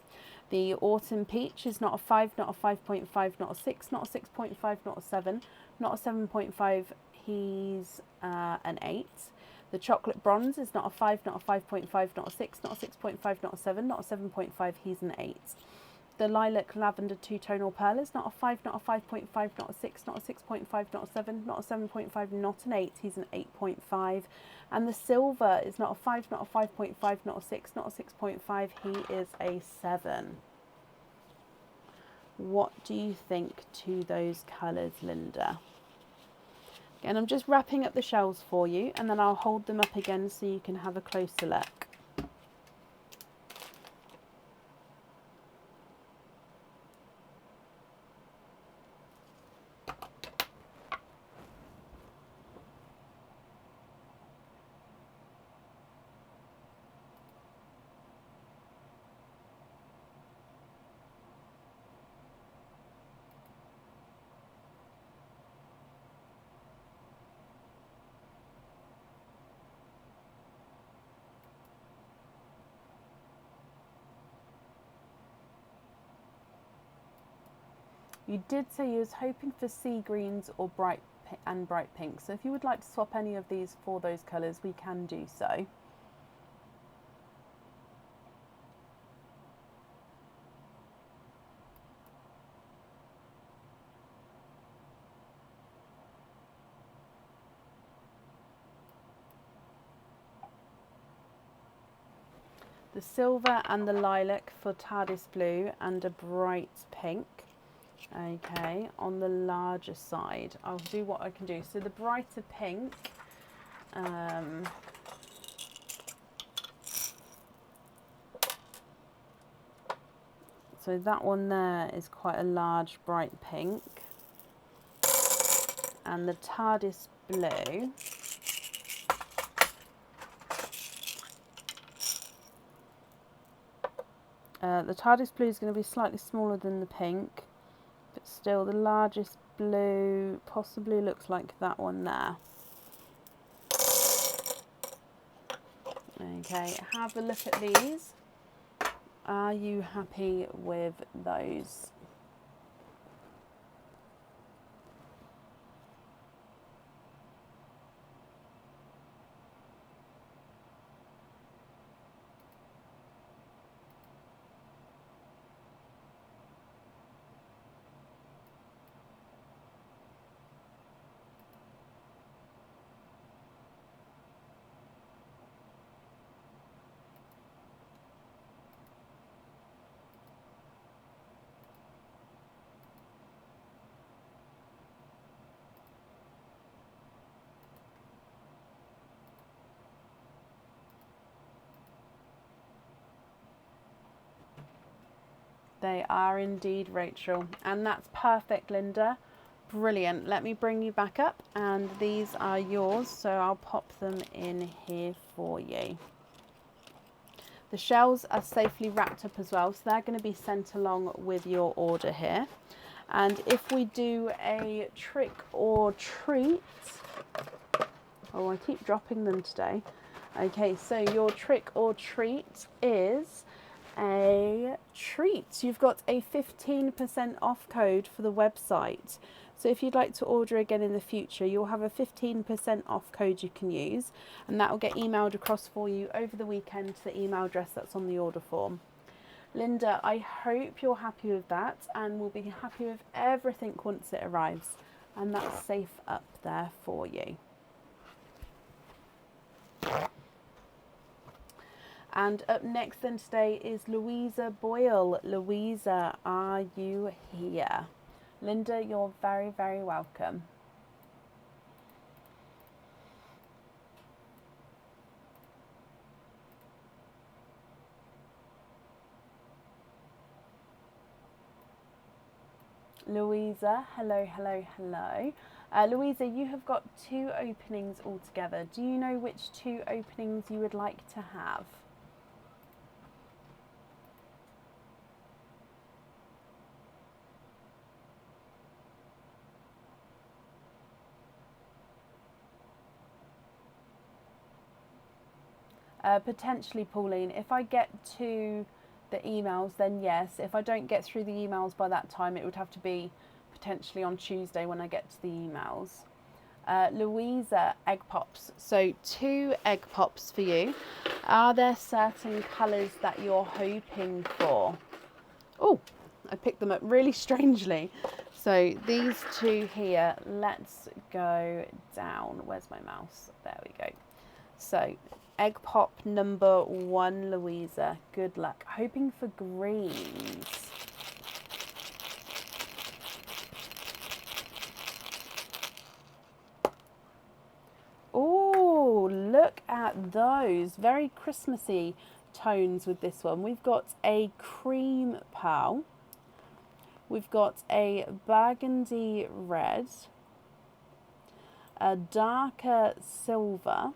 The autumn peach is not a 5, not a 5.5, not a 6, not a 6.5, not a 7, not a 7.5, he's an 8. The chocolate bronze is not a 5, not a 5.5, not a 6, not a 6.5, not a 7, not a 7.5, he's an 8. The lilac lavender two-tonal pearl is not a 5, not a 5.5, not a 6, not a 6.5, not a 7, not a 7.5, not an 8, he's an 8.5. And the silver is not a 5, not a 5.5, not a 6, not a 6.5, he is a 7. What do you think to those colours, Linda? Again, I'm just wrapping up the shells for you, and then I'll hold them up again so you can have a closer look. You did say you was hoping for sea greens or bright pink. So if you would like to swap any of these for those colours, we can do so. The silver and the lilac for TARDIS blue and a bright pink. Okay, on the larger side, I'll do what I can do. So the brighter pink, so that one there is quite a large bright pink. And the TARDIS blue, the TARDIS blue is going to be slightly smaller than the pink. But still, the largest blue possibly looks like that one there. Okay, have a look at these. Are you happy with those? They are indeed, Rachel. And that's perfect, Linda. Brilliant. Let me bring you back up, and these are yours, so I'll pop them in here for you. The shells are safely wrapped up as well, so they're going to be sent along with your order here. And if we do a trick or treat, oh, I keep dropping them today. Okay, so your trick or treat is a treat. You've got a 15% off code for the website. So if you'd like to order again in the future, you'll have a 15% off code you can use, and that will get emailed across for you over the weekend to the email address that's on the order form. Linda, I hope you're happy with that, and we'll be happy with everything once it arrives, and that's safe up there for you. And up next then today is Louisa Boyle. Louisa, are you here? Linda, you're very, very welcome. Louisa, hello, hello, hello. Louisa, you have got 2 openings altogether. Do you know which 2 openings you would like to have? Potentially, Pauline. If I get to the emails, then yes. If I don't get through the emails by that time, it would have to be potentially on Tuesday when I get to the emails. Louisa, egg pops. So 2 egg pops for you. Are there certain colours that you're hoping for? Oh, I picked them up really strangely. So these 2 here, let's go down. Where's my mouse? There we go. So egg pop number 1, Louisa. Good luck. Hoping for greens. Oh, look at those. Very Christmassy tones with this one. We've got a cream pearl. We've got a burgundy red. A darker silver.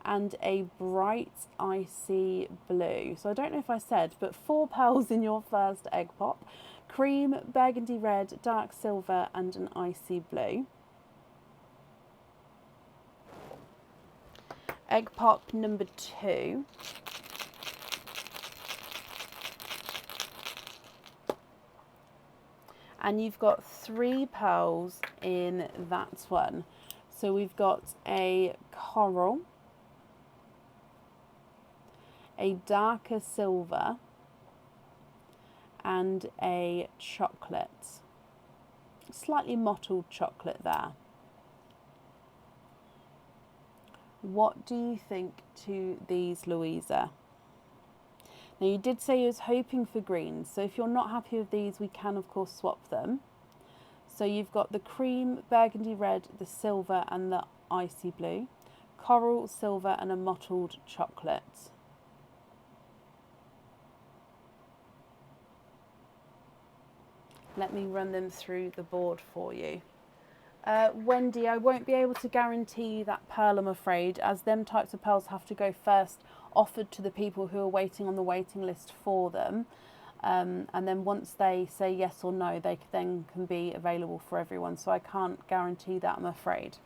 And a bright icy blue. So I don't know if I said, but 4 pearls in your first egg pop. Cream, burgundy red, dark silver, and an icy blue. Egg pop number 2. And you've got 3 pearls in that one. So we've got a coral, a darker silver, and a chocolate. Slightly mottled chocolate there. What do you think to these, Louisa? Now you did say you was hoping for greens, so if you're not happy with these, we can of course swap them. So you've got the cream, burgundy red, the silver and the icy blue, coral, silver and a mottled chocolate. Let me run them through the board for you. Wendy, I won't be able to guarantee you that pearl, I'm afraid, as them types of pearls have to go first offered to the people who are waiting on the waiting list for them. And then once they say yes or no, they then can be available for everyone. So I can't guarantee that, I'm afraid.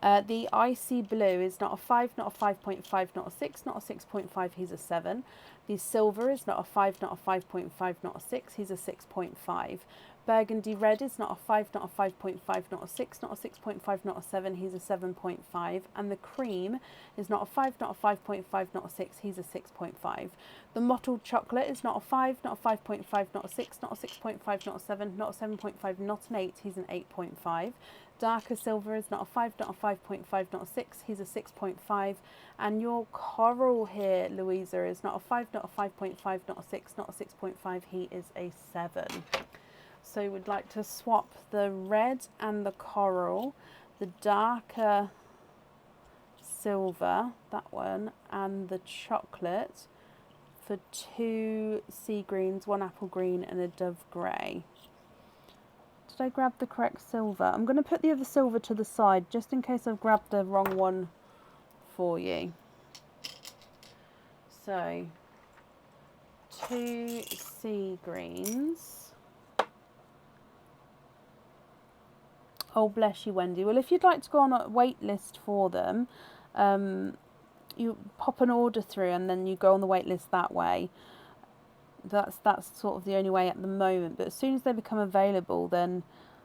The icy blue is not a 5, not a 5.5, not a 6, not a 6.5, he's a 7. The silver is not a 5, not a 5.5, not a 6, he's a 6.5. Burgundy red is not a 5, not a 5.5, not a 6, not a 6.5, not a 7, he's a 7.5. And the cream is not a 5, not a 5.5, not a 6, he's a 6.5. The mottled chocolate is not a 5, not a 5.5, not a 6, not a 6.5, not a 7, not a 7.5, not an 8, he's an 8.5. Darker silver is not a 5, not a 5.5, not a 6, he's a 6.5. And your coral here, Louisa, is not a 5, not a 5.5, not a 6, not a 6.5, he is a 7. So we'd like to swap the red and the coral, the darker silver, that one, and the chocolate for 2 sea greens, 1 apple green and a dove grey. Did I grab the correct silver? I'm going to put the other silver to the side just in case I've grabbed the wrong one for you. So 2 sea greens. Oh, bless you, Wendy. Well, if you'd like to go on a wait list for them, you pop an order through and then you go on the wait list that way. That's sort of the only way at the moment. But as soon as they become available, then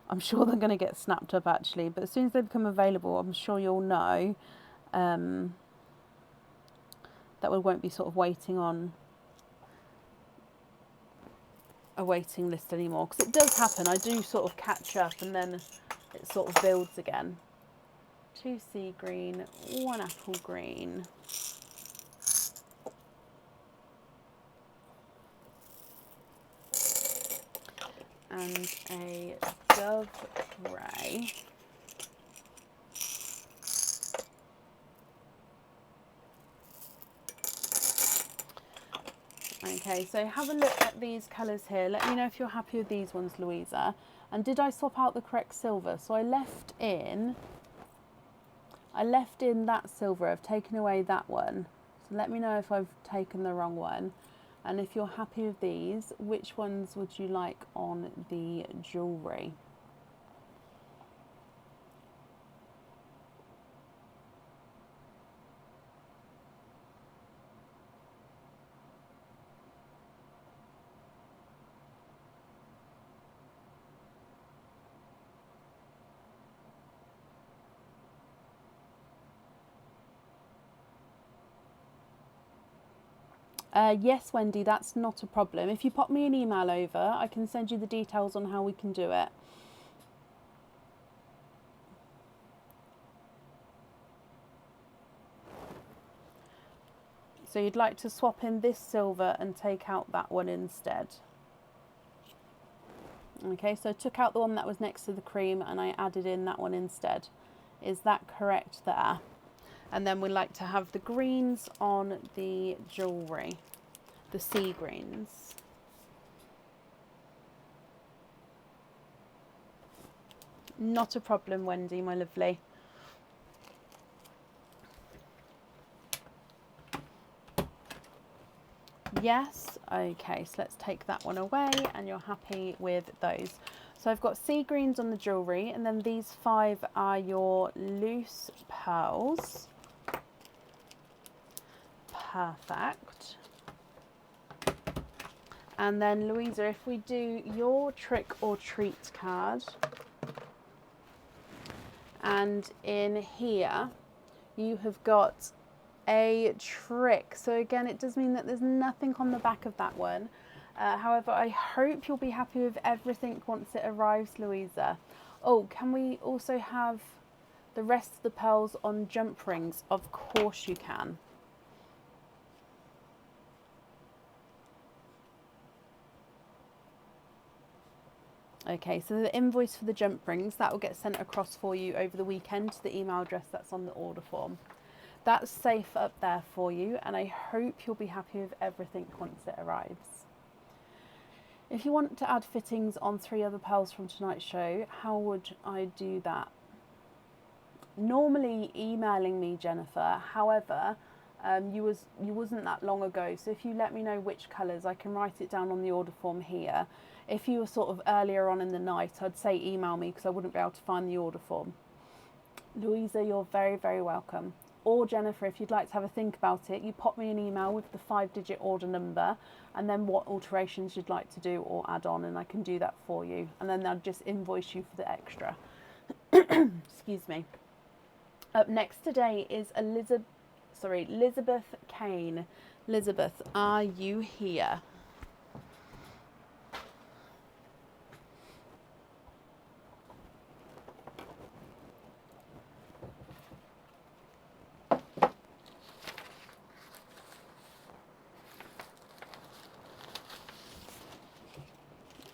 I'm sure they're going to get snapped up actually. But as soon as they become available, I'm sure you'll know that we won't be sort of waiting on a waiting list anymore, because it does happen. I do sort of catch up and then it sort of builds again. 2 sea green, 1 apple green. And a dove grey. Okay, so have a look at these colours here. Let me know if you're happy with these ones, Louisa. And did I swap out the correct silver? So I left in that silver. I've taken away that one. So let me know if I've taken the wrong one. And if you're happy with these, which ones would you like on the jewellery? Yes, Wendy, that's not a problem. If you pop me an email over, I can send you the details on how we can do it. So you'd like to swap in this silver and take out that one instead. Okay, so I took out the one that was next to the cream and I added in that one instead. Is that correct there? And then we like to have the greens on the jewellery, the sea greens. Not a problem, Wendy, my lovely. Yes, okay, so let's take that one away and you're happy with those. So I've got sea greens on the jewellery, and then these 5 are your loose pearls. Perfect. And then Louisa, if we do your trick or treat card, and in here you have got a trick. So again, it does mean that there's nothing on the back of that one. However, I hope you'll be happy with everything once it arrives, Louisa. Oh, can we also have the rest of the pearls on jump rings? Of course you can. Okay, so the invoice for the jump rings, that will get sent across for you over the weekend to the email address that's on the order form. That's safe up there for you, and I hope you'll be happy with everything once it arrives. If you want to add fittings on 3 other pearls from tonight's show, how would I do that? Normally emailing me, Jennifer. However, you wasn't that long ago, so if you let me know which colours, I can write it down on the order form here. If you were sort of earlier on in the night, I'd say email me because I wouldn't be able to find the order form. Louisa, you're very, very welcome. Or Jennifer, if you'd like to have a think about it, you pop me an email with the 5-digit order number and then what alterations you'd like to do or add on, and I can do that for you. And then I'll just invoice you for the extra. Excuse me. Up next today is Elizabeth Kane. Elizabeth, are you here?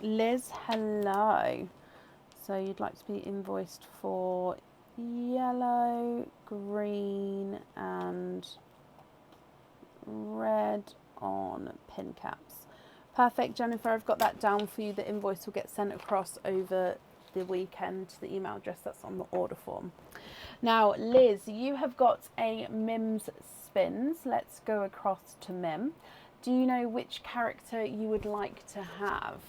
Liz, hello. So you'd like to be invoiced for yellow, green and red on pin caps. Perfect, Jennifer. I've got that down for you. The invoice will get sent across over the weekend to the email address that's on the order form. Now, Liz, you have got a Mim's Spins. Let's go across to Mim. Do you know which character you would like to have?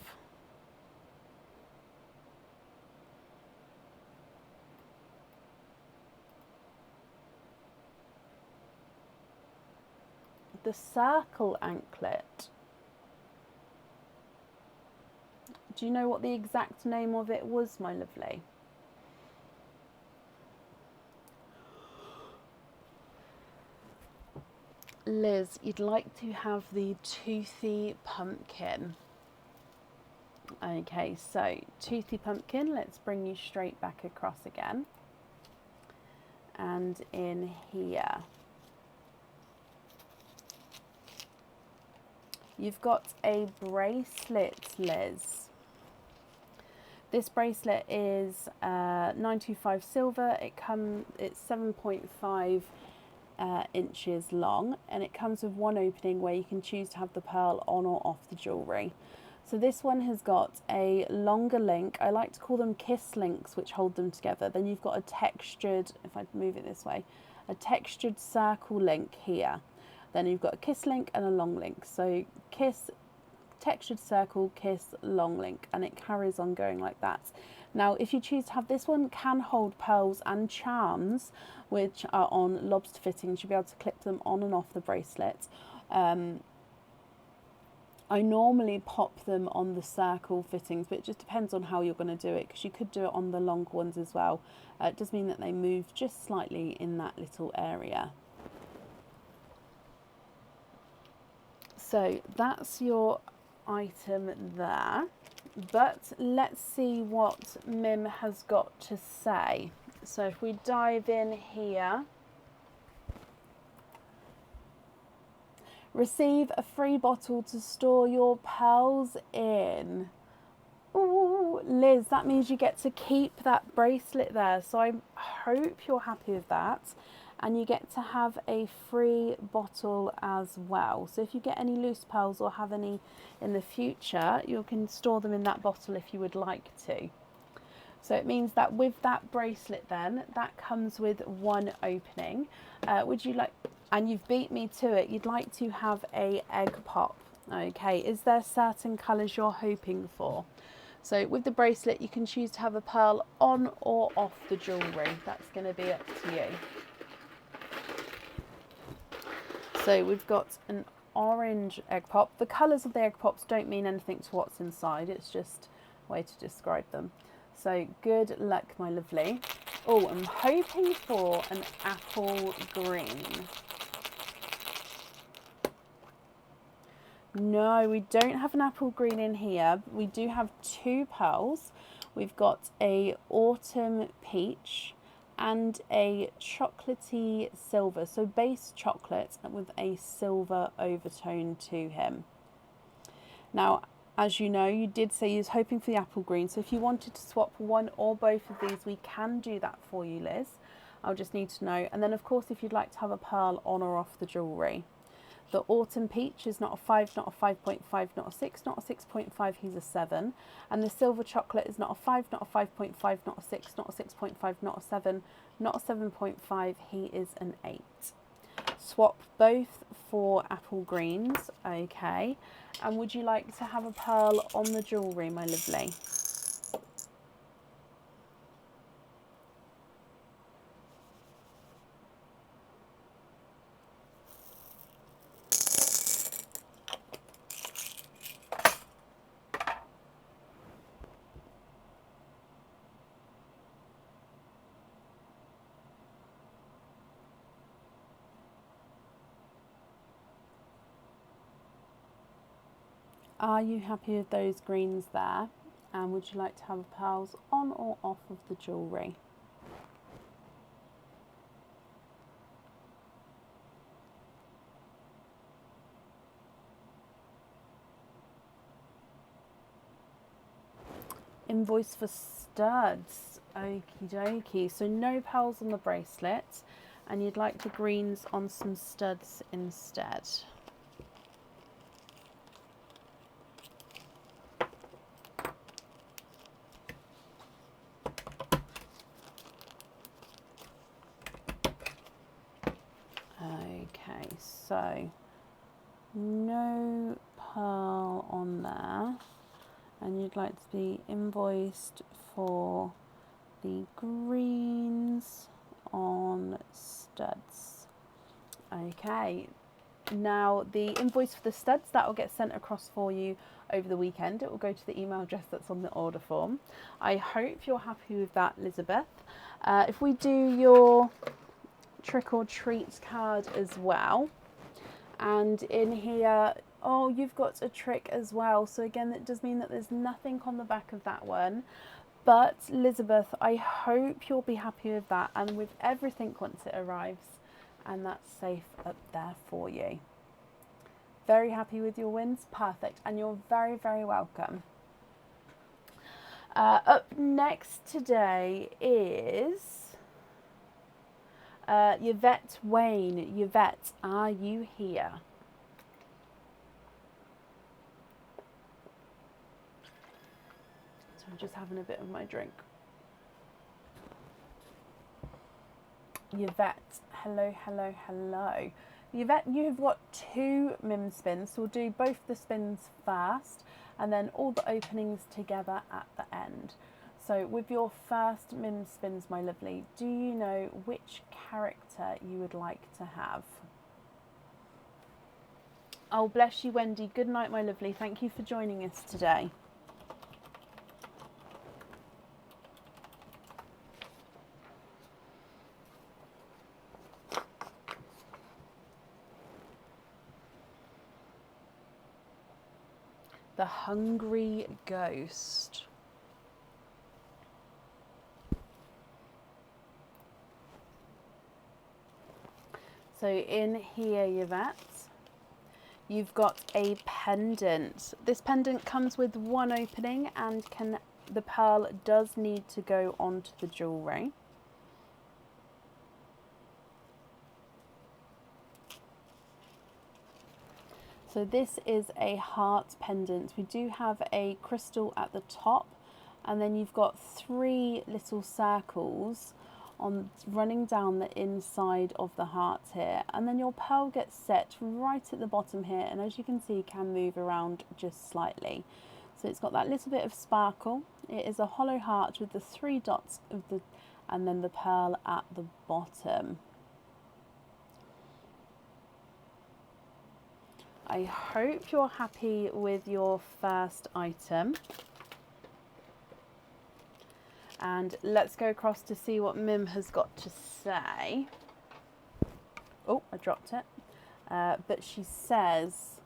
The circle anklet. Do you know what the exact name of it was, my lovely? Liz, you'd like to have the toothy pumpkin. Okay, so toothy pumpkin, let's bring you straight back across again. And in here, you've got a bracelet, Liz. This bracelet is 925 silver. It's 7.5 inches long, and it comes with one opening where you can choose to have the pearl on or off the jewellery. So this one has got a longer link. I like to call them kiss links, which hold them together. Then you've got a textured, if I move it this way, a textured circle link here. Then you've got a kiss link and a long link. So kiss, textured circle, kiss, long link, and it carries on going like that. Now, if you choose to have this one, can hold pearls and charms, which are on lobster fittings. You'll be able to clip them on and off the bracelet. I normally pop them on the circle fittings, but it just depends on how you're going to do it, because you could do it on the long ones as well. It does mean that they move just slightly in that little area. So that's your item there, but let's see what Mim has got to say. So if we dive in here, receive a free bottle to store your pearls in. Ooh, Liz, that means you get to keep that bracelet there, so I hope you're happy with that. And you get to have a free bottle as well. So if you get any loose pearls or have any in the future, you can store them in that bottle if you would like to. So it means that with that bracelet then, that comes with one opening. Would you like, and you've beat me to it, you'd like to have a egg pop. Okay, is there certain colours you're hoping for? So with the bracelet, you can choose to have a pearl on or off the jewellery. That's going to be up to you. So we've got an orange egg pop. The colours of the egg pops don't mean anything to what's inside. It's just a way to describe them. So good luck, my lovely. Oh, I'm hoping for an apple green. No, we don't have an apple green in here. We do have two pearls. We've got a autumn peach and a chocolatey silver, so base chocolate with a silver overtone to him. Now, as you know, you did say you was hoping for the apple green, so if you wanted to swap one or both of these, we can do that for you, Liz. I'll just need to know. And then, of course, if you'd like to have a pearl on or off the jewellery. The autumn peach is not a 5, not a 5.5, not a 6, not a 6.5, he's a 7. And the silver chocolate is not a 5, not a 5.5, not a 6, not a 6.5, not a 7, not a 7.5, he is an 8. Swap both for apple greens, okay. And would you like to have a pearl on the jewellery, my lovely? Are you happy with those greens there? And would you like to have pearls on or off of the jewellery? Invoice for studs. Okie dokie. So no pearls on the bracelet, and you'd like the greens on some studs instead. So no pearl on there, and you'd like to be invoiced for the greens on studs. Okay, now the invoice for the studs, that will get sent across for you over the weekend. It will go to the email address that's on the order form. I hope you're happy with that, Elizabeth. If we do your trick or treat card as well, and in here, oh, you've got a trick as well. So again, that does mean that there's nothing on the back of that one. But Elizabeth, I hope you'll be happy with that and with everything once it arrives, and that's safe up there for you. Very happy with your wins? Perfect. And you're very, very welcome. Up next today is Yvette Wayne. Yvette, are you here? So I'm just having a bit of my drink. Yvette, hello, hello, hello. Yvette, you have got 2 MIM spins, so we'll do both the spins first and then all the openings together at the end. So with your first MIM spins, my lovely, do you know which character you would like to have? Oh, bless you, Wendy. Good night, my lovely. Thank you for joining us today. The Hungry Ghost. So in here, Yvette, you've got a pendant. This pendant comes with 1 opening, and the pearl does need to go onto the jewellery. So this is a heart pendant. We do have a crystal at the top, and then you've got 3 little circles running down the inside of the heart here, and then your pearl gets set right at the bottom here, and as you can see, can move around just slightly. So it's got that little bit of sparkle. It is a hollow heart with the 3 dots and then the pearl at the bottom. I hope you're happy with your first item. And let's go across to see what Mim has got to say. Oh, I dropped it. But she says,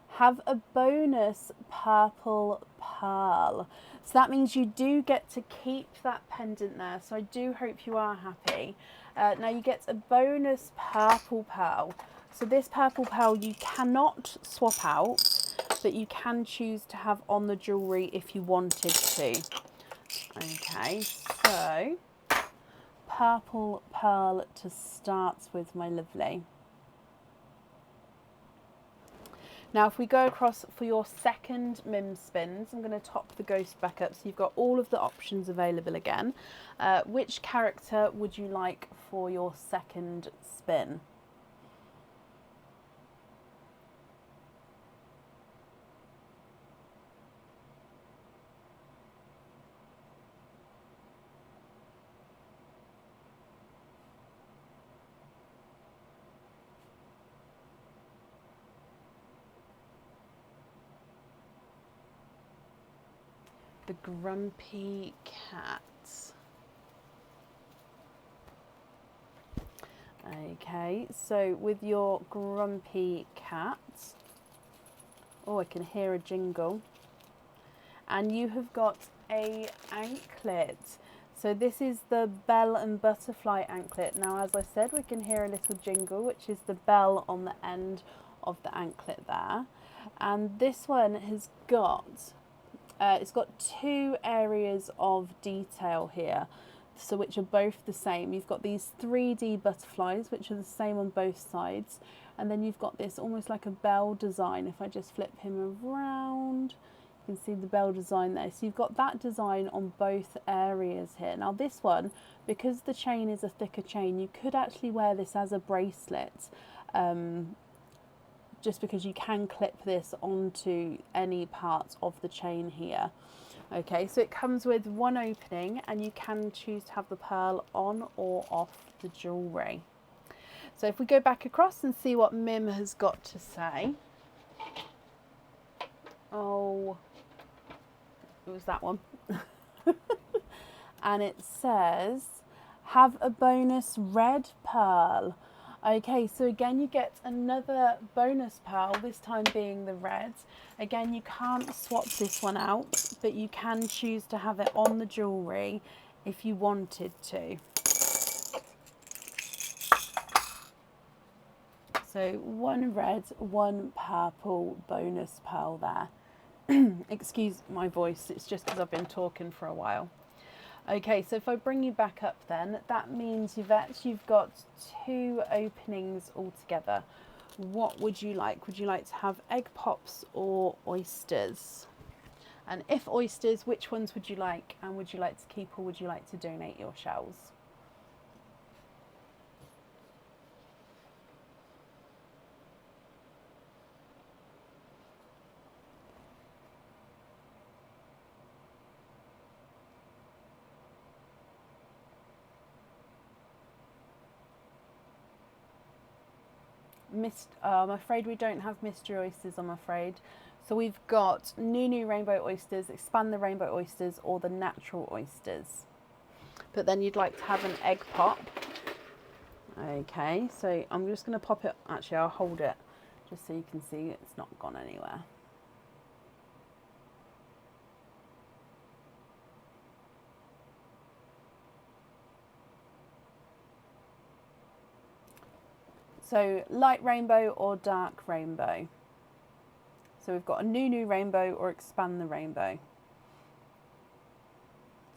have a bonus purple pearl. So that means you do get to keep that pendant there. So I do hope you are happy. Now you get a bonus purple pearl. So this purple pearl you cannot swap out, but you can choose to have on the jewellery if you wanted to. Okay, so purple pearl to start with, my lovely. Now if we go across for your second MIM spins, I'm going to top the ghost back up so you've got all of the options available again. Which character would you like for your second spin? The grumpy cat. Okay, so with your grumpy cat, oh, I can hear a jingle. And you have got a anklet. So this is the bell and butterfly anklet. Now, as I said, we can hear a little jingle, which is the bell on the end of the anklet there. And this one has got it's got 2 areas of detail here, so which are both the same. You've got these 3D butterflies, which are the same on both sides, and then you've got this almost like a bell design. If I just flip him around, you can see the bell design there. So you've got that design on both areas here. Now this one, because the chain is a thicker chain, you could actually wear this as a bracelet. just because you can clip this onto any part of the chain here. Okay, so it comes with one opening and you can choose to have the pearl on or off the jewellery. So if we go back across and see what Mim has got to say. Oh, it was that one. And it says, have a bonus red pearl. Okay, so again you get another bonus pearl, this time being the red. Again, you can't swap this one out, but you can choose to have it on the jewellery if you wanted to. So one red, one purple bonus pearl there. Excuse my voice, it's just because I've been talking for a while. Okay, so if I bring you back up then, that means Yvette, you've got 2 openings altogether. What would you like? Would you like to have egg pops or oysters? And if oysters, which ones would you like? And would you like to keep or would you like to donate your shells? I'm afraid we don't have mystery oysters, I'm afraid. So we've got Nunu rainbow oysters, expand the rainbow oysters, or the natural oysters. But then you'd like to have an egg pop. Okay, so I'm just going to pop it, actually I'll hold it just so you can see it's not gone anywhere. So light rainbow or dark rainbow. So we've got a Nunu rainbow or expand the rainbow.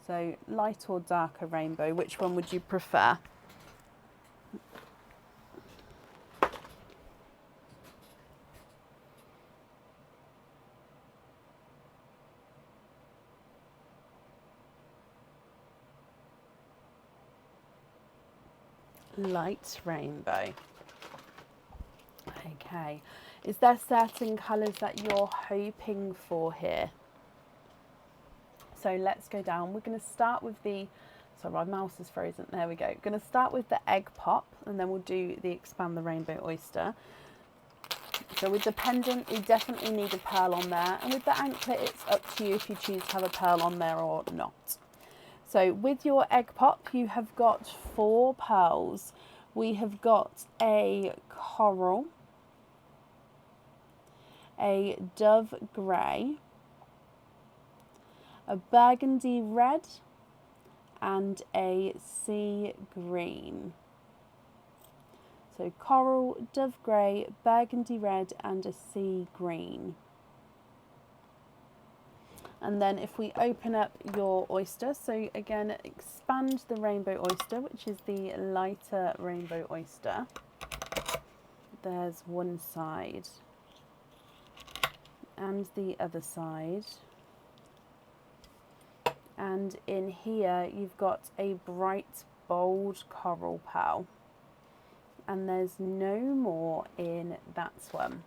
So light or darker rainbow, which one would you prefer? Light rainbow. Okay, is there certain colours that you're hoping for here? So let's go down. We're going to start with the, sorry, my mouse is frozen. There we go. We're going to start with the egg pop and then we'll do the expand the rainbow oyster. So with the pendant, we definitely need a pearl on there. And with the anklet, it's up to you if you choose to have a pearl on there or not. So with your egg pop, you have got 4 pearls. We have got a coral, a dove grey, a burgundy red, and a sea green. So coral, dove grey, burgundy red, and a sea green. And then if we open up your oyster, so again, expand the rainbow oyster, which is the lighter rainbow oyster. There's one side and the other side. And in here, you've got a bright, bold coral pearl. And there's no more in that one.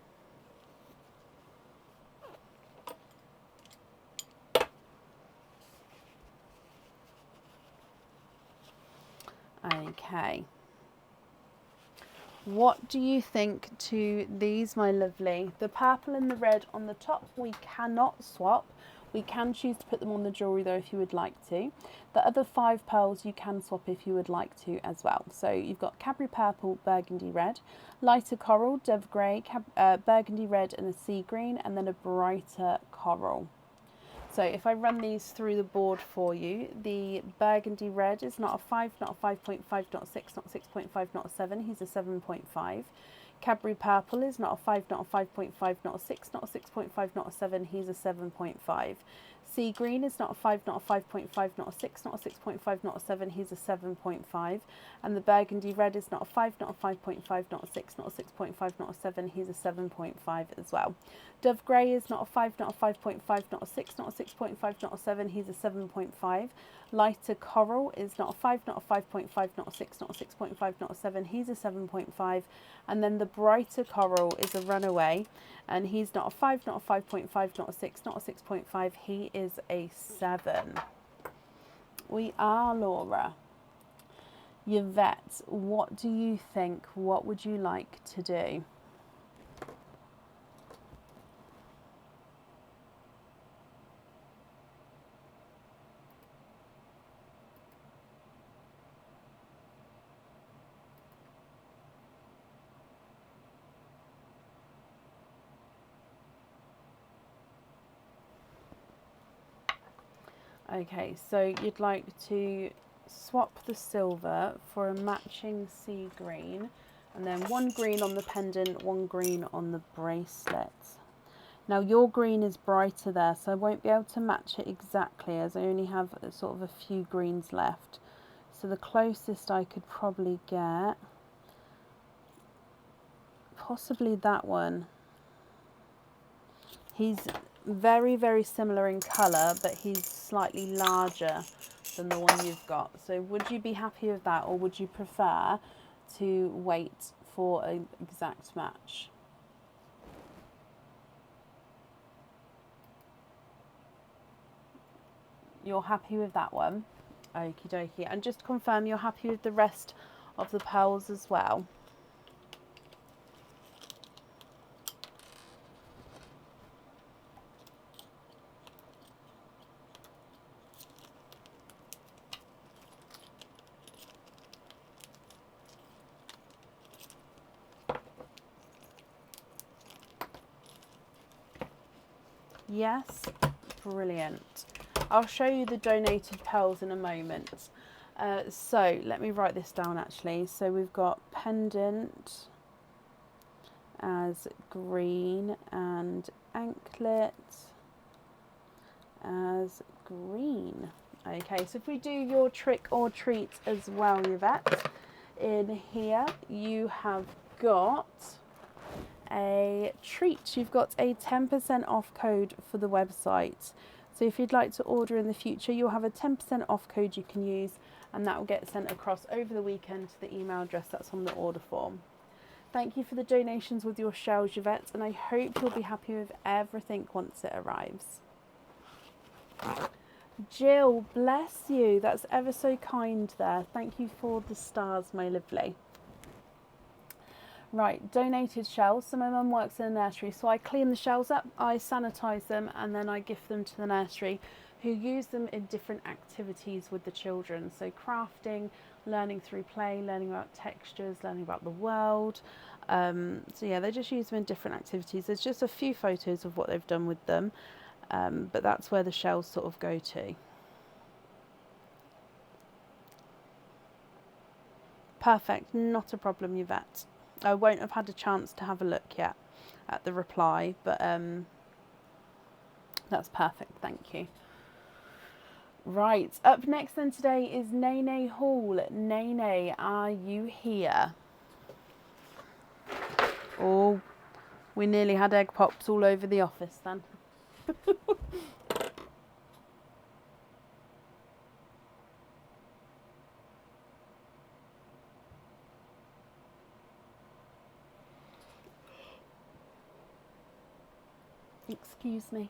Okay. What do you think to these, my lovely? The purple and the red on the top, we cannot swap. We can choose to put them on the jewellery though if you would like to. The other 5 pearls you can swap if you would like to as well. So you've got Cadbury purple, burgundy red, lighter coral, dove grey, burgundy red and a sea green, and then a brighter coral. So if I run these through the board for you, the burgundy red is not a 5, not a 5.5, not a 6, not a 6.5, not a 7, he's a 7.5. Cadbury purple is not a 5, not a 5.5, not a 6, not a 6.5, not a 7, he's a 7.5. Sea green is not a 5, not a 5.5, not a 6, not a 6.5, not a 7, he's a 7.5. And the burgundy red is not a 5, not a 5.5, not a 6, not a 6.5, not a 7, he's a 7.5 as well. Dove grey is not a 5, not a 5.5, not a 6, not a 6.5, not a 7, he's a 7.5. Lighter coral is not a 5, not a 5.5, not a 6, not a 6.5, not a 7, he's a 7.5. And then the brighter coral is a runaway, and he's not a 5, not a 5.5, not a 6, not a 6.5. He is a 7. We are, Laura. Yvette, what do you think? What would you like to do? Okay, so you'd like to swap the silver for a matching sea green, and then 1 green on the pendant, 1 green on the bracelet. Now your green is brighter there, so I won't be able to match it exactly, as I only have sort of a few greens left. So the closest I could probably get, possibly that one. He's very, very similar in colour, but he's slightly larger than the one you've got. So would you be happy with that, or would you prefer to wait for an exact match? You're happy with that one? Okie dokie. And just to confirm, you're happy with the rest of the pearls as well? Yes, brilliant. I'll show you the donated pearls in a moment. So let me write this down actually. So we've got pendant as green and anklet as green. Okay, so if we do your trick or treat as well, Yvette, in here you have got a treat. You've got a 10% off code for the website. So if you'd like to order in the future, you'll have a 10% off code you can use, and that will get sent across over the weekend to the email address that's on the order form. Thank you for the donations with your shells, Yvette, and I hope you'll be happy with everything once it arrives. Jill, bless you. That's ever so kind there. Thank you for the stars, my lovely. Right, donated shells. So my mum works in a nursery, so I clean the shells up, I sanitise them, and then I gift them to the nursery, who use them in different activities with the children. So crafting, learning through play, learning about textures, learning about the world. So yeah, they just use them in different activities. There's just a few photos of what they've done with them, but that's where the shells sort of go to. Perfect, not a problem, Yvette. I won't have had a chance to have a look yet at the reply, but that's perfect, thank you. Right, up next then today is Nene Hall. Nene, are you here? Oh, we nearly had egg pops all over the office then. Excuse me.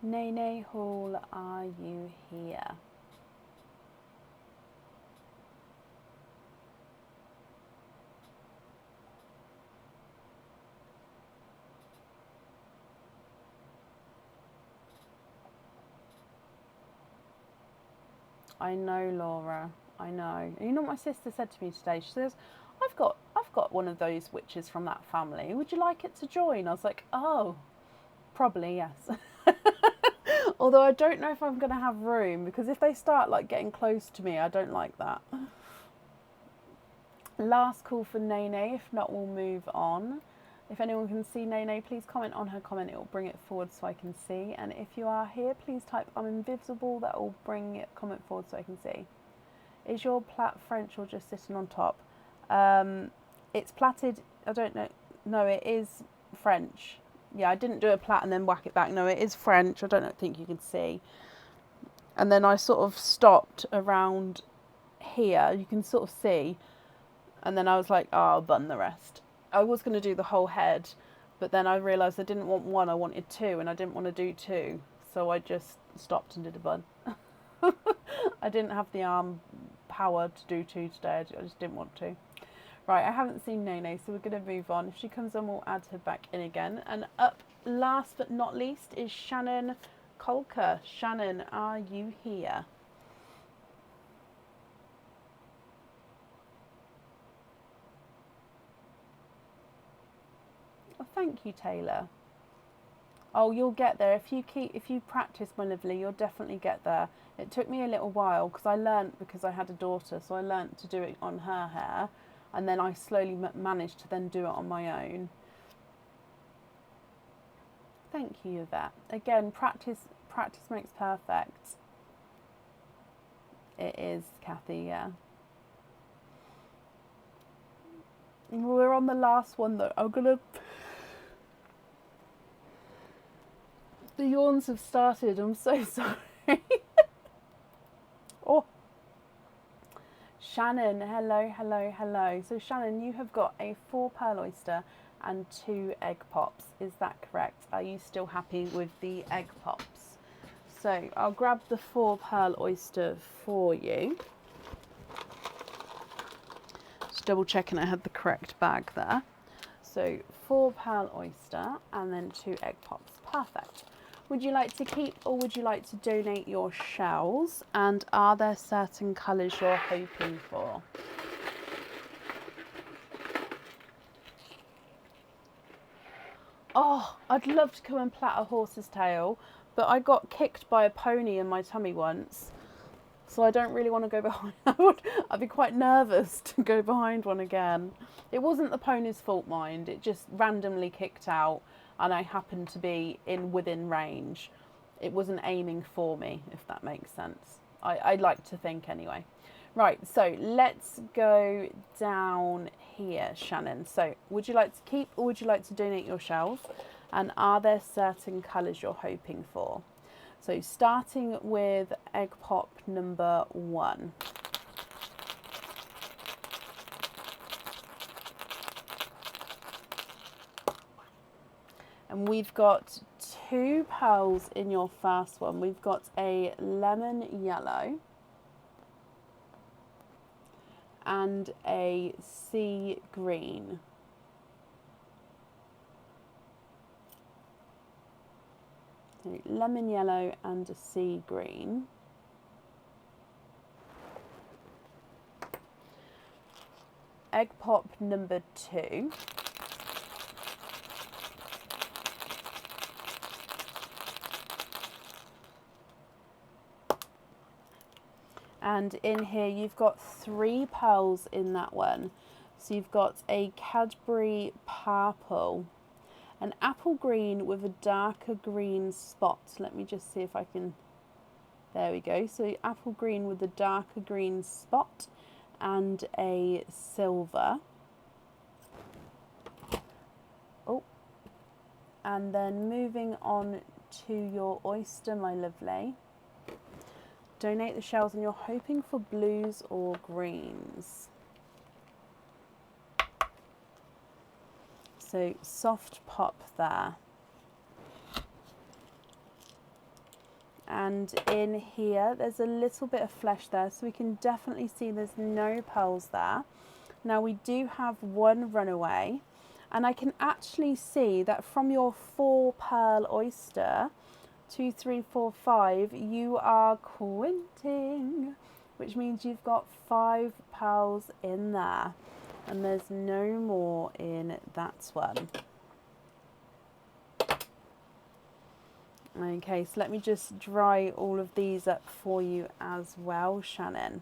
Nene Hall, are you here? I know, Laura, I know. And you know what my sister said to me today? She says, I've got one of those witches from that family. Would you like it to join? I was like, oh, probably yes. Although I don't know if I'm going to have room, because if they start like getting close to me, I don't like that. Last call for Nene. If not, we'll move on. If anyone can see Nene, please comment on her comment. It will bring it forward so I can see. And if you are here, please type I'm invisible. That will bring it comment forward so I can see. Is your plait French or just sitting on top? It's plaited. I don't know. No, it is French. Yeah, I didn't do a plait and then whack it back. No, it is French. I don't think you can see. And then I sort of stopped around here. You can sort of see. And then I was like, oh, I'll bun the rest. I was going to do the whole head, but then I realised I didn't want one, I wanted two, and I didn't want to do two. So I just stopped and did a bun. I didn't have the arm power to do two today. I just didn't want to. Right, I haven't seen Nene, so we're going to move on. If she comes on, we'll add her back in again. And up last but not least is Shannon Kolker. Shannon, are you here? Oh, thank you, Taylor. Oh, you'll get there. If you practice, my lovely, you'll definitely get there. It took me a little while because I learnt, because I had a daughter, so I learnt to do it on her hair, and then I slowly managed to then do it on my own. Thank you, Yvette. Again, practice makes perfect. It is, Kathy, yeah. We're on the last one though. The yawns have started. I'm so sorry. Oh, Shannon, hello. So Shannon, you have got a 4 pearl oyster and 2 egg pops. Is that correct? Are you still happy with the egg pops? So I'll grab the 4 pearl oyster for you. Just double checking I had the correct bag there. So 4 pearl oyster and then 2 egg pops. Perfect. Would you like to keep or would you like to donate your shells? And are there certain colours you're hoping for? Oh, I'd love to come and plait a horse's tail, but I got kicked by a pony in my tummy once. So I don't really want to go behind. I'd be quite nervous to go behind one again. It wasn't the pony's fault, mind. It just randomly kicked out and I happened to be within range. It wasn't aiming for me, if that makes sense. I'd like to think anyway. Right, so let's go down here, Shannon. So would you like to keep or would you like to donate your shells? And are there certain colours you're hoping for? So starting with egg pop number 1. And we've got 2 pearls in your first one. We've got a lemon yellow and a sea green. So lemon yellow and a sea green. Egg pop number 2. And in here you've got 3 pearls in that one. So you've got a Cadbury purple, an apple green with a darker green spot. Let me just see if I can, there we go. So apple green with a darker green spot and a silver. Oh, and then moving on to your oyster, my lovely. Donate the shells and you're hoping for blues or greens. So soft pop there. And in here, there's a little bit of flesh there, so we can definitely see there's no pearls there. Now we do have 1 runaway, and I can actually see that from your 4 pearl oyster, 2, 3, 4, 5, you are quinting, which means you've got 5 pearls in there, and there's no more in that one. Okay, so let me just dry all of these up for you as well, Shannon.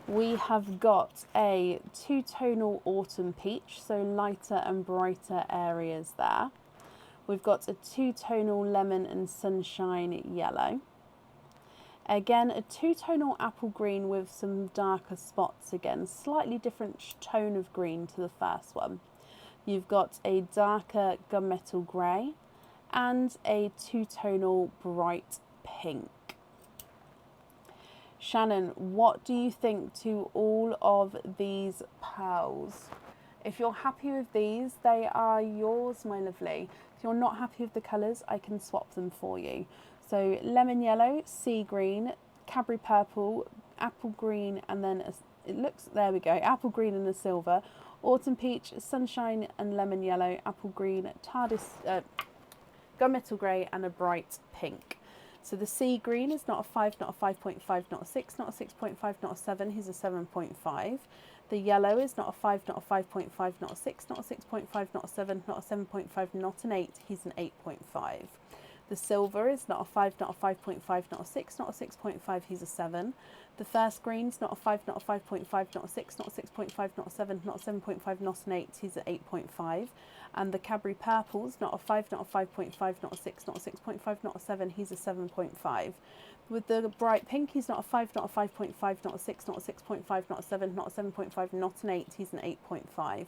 We have got a 2-tonal autumn peach, so lighter and brighter areas there. We've got a two-tonal lemon and sunshine yellow. Again, a two-tonal apple green with some darker spots again, slightly different tone of green to the first one. You've got a darker gunmetal grey and a two-tonal bright pink. Shannon, what do you think to all of these pearls? If you're happy with these, they are yours, my lovely. If you're not happy with the colours, I can swap them for you. So lemon yellow, sea green, Cadbury purple, apple green, and then there we go, apple green and a silver, autumn peach, sunshine and lemon yellow, apple green, gunmetal grey, and a bright pink. So the sea green is not a 5, not a 5.5, not a 6, not a 6.5, not a 7, here's a 7.5. The yellow is not a 5, not a 5.5, not a 6, not a 6.5, not a 7, not a 7.5, not an 8, he's an 8.5. The silver is not a 5, not a 5.5, not a 6, not a 6.5, he's a 7. The first green's not a 5, not a 5.5, not a 6, not a 6.5, not a 7, not a 7.5, not an 8, he's at 8.5. And the Cadbury purple's not a 5, not a 5.5, not a 6, not a 6.5, not a 7, he's a 7.5. With the bright pink, he's not a 5, not a 5.5, not a 6, not a 6.5, not a 7, not a 7.5, not an 8, he's an 8.5.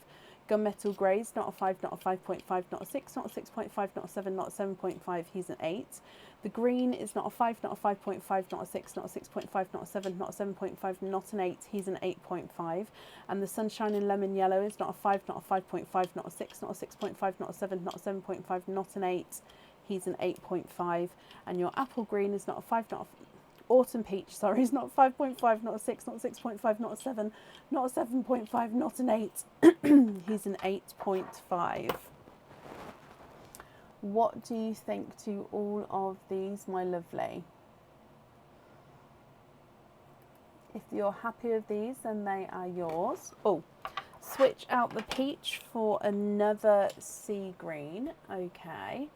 Gunmetal grey's not a 5, not a 5.5, not a 6, not a 6.5, not a 7, not a 7.5, he's an 8. The green is not a 5, not a 5.5, not a 6, not a 6.5, not a 7, not a 7.5, not an 8, he's an 8.5. And the sunshine and lemon yellow is not a 5, not a 5.5, not a 6, not a 6.5, not a 7, not a 7.5, not an 8, he's an 8.5. And your apple green is not a 5, not a autumn peach, sorry, is not 5.5, not a 6, not a 6.5, not a 7, not a 7.5, not an 8. He's an 8.5. What do you think to all of these, my lovely? If you're happy with these, then they are yours. Oh, switch out the peach for another sea green. Okay.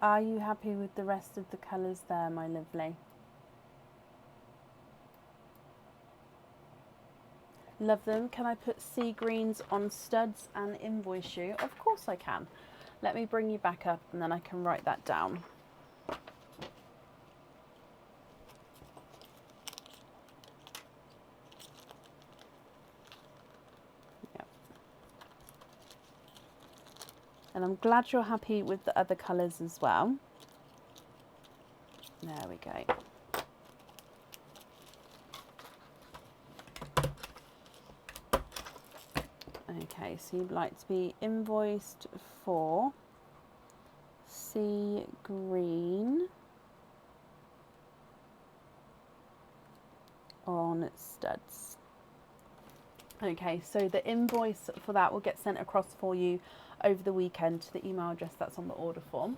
Are you happy with the rest of the colours there, my lovely? Love them. Can I put sea greens on studs and invoice you? Of course I can. Let me bring you back up and then I can write that down. Yep. And I'm glad you're happy with the other colours as well. There we go. Okay, so you'd like to be invoiced for sea green on studs. Okay, so the invoice for that will get sent across for you over the weekend to the email address that's on the order form.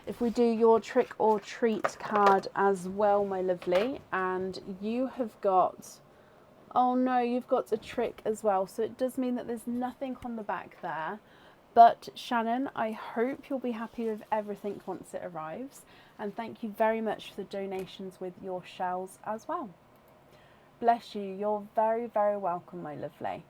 If we do your trick or treat card as well, my lovely, and you have got, oh no, you've got a trick as well. So it does mean that there's nothing on the back there. But Shannon, I hope you'll be happy with everything once it arrives. And thank you very much for the donations with your shells as well. Bless you. You're very, very welcome, my lovely.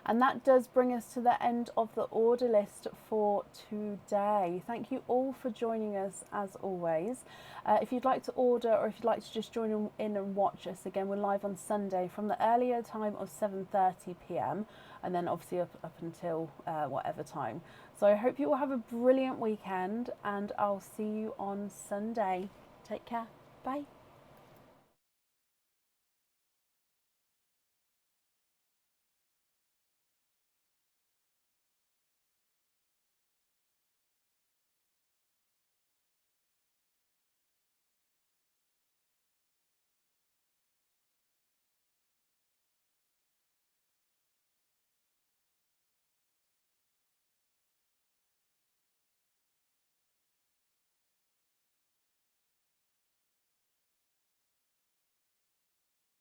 And that does bring us to the end of the order list for today. Thank you all for joining us as always. If you'd like to order or if you'd like to just join in and watch us, again, we're live on Sunday from the earlier time of 7:30 p.m. and then obviously up until whatever time. So I hope you all have a brilliant weekend and I'll see you on Sunday. Take care. Bye.